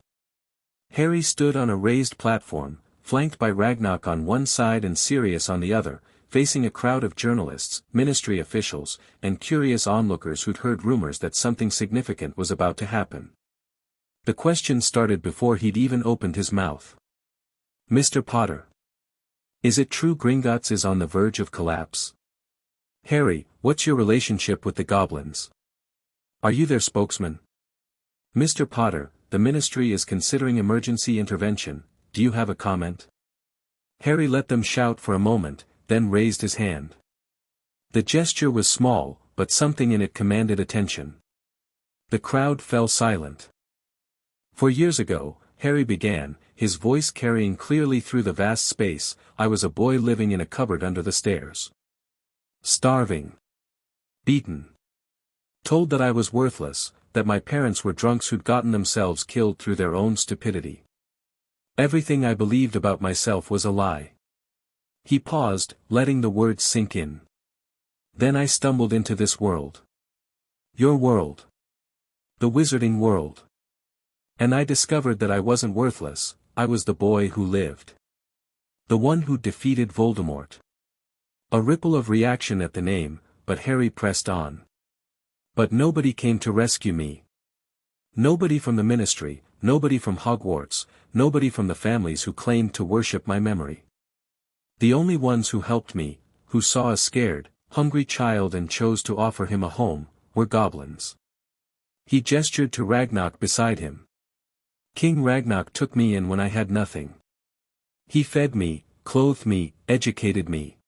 Harry stood on a raised platform, flanked by Ragnarok on one side and Sirius on the other, facing a crowd of journalists, ministry officials, and curious onlookers who'd heard rumors that something significant was about to happen. The questions started before he'd even opened his mouth. Mr. Potter. Is it true Gringotts is on the verge of collapse? Harry, what's your relationship with the goblins? Are you their spokesman? Mr. Potter, the ministry is considering emergency intervention, do you have a comment? Harry let them shout for a moment, then raised his hand. The gesture was small, but something in it commanded attention. The crowd fell silent. For years ago, Harry began, his voice carrying clearly through the vast space, I was a boy living in a cupboard under the stairs. Starving. Beaten. Told that I was worthless, that my parents were drunks who'd gotten themselves killed through their own stupidity. Everything I believed about myself was a lie. He paused, letting the words sink in. Then I stumbled into this world. Your world. The wizarding world. And I discovered that I wasn't worthless, I was the boy who lived. The one who defeated Voldemort. A ripple of reaction at the name, but Harry pressed on. But nobody came to rescue me. Nobody from the ministry, nobody from Hogwarts, nobody from the families who claimed to worship my memory. The only ones who helped me, who saw a scared, hungry child and chose to offer him a home, were goblins. He gestured to Ragnarok beside him. King Ragnarok took me in when I had nothing. He fed me, clothed me, educated me.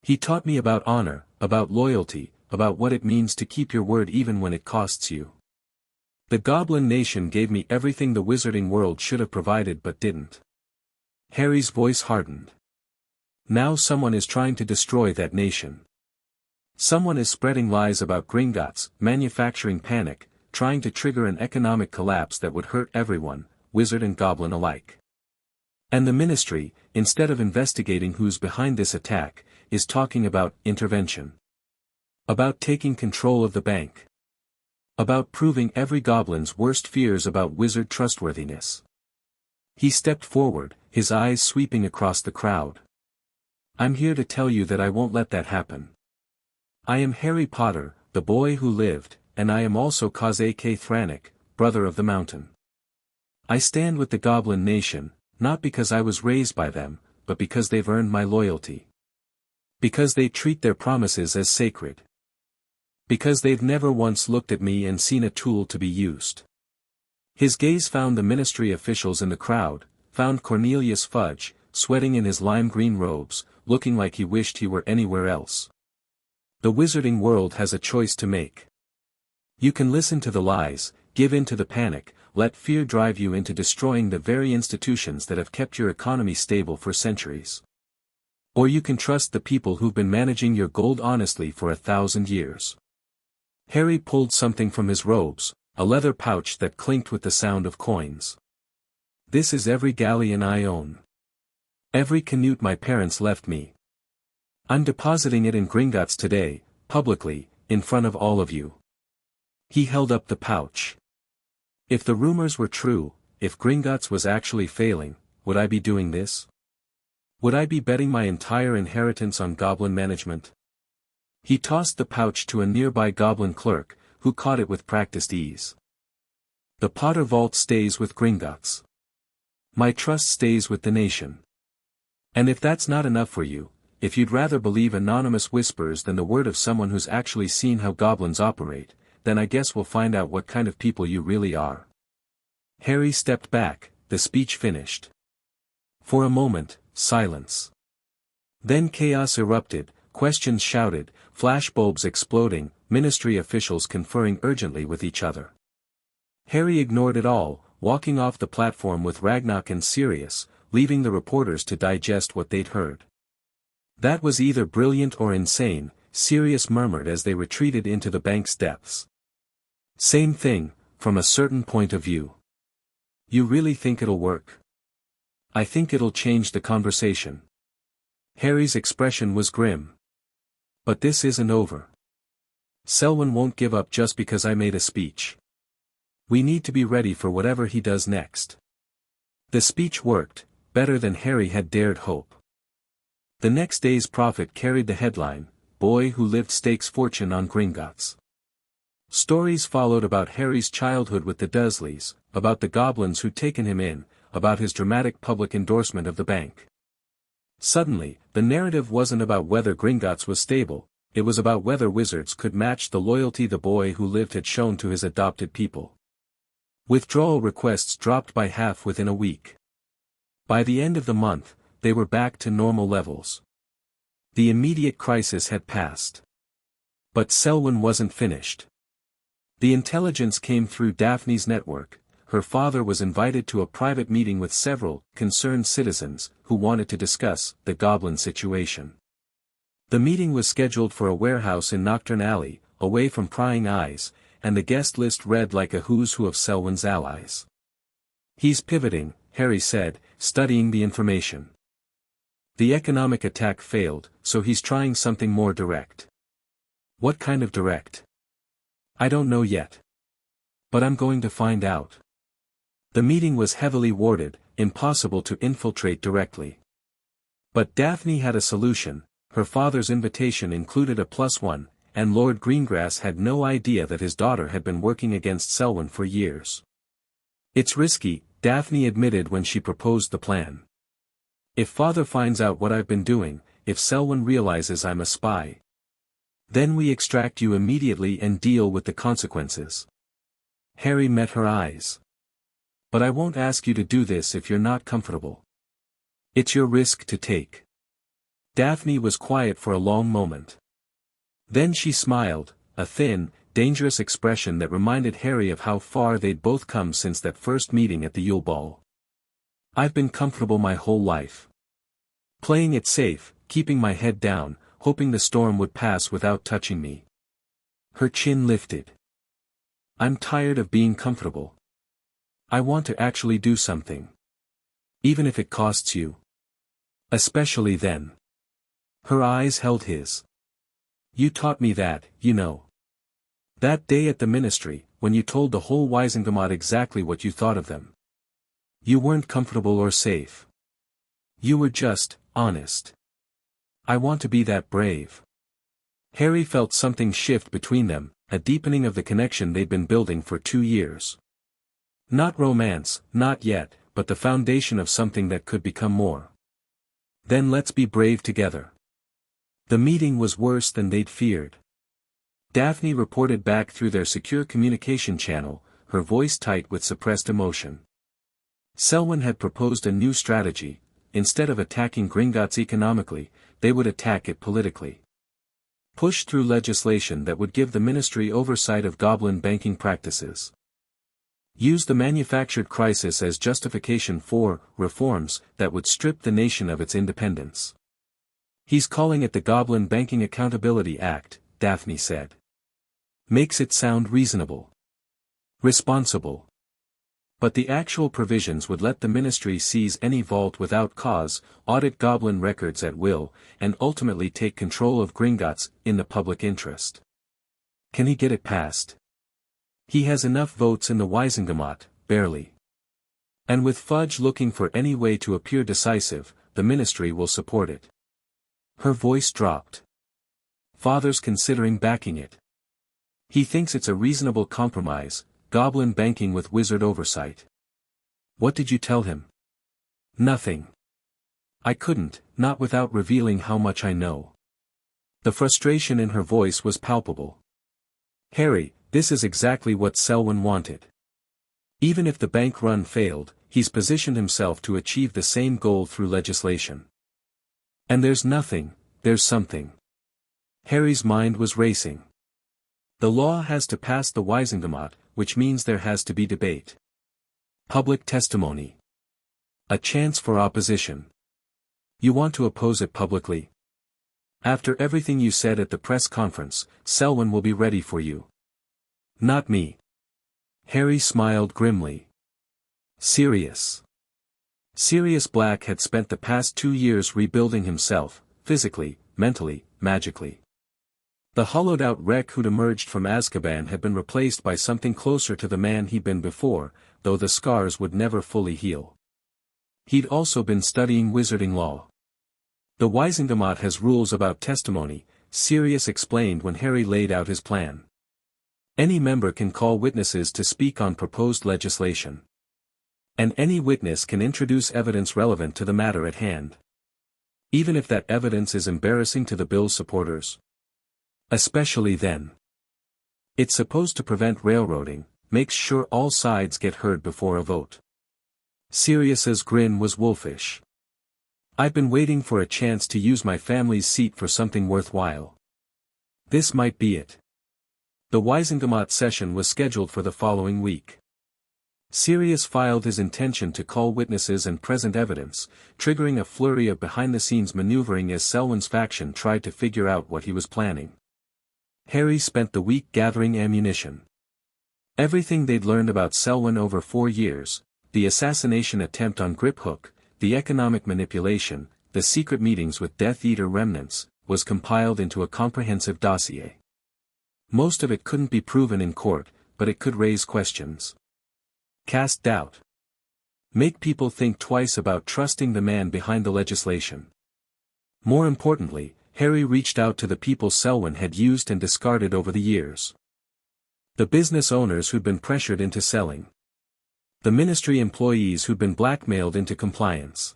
He taught me about honor, about loyalty, about what it means to keep your word even when it costs you. The Goblin Nation gave me everything the wizarding world should have provided but didn't. Harry's voice hardened. Now someone is trying to destroy that nation. Someone is spreading lies about Gringotts, manufacturing panic, trying to trigger an economic collapse that would hurt everyone, wizard and goblin alike. And the ministry, instead of investigating who's behind this attack, is talking about intervention. About taking control of the bank. About proving every goblin's worst fears about wizard trustworthiness. He stepped forward, his eyes sweeping across the crowd. I'm here to tell you that I won't let that happen. I am Harry Potter, the boy who lived, and I am also K. Thranok, brother of the mountain. I stand with the Goblin Nation, not because I was raised by them, but because they've earned my loyalty. Because they treat their promises as sacred. Because they've never once looked at me and seen a tool to be used. His gaze found the ministry officials in the crowd, found Cornelius Fudge, sweating in his lime green robes, looking like he wished he were anywhere else. The wizarding world has a choice to make. You can listen to the lies, give in to the panic, let fear drive you into destroying the very institutions that have kept your economy stable for centuries. Or you can trust the people who've been managing your gold honestly for 1,000 years. Harry pulled something from his robes, a leather pouch that clinked with the sound of coins. This is every galleon I own. Every canute my parents left me, I'm depositing it in Gringotts today, publicly, in front of all of you. He held up the pouch. If the rumors were true, if Gringotts was actually failing, would I be doing this? Would I be betting my entire inheritance on Goblin management? He tossed the pouch to a nearby Goblin clerk, who caught it with practiced ease. The Potter Vault stays with Gringotts. My trust stays with the nation. And if that's not enough for you, if you'd rather believe anonymous whispers than the word of someone who's actually seen how goblins operate, then I guess we'll find out what kind of people you really are. Harry stepped back, the speech finished. For a moment, silence. Then chaos erupted, questions shouted, flashbulbs exploding, ministry officials conferring urgently with each other. Harry ignored it all, walking off the platform with Ragnarok and Sirius, leaving the reporters to digest what they'd heard. That was either brilliant or insane, Sirius murmured as they retreated into the bank's depths. Same thing, from a certain point of view. You really think it'll work? I think it'll change the conversation. Harry's expression was grim. But this isn't over. Selwyn won't give up just because I made a speech. We need to be ready for whatever he does next. The speech worked, better than Harry had dared hope. The next day's Prophet carried the headline, Boy Who Lived Stakes Fortune on Gringotts. Stories followed about Harry's childhood with the Dursleys, about the goblins who'd taken him in, about his dramatic public endorsement of the bank. Suddenly, the narrative wasn't about whether Gringotts was stable, it was about whether wizards could match the loyalty the boy who lived had shown to his adopted people. Withdrawal requests dropped by half within a week. By the end of the month, they were back to normal levels. The immediate crisis had passed. But Selwyn wasn't finished. The intelligence came through Daphne's network. Her father was invited to a private meeting with several concerned citizens who wanted to discuss the Goblin situation. The meeting was scheduled for a warehouse in Nocturne Alley, away from prying eyes, and the guest list read like a who's who of Selwyn's allies. He's pivoting, Harry said, studying the information. The economic attack failed, so he's trying something more direct. What kind of direct? I don't know yet. But I'm going to find out. The meeting was heavily warded, impossible to infiltrate directly. But Daphne had a solution. Her father's invitation included a +1, and Lord Greengrass had no idea that his daughter had been working against Selwyn for years. It's risky, Daphne admitted when she proposed the plan. If father finds out what I've been doing, if Selwyn realizes I'm a spy, then we extract you immediately and deal with the consequences. Harry met her eyes. But I won't ask you to do this if you're not comfortable. It's your risk to take. Daphne was quiet for a long moment. Then she smiled, a thin, dangerous expression that reminded Harry of how far they'd both come since that first meeting at the Yule Ball. I've been comfortable my whole life. Playing it safe, keeping my head down, hoping the storm would pass without touching me. Her chin lifted. I'm tired of being comfortable. I want to actually do something. Even if it costs you. Especially then. Her eyes held his. You taught me that, you know. That day at the ministry, when you told the whole Wisengamot exactly what you thought of them. You weren't comfortable or safe. You were just, honest. I want to be that brave. Harry felt something shift between them, a deepening of the connection they'd been building for 2 years. Not romance, not yet, but the foundation of something that could become more. Then let's be brave together. The meeting was worse than they'd feared. Daphne reported back through their secure communication channel, her voice tight with suppressed emotion. Selwyn had proposed a new strategy. Instead of attacking Gringotts economically, they would attack it politically. Push through legislation that would give the ministry oversight of Goblin banking practices. Use the manufactured crisis as justification for reforms that would strip the nation of its independence. He's calling it the Goblin Banking Accountability Act, Daphne said. Makes it sound reasonable. Responsible. But the actual provisions would let the ministry seize any vault without cause, audit Goblin records at will, and ultimately take control of Gringotts in the public interest. Can he get it passed? He has enough votes in the Wiesengemot, barely. And with Fudge looking for any way to appear decisive, the ministry will support it. Her voice dropped. Father's considering backing it. He thinks it's a reasonable compromise, Goblin banking with wizard oversight. What did you tell him? Nothing. I couldn't, not without revealing how much I know. The frustration in her voice was palpable. Harry, this is exactly what Selwyn wanted. Even if the bank run failed, he's positioned himself to achieve the same goal through legislation. And there's something. Harry's mind was racing. The law has to pass the Wiesengemot, which means there has to be debate. Public testimony. A chance for opposition. You want to oppose it publicly? After everything you said at the press conference, Selwyn will be ready for you. Not me. Harry smiled grimly. Sirius Black had spent the past 2 years rebuilding himself, physically, mentally, magically. The hollowed-out wreck who'd emerged from Azkaban had been replaced by something closer to the man he'd been before, though the scars would never fully heal. He'd also been studying wizarding law. The Wiesengemot has rules about testimony, Sirius explained when Harry laid out his plan. Any member can call witnesses to speak on proposed legislation. And any witness can introduce evidence relevant to the matter at hand. Even if that evidence is embarrassing to the bill's supporters. Especially then. It's supposed to prevent railroading, makes sure all sides get heard before a vote. Sirius's grin was wolfish. I've been waiting for a chance to use my family's seat for something worthwhile. This might be it. The Wiesengemot session was scheduled for the following week. Sirius filed his intention to call witnesses and present evidence, triggering a flurry of behind-the-scenes maneuvering as Selwyn's faction tried to figure out what he was planning. Harry spent the week gathering ammunition. Everything they'd learned about Selwyn over 4 years, the assassination attempt on Griphook, the economic manipulation, the secret meetings with Death Eater remnants, was compiled into a comprehensive dossier. Most of it couldn't be proven in court, but it could raise questions. Cast doubt. Make people think twice about trusting the man behind the legislation. More importantly, Harry reached out to the people Selwyn had used and discarded over the years. The business owners who'd been pressured into selling. The ministry employees who'd been blackmailed into compliance.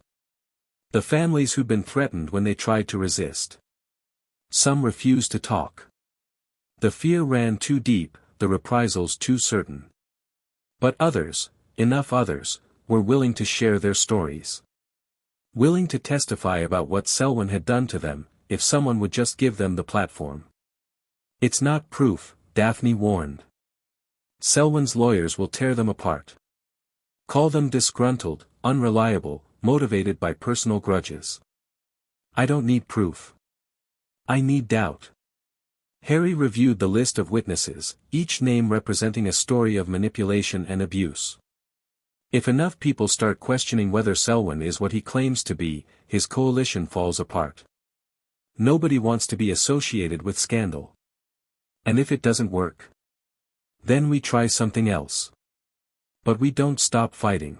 The families who'd been threatened when they tried to resist. Some refused to talk. The fear ran too deep, the reprisals too certain. But others, enough others, were willing to share their stories. Willing to testify about what Selwyn had done to them, if someone would just give them the platform. It's not proof, Daphne warned. Selwyn's lawyers will tear them apart. Call them disgruntled, unreliable, motivated by personal grudges. I don't need proof. I need doubt. Harry reviewed the list of witnesses, each name representing a story of manipulation and abuse. If enough people start questioning whether Selwyn is what he claims to be, his coalition falls apart. Nobody wants to be associated with scandal. And if it doesn't work, then we try something else. But we don't stop fighting.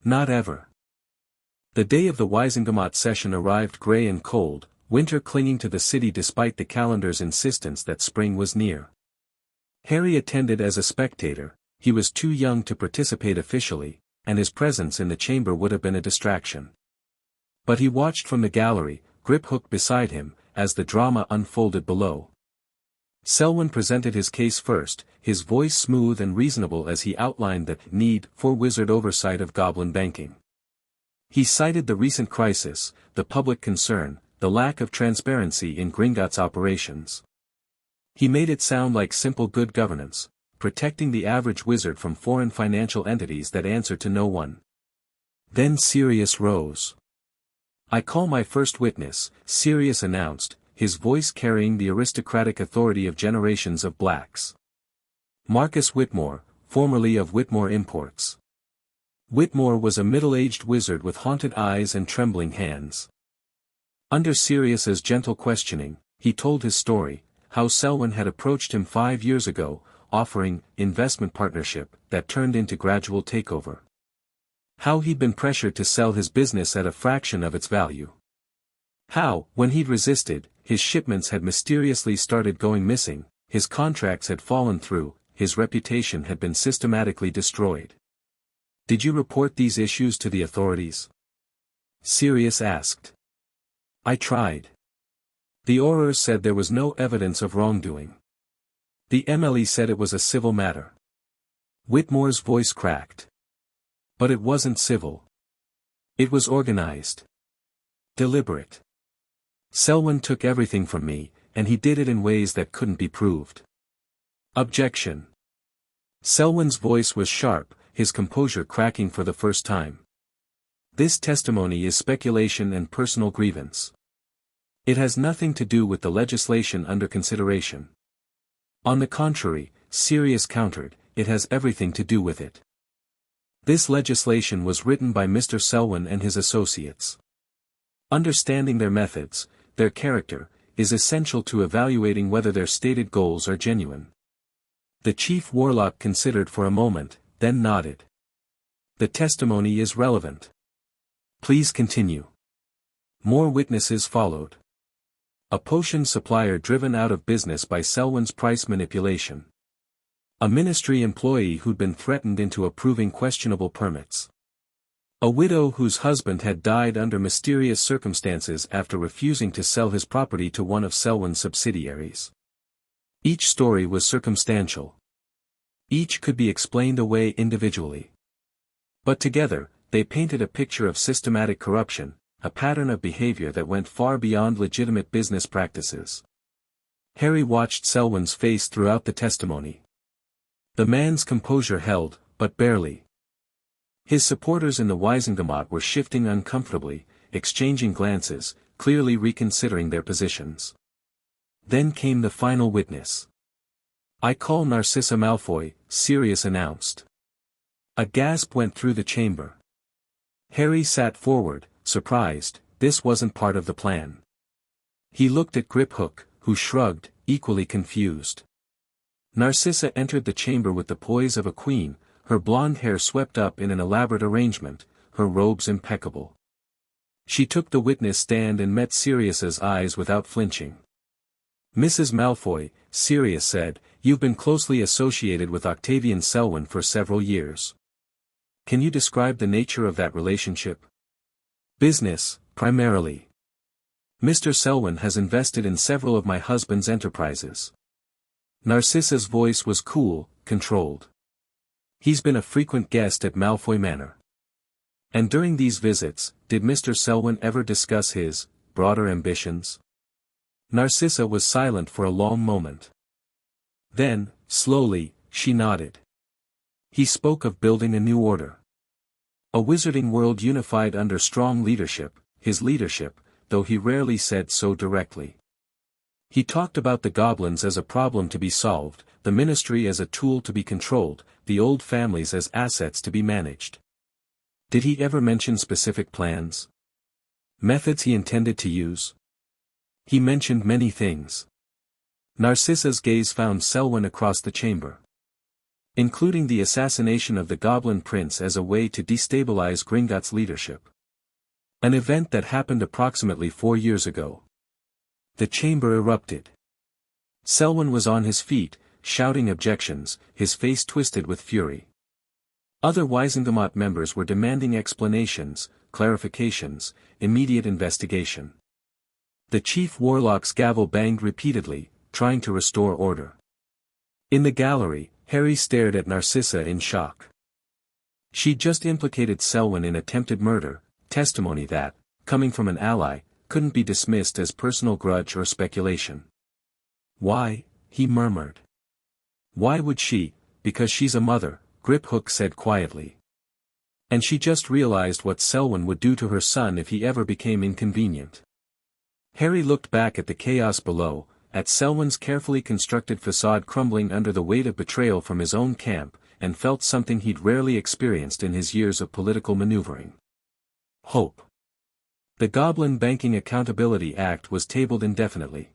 Not ever. The day of the Wiesengemot session arrived grey and cold, winter clinging to the city despite the calendar's insistence that spring was near. Harry attended as a spectator, he was too young to participate officially, and his presence in the chamber would have been a distraction. But he watched from the gallery, Griphook beside him, as the drama unfolded below. Selwyn presented his case first, his voice smooth and reasonable as he outlined the need for wizard oversight of Goblin banking. He cited the recent crisis, the public concern, the lack of transparency in Gringotts operations. He made it sound like simple good governance, protecting the average wizard from foreign financial entities that answer to no one. Then Sirius rose. I call my first witness, Sirius announced, his voice carrying the aristocratic authority of generations of blacks. Marcus Whitmore, formerly of Whitmore Imports. Whitmore was a middle-aged wizard with haunted eyes and trembling hands. Under Sirius's gentle questioning, he told his story, how Selwyn had approached him 5 years ago, offering investment partnership that turned into gradual takeover. How he'd been pressured to sell his business at a fraction of its value. How, when he'd resisted, his shipments had mysteriously started going missing, his contracts had fallen through, his reputation had been systematically destroyed. "Did you report these issues to the authorities?" Sirius asked. "I tried. The Aurors said there was no evidence of wrongdoing. The MLE said it was a civil matter." Whitmore's voice cracked. "But it wasn't civil. It was organized. Deliberate. Selwyn took everything from me, and he did it in ways that couldn't be proved." Objection. Selwyn's voice was sharp, his composure cracking for the first time. "This testimony is speculation and personal grievance. It has nothing to do with the legislation under consideration." "On the contrary," Sirius countered, "it has everything to do with it. This legislation was written by Mr. Selwyn and his associates. Understanding their methods, their character, is essential to evaluating whether their stated goals are genuine." The chief warlock considered for a moment, then nodded. "The testimony is relevant. Please continue." More witnesses followed. A potion supplier driven out of business by Selwyn's price manipulation. A ministry employee who'd been threatened into approving questionable permits. A widow whose husband had died under mysterious circumstances after refusing to sell his property to one of Selwyn's subsidiaries. Each story was circumstantial. Each could be explained away individually. But together, they painted a picture of systematic corruption, a pattern of behavior that went far beyond legitimate business practices. Harry watched Selwyn's face throughout the testimony. The man's composure held, but barely. His supporters in the Wisengamot were shifting uncomfortably, exchanging glances, clearly reconsidering their positions. Then came the final witness. "I call Narcissa Malfoy," Sirius announced. A gasp went through the chamber. Harry sat forward, surprised. This wasn't part of the plan. He looked at Griphook, who shrugged, equally confused. Narcissa entered the chamber with the poise of a queen, her blonde hair swept up in an elaborate arrangement, her robes impeccable. She took the witness stand and met Sirius's eyes without flinching. "Mrs. Malfoy," Sirius said, "you've been closely associated with Octavian Selwyn for several years. Can you describe the nature of that relationship?" "Business, primarily. Mr. Selwyn has invested in several of my husband's enterprises." Narcissa's voice was cool, controlled. "He's been a frequent guest at Malfoy Manor." "And during these visits, did Mr. Selwyn ever discuss his broader ambitions?" Narcissa was silent for a long moment. Then, slowly, she nodded. "He spoke of building a new order. A wizarding world unified under strong leadership, his leadership, though he rarely said so directly. He talked about the goblins as a problem to be solved, the ministry as a tool to be controlled, the old families as assets to be managed." "Did he ever mention specific plans? Methods he intended to use?" "He mentioned many things." Narcissa's gaze found Selwyn across the chamber. "Including the assassination of the Goblin Prince as a way to destabilize Gringotts' leadership. An event that happened approximately 4 years ago." The chamber erupted. Selwyn was on his feet, shouting objections, his face twisted with fury. Other Wisengamot members were demanding explanations, clarifications, immediate investigation. The chief warlock's gavel banged repeatedly, trying to restore order. In the gallery, Harry stared at Narcissa in shock. She'd just implicated Selwyn in attempted murder, testimony that, coming from an ally, couldn't be dismissed as personal grudge or speculation. "Why?" he murmured. "Why would she? Because she's a mother," Griphook said quietly. "And she just realized what Selwyn would do to her son if he ever became inconvenient." Harry looked back at the chaos below, at Selwyn's carefully constructed facade crumbling under the weight of betrayal from his own camp, and felt something he'd rarely experienced in his years of political maneuvering. Hope. The Goblin Banking Accountability Act was tabled indefinitely.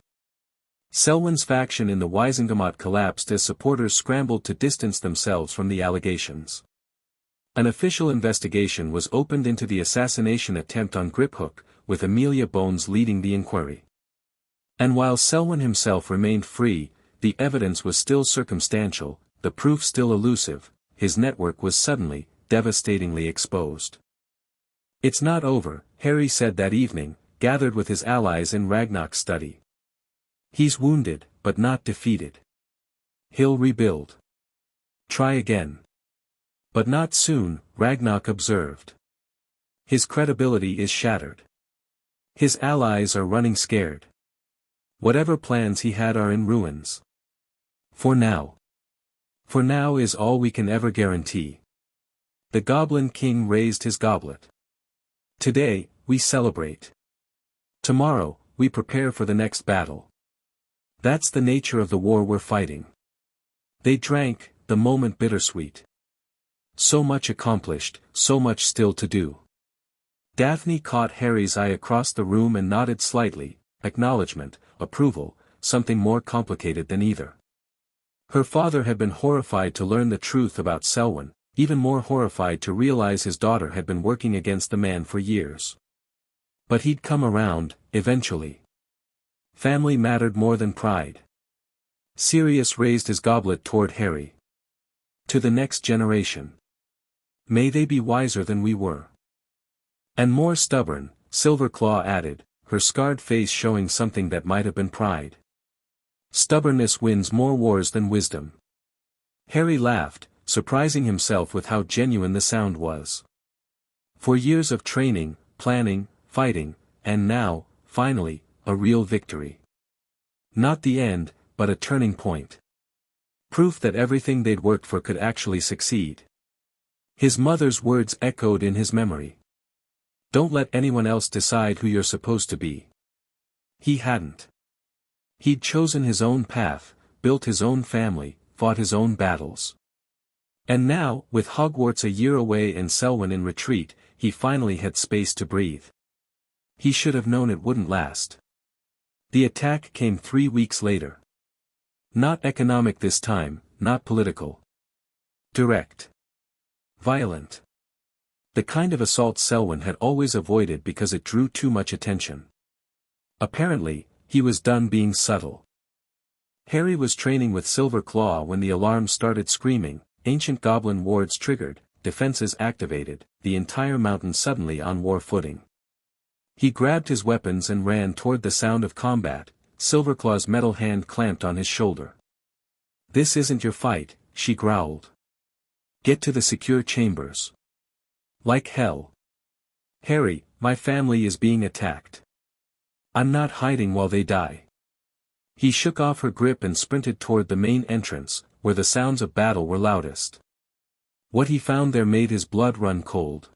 Selwyn's faction in the Wisengamot collapsed as supporters scrambled to distance themselves from the allegations. An official investigation was opened into the assassination attempt on Griphook, with Amelia Bones leading the inquiry. And while Selwyn himself remained free, the evidence was still circumstantial, the proof still elusive, his network was suddenly, devastatingly exposed. "It's not over," Harry said that evening, gathered with his allies in Ragnar's study. "He's wounded, but not defeated. He'll rebuild. Try again." "But not soon," Ragnar observed. "His credibility is shattered. His allies are running scared. Whatever plans he had are in ruins. For now. For now is all we can ever guarantee." The Goblin King raised his goblet. "Today, we celebrate. Tomorrow, we prepare for the next battle. That's the nature of the war we're fighting." They drank, the moment bittersweet. So much accomplished, so much still to do. Daphne caught Harry's eye across the room and nodded slightly, acknowledgement, approval, something more complicated than either. Her father had been horrified to learn the truth about Selwyn, even more horrified to realize his daughter had been working against the man for years. But he'd come around, eventually. Family mattered more than pride. Sirius raised his goblet toward Harry. "To the next generation. May they be wiser than we were. And more stubborn," Silverclaw added, her scarred face showing something that might have been pride. "Stubbornness wins more wars than wisdom." Harry laughed, surprising himself with how genuine the sound was. For years of training, planning, fighting, and now, finally, a real victory. Not the end, but a turning point. Proof that everything they'd worked for could actually succeed. His mother's words echoed in his memory. "Don't let anyone else decide who you're supposed to be." He hadn't. He'd chosen his own path, built his own family, fought his own battles. And now, with Hogwarts a year away and Selwyn in retreat, he finally had space to breathe. He should have known it wouldn't last. The attack came 3 weeks later. Not economic this time, not political. Direct. Violent. The kind of assault Selwyn had always avoided because it drew too much attention. Apparently, he was done being subtle. Harry was training with Silverclaw when the alarm started screaming, ancient goblin wards triggered, defenses activated, the entire mountain suddenly on war footing. He grabbed his weapons and ran toward the sound of combat, Silverclaw's metal hand clamped on his shoulder. "This isn't your fight," she growled. "Get to the secure chambers. Like hell. Harry, my family is being attacked. I'm not hiding while they die." He shook off her grip and sprinted toward the main entrance, where the sounds of battle were loudest. What he found there made his blood run cold.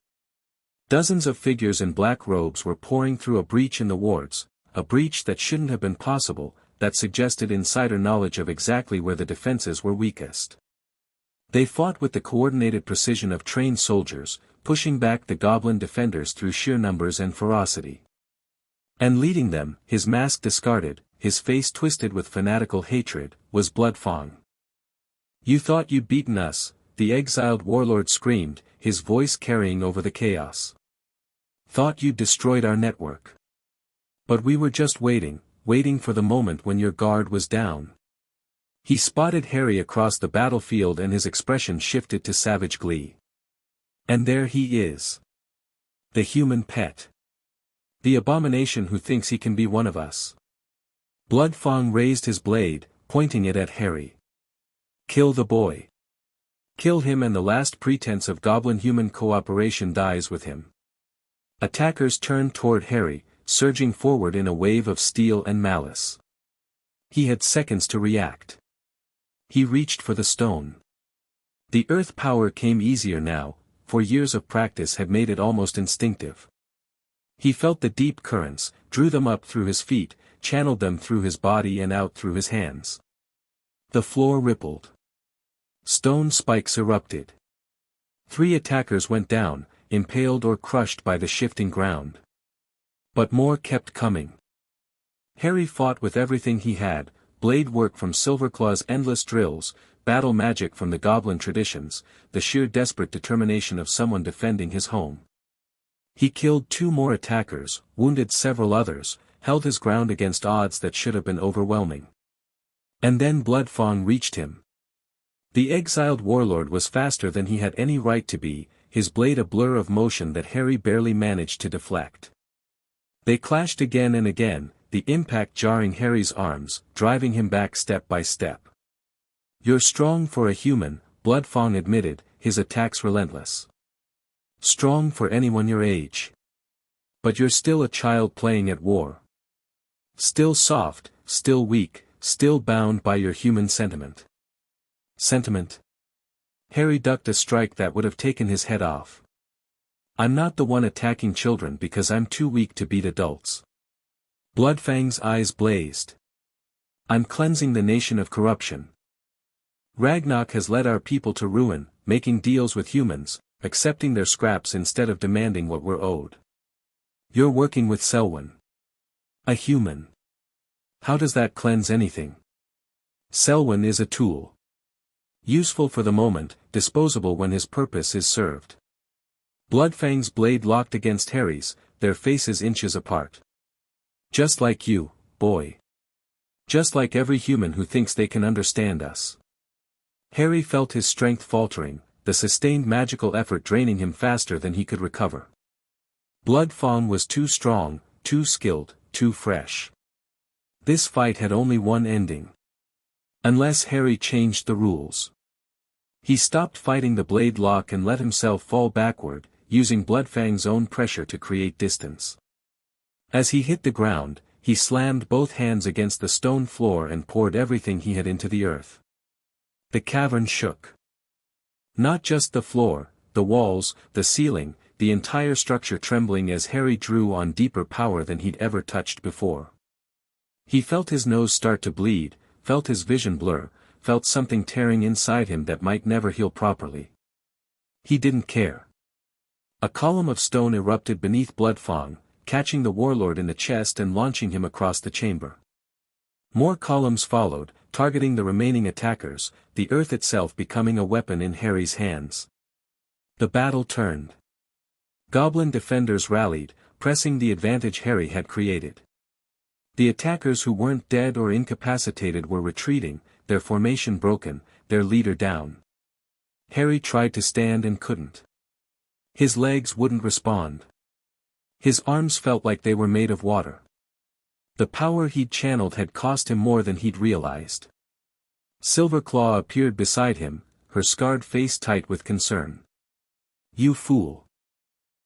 Dozens of figures in black robes were pouring through a breach in the wards, a breach that shouldn't have been possible, that suggested insider knowledge of exactly where the defenses were weakest. They fought with the coordinated precision of trained soldiers, pushing back the goblin defenders through sheer numbers and ferocity. And leading them, his mask discarded, his face twisted with fanatical hatred, was Bloodfang. "You thought you'd beaten us," the exiled warlord screamed, his voice carrying over the chaos. "Thought you'd destroyed our network. But we were just waiting for the moment when your guard was down." He spotted Harry across the battlefield and his expression shifted to savage glee. "And there he is. The human pet. The abomination who thinks he can be one of us." Bloodfang raised his blade, pointing it at Harry. "Kill the boy. Kill him and the last pretense of goblin-human cooperation dies with him." Attackers turned toward Harry, surging forward in a wave of steel and malice. He had seconds to react. He reached for the stone. The earth power came easier now, for years of practice had made it almost instinctive. He felt the deep currents, drew them up through his feet, channeled them through his body and out through his hands. The floor rippled. Stone spikes erupted. 3 attackers went down, impaled or crushed by the shifting ground. But more kept coming. Harry fought with everything he had, blade work from Silverclaw's endless drills, battle magic from the Goblin traditions, the sheer desperate determination of someone defending his home. He killed 2 more attackers, wounded several others, held his ground against odds that should have been overwhelming. And then Bloodfang reached him. The exiled warlord was faster than he had any right to be, his blade a blur of motion that Harry barely managed to deflect. They clashed again and again, the impact jarring Harry's arms, driving him back step by step. "You're strong for a human," Bloodfang admitted, his attacks relentless. "Strong for anyone your age. But you're still a child playing at war. Still soft, still weak, still bound by your human sentiment." Sentiment? Harry ducked a strike that would have taken his head off. "I'm not the one attacking children because I'm too weak to beat adults." Bloodfang's eyes blazed. "I'm cleansing the nation of corruption. Ragnarok has led our people to ruin, making deals with humans, accepting their scraps instead of demanding what we're owed. You're working with Selwyn. A human. How does that cleanse anything? Selwyn is a tool. Useful for the moment, disposable when his purpose is served." Bloodfang's blade locked against Harry's, their faces inches apart. "Just like you, boy. Just like every human who thinks they can understand us." Harry felt his strength faltering, the sustained magical effort draining him faster than he could recover. Bloodfang was too strong, too skilled, too fresh. This fight had only one ending. Unless Harry changed the rules. He stopped fighting the blade lock and let himself fall backward, using Bloodfang's own pressure to create distance. As he hit the ground, he slammed both hands against the stone floor and poured everything he had into the earth. The cavern shook. Not just the floor, the walls, the ceiling, the entire structure trembling as Harry drew on deeper power than he'd ever touched before. He felt his nose start to bleed, felt his vision blur, felt something tearing inside him that might never heal properly. He didn't care. A column of stone erupted beneath Bloodfang, catching the warlord in the chest and launching him across the chamber. More columns followed, targeting the remaining attackers, the earth itself becoming a weapon in Harry's hands. The battle turned. Goblin defenders rallied, pressing the advantage Harry had created. The attackers who weren't dead or incapacitated were retreating, their formation broken, their leader down. Harry tried to stand and couldn't. His legs wouldn't respond. His arms felt like they were made of water. The power he'd channeled had cost him more than he'd realized. Silverclaw appeared beside him, her scarred face tight with concern. "You fool.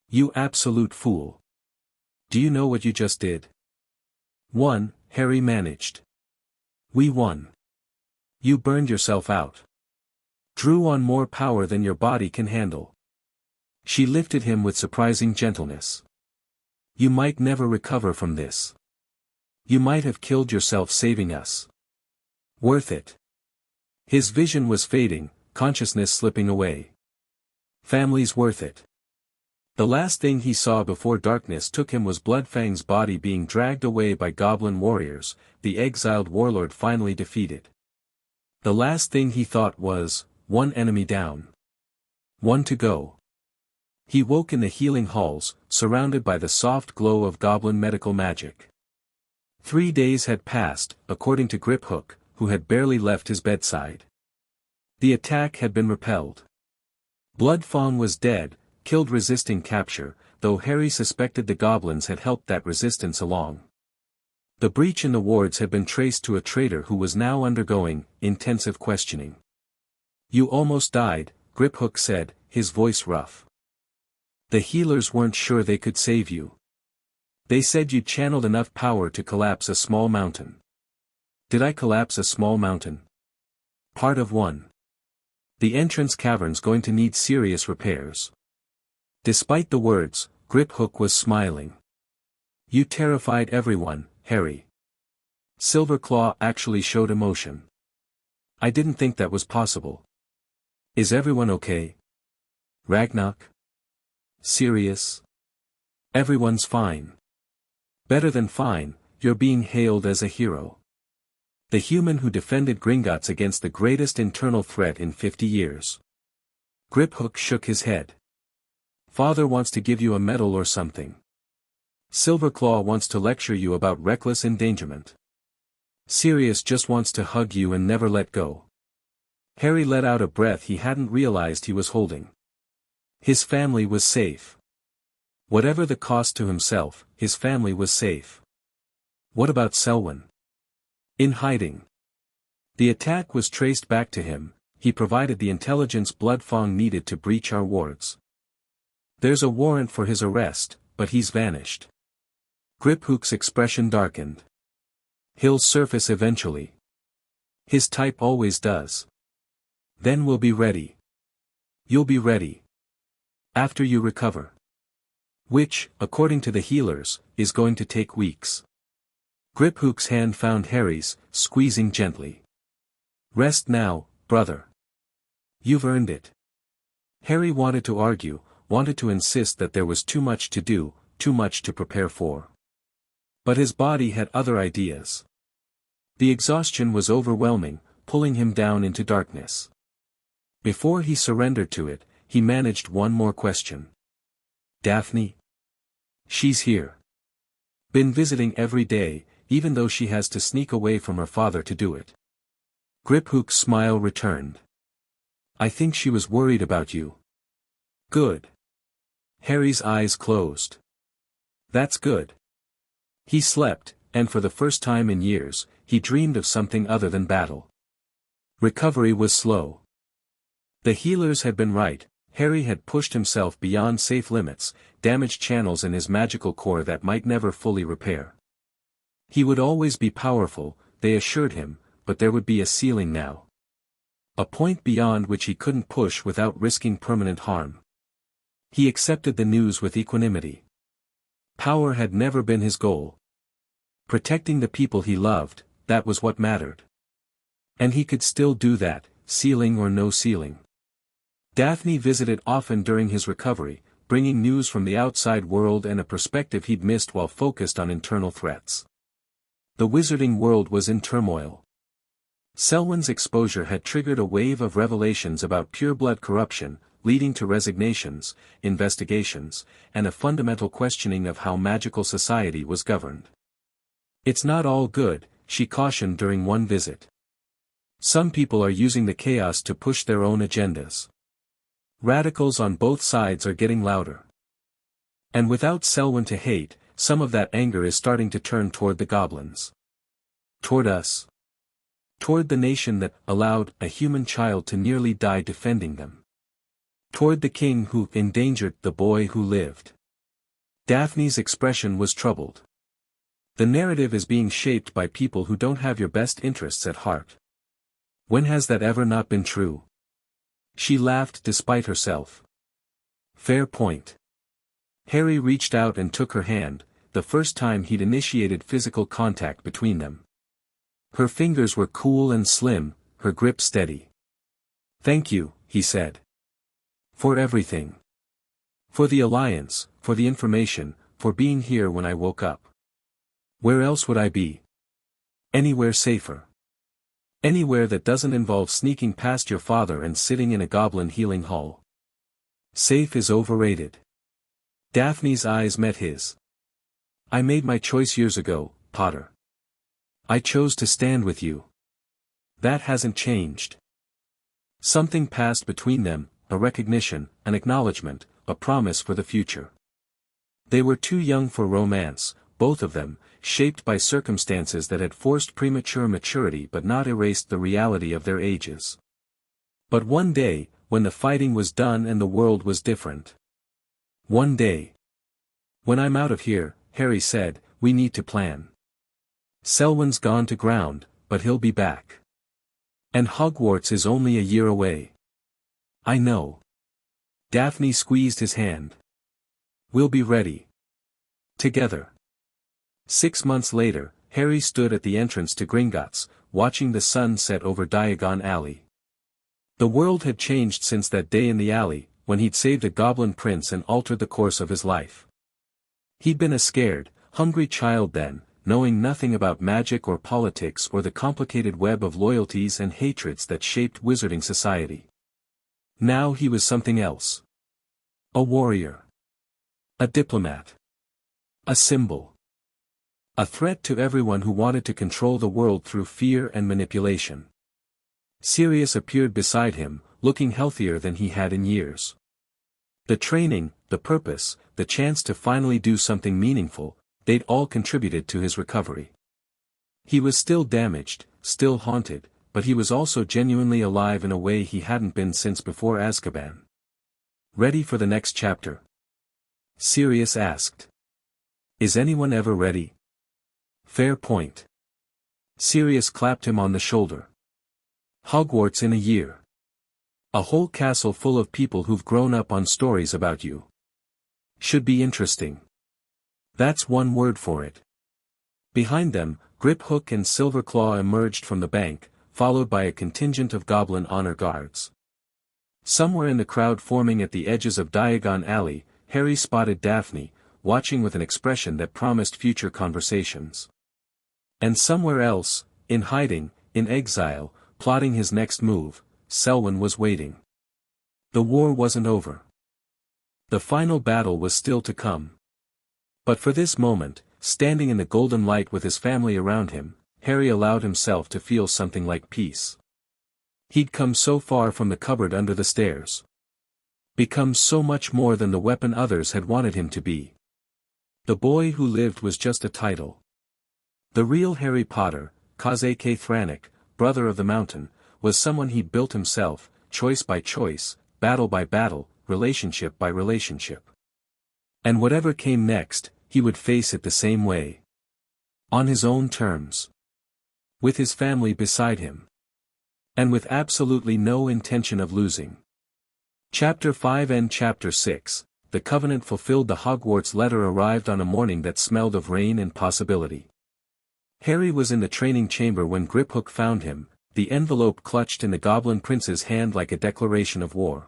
You absolute fool. Do you know what you just did?" "Won," Harry managed. "We won. You burned yourself out. Drew on more power than your body can handle." She lifted him with surprising gentleness. "You might never recover from this. You might have killed yourself saving us. Worth it." His vision was fading, consciousness slipping away. "Family's worth it." The last thing he saw before darkness took him was Bloodfang's body being dragged away by goblin warriors, the exiled warlord finally defeated. The last thing he thought was, one enemy down. One to go. He woke in the healing halls, surrounded by the soft glow of goblin medical magic. 3 days had passed, according to Griphook, who had barely left his bedside. The attack had been repelled. Bloodfang was dead, killed resisting capture, though Harry suspected the goblins had helped that resistance along. The breach in the wards had been traced to a traitor who was now undergoing intensive questioning. "You almost died," Griphook said, his voice rough. "The healers weren't sure they could save you. They said you channeled enough power to collapse a small mountain." "Did I collapse a small mountain?" "Part of one. The entrance cavern's going to need serious repairs." Despite the words, Griphook was smiling. "You terrified everyone, Harry." Silverclaw actually showed emotion. "I didn't think that was possible. Is everyone okay? Ragnar? Sirius? Everyone's fine. Better than fine, you're being hailed as a hero. The human who defended Gringotts against the greatest internal threat in 50 years. Griphook shook his head. Father wants to give you a medal or something. Silverclaw wants to lecture you about reckless endangerment. Sirius just wants to hug you and never let go. Harry let out a breath he hadn't realized he was holding. His family was safe. Whatever the cost to himself, his family was safe. What about Selwyn? In hiding. The attack was traced back to him, he provided the intelligence Bloodfang needed to breach our wards. There's a warrant for his arrest, but he's vanished. Griphook's expression darkened. He'll surface eventually. His type always does. Then we'll be ready. You'll be ready. After you recover. Which, according to the healers, is going to take weeks. Griphook's hand found Harry's, squeezing gently. Rest now, brother. You've earned it. Harry wanted to argue, wanted to insist that there was too much to do, too much to prepare for. But his body had other ideas. The exhaustion was overwhelming, pulling him down into darkness. Before he surrendered to it, he managed one more question. Daphne? She's here. Been visiting every day, even though she has to sneak away from her father to do it. Griphook's smile returned. I think she was worried about you. Good. Harry's eyes closed. That's good. He slept, and for the first time in years, he dreamed of something other than battle. Recovery was slow. The healers had been right, Harry had pushed himself beyond safe limits, damaged channels in his magical core that might never fully repair. He would always be powerful, they assured him, but there would be a ceiling now. A point beyond which he couldn't push without risking permanent harm. He accepted the news with equanimity. Power had never been his goal. Protecting the people he loved, that was what mattered. And he could still do that, ceiling or no ceiling. Daphne visited often during his recovery, bringing news from the outside world and a perspective he'd missed while focused on internal threats. The wizarding world was in turmoil. Selwyn's exposure had triggered a wave of revelations about pureblood corruption, leading to resignations, investigations, and a fundamental questioning of how magical society was governed. It's not all good, she cautioned during one visit. Some people are using the chaos to push their own agendas. Radicals on both sides are getting louder. And without Selwyn to hate, some of that anger is starting to turn toward the goblins. Toward us. Toward the nation that allowed a human child to nearly die defending them. Toward the king who endangered the boy who lived. Daphne's expression was troubled. The narrative is being shaped by people who don't have your best interests at heart. When has that ever not been true? She laughed despite herself. Fair point. Harry reached out and took her hand, the first time he'd initiated physical contact between them. Her fingers were cool and slim, her grip steady. Thank you, he said. For everything. For the alliance, for the information, for being here when I woke up. Where else would I be? Anywhere safer. Anywhere that doesn't involve sneaking past your father and sitting in a goblin healing hall. Safe is overrated. Daphne's eyes met his. I made my choice years ago, Potter. I chose to stand with you. That hasn't changed. Something passed between them, a recognition, an acknowledgement, a promise for the future. They were too young for romance, both of them, shaped by circumstances that had forced premature maturity but not erased the reality of their ages. But one day, when the fighting was done and the world was different. One day. When I'm out of here, Harry said, we need to plan. Selwyn's gone to ground, but he'll be back. And Hogwarts is only a year away. I know. Daphne squeezed his hand. We'll be ready. Together. 6 months later, Harry stood at the entrance to Gringotts, watching the sun set over Diagon Alley. The world had changed since that day in the alley, when he'd saved a goblin prince and altered the course of his life. He'd been a scared, hungry child then, knowing nothing about magic or politics or the complicated web of loyalties and hatreds that shaped wizarding society. Now he was something else. A warrior. A diplomat. A symbol. A threat to everyone who wanted to control the world through fear and manipulation. Sirius appeared beside him, looking healthier than he had in years. The training, the purpose, the chance to finally do something meaningful, they'd all contributed to his recovery. He was still damaged, still haunted, but he was also genuinely alive in a way he hadn't been since before Azkaban. Ready for the next chapter? Sirius asked. Is anyone ever ready? Fair point. Sirius clapped him on the shoulder. Hogwarts in a year. A whole castle full of people who've grown up on stories about you. Should be interesting. That's one word for it. Behind them, Griphook and Silverclaw emerged from the bank, followed by a contingent of goblin honor guards. Somewhere in the crowd forming at the edges of Diagon Alley, Harry spotted Daphne, watching with an expression that promised future conversations. And somewhere else, in hiding, in exile, plotting his next move, Selwyn was waiting. The war wasn't over. The final battle was still to come. But for this moment, standing in the golden light with his family around him, Harry allowed himself to feel something like peace. He'd come so far from the cupboard under the stairs. Become so much more than the weapon others had wanted him to be. The boy who lived was just a title. The real Harry Potter, Kaze Thranok, brother of the mountain, was someone he'd built himself, choice by choice, battle by battle, relationship by relationship. And whatever came next, he would face it the same way. On his own terms. With his family beside him. And with absolutely no intention of losing. Chapter 5 and Chapter 6, The Covenant Fulfilled. The Hogwarts letter arrived on a morning that smelled of rain and possibility. Harry was in the training chamber when Griphook found him, the envelope clutched in the Goblin Prince's hand like a declaration of war.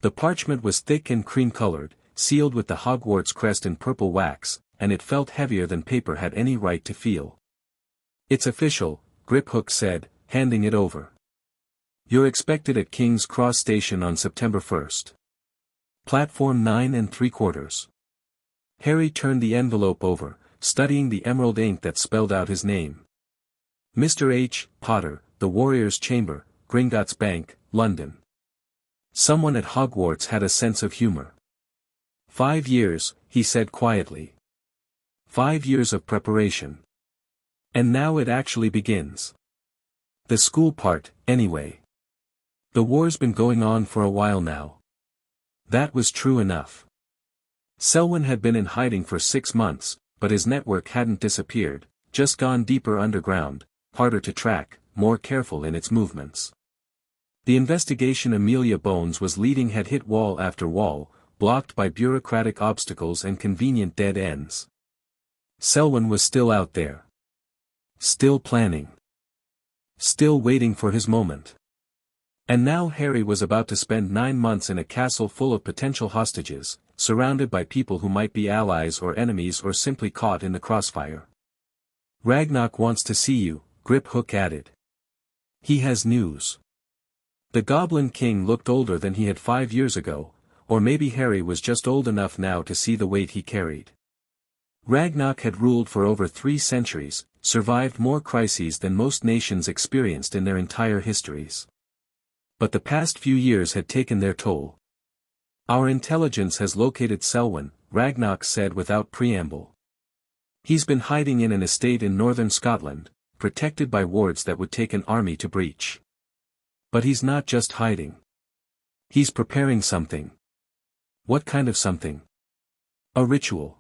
The parchment was thick and cream-colored, sealed with the Hogwarts crest in purple wax, and it felt heavier than paper had any right to feel. It's official, Griphook said, handing it over. You're expected at King's Cross Station on September 1st. Platform 9 3/4. Harry turned the envelope over, studying the emerald ink that spelled out his name. Mr. H. Potter, The Warrior's Chamber, Gringotts Bank, London. Someone at Hogwarts had a sense of humor. 5 years, he said quietly. 5 years of preparation. And now it actually begins. The school part, anyway. The war's been going on for a while now. That was true enough. Selwyn had been in hiding for 6 months, but his network hadn't disappeared, just gone deeper underground, harder to track, more careful in its movements. The investigation Amelia Bones was leading had hit wall after wall, blocked by bureaucratic obstacles and convenient dead ends. Selwyn was still out there. Still planning. Still waiting for his moment. And now Harry was about to spend 9 months in a castle full of potential hostages, surrounded by people who might be allies or enemies or simply caught in the crossfire. Ragnarok wants to see you, Griphook added. He has news. The Goblin King looked older than he had 5 years ago, or maybe Harry was just old enough now to see the weight he carried. Ragnarok had ruled for over 3 centuries, survived more crises than most nations experienced in their entire histories. But the past few years had taken their toll. Our intelligence has located Selwyn, Ragnarok said without preamble. He's been hiding in an estate in northern Scotland, protected by wards that would take an army to breach. But he's not just hiding. He's preparing something. What kind of something? A ritual.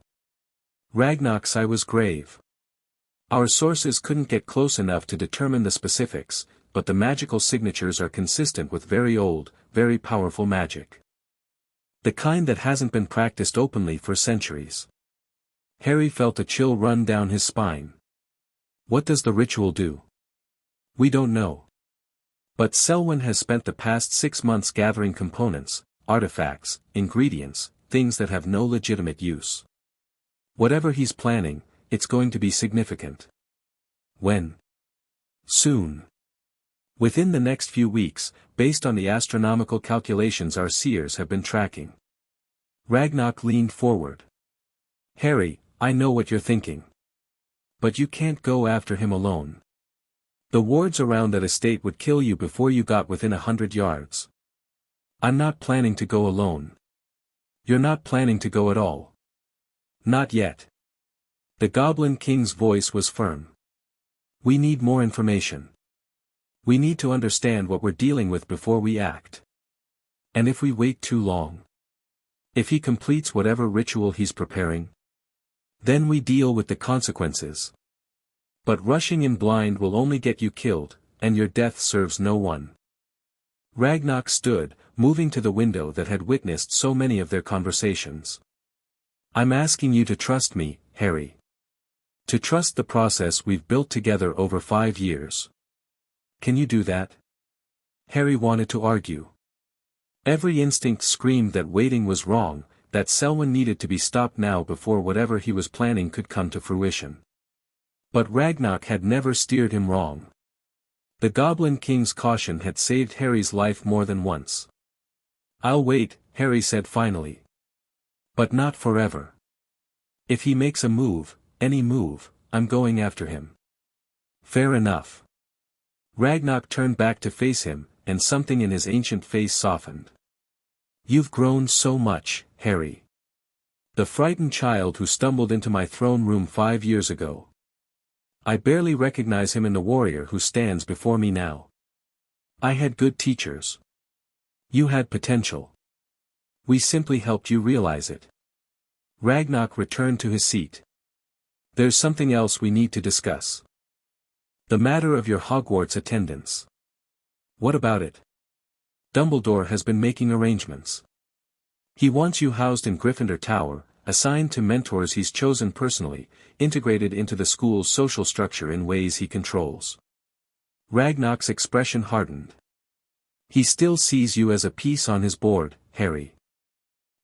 Ragnarok's eye was grave. Our sources couldn't get close enough to determine the specifics, but the magical signatures are consistent with very old, very powerful magic. The kind that hasn't been practiced openly for centuries. Harry felt a chill run down his spine. What does the ritual do? We don't know. But Selwyn has spent the past 6 months gathering components, artifacts, ingredients, things that have no legitimate use. Whatever he's planning, it's going to be significant. When? Soon. Within the next few weeks, based on the astronomical calculations our seers have been tracking. Ragnarok leaned forward. Harry, I know what you're thinking. But you can't go after him alone. The wards around that estate would kill you before you got within 100 yards. I'm not planning to go alone. You're not planning to go at all. Not yet. The Goblin King's voice was firm. We need more information. We need to understand what we're dealing with before we act. And if we wait too long, if he completes whatever ritual he's preparing, then we deal with the consequences. But rushing in blind will only get you killed, and your death serves no one. Ragnarok stood, moving to the window that had witnessed so many of their conversations. I'm asking you to trust me, Harry. To trust the process we've built together over 5 years. Can you do that? Harry wanted to argue. Every instinct screamed that waiting was wrong, that Selwyn needed to be stopped now before whatever he was planning could come to fruition. But Ragnarok had never steered him wrong. The Goblin King's caution had saved Harry's life more than once. I'll wait, Harry said finally. But not forever. If he makes a move, any move, I'm going after him. Fair enough. Ragnarok turned back to face him, and something in his ancient face softened. You've grown so much, Harry. The frightened child who stumbled into my throne room 5 years ago. I barely recognize him in the warrior who stands before me now. I had good teachers. You had potential. We simply helped you realize it. Ragnarok returned to his seat. There's something else we need to discuss. The matter of your Hogwarts attendance. What about it? Dumbledore has been making arrangements. He wants you housed in Gryffindor Tower, assigned to mentors he's chosen personally, integrated into the school's social structure in ways he controls. Ragnarok's expression hardened. He still sees you as a piece on his board, Harry.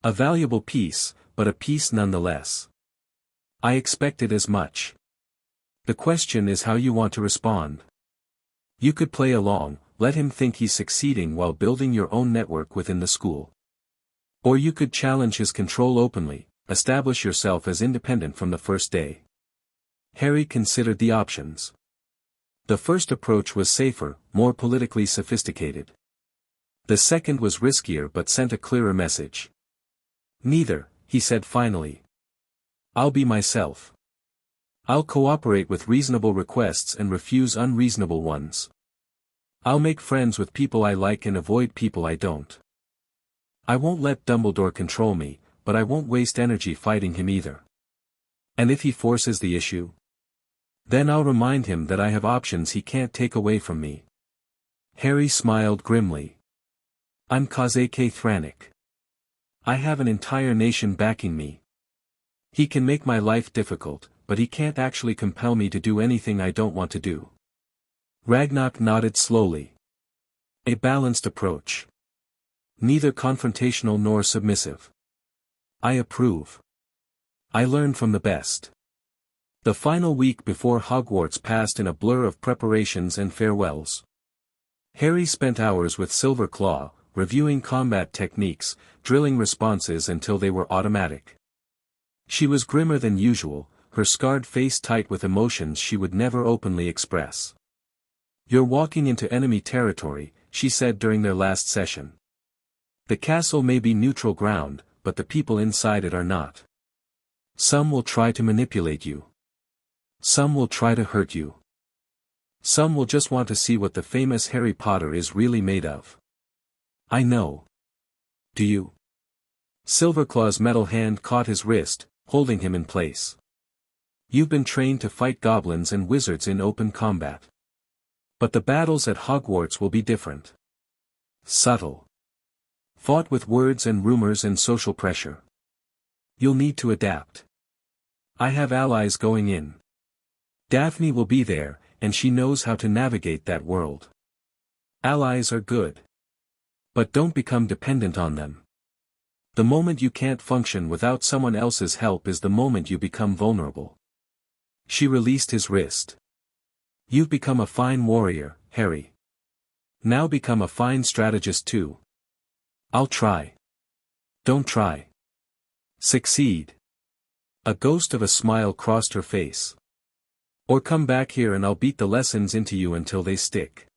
A valuable piece, but a piece nonetheless. I expected as much. The question is how you want to respond. You could play along, let him think he's succeeding while building your own network within the school. Or you could challenge his control openly, establish yourself as independent from the first day. Harry considered the options. The first approach was safer, more politically sophisticated. The second was riskier but sent a clearer message. Neither, he said finally. I'll be myself. I'll cooperate with reasonable requests and refuse unreasonable ones. I'll make friends with people I like and avoid people I don't. I won't let Dumbledore control me, but I won't waste energy fighting him either. And if he forces the issue? Then I'll remind him that I have options he can't take away from me. Harry smiled grimly. I'm Khazake Thranok. I have an entire nation backing me. He can make my life difficult, but he can't actually compel me to do anything I don't want to do. Ragnarok nodded slowly. A balanced approach. Neither confrontational nor submissive. I approve. I learn from the best. The final week before Hogwarts passed in a blur of preparations and farewells. Harry spent hours with Silverclaw, reviewing combat techniques, drilling responses until they were automatic. She was grimmer than usual, her scarred face tight with emotions she would never openly express. You're walking into enemy territory, she said during their last session. The castle may be neutral ground, but the people inside it are not. Some will try to manipulate you. Some will try to hurt you. Some will just want to see what the famous Harry Potter is really made of. I know. Do you? Silverclaw's metal hand caught his wrist, holding him in place. You've been trained to fight goblins and wizards in open combat. But the battles at Hogwarts will be different. Subtle. Fought with words and rumors and social pressure. You'll need to adapt. I have allies going in. Daphne will be there, and she knows how to navigate that world. Allies are good. But don't become dependent on them. The moment you can't function without someone else's help is the moment you become vulnerable. She released his wrist. You've become a fine warrior, Harry. Now become a fine strategist too. I'll try. Don't try. Succeed. A ghost of a smile crossed her face. Or come back here and I'll beat the lessons into you until they stick.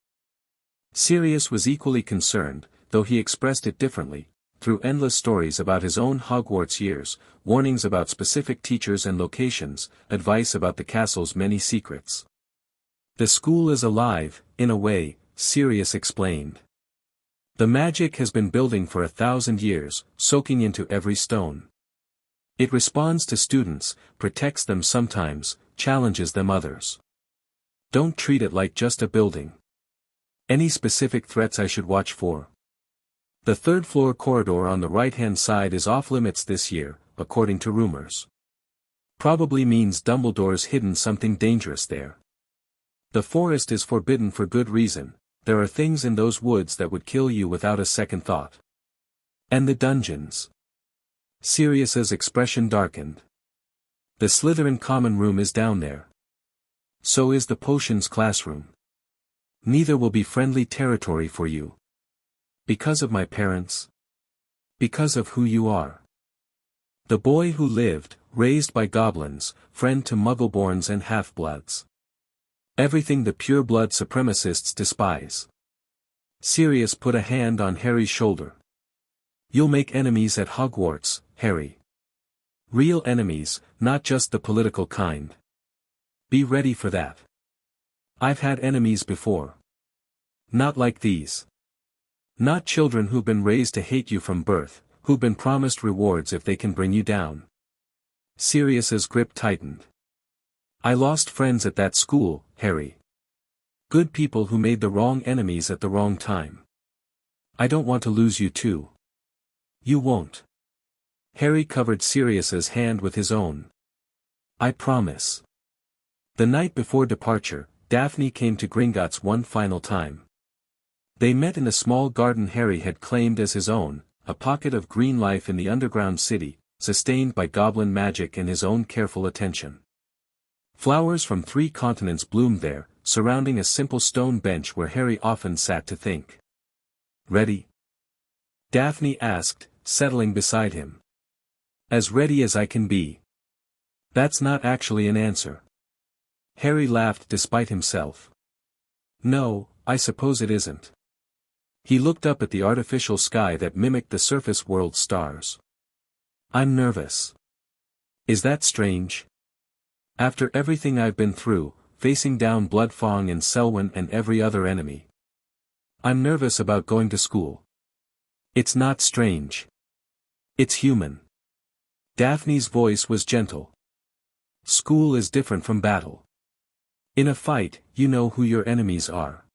Sirius was equally concerned, though he expressed it differently, through endless stories about his own Hogwarts years, warnings about specific teachers and locations, advice about the castle's many secrets. The school is alive, in a way, Sirius explained. The magic has been building for 1,000 years, soaking into every stone. It responds to students, protects them sometimes, challenges them others. Don't treat it like just a building. Any specific threats I should watch for? The third-floor corridor on the right-hand side is off-limits this year, according to rumors. Probably means Dumbledore's hidden something dangerous there. The forest is forbidden for good reason, there are things in those woods that would kill you without a second thought. And the dungeons. Sirius's expression darkened. The Slytherin common room is down there. So is the potions classroom. Neither will be friendly territory for you. Because of my parents? Because of who you are. The boy who lived, raised by goblins, friend to muggleborns and half-bloods. Everything the pure-blood supremacists despise. Sirius put a hand on Harry's shoulder. You'll make enemies at Hogwarts, Harry. Real enemies, not just the political kind. Be ready for that. I've had enemies before. Not like these. Not children who've been raised to hate you from birth, who've been promised rewards if they can bring you down. Sirius's grip tightened. I lost friends at that school, Harry. Good people who made the wrong enemies at the wrong time. I don't want to lose you too. You won't. Harry covered Sirius's hand with his own. I promise. The night before departure, Daphne came to Gringotts one final time. They met in a small garden Harry had claimed as his own, a pocket of green life in the underground city, sustained by goblin magic and his own careful attention. Flowers from 3 continents bloomed there, surrounding a simple stone bench where Harry often sat to think. Ready? Daphne asked, settling beside him. As ready as I can be. That's not actually an answer. Harry laughed despite himself. No, I suppose it isn't. He looked up at the artificial sky that mimicked the surface world's stars. I'm nervous. Is that strange? After everything I've been through, facing down Bloodfang and Selwyn and every other enemy. I'm nervous about going to school. It's not strange. It's human. Daphne's voice was gentle. School is different from battle. In a fight, you know who your enemies are.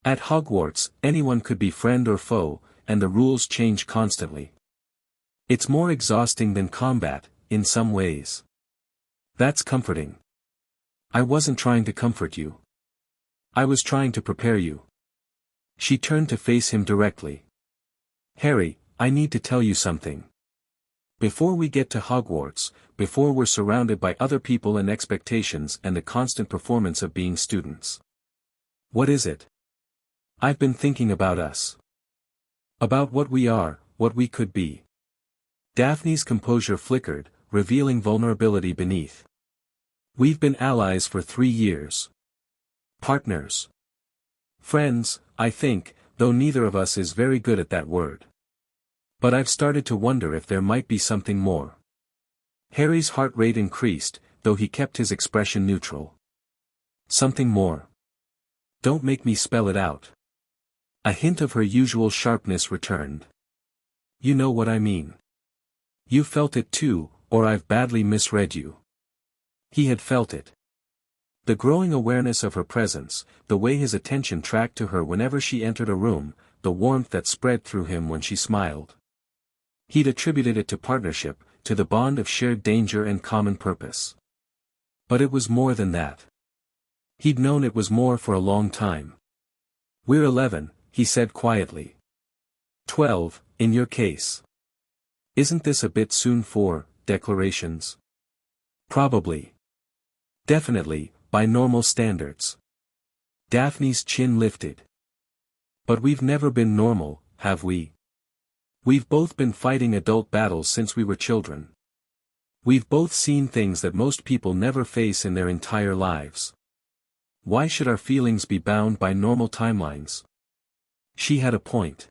At Hogwarts, anyone could be friend or foe, and the rules change constantly. It's more exhausting than combat, in some ways. That's comforting. I wasn't trying to comfort you. I was trying to prepare you. She turned to face him directly. Harry, I need to tell you something. Before we get to Hogwarts, before we're surrounded by other people and expectations and the constant performance of being students. What is it? I've been thinking about us. About what we are, what we could be. Daphne's composure flickered, revealing vulnerability beneath. We've been allies for 3 years. Partners. Friends, I think, though neither of us is very good at that word. But I've started to wonder if there might be something more. Harry's heart rate increased, though he kept his expression neutral. Something more. Don't make me spell it out. A hint of her usual sharpness returned. You know what I mean. You felt it too, or I've badly misread you. He had felt it. The growing awareness of her presence, the way his attention tracked to her whenever she entered a room, the warmth that spread through him when she smiled. He'd attributed it to partnership, to the bond of shared danger and common purpose. But it was more than that. He'd known it was more for a long time. We're 11, he said quietly. 12, in your case. Isn't this a bit soon for declarations? Probably. Definitely, by normal standards. Daphne's chin lifted. But we've never been normal, have we? We've both been fighting adult battles since we were children. We've both seen things that most people never face in their entire lives. Why should our feelings be bound by normal timelines? She had a point.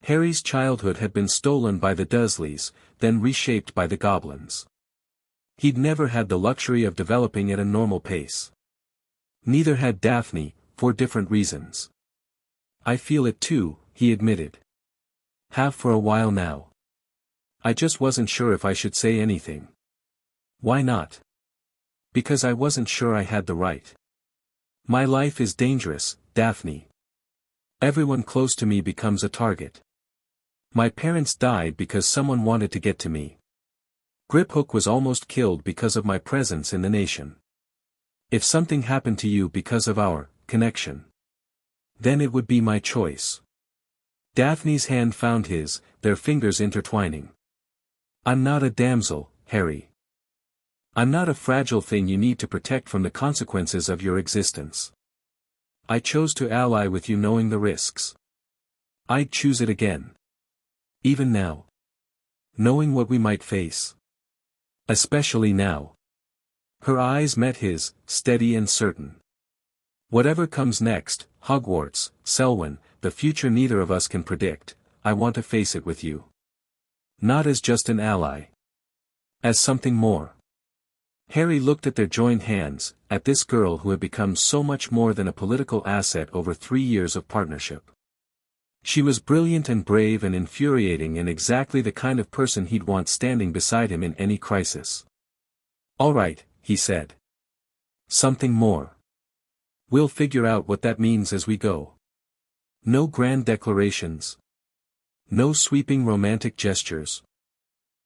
Harry's childhood had been stolen by the Dursleys, then reshaped by the Goblins. He'd never had the luxury of developing at a normal pace. Neither had Daphne, for different reasons. I feel it too, he admitted. Have for a while now. I just wasn't sure if I should say anything. Why not? Because I wasn't sure I had the right. My life is dangerous, Daphne. Everyone close to me becomes a target. My parents died because someone wanted to get to me. Griphook was almost killed because of my presence in the nation. If something happened to you because of our connection, then it would be my choice. Daphne's hand found his, their fingers intertwining. I'm not a damsel, Harry. I'm not a fragile thing you need to protect from the consequences of your existence. I chose to ally with you knowing the risks. I'd choose it again. Even now. Knowing what we might face. Especially now. Her eyes met his, steady and certain. Whatever comes next, Hogwarts, Selwyn, the future neither of us can predict, I want to face it with you. Not as just an ally. As something more. Harry looked at their joined hands, at this girl who had become so much more than a political asset over 3 years of partnership. She was brilliant and brave and infuriating and exactly the kind of person he'd want standing beside him in any crisis. All right, he said. Something more. We'll figure out what that means as we go. No grand declarations. No sweeping romantic gestures.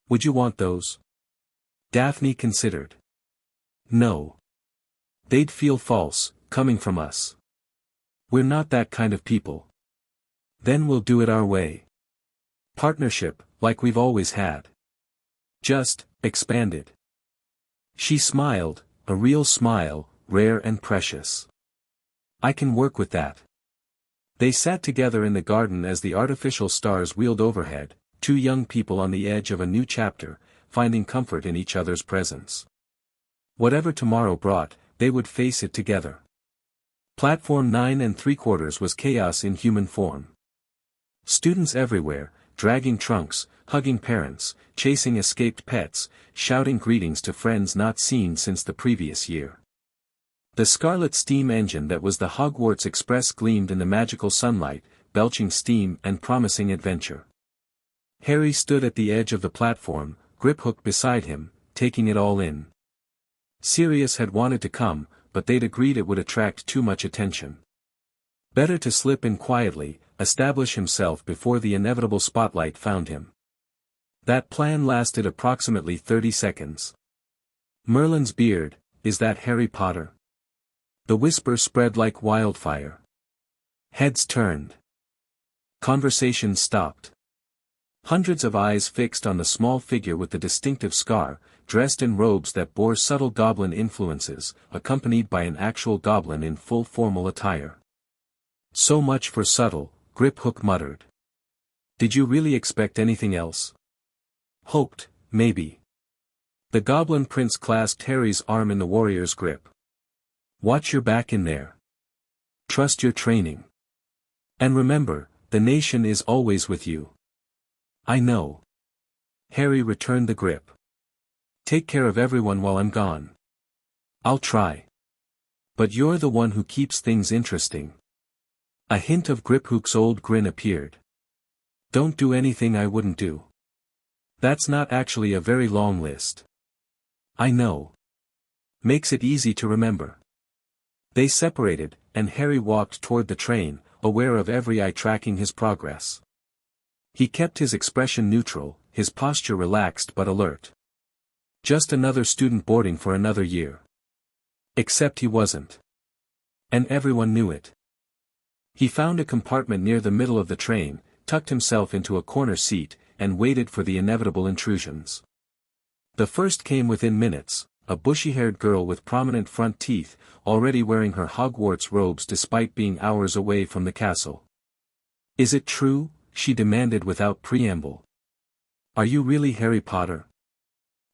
Would you want those? Daphne considered. No. They'd feel false, coming from us. We're not that kind of people. Then we'll do it our way. Partnership, like we've always had. Just, expanded. She smiled, a real smile, rare and precious. I can work with that. They sat together in the garden as the artificial stars wheeled overhead, two young people on the edge of a new chapter, finding comfort in each other's presence. Whatever tomorrow brought, they would face it together. Platform 9 3/4 was chaos in human form. Students everywhere, dragging trunks, hugging parents, chasing escaped pets, shouting greetings to friends not seen since the previous year. The scarlet steam engine that was the Hogwarts Express gleamed in the magical sunlight, belching steam and promising adventure. Harry stood at the edge of the platform, Griphook beside him, taking it all in. Sirius had wanted to come, but they'd agreed it would attract too much attention. Better to slip in quietly, establish himself before the inevitable spotlight found him. That plan lasted approximately 30 seconds. Merlin's beard, is that Harry Potter? The whisper spread like wildfire. Heads turned. Conversation stopped. Hundreds of eyes fixed on the small figure with the distinctive scar, dressed in robes that bore subtle goblin influences, accompanied by an actual goblin in full formal attire. So much for subtle, Griphook muttered. Did you really expect anything else? Hoped, maybe. The Goblin Prince clasped Harry's arm in the warrior's grip. Watch your back in there. Trust your training. And remember, the nation is always with you. I know. Harry returned the grip. Take care of everyone while I'm gone. I'll try. But you're the one who keeps things interesting. A hint of Griphook's old grin appeared. Don't do anything I wouldn't do. That's not actually a very long list. I know. Makes it easy to remember. They separated, and Harry walked toward the train, aware of every eye tracking his progress. He kept his expression neutral, his posture relaxed but alert. Just another student boarding for another year. Except he wasn't. And everyone knew it. He found a compartment near the middle of the train, tucked himself into a corner seat, and waited for the inevitable intrusions. The first came within minutes, a bushy-haired girl with prominent front teeth, already wearing her Hogwarts robes despite being hours away from the castle. "Is it true?" she demanded without preamble. "Are you really Harry Potter?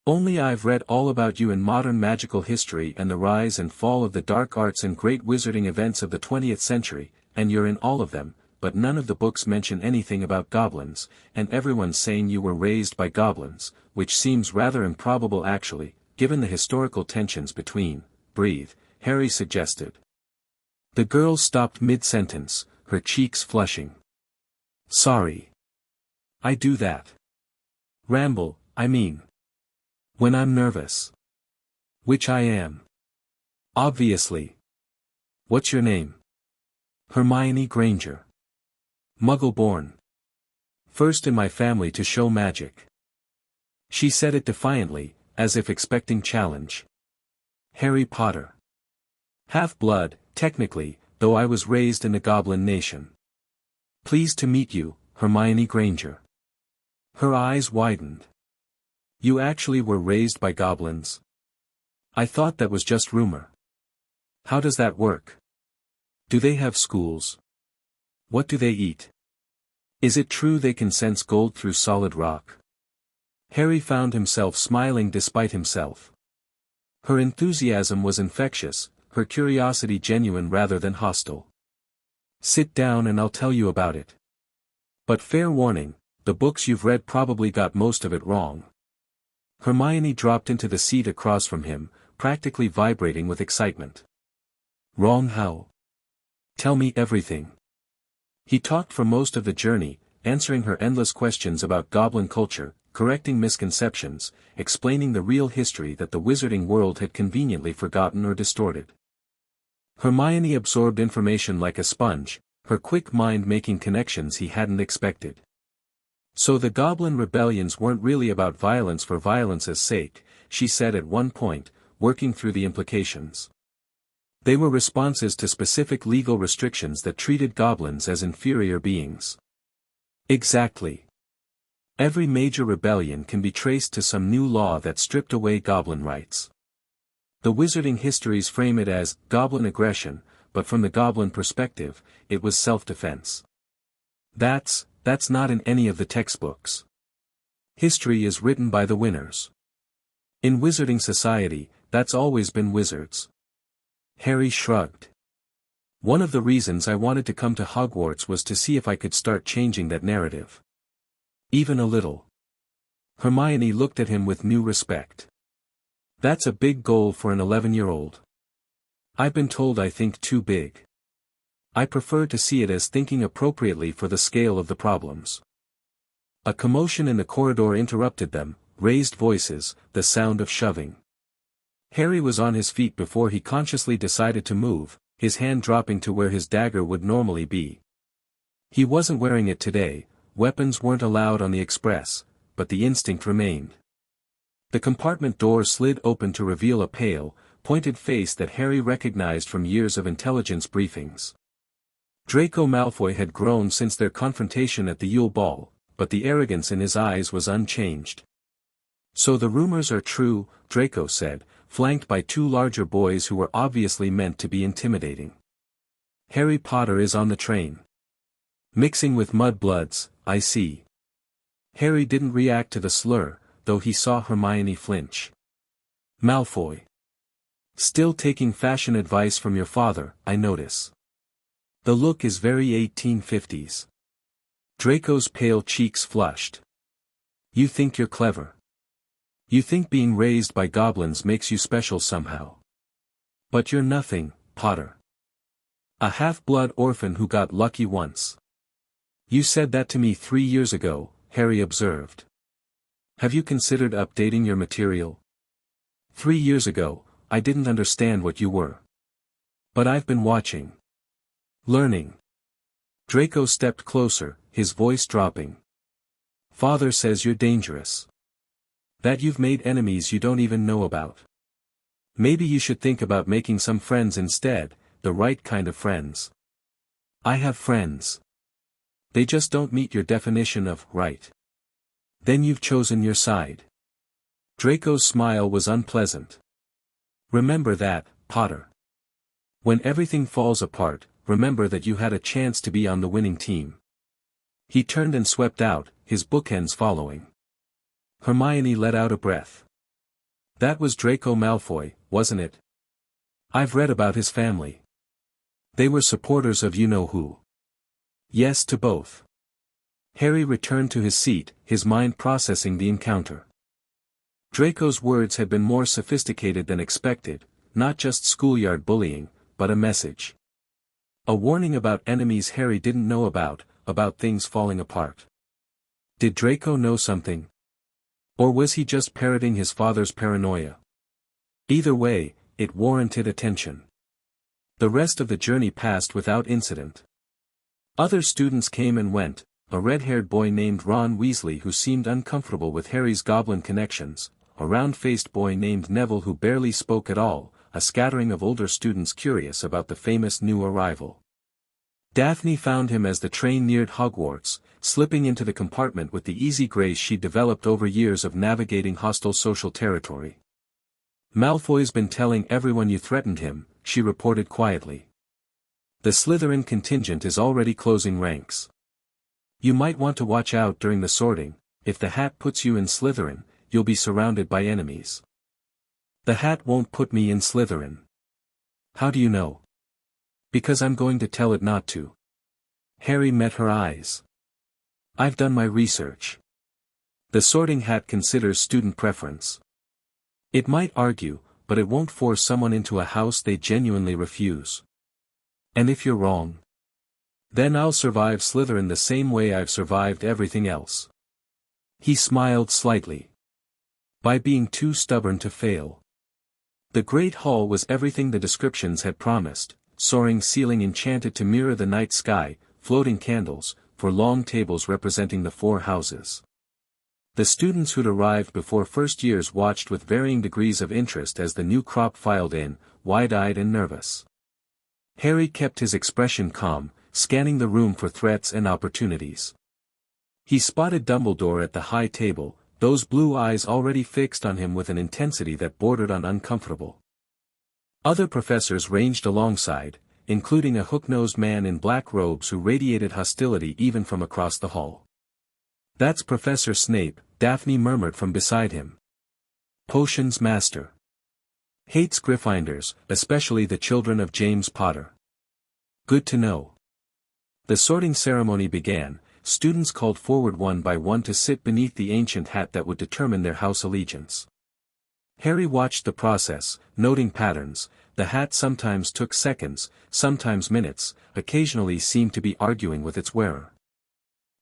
Only I've read all about you in modern magical history and the rise and fall of the dark arts and great wizarding events of the 20th century, and you're in all of them, but none of the books mention anything about goblins, and everyone's saying you were raised by goblins, which seems rather improbable actually, given the historical tensions between." "Breathe," Harry suggested. The girl stopped mid-sentence, her cheeks flushing. "Sorry. I do that. Ramble, I mean. When I'm nervous. Which I am. Obviously. What's your name?" "Hermione Granger. Muggle-born. First in my family to show magic." She said it defiantly, as if expecting challenge. "Harry Potter. Half-blood, technically, though I was raised in the Goblin Nation. Pleased to meet you, Hermione Granger." Her eyes widened. "You actually were raised by goblins? I thought that was just rumor. How does that work? Do they have schools? What do they eat? Is it true they can sense gold through solid rock?" Harry found himself smiling despite himself. Her enthusiasm was infectious, her curiosity genuine rather than hostile. "Sit down and I'll tell you about it. But fair warning, the books you've read probably got most of it wrong." Hermione dropped into the seat across from him, practically vibrating with excitement. "Wrong how? Tell me everything." He talked for most of the journey, answering her endless questions about goblin culture, correcting misconceptions, explaining the real history that the wizarding world had conveniently forgotten or distorted. Hermione absorbed information like a sponge, her quick mind making connections he hadn't expected. "So the Goblin rebellions weren't really about violence for violence's sake," she said at one point, working through the implications. "They were responses to specific legal restrictions that treated goblins as inferior beings." "Exactly. Every major rebellion can be traced to some new law that stripped away goblin rights. The wizarding histories frame it as goblin aggression, but from the goblin perspective, it was self-defense. That's not in any of the textbooks. History is written by the winners. In wizarding society, that's always been wizards." Harry shrugged. "One of the reasons I wanted to come to Hogwarts was to see if I could start changing that narrative. Even a little." Hermione looked at him with new respect. "That's a big goal for an 11-year-old. I've been told I think too big. I prefer to see it as thinking appropriately for the scale of the problems." A commotion in the corridor interrupted them, raised voices, the sound of shoving. Harry was on his feet before he consciously decided to move, his hand dropping to where his dagger would normally be. He wasn't wearing it today, weapons weren't allowed on the express, but the instinct remained. The compartment door slid open to reveal a pale, pointed face that Harry recognized from years of intelligence briefings. Draco Malfoy had grown since their confrontation at the Yule Ball, but the arrogance in his eyes was unchanged. "So the rumors are true," Draco said, flanked by two larger boys who were obviously meant to be intimidating. "Harry Potter is on the train. Mixing with mudbloods, I see." Harry didn't react to the slur, though he saw Hermione flinch. "Malfoy. Still taking fashion advice from your father, I notice. The look is very 1850s. Draco's pale cheeks flushed. "You think you're clever. You think being raised by goblins makes you special somehow. But you're nothing, Potter. A half-blood orphan who got lucky once." "You said that to me 3 years ago," Harry observed. "Have you considered updating your material? 3 years ago, I didn't understand what you were. But I've been watching. Learning." Draco stepped closer, his voice dropping. "Father says you're dangerous. That you've made enemies you don't even know about. Maybe you should think about making some friends instead, the right kind of friends." I have friends. They just don't meet your definition of right. Then you've chosen your side. Draco's smile was unpleasant. Remember that, Potter. When everything falls apart, remember that you had a chance to be on the winning team. He turned and swept out, his bookends following. Hermione let out a breath. That was Draco Malfoy, wasn't it? I've read about his family. They were supporters of you-know-who. Yes to both. Harry returned to his seat, his mind processing the encounter. Draco's words had been more sophisticated than expected, not just schoolyard bullying, but a message. A warning about enemies Harry didn't know about things falling apart. Did Draco know something? Or was he just parroting his father's paranoia? Either way, it warranted attention. The rest of the journey passed without incident. Other students came and went, a red-haired boy named Ron Weasley who seemed uncomfortable with Harry's goblin connections, a round-faced boy named Neville who barely spoke at all, a scattering of older students curious about the famous new arrival. Daphne found him as the train neared Hogwarts, slipping into the compartment with the easy grace she'd developed over years of navigating hostile social territory. Malfoy's been telling everyone you threatened him, she reported quietly. The Slytherin contingent is already closing ranks. You might want to watch out during the sorting. If the hat puts you in Slytherin, you'll be surrounded by enemies. The hat won't put me in Slytherin. How do you know? Because I'm going to tell it not to. Harry met her eyes. I've done my research. The sorting hat considers student preference. It might argue, but it won't force someone into a house they genuinely refuse. And if you're wrong, then I'll survive Slytherin the same way I've survived everything else. He smiled slightly. By being too stubborn to fail. The Great Hall was everything the descriptions had promised, soaring ceiling enchanted to mirror the night sky, floating candles, for long tables representing the 4 houses. The students who'd arrived before first years watched with varying degrees of interest as the new crop filed in, wide-eyed and nervous. Harry kept his expression calm, scanning the room for threats and opportunities. He spotted Dumbledore at the high table, those blue eyes already fixed on him with an intensity that bordered on uncomfortable. Other professors ranged alongside, including a hook-nosed man in black robes who radiated hostility even from across the hall. That's Professor Snape, Daphne murmured from beside him. Potions master. Hates Gryffindors, especially the children of James Potter. Good to know. The sorting ceremony began, students called forward one by one to sit beneath the ancient hat that would determine their house allegiance. Harry watched the process, noting patterns. The hat sometimes took seconds, sometimes minutes, occasionally seemed to be arguing with its wearer.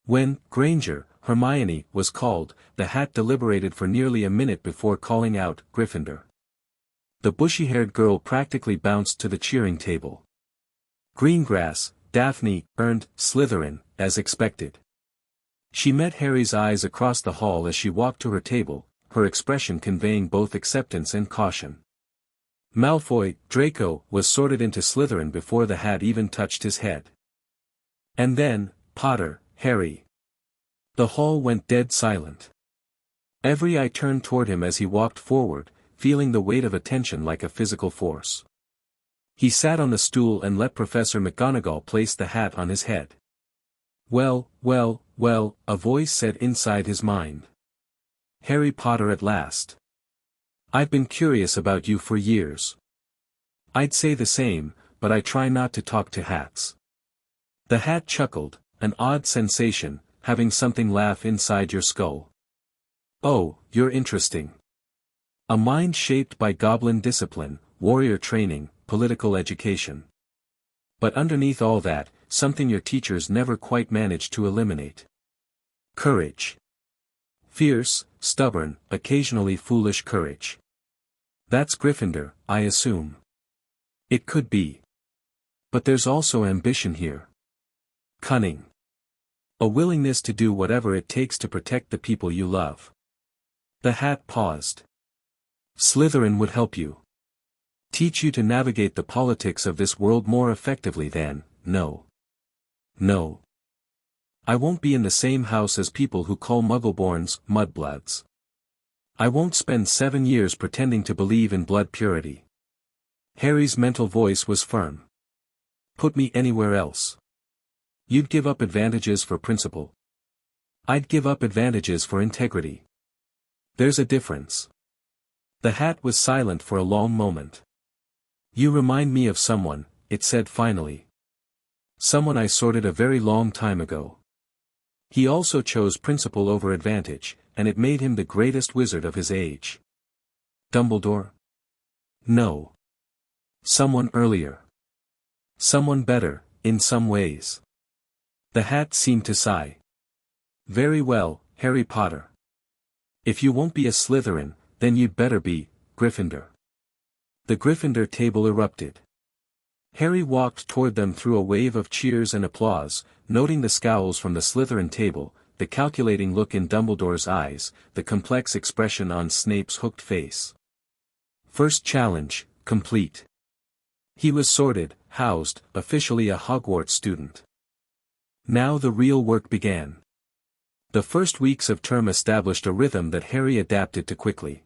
When Granger, Hermione, was called, the hat deliberated for nearly a minute before calling out, Gryffindor. The bushy-haired girl practically bounced to the cheering table. Greengrass, Daphne, earned, Slytherin, as expected. She met Harry's eyes across the hall as she walked to her table, her expression conveying both acceptance and caution. Malfoy, Draco, was sorted into Slytherin before the hat even touched his head. And then, Potter, Harry. The hall went dead silent. Every eye turned toward him as he walked forward, feeling the weight of attention like a physical force. He sat on the stool and let Professor McGonagall place the hat on his head. Well, a voice said inside his mind. Harry Potter at last. I've been curious about you for years. I'd say the same, but I try not to talk to hats. The hat chuckled, an odd sensation, having something laugh inside your skull. Oh, you're interesting. A mind shaped by goblin discipline, warrior training, political education. But underneath all that, something your teachers never quite managed to eliminate. Courage. Fierce, stubborn, occasionally foolish courage. That's Gryffindor, I assume. It could be. But there's also ambition here. Cunning. A willingness to do whatever it takes to protect the people you love. The hat paused. Slytherin would help you. Teach you to navigate the politics of this world more effectively than, no. No. I won't be in the same house as people who call Muggleborns mudbloods. I won't spend 7 years pretending to believe in blood purity. Harry's mental voice was firm. Put me anywhere else. You'd give up advantages for principle. I'd give up advantages for integrity. There's a difference. The hat was silent for a long moment. You remind me of someone, it said finally. Someone I sorted a very long time ago. He also chose principle over advantage, and it made him the greatest wizard of his age. Dumbledore? No. Someone earlier. Someone better, in some ways. The hat seemed to sigh. Very well, Harry Potter. If you won't be a Slytherin, then you'd better be, Gryffindor. The Gryffindor table erupted. Harry walked toward them through a wave of cheers and applause, noting the scowls from the Slytherin table, the calculating look in Dumbledore's eyes, the complex expression on Snape's hooked face. First challenge, complete. He was sorted, housed, officially a Hogwarts student. Now the real work began. The first weeks of term established a rhythm that Harry adapted to quickly.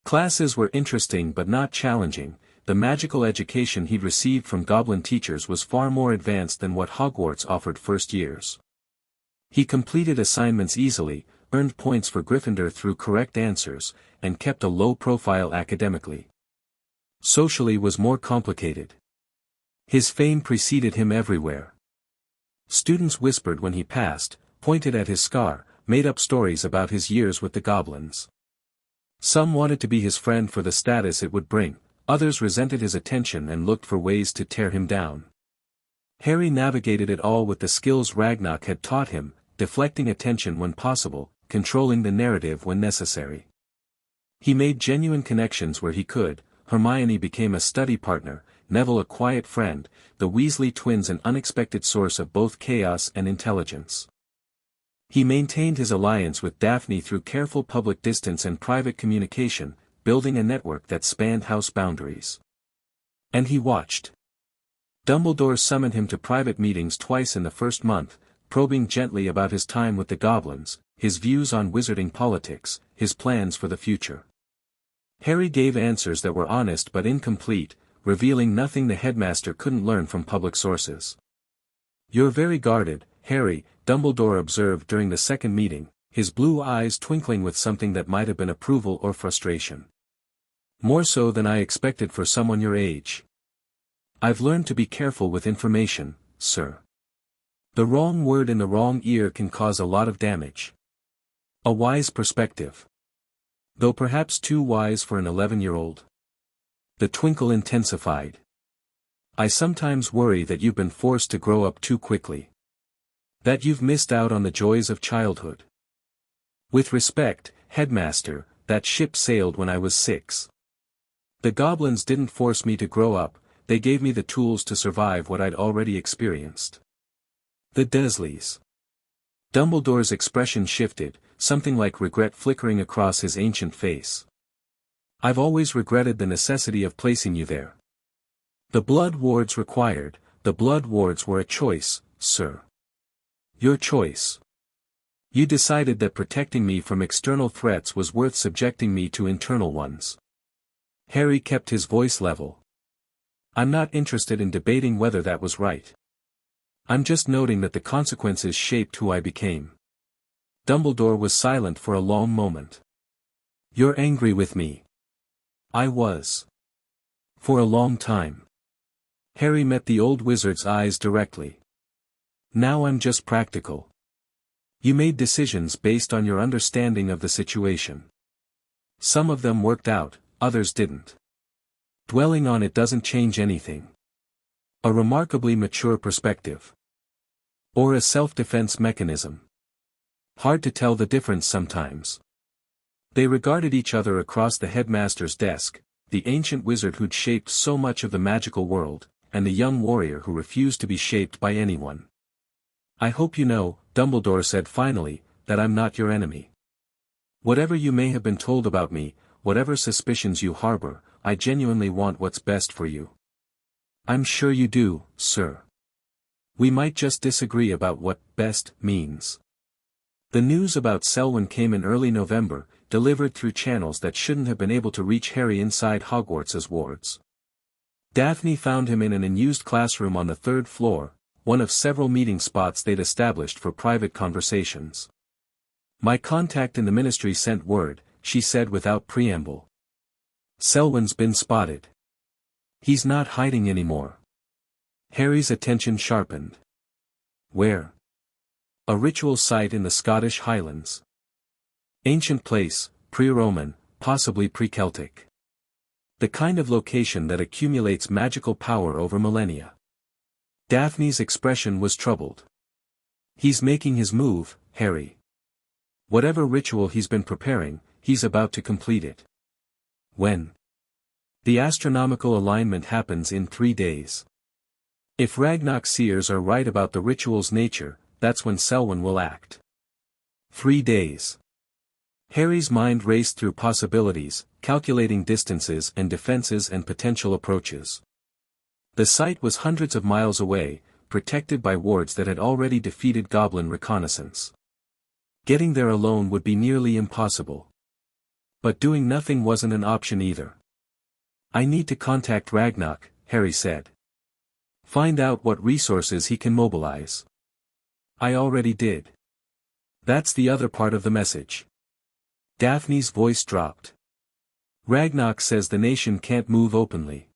Classes were interesting but not challenging. The magical education he'd received from Goblin teachers was far more advanced than what Hogwarts offered first years. He completed assignments easily, earned points for Gryffindor through correct answers, and kept a low profile academically. Socially was more complicated. His fame preceded him everywhere. Students whispered when he passed, pointed at his scar, made up stories about his years with the goblins. Some wanted to be his friend for the status it would bring, others resented his attention and looked for ways to tear him down. Harry navigated it all with the skills Ragnarok had taught him, deflecting attention when possible, controlling the narrative when necessary. He made genuine connections where he could. Hermione became a study partner, Neville a quiet friend, the Weasley twins an unexpected source of both chaos and intelligence. He maintained his alliance with Daphne through careful public distance and private communication, building a network that spanned house boundaries. And he watched. Dumbledore summoned him to private meetings twice in the first month, probing gently about his time with the goblins, his views on wizarding politics, his plans for the future. Harry gave answers that were honest but incomplete, revealing nothing the headmaster couldn't learn from public sources. "You're very guarded, Harry," Dumbledore observed during the second meeting, his blue eyes twinkling with something that might have been approval or frustration. "More so than I expected for someone your age. I've learned to be careful with information, sir. The wrong word in the wrong ear can cause a lot of damage." A wise perspective. Though perhaps too wise for an 11-year-old. The twinkle intensified. "I sometimes worry that you've been forced to grow up too quickly. That you've missed out on the joys of childhood. With respect, headmaster, that ship sailed when I was 6. The goblins didn't force me to grow up, they gave me the tools to survive what I'd already experienced." The Dursleys. Dumbledore's expression shifted, something like regret flickering across his ancient face. "I've always regretted the necessity of placing you there. The blood wards required, the blood wards were a choice, sir. Your choice. You decided that protecting me from external threats was worth subjecting me to internal ones." Harry kept his voice level. "I'm not interested in debating whether that was right. I'm just noting that the consequences shaped who I became." Dumbledore was silent for a long moment. "You're angry with me." "I was. For a long time." Harry met the old wizard's eyes directly. "Now I'm just practical. You made decisions based on your understanding of the situation. Some of them worked out, others didn't. Dwelling on it doesn't change anything. A remarkably mature perspective. Or a self-defense mechanism. Hard to tell the difference sometimes." They regarded each other across the headmaster's desk, the ancient wizard who'd shaped so much of the magical world, and the young warrior who refused to be shaped by anyone. "I hope you know," Dumbledore said finally, "that I'm not your enemy. Whatever you may have been told about me, whatever suspicions you harbor, I genuinely want what's best for you." "I'm sure you do, sir." We might just disagree about what best means. The news about Selwyn came in early November, delivered through channels that shouldn't have been able to reach Harry inside Hogwarts's wards. Daphne found him in an unused classroom on the third floor, one of several meeting spots they'd established for private conversations. My contact in the ministry sent word, she said without preamble. Selwyn's been spotted. He's not hiding anymore. Harry's attention sharpened. Where? A ritual site in the Scottish Highlands. Ancient place, pre-Roman, possibly pre-Celtic. The kind of location that accumulates magical power over millennia. Daphne's expression was troubled. He's making his move, Harry. Whatever ritual he's been preparing, he's about to complete it. When? The astronomical alignment happens in 3 days. If Ragnarok seers are right about the ritual's nature, that's when Selwyn will act. 3 days. Harry's mind raced through possibilities, calculating distances and defenses and potential approaches. The site was hundreds of miles away, protected by wards that had already defeated Goblin reconnaissance. Getting there alone would be nearly impossible. But doing nothing wasn't an option either. I need to contact Ragnarok, Harry said. Find out what resources he can mobilize. I already did. That's the other part of the message. Daphne's voice dropped. Ragnarok says the nation can't move openly.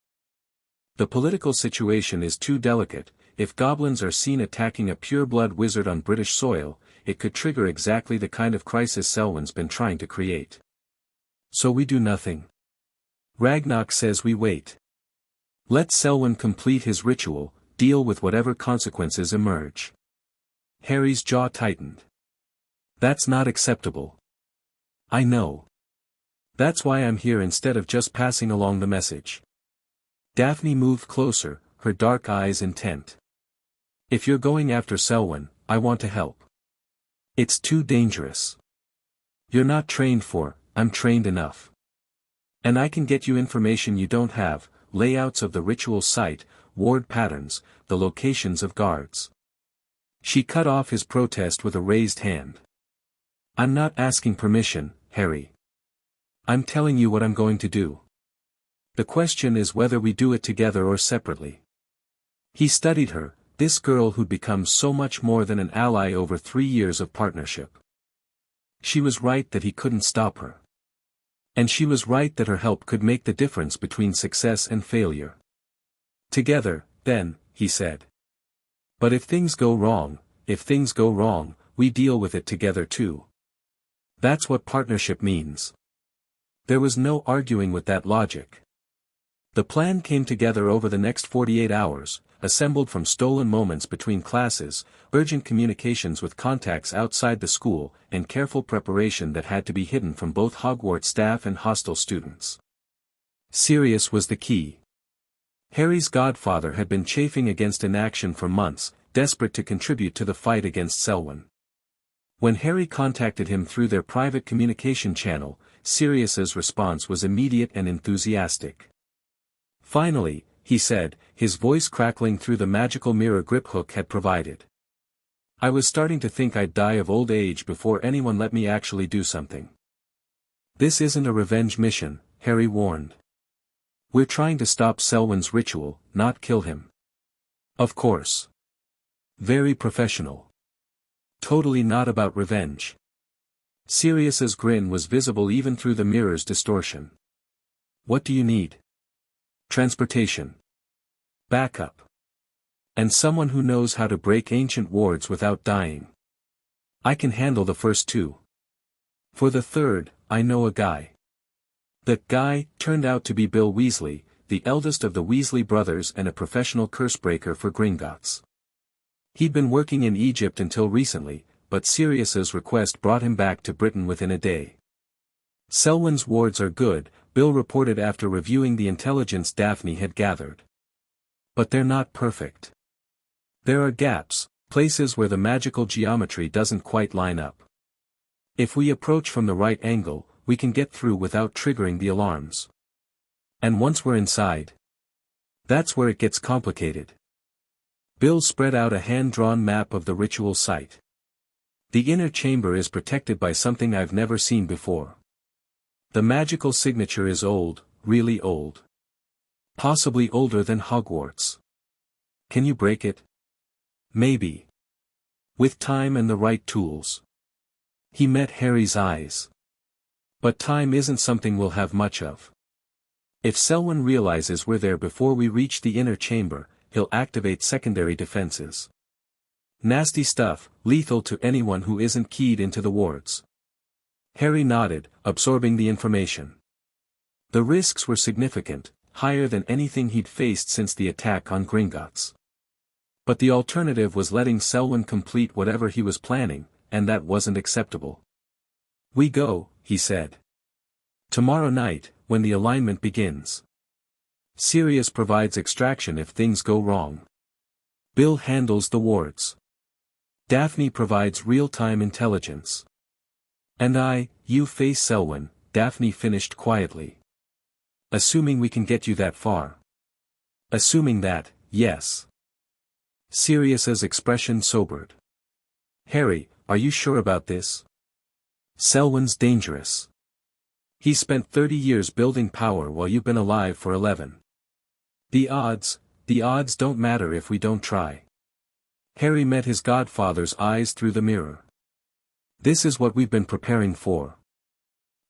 The political situation is too delicate. If goblins are seen attacking a pure-blood wizard on British soil, it could trigger exactly the kind of crisis Selwyn's been trying to create. So we do nothing. Ragnarok says we wait. Let Selwyn complete his ritual, deal with whatever consequences emerge. Harry's jaw tightened. That's not acceptable. I know. That's why I'm here instead of just passing along the message. Daphne moved closer, her dark eyes intent. If you're going after Selwyn, I want to help. It's too dangerous. You're not trained for, I'm trained enough. And I can get you information you don't have, layouts of the ritual site, ward patterns, the locations of guards. She cut off his protest with a raised hand. I'm not asking permission, Harry. I'm telling you what I'm going to do. The question is whether we do it together or separately. He studied her, this girl who'd become so much more than an ally over 3 years of partnership. She was right that he couldn't stop her. And she was right that her help could make the difference between success and failure. Together, then, he said. But if things go wrong, we deal with it together too. That's what partnership means. There was no arguing with that logic. The plan came together over the next 48 hours, assembled from stolen moments between classes, urgent communications with contacts outside the school, and careful preparation that had to be hidden from both Hogwarts staff and hostile students. Sirius was the key. Harry's godfather had been chafing against inaction for months, desperate to contribute to the fight against Selwyn. When Harry contacted him through their private communication channel, Sirius's response was immediate and enthusiastic. Finally, he said, his voice crackling through the magical mirror grip hook had provided. I was starting to think I'd die of old age before anyone let me actually do something. This isn't a revenge mission, Harry warned. We're trying to stop Selwyn's ritual, not kill him. Of course. Very professional. Totally not about revenge. Sirius's grin was visible even through the mirror's distortion. What do you need? Transportation. Backup. And someone who knows how to break ancient wards without dying. I can handle the first 2. For the third, I know a guy. That guy turned out to be Bill Weasley, the eldest of the Weasley brothers and a professional cursebreaker for Gringotts. He'd been working in Egypt until recently, but Sirius's request brought him back to Britain within a day. Selwyn's wards are good, Bill reported after reviewing the intelligence Daphne had gathered. But they're not perfect. There are gaps, places where the magical geometry doesn't quite line up. If we approach from the right angle, we can get through without triggering the alarms. And once we're inside, that's where it gets complicated. Bill spread out a hand-drawn map of the ritual site. The inner chamber is protected by something I've never seen before. The magical signature is old, really old. Possibly older than Hogwarts. Can you break it? Maybe. With time and the right tools. He met Harry's eyes. But time isn't something we'll have much of. If Selwyn realizes we're there before we reach the inner chamber, he'll activate secondary defenses. Nasty stuff, lethal to anyone who isn't keyed into the wards. Harry nodded, absorbing the information. The risks were significant, higher than anything he'd faced since the attack on Gringotts. But the alternative was letting Selwyn complete whatever he was planning, and that wasn't acceptable. "We go," he said. "Tomorrow night, when the alignment begins. Sirius provides extraction if things go wrong. Bill handles the wards. Daphne provides real-time intelligence. And you face Selwyn," Daphne finished quietly. "Assuming we can get you that far." "Assuming that, yes." Sirius's expression sobered. "Harry, are you sure about this? Selwyn's dangerous. He spent 30 years building power while you've been alive for 11. The odds don't matter if we don't try." Harry met his godfather's eyes through the mirror. "This is what we've been preparing for.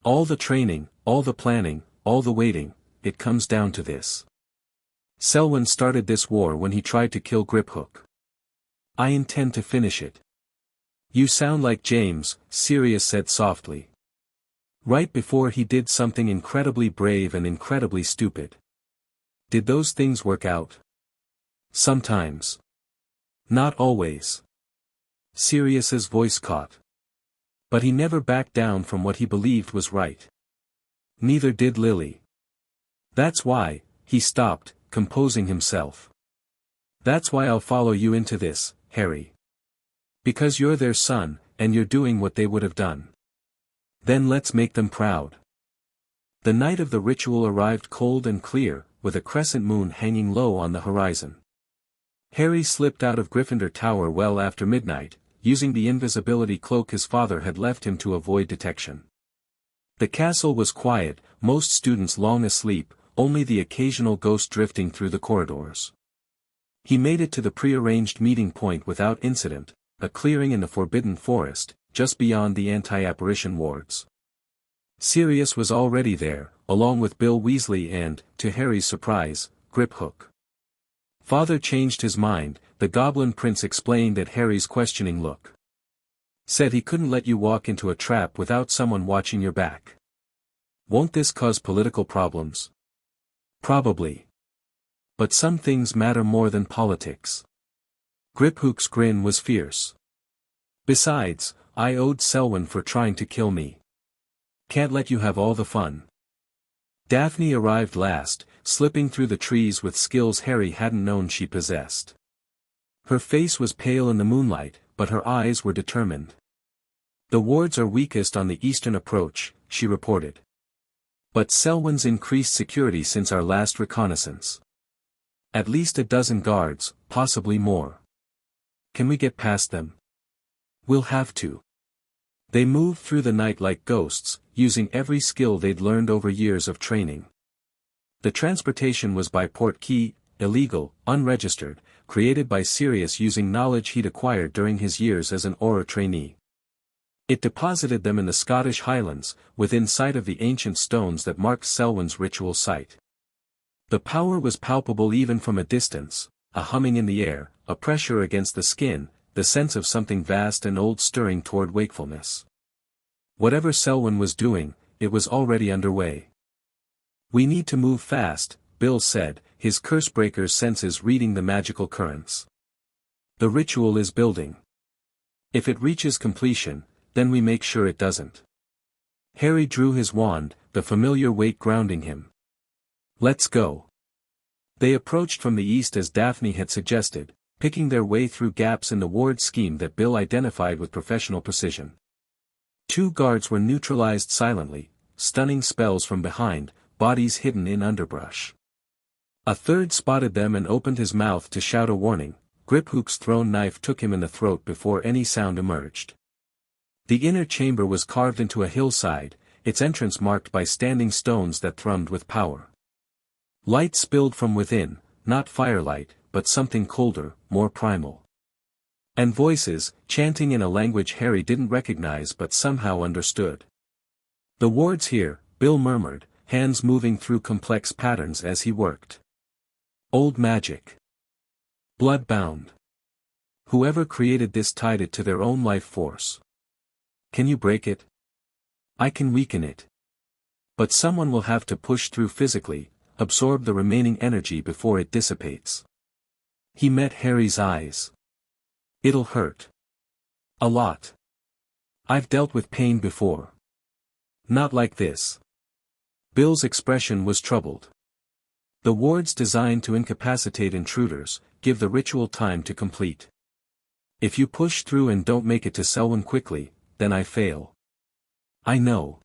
All the training, all the planning, all the waiting, it comes down to this. Selwyn started this war when he tried to kill Griphook. I intend to finish it." "You sound like James," Sirius said softly. "Right before he did something incredibly brave and incredibly stupid. Did those things work out?" "Sometimes. Not always." Sirius's voice caught. "But he never backed down from what he believed was right. Neither did Lily. That's why," he stopped, composing himself. "That's why I'll follow you into this, Harry. Because you're their son, and you're doing what they would have done. Then let's make them proud." The night of the ritual arrived cold and clear, with a crescent moon hanging low on the horizon. Harry slipped out of Gryffindor Tower well after midnight, using the invisibility cloak his father had left him to avoid detection. The castle was quiet, most students long asleep, only the occasional ghost drifting through the corridors. He made it to the prearranged meeting point without incident, a clearing in the Forbidden Forest, just beyond the anti-apparition wards. Sirius was already there, along with Bill Weasley and, to Harry's surprise, Griphook. Father changed his mind, the Goblin Prince explained at Harry's questioning look. "Said he couldn't let you walk into a trap without someone watching your back. Won't this cause political problems?" "Probably. But some things matter more than politics." Griphook's grin was fierce. "Besides, I owed Selwyn for trying to kill me. Can't let you have all the fun." Daphne arrived last, slipping through the trees with skills Harry hadn't known she possessed. Her face was pale in the moonlight, but her eyes were determined. "The wards are weakest on the eastern approach," she reported. "But Selwyn's increased security since our last reconnaissance. At least a dozen guards, possibly more. Can we get past them?" "We'll have to." They moved through the night like ghosts, using every skill they'd learned over years of training. The transportation was by portkey, illegal, unregistered, created by Sirius using knowledge he'd acquired during his years as an Auror trainee. It deposited them in the Scottish Highlands, within sight of the ancient stones that marked Selwyn's ritual site. The power was palpable even from a distance, a humming in the air, a pressure against the skin, the sense of something vast and old stirring toward wakefulness. Whatever Selwyn was doing, it was already underway. "We need to move fast," Bill said, his Cursebreaker's senses reading the magical currents. "The ritual is building. If it reaches completion, then we make sure it doesn't." Harry drew his wand, the familiar weight grounding him. "Let's go." They approached from the east as Daphne had suggested, picking their way through gaps in the ward scheme that Bill identified with professional precision. 2 guards were neutralized silently, stunning spells from behind, bodies hidden in underbrush. A third spotted them and opened his mouth to shout a warning, Griphook's thrown knife took him in the throat before any sound emerged. The inner chamber was carved into a hillside, its entrance marked by standing stones that thrummed with power. Light spilled from within, not firelight, but something colder, more primal. And voices, chanting in a language Harry didn't recognize but somehow understood. "The ward's here," Bill murmured, hands moving through complex patterns as he worked. "Old magic. Blood-bound. Whoever created this tied it to their own life force. Can you break it?" "I can weaken it. But someone will have to push through physically, absorb the remaining energy before it dissipates." He met Harry's eyes. "It'll hurt. A lot. I've dealt with pain before. Not like this." Bill's expression was troubled. "The ward's designed to incapacitate intruders, give the ritual time to complete. If you push through and don't make it to Selwyn quickly, then I fail." "I know."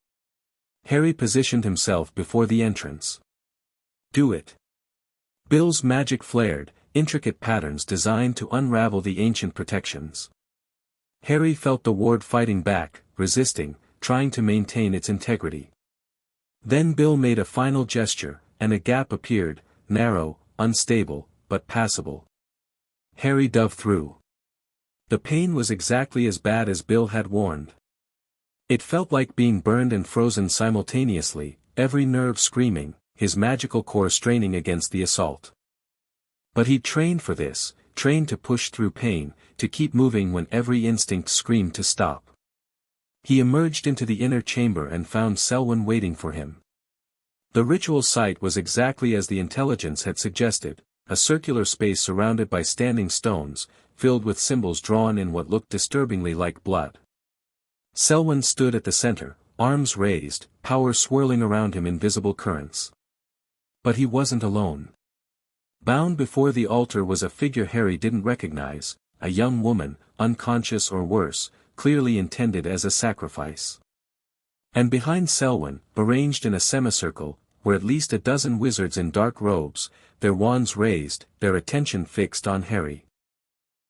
Harry positioned himself before the entrance. "Do it." Bill's magic flared, intricate patterns designed to unravel the ancient protections. Harry felt the ward fighting back, resisting, trying to maintain its integrity. Then Bill made a final gesture, and a gap appeared, narrow, unstable, but passable. Harry dove through. The pain was exactly as bad as Bill had warned. It felt like being burned and frozen simultaneously, every nerve screaming, his magical core straining against the assault. But he'd trained for this, trained to push through pain, to keep moving when every instinct screamed to stop. He emerged into the inner chamber and found Selwyn waiting for him. The ritual site was exactly as the intelligence had suggested, a circular space surrounded by standing stones, filled with symbols drawn in what looked disturbingly like blood. Selwyn stood at the center, arms raised, power swirling around him in visible currents. But he wasn't alone. Bound before the altar was a figure Harry didn't recognize, a young woman, unconscious or worse, clearly intended as a sacrifice. And behind Selwyn, arranged in a semicircle, were at least a dozen wizards in dark robes, their wands raised, their attention fixed on Harry.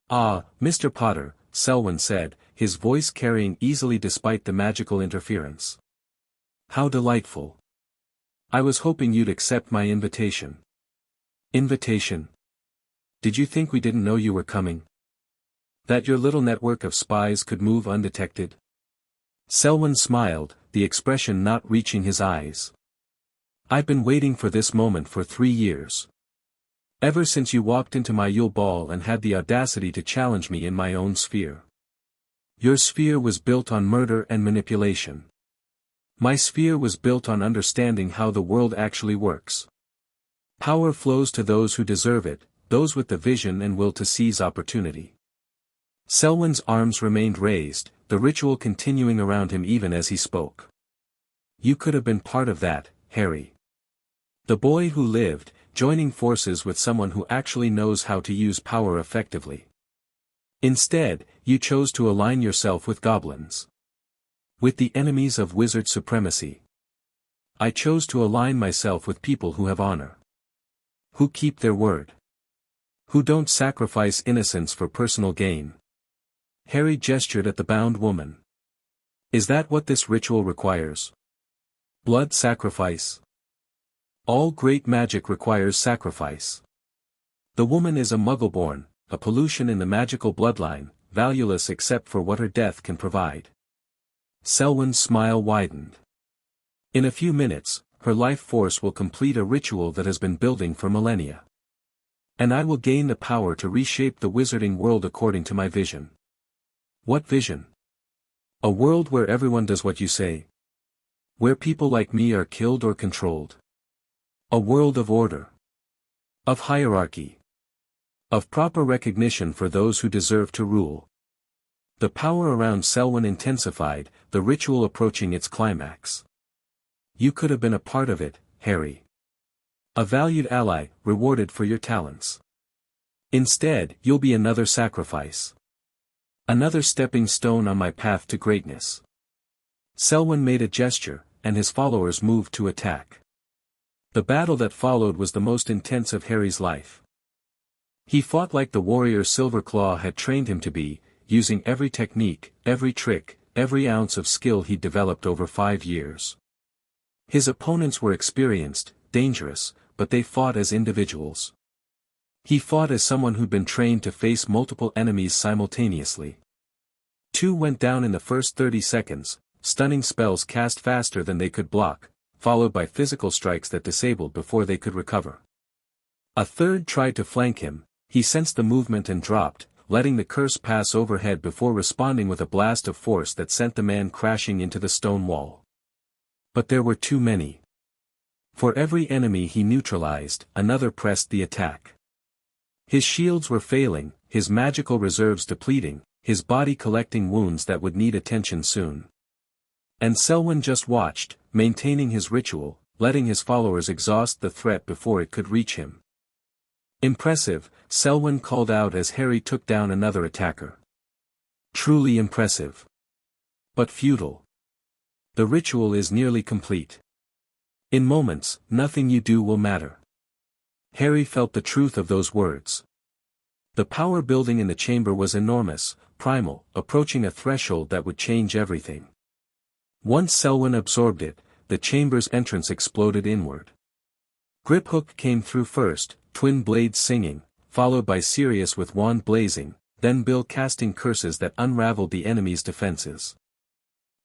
"Ah, Mr. Potter," Selwyn said, his voice carrying easily despite the magical interference. "How delightful. I was hoping you'd accept my invitation." "Invitation? Did you think we didn't know you were coming? That your little network of spies could move undetected?" Selwyn smiled, the expression not reaching his eyes. "I've been waiting for this moment for 3 years. Ever since you walked into my Yule Ball and had the audacity to challenge me in my own sphere. Your sphere was built on murder and manipulation. My sphere was built on understanding how the world actually works. Power flows to those who deserve it, those with the vision and will to seize opportunity." Selwyn's arms remained raised, the ritual continuing around him even as he spoke. "You could have been part of that, Harry. The boy who lived, joining forces with someone who actually knows how to use power effectively. Instead, you chose to align yourself with goblins. With the enemies of wizard supremacy. I chose to align myself with people who have honor. Who keep their word. Who don't sacrifice innocence for personal gain." Harry gestured at the bound woman. "Is that what this ritual requires? Blood sacrifice? All great magic requires sacrifice. The woman is a Muggle-born, a pollution in the magical bloodline, valueless except for what her death can provide." Selwyn's smile widened. "In a few minutes, her life force will complete a ritual that has been building for millennia. And I will gain the power to reshape the wizarding world according to my vision." "What vision?" "A world where everyone does what you say. Where people like me are killed or controlled. A world of order. Of hierarchy. Of proper recognition for those who deserve to rule." The power around Selwyn intensified, the ritual approaching its climax. "You could have been a part of it, Harry. A valued ally, rewarded for your talents. Instead, you'll be another sacrifice. Another stepping stone on my path to greatness." Selwyn made a gesture, and his followers moved to attack. The battle that followed was the most intense of Harry's life. He fought like the warrior Silverclaw had trained him to be, using every technique, every trick, every ounce of skill he'd developed over 5 years. His opponents were experienced, dangerous, but they fought as individuals. He fought as someone who'd been trained to face multiple enemies simultaneously. 2 went down in the first 30 seconds, stunning spells cast faster than they could block, followed by physical strikes that disabled before they could recover. A third tried to flank him. He sensed the movement and dropped, letting the curse pass overhead before responding with a blast of force that sent the man crashing into the stone wall. But there were too many. For every enemy he neutralized, another pressed the attack. His shields were failing, his magical reserves depleting, his body collecting wounds that would need attention soon. And Selwyn just watched, maintaining his ritual, letting his followers exhaust the threat before it could reach him. Impressive, Selwyn called out as Harry took down another attacker. Truly impressive. But futile. The ritual is nearly complete. In moments, nothing you do will matter. Harry felt the truth of those words. The power building in the chamber was enormous, primal, approaching a threshold that would change everything. Once Selwyn absorbed it, the chamber's entrance exploded inward. Griphook came through first, twin blades singing, followed by Sirius with wand blazing, then Bill casting curses that unraveled the enemy's defenses.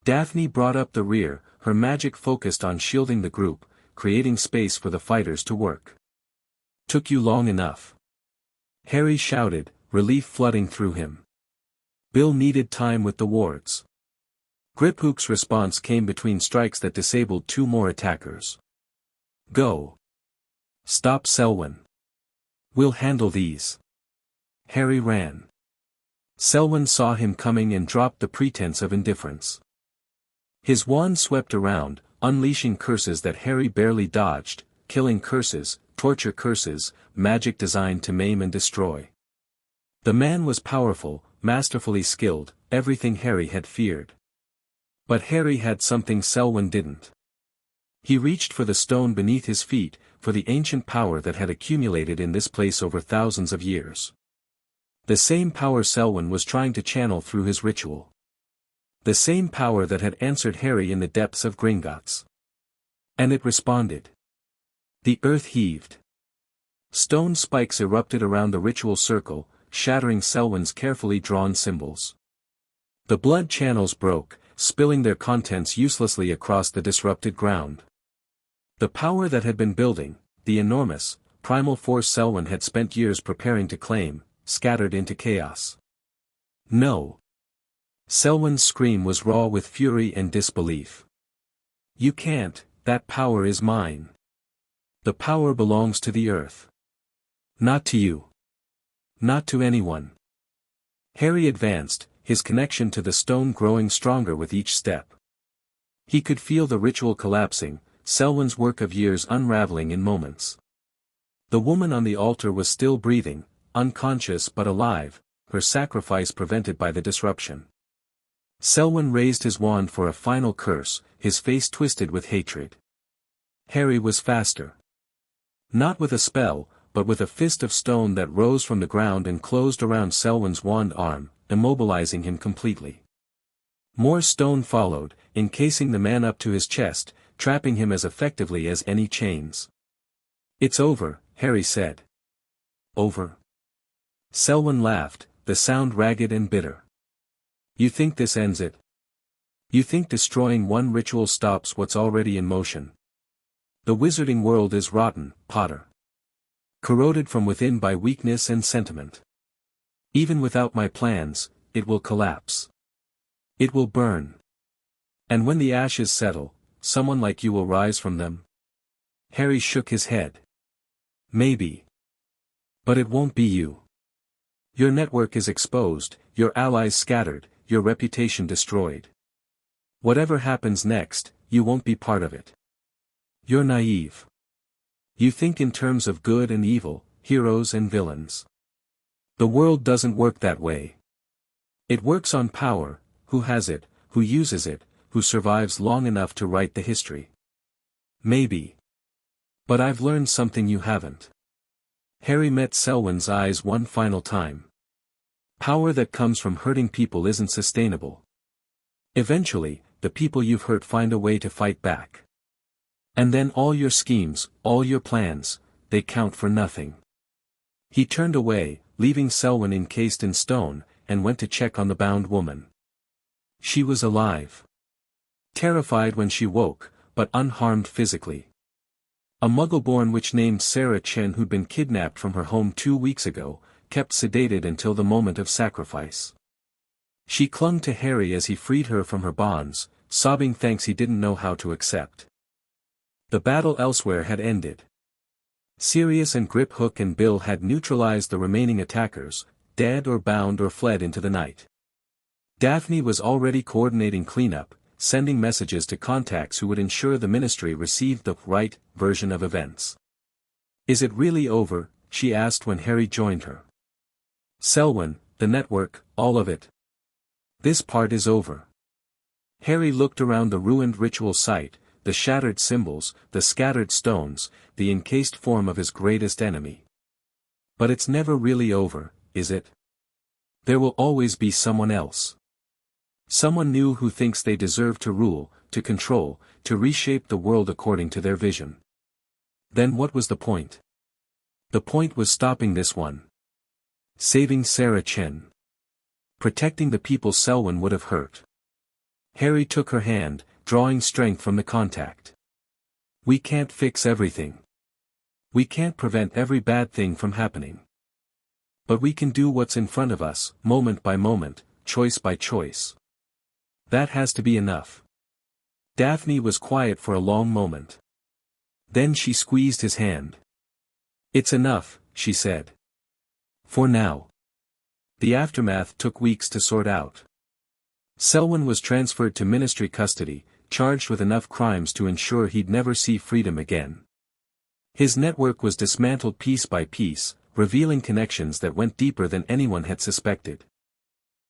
Daphne brought up the rear, her magic focused on shielding the group, creating space for the fighters to work. "Took you long enough," Harry shouted, relief flooding through him. Bill needed time with the wards. Griphook's response came between strikes that disabled 2 more attackers. "Go. Stop Selwyn. We'll handle these." Harry ran. Selwyn saw him coming and dropped the pretense of indifference. His wand swept around, unleashing curses that Harry barely dodged, killing curses, torture curses, magic designed to maim and destroy. The man was powerful, masterfully skilled, everything Harry had feared. But Harry had something Selwyn didn't. He reached for the stone beneath his feet, for the ancient power that had accumulated in this place over thousands of years. The same power Selwyn was trying to channel through his ritual. The same power that had answered Harry in the depths of Gringotts. And it responded. The earth heaved. Stone spikes erupted around the ritual circle, shattering Selwyn's carefully drawn symbols. The blood channels broke, spilling their contents uselessly across the disrupted ground. The power that had been building, the enormous, primal force Selwyn had spent years preparing to claim, scattered into chaos. "No." Selwyn's scream was raw with fury and disbelief. "You can't, that power is mine. The power belongs to the earth. Not to you. Not to anyone." Harry advanced, his connection to the stone growing stronger with each step. He could feel the ritual collapsing, Selwyn's work of years unraveling in moments. The woman on the altar was still breathing, unconscious but alive, her sacrifice prevented by the disruption. Selwyn raised his wand for a final curse, his face twisted with hatred. Harry was faster. Not with a spell, but with a fist of stone that rose from the ground and closed around Selwyn's wand arm, immobilizing him completely. More stone followed, encasing the man up to his chest, trapping him as effectively as any chains. "It's over," Harry said. "Over?" Selwyn laughed, the sound ragged and bitter. "You think this ends it? You think destroying one ritual stops what's already in motion? The wizarding world is rotten, Potter. Corroded from within by weakness and sentiment. Even without my plans, it will collapse. It will burn. And when the ashes settle, someone like you will rise from them." Harry shook his head. "Maybe. But it won't be you. Your network is exposed, your allies scattered, your reputation destroyed. Whatever happens next, you won't be part of it. You're naive. You think in terms of good and evil, heroes and villains. The world doesn't work that way. It works on power, who has it, who uses it, who survives long enough to write the history. Maybe. But I've learned something you haven't. Harry met Selwyn's eyes one final time. Power that comes from hurting people isn't sustainable. Eventually, the people you've hurt find a way to fight back. And then all your schemes, all your plans, they count for nothing. He turned away, leaving Selwyn encased in stone, and went to check on the bound woman. She was alive. Terrified when she woke, but unharmed physically. A Muggle-born witch named Sarah Chen, who'd been kidnapped from her home 2 weeks ago, kept sedated until the moment of sacrifice. She clung to Harry as he freed her from her bonds, sobbing thanks he didn't know how to accept. The battle elsewhere had ended. Sirius and Grip Hook and Bill had neutralized the remaining attackers, dead or bound or fled into the night. Daphne was already coordinating cleanup, sending messages to contacts who would ensure the Ministry received the right version of events. "Is it really over?" she asked when Harry joined her. "Selwyn, the network, all of it. This part is over." Harry looked around the ruined ritual site, the shattered symbols, the scattered stones, the encased form of his greatest enemy. "But it's never really over, is it? There will always be someone else. Someone new who thinks they deserve to rule, to control, to reshape the world according to their vision." Then what was the point? The point was stopping this one. Saving Sarah Chen. Protecting the people Selwyn would have hurt. Harry took her hand, drawing strength from the contact. "We can't fix everything. We can't prevent every bad thing from happening. But we can do what's in front of us, moment by moment, choice by choice. That has to be enough." Daphne was quiet for a long moment. Then she squeezed his hand. "It's enough," she said. "For now." The aftermath took weeks to sort out. Selwyn was transferred to Ministry custody, charged with enough crimes to ensure he'd never see freedom again. His network was dismantled piece by piece, revealing connections that went deeper than anyone had suspected.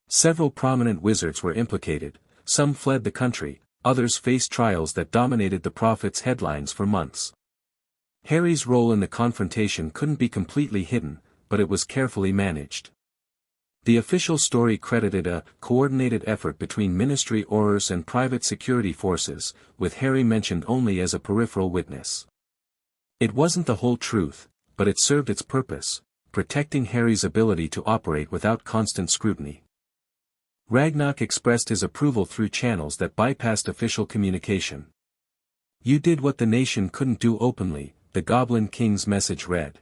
Several prominent wizards were implicated, some fled the country, others faced trials that dominated the Prophet's headlines for months. Harry's role in the confrontation couldn't be completely hidden, but it was carefully managed. The official story credited a coordinated effort between Ministry Aurors and private security forces, with Harry mentioned only as a peripheral witness. It wasn't the whole truth, but it served its purpose, protecting Harry's ability to operate without constant scrutiny. Ragnarok expressed his approval through channels that bypassed official communication. "You did what the nation couldn't do openly," the Goblin King's message read.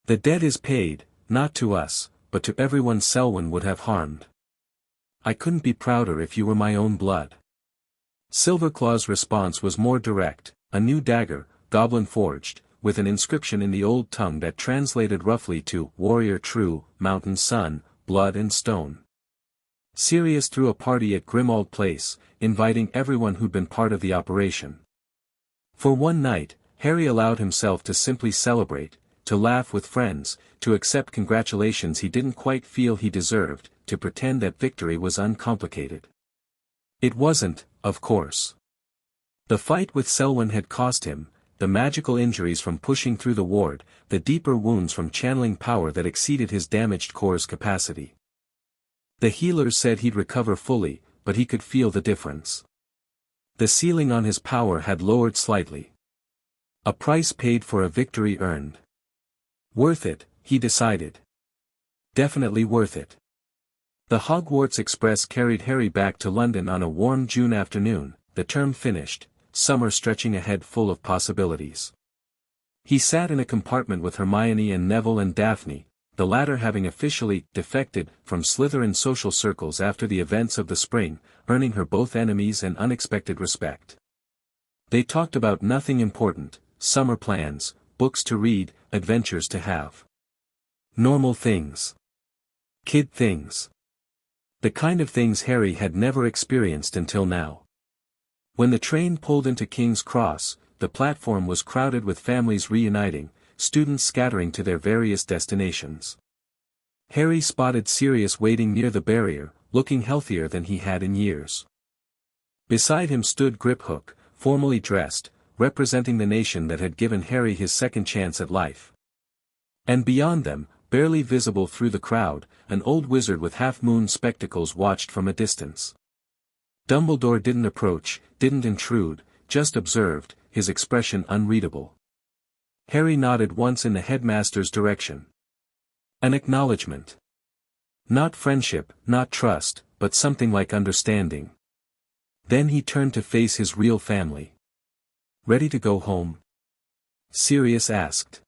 "The debt is paid, not to us, but to everyone Selwyn would have harmed. I couldn't be prouder if you were my own blood." Silverclaw's response was more direct, a new dagger, Goblin forged, with an inscription in the old tongue that translated roughly to "Warrior True, Mountain Sun, Blood and Stone." Sirius threw a party at Grimmauld Place, inviting everyone who'd been part of the operation. For one night, Harry allowed himself to simply celebrate, to laugh with friends, to accept congratulations he didn't quite feel he deserved, to pretend that victory was uncomplicated. It wasn't, of course. The fight with Selwyn had cost him, the magical injuries from pushing through the ward, the deeper wounds from channeling power that exceeded his damaged core's capacity. The healers said he'd recover fully, but he could feel the difference. The ceiling on his power had lowered slightly. A price paid for a victory earned. Worth it, he decided. Definitely worth it. The Hogwarts Express carried Harry back to London on a warm June afternoon, the term finished, summer stretching ahead full of possibilities. He sat in a compartment with Hermione and Neville and Daphne, the latter having officially defected from Slytherin social circles after the events of the spring, earning her both enemies and unexpected respect. They talked about nothing important, summer plans, books to read, adventures to have. Normal things. Kid things. The kind of things Harry had never experienced until now. When the train pulled into King's Cross, the platform was crowded with families reuniting, students scattering to their various destinations. Harry spotted Sirius waiting near the barrier, looking healthier than he had in years. Beside him stood Grip Hook, formally dressed, representing the nation that had given Harry his second chance at life. And beyond them, barely visible through the crowd, an old wizard with half-moon spectacles watched from a distance. Dumbledore didn't approach, didn't intrude, just observed, his expression unreadable. Harry nodded once in the headmaster's direction. An acknowledgement. Not friendship, not trust, but something like understanding. Then he turned to face his real family. "Ready to go home?" Sirius asked.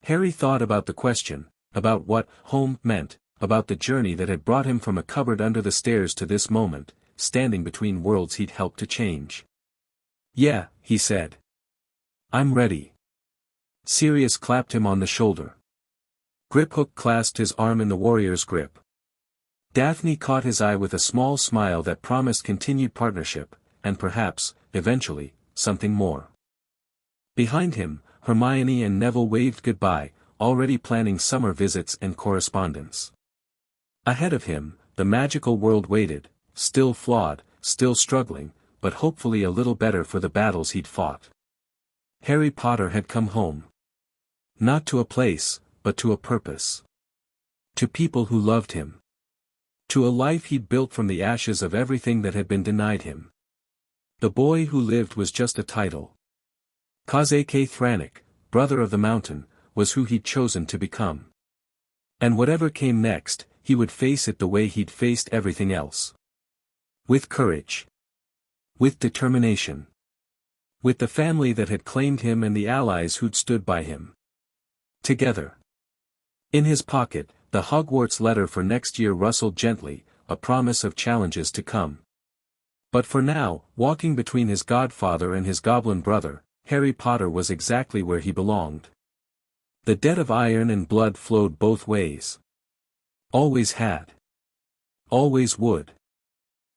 Harry thought about the question, about what home meant, about the journey that had brought him from a cupboard under the stairs to this moment, standing between worlds he'd helped to change. "Yeah," he said. "I'm ready." Sirius clapped him on the shoulder. Griphook clasped his arm in the warrior's grip. Daphne caught his eye with a small smile that promised continued partnership, and perhaps, eventually, something more. Behind him, Hermione and Neville waved goodbye, already planning summer visits and correspondence. Ahead of him, the magical world waited, still flawed, still struggling, but hopefully a little better for the battles he'd fought. Harry Potter had come home. Not to a place, but to a purpose. To people who loved him. To a life he'd built from the ashes of everything that had been denied him. The boy who lived was just a title. Kozak Thranok, brother of the mountain, was who he'd chosen to become. And whatever came next, he would face it the way he'd faced everything else. With courage. With determination. With the family that had claimed him and the allies who'd stood by him. Together. In his pocket, the Hogwarts letter for next year rustled gently, a promise of challenges to come. But for now, walking between his godfather and his goblin brother, Harry Potter was exactly where he belonged. The debt of iron and blood flowed both ways. Always had. Always would.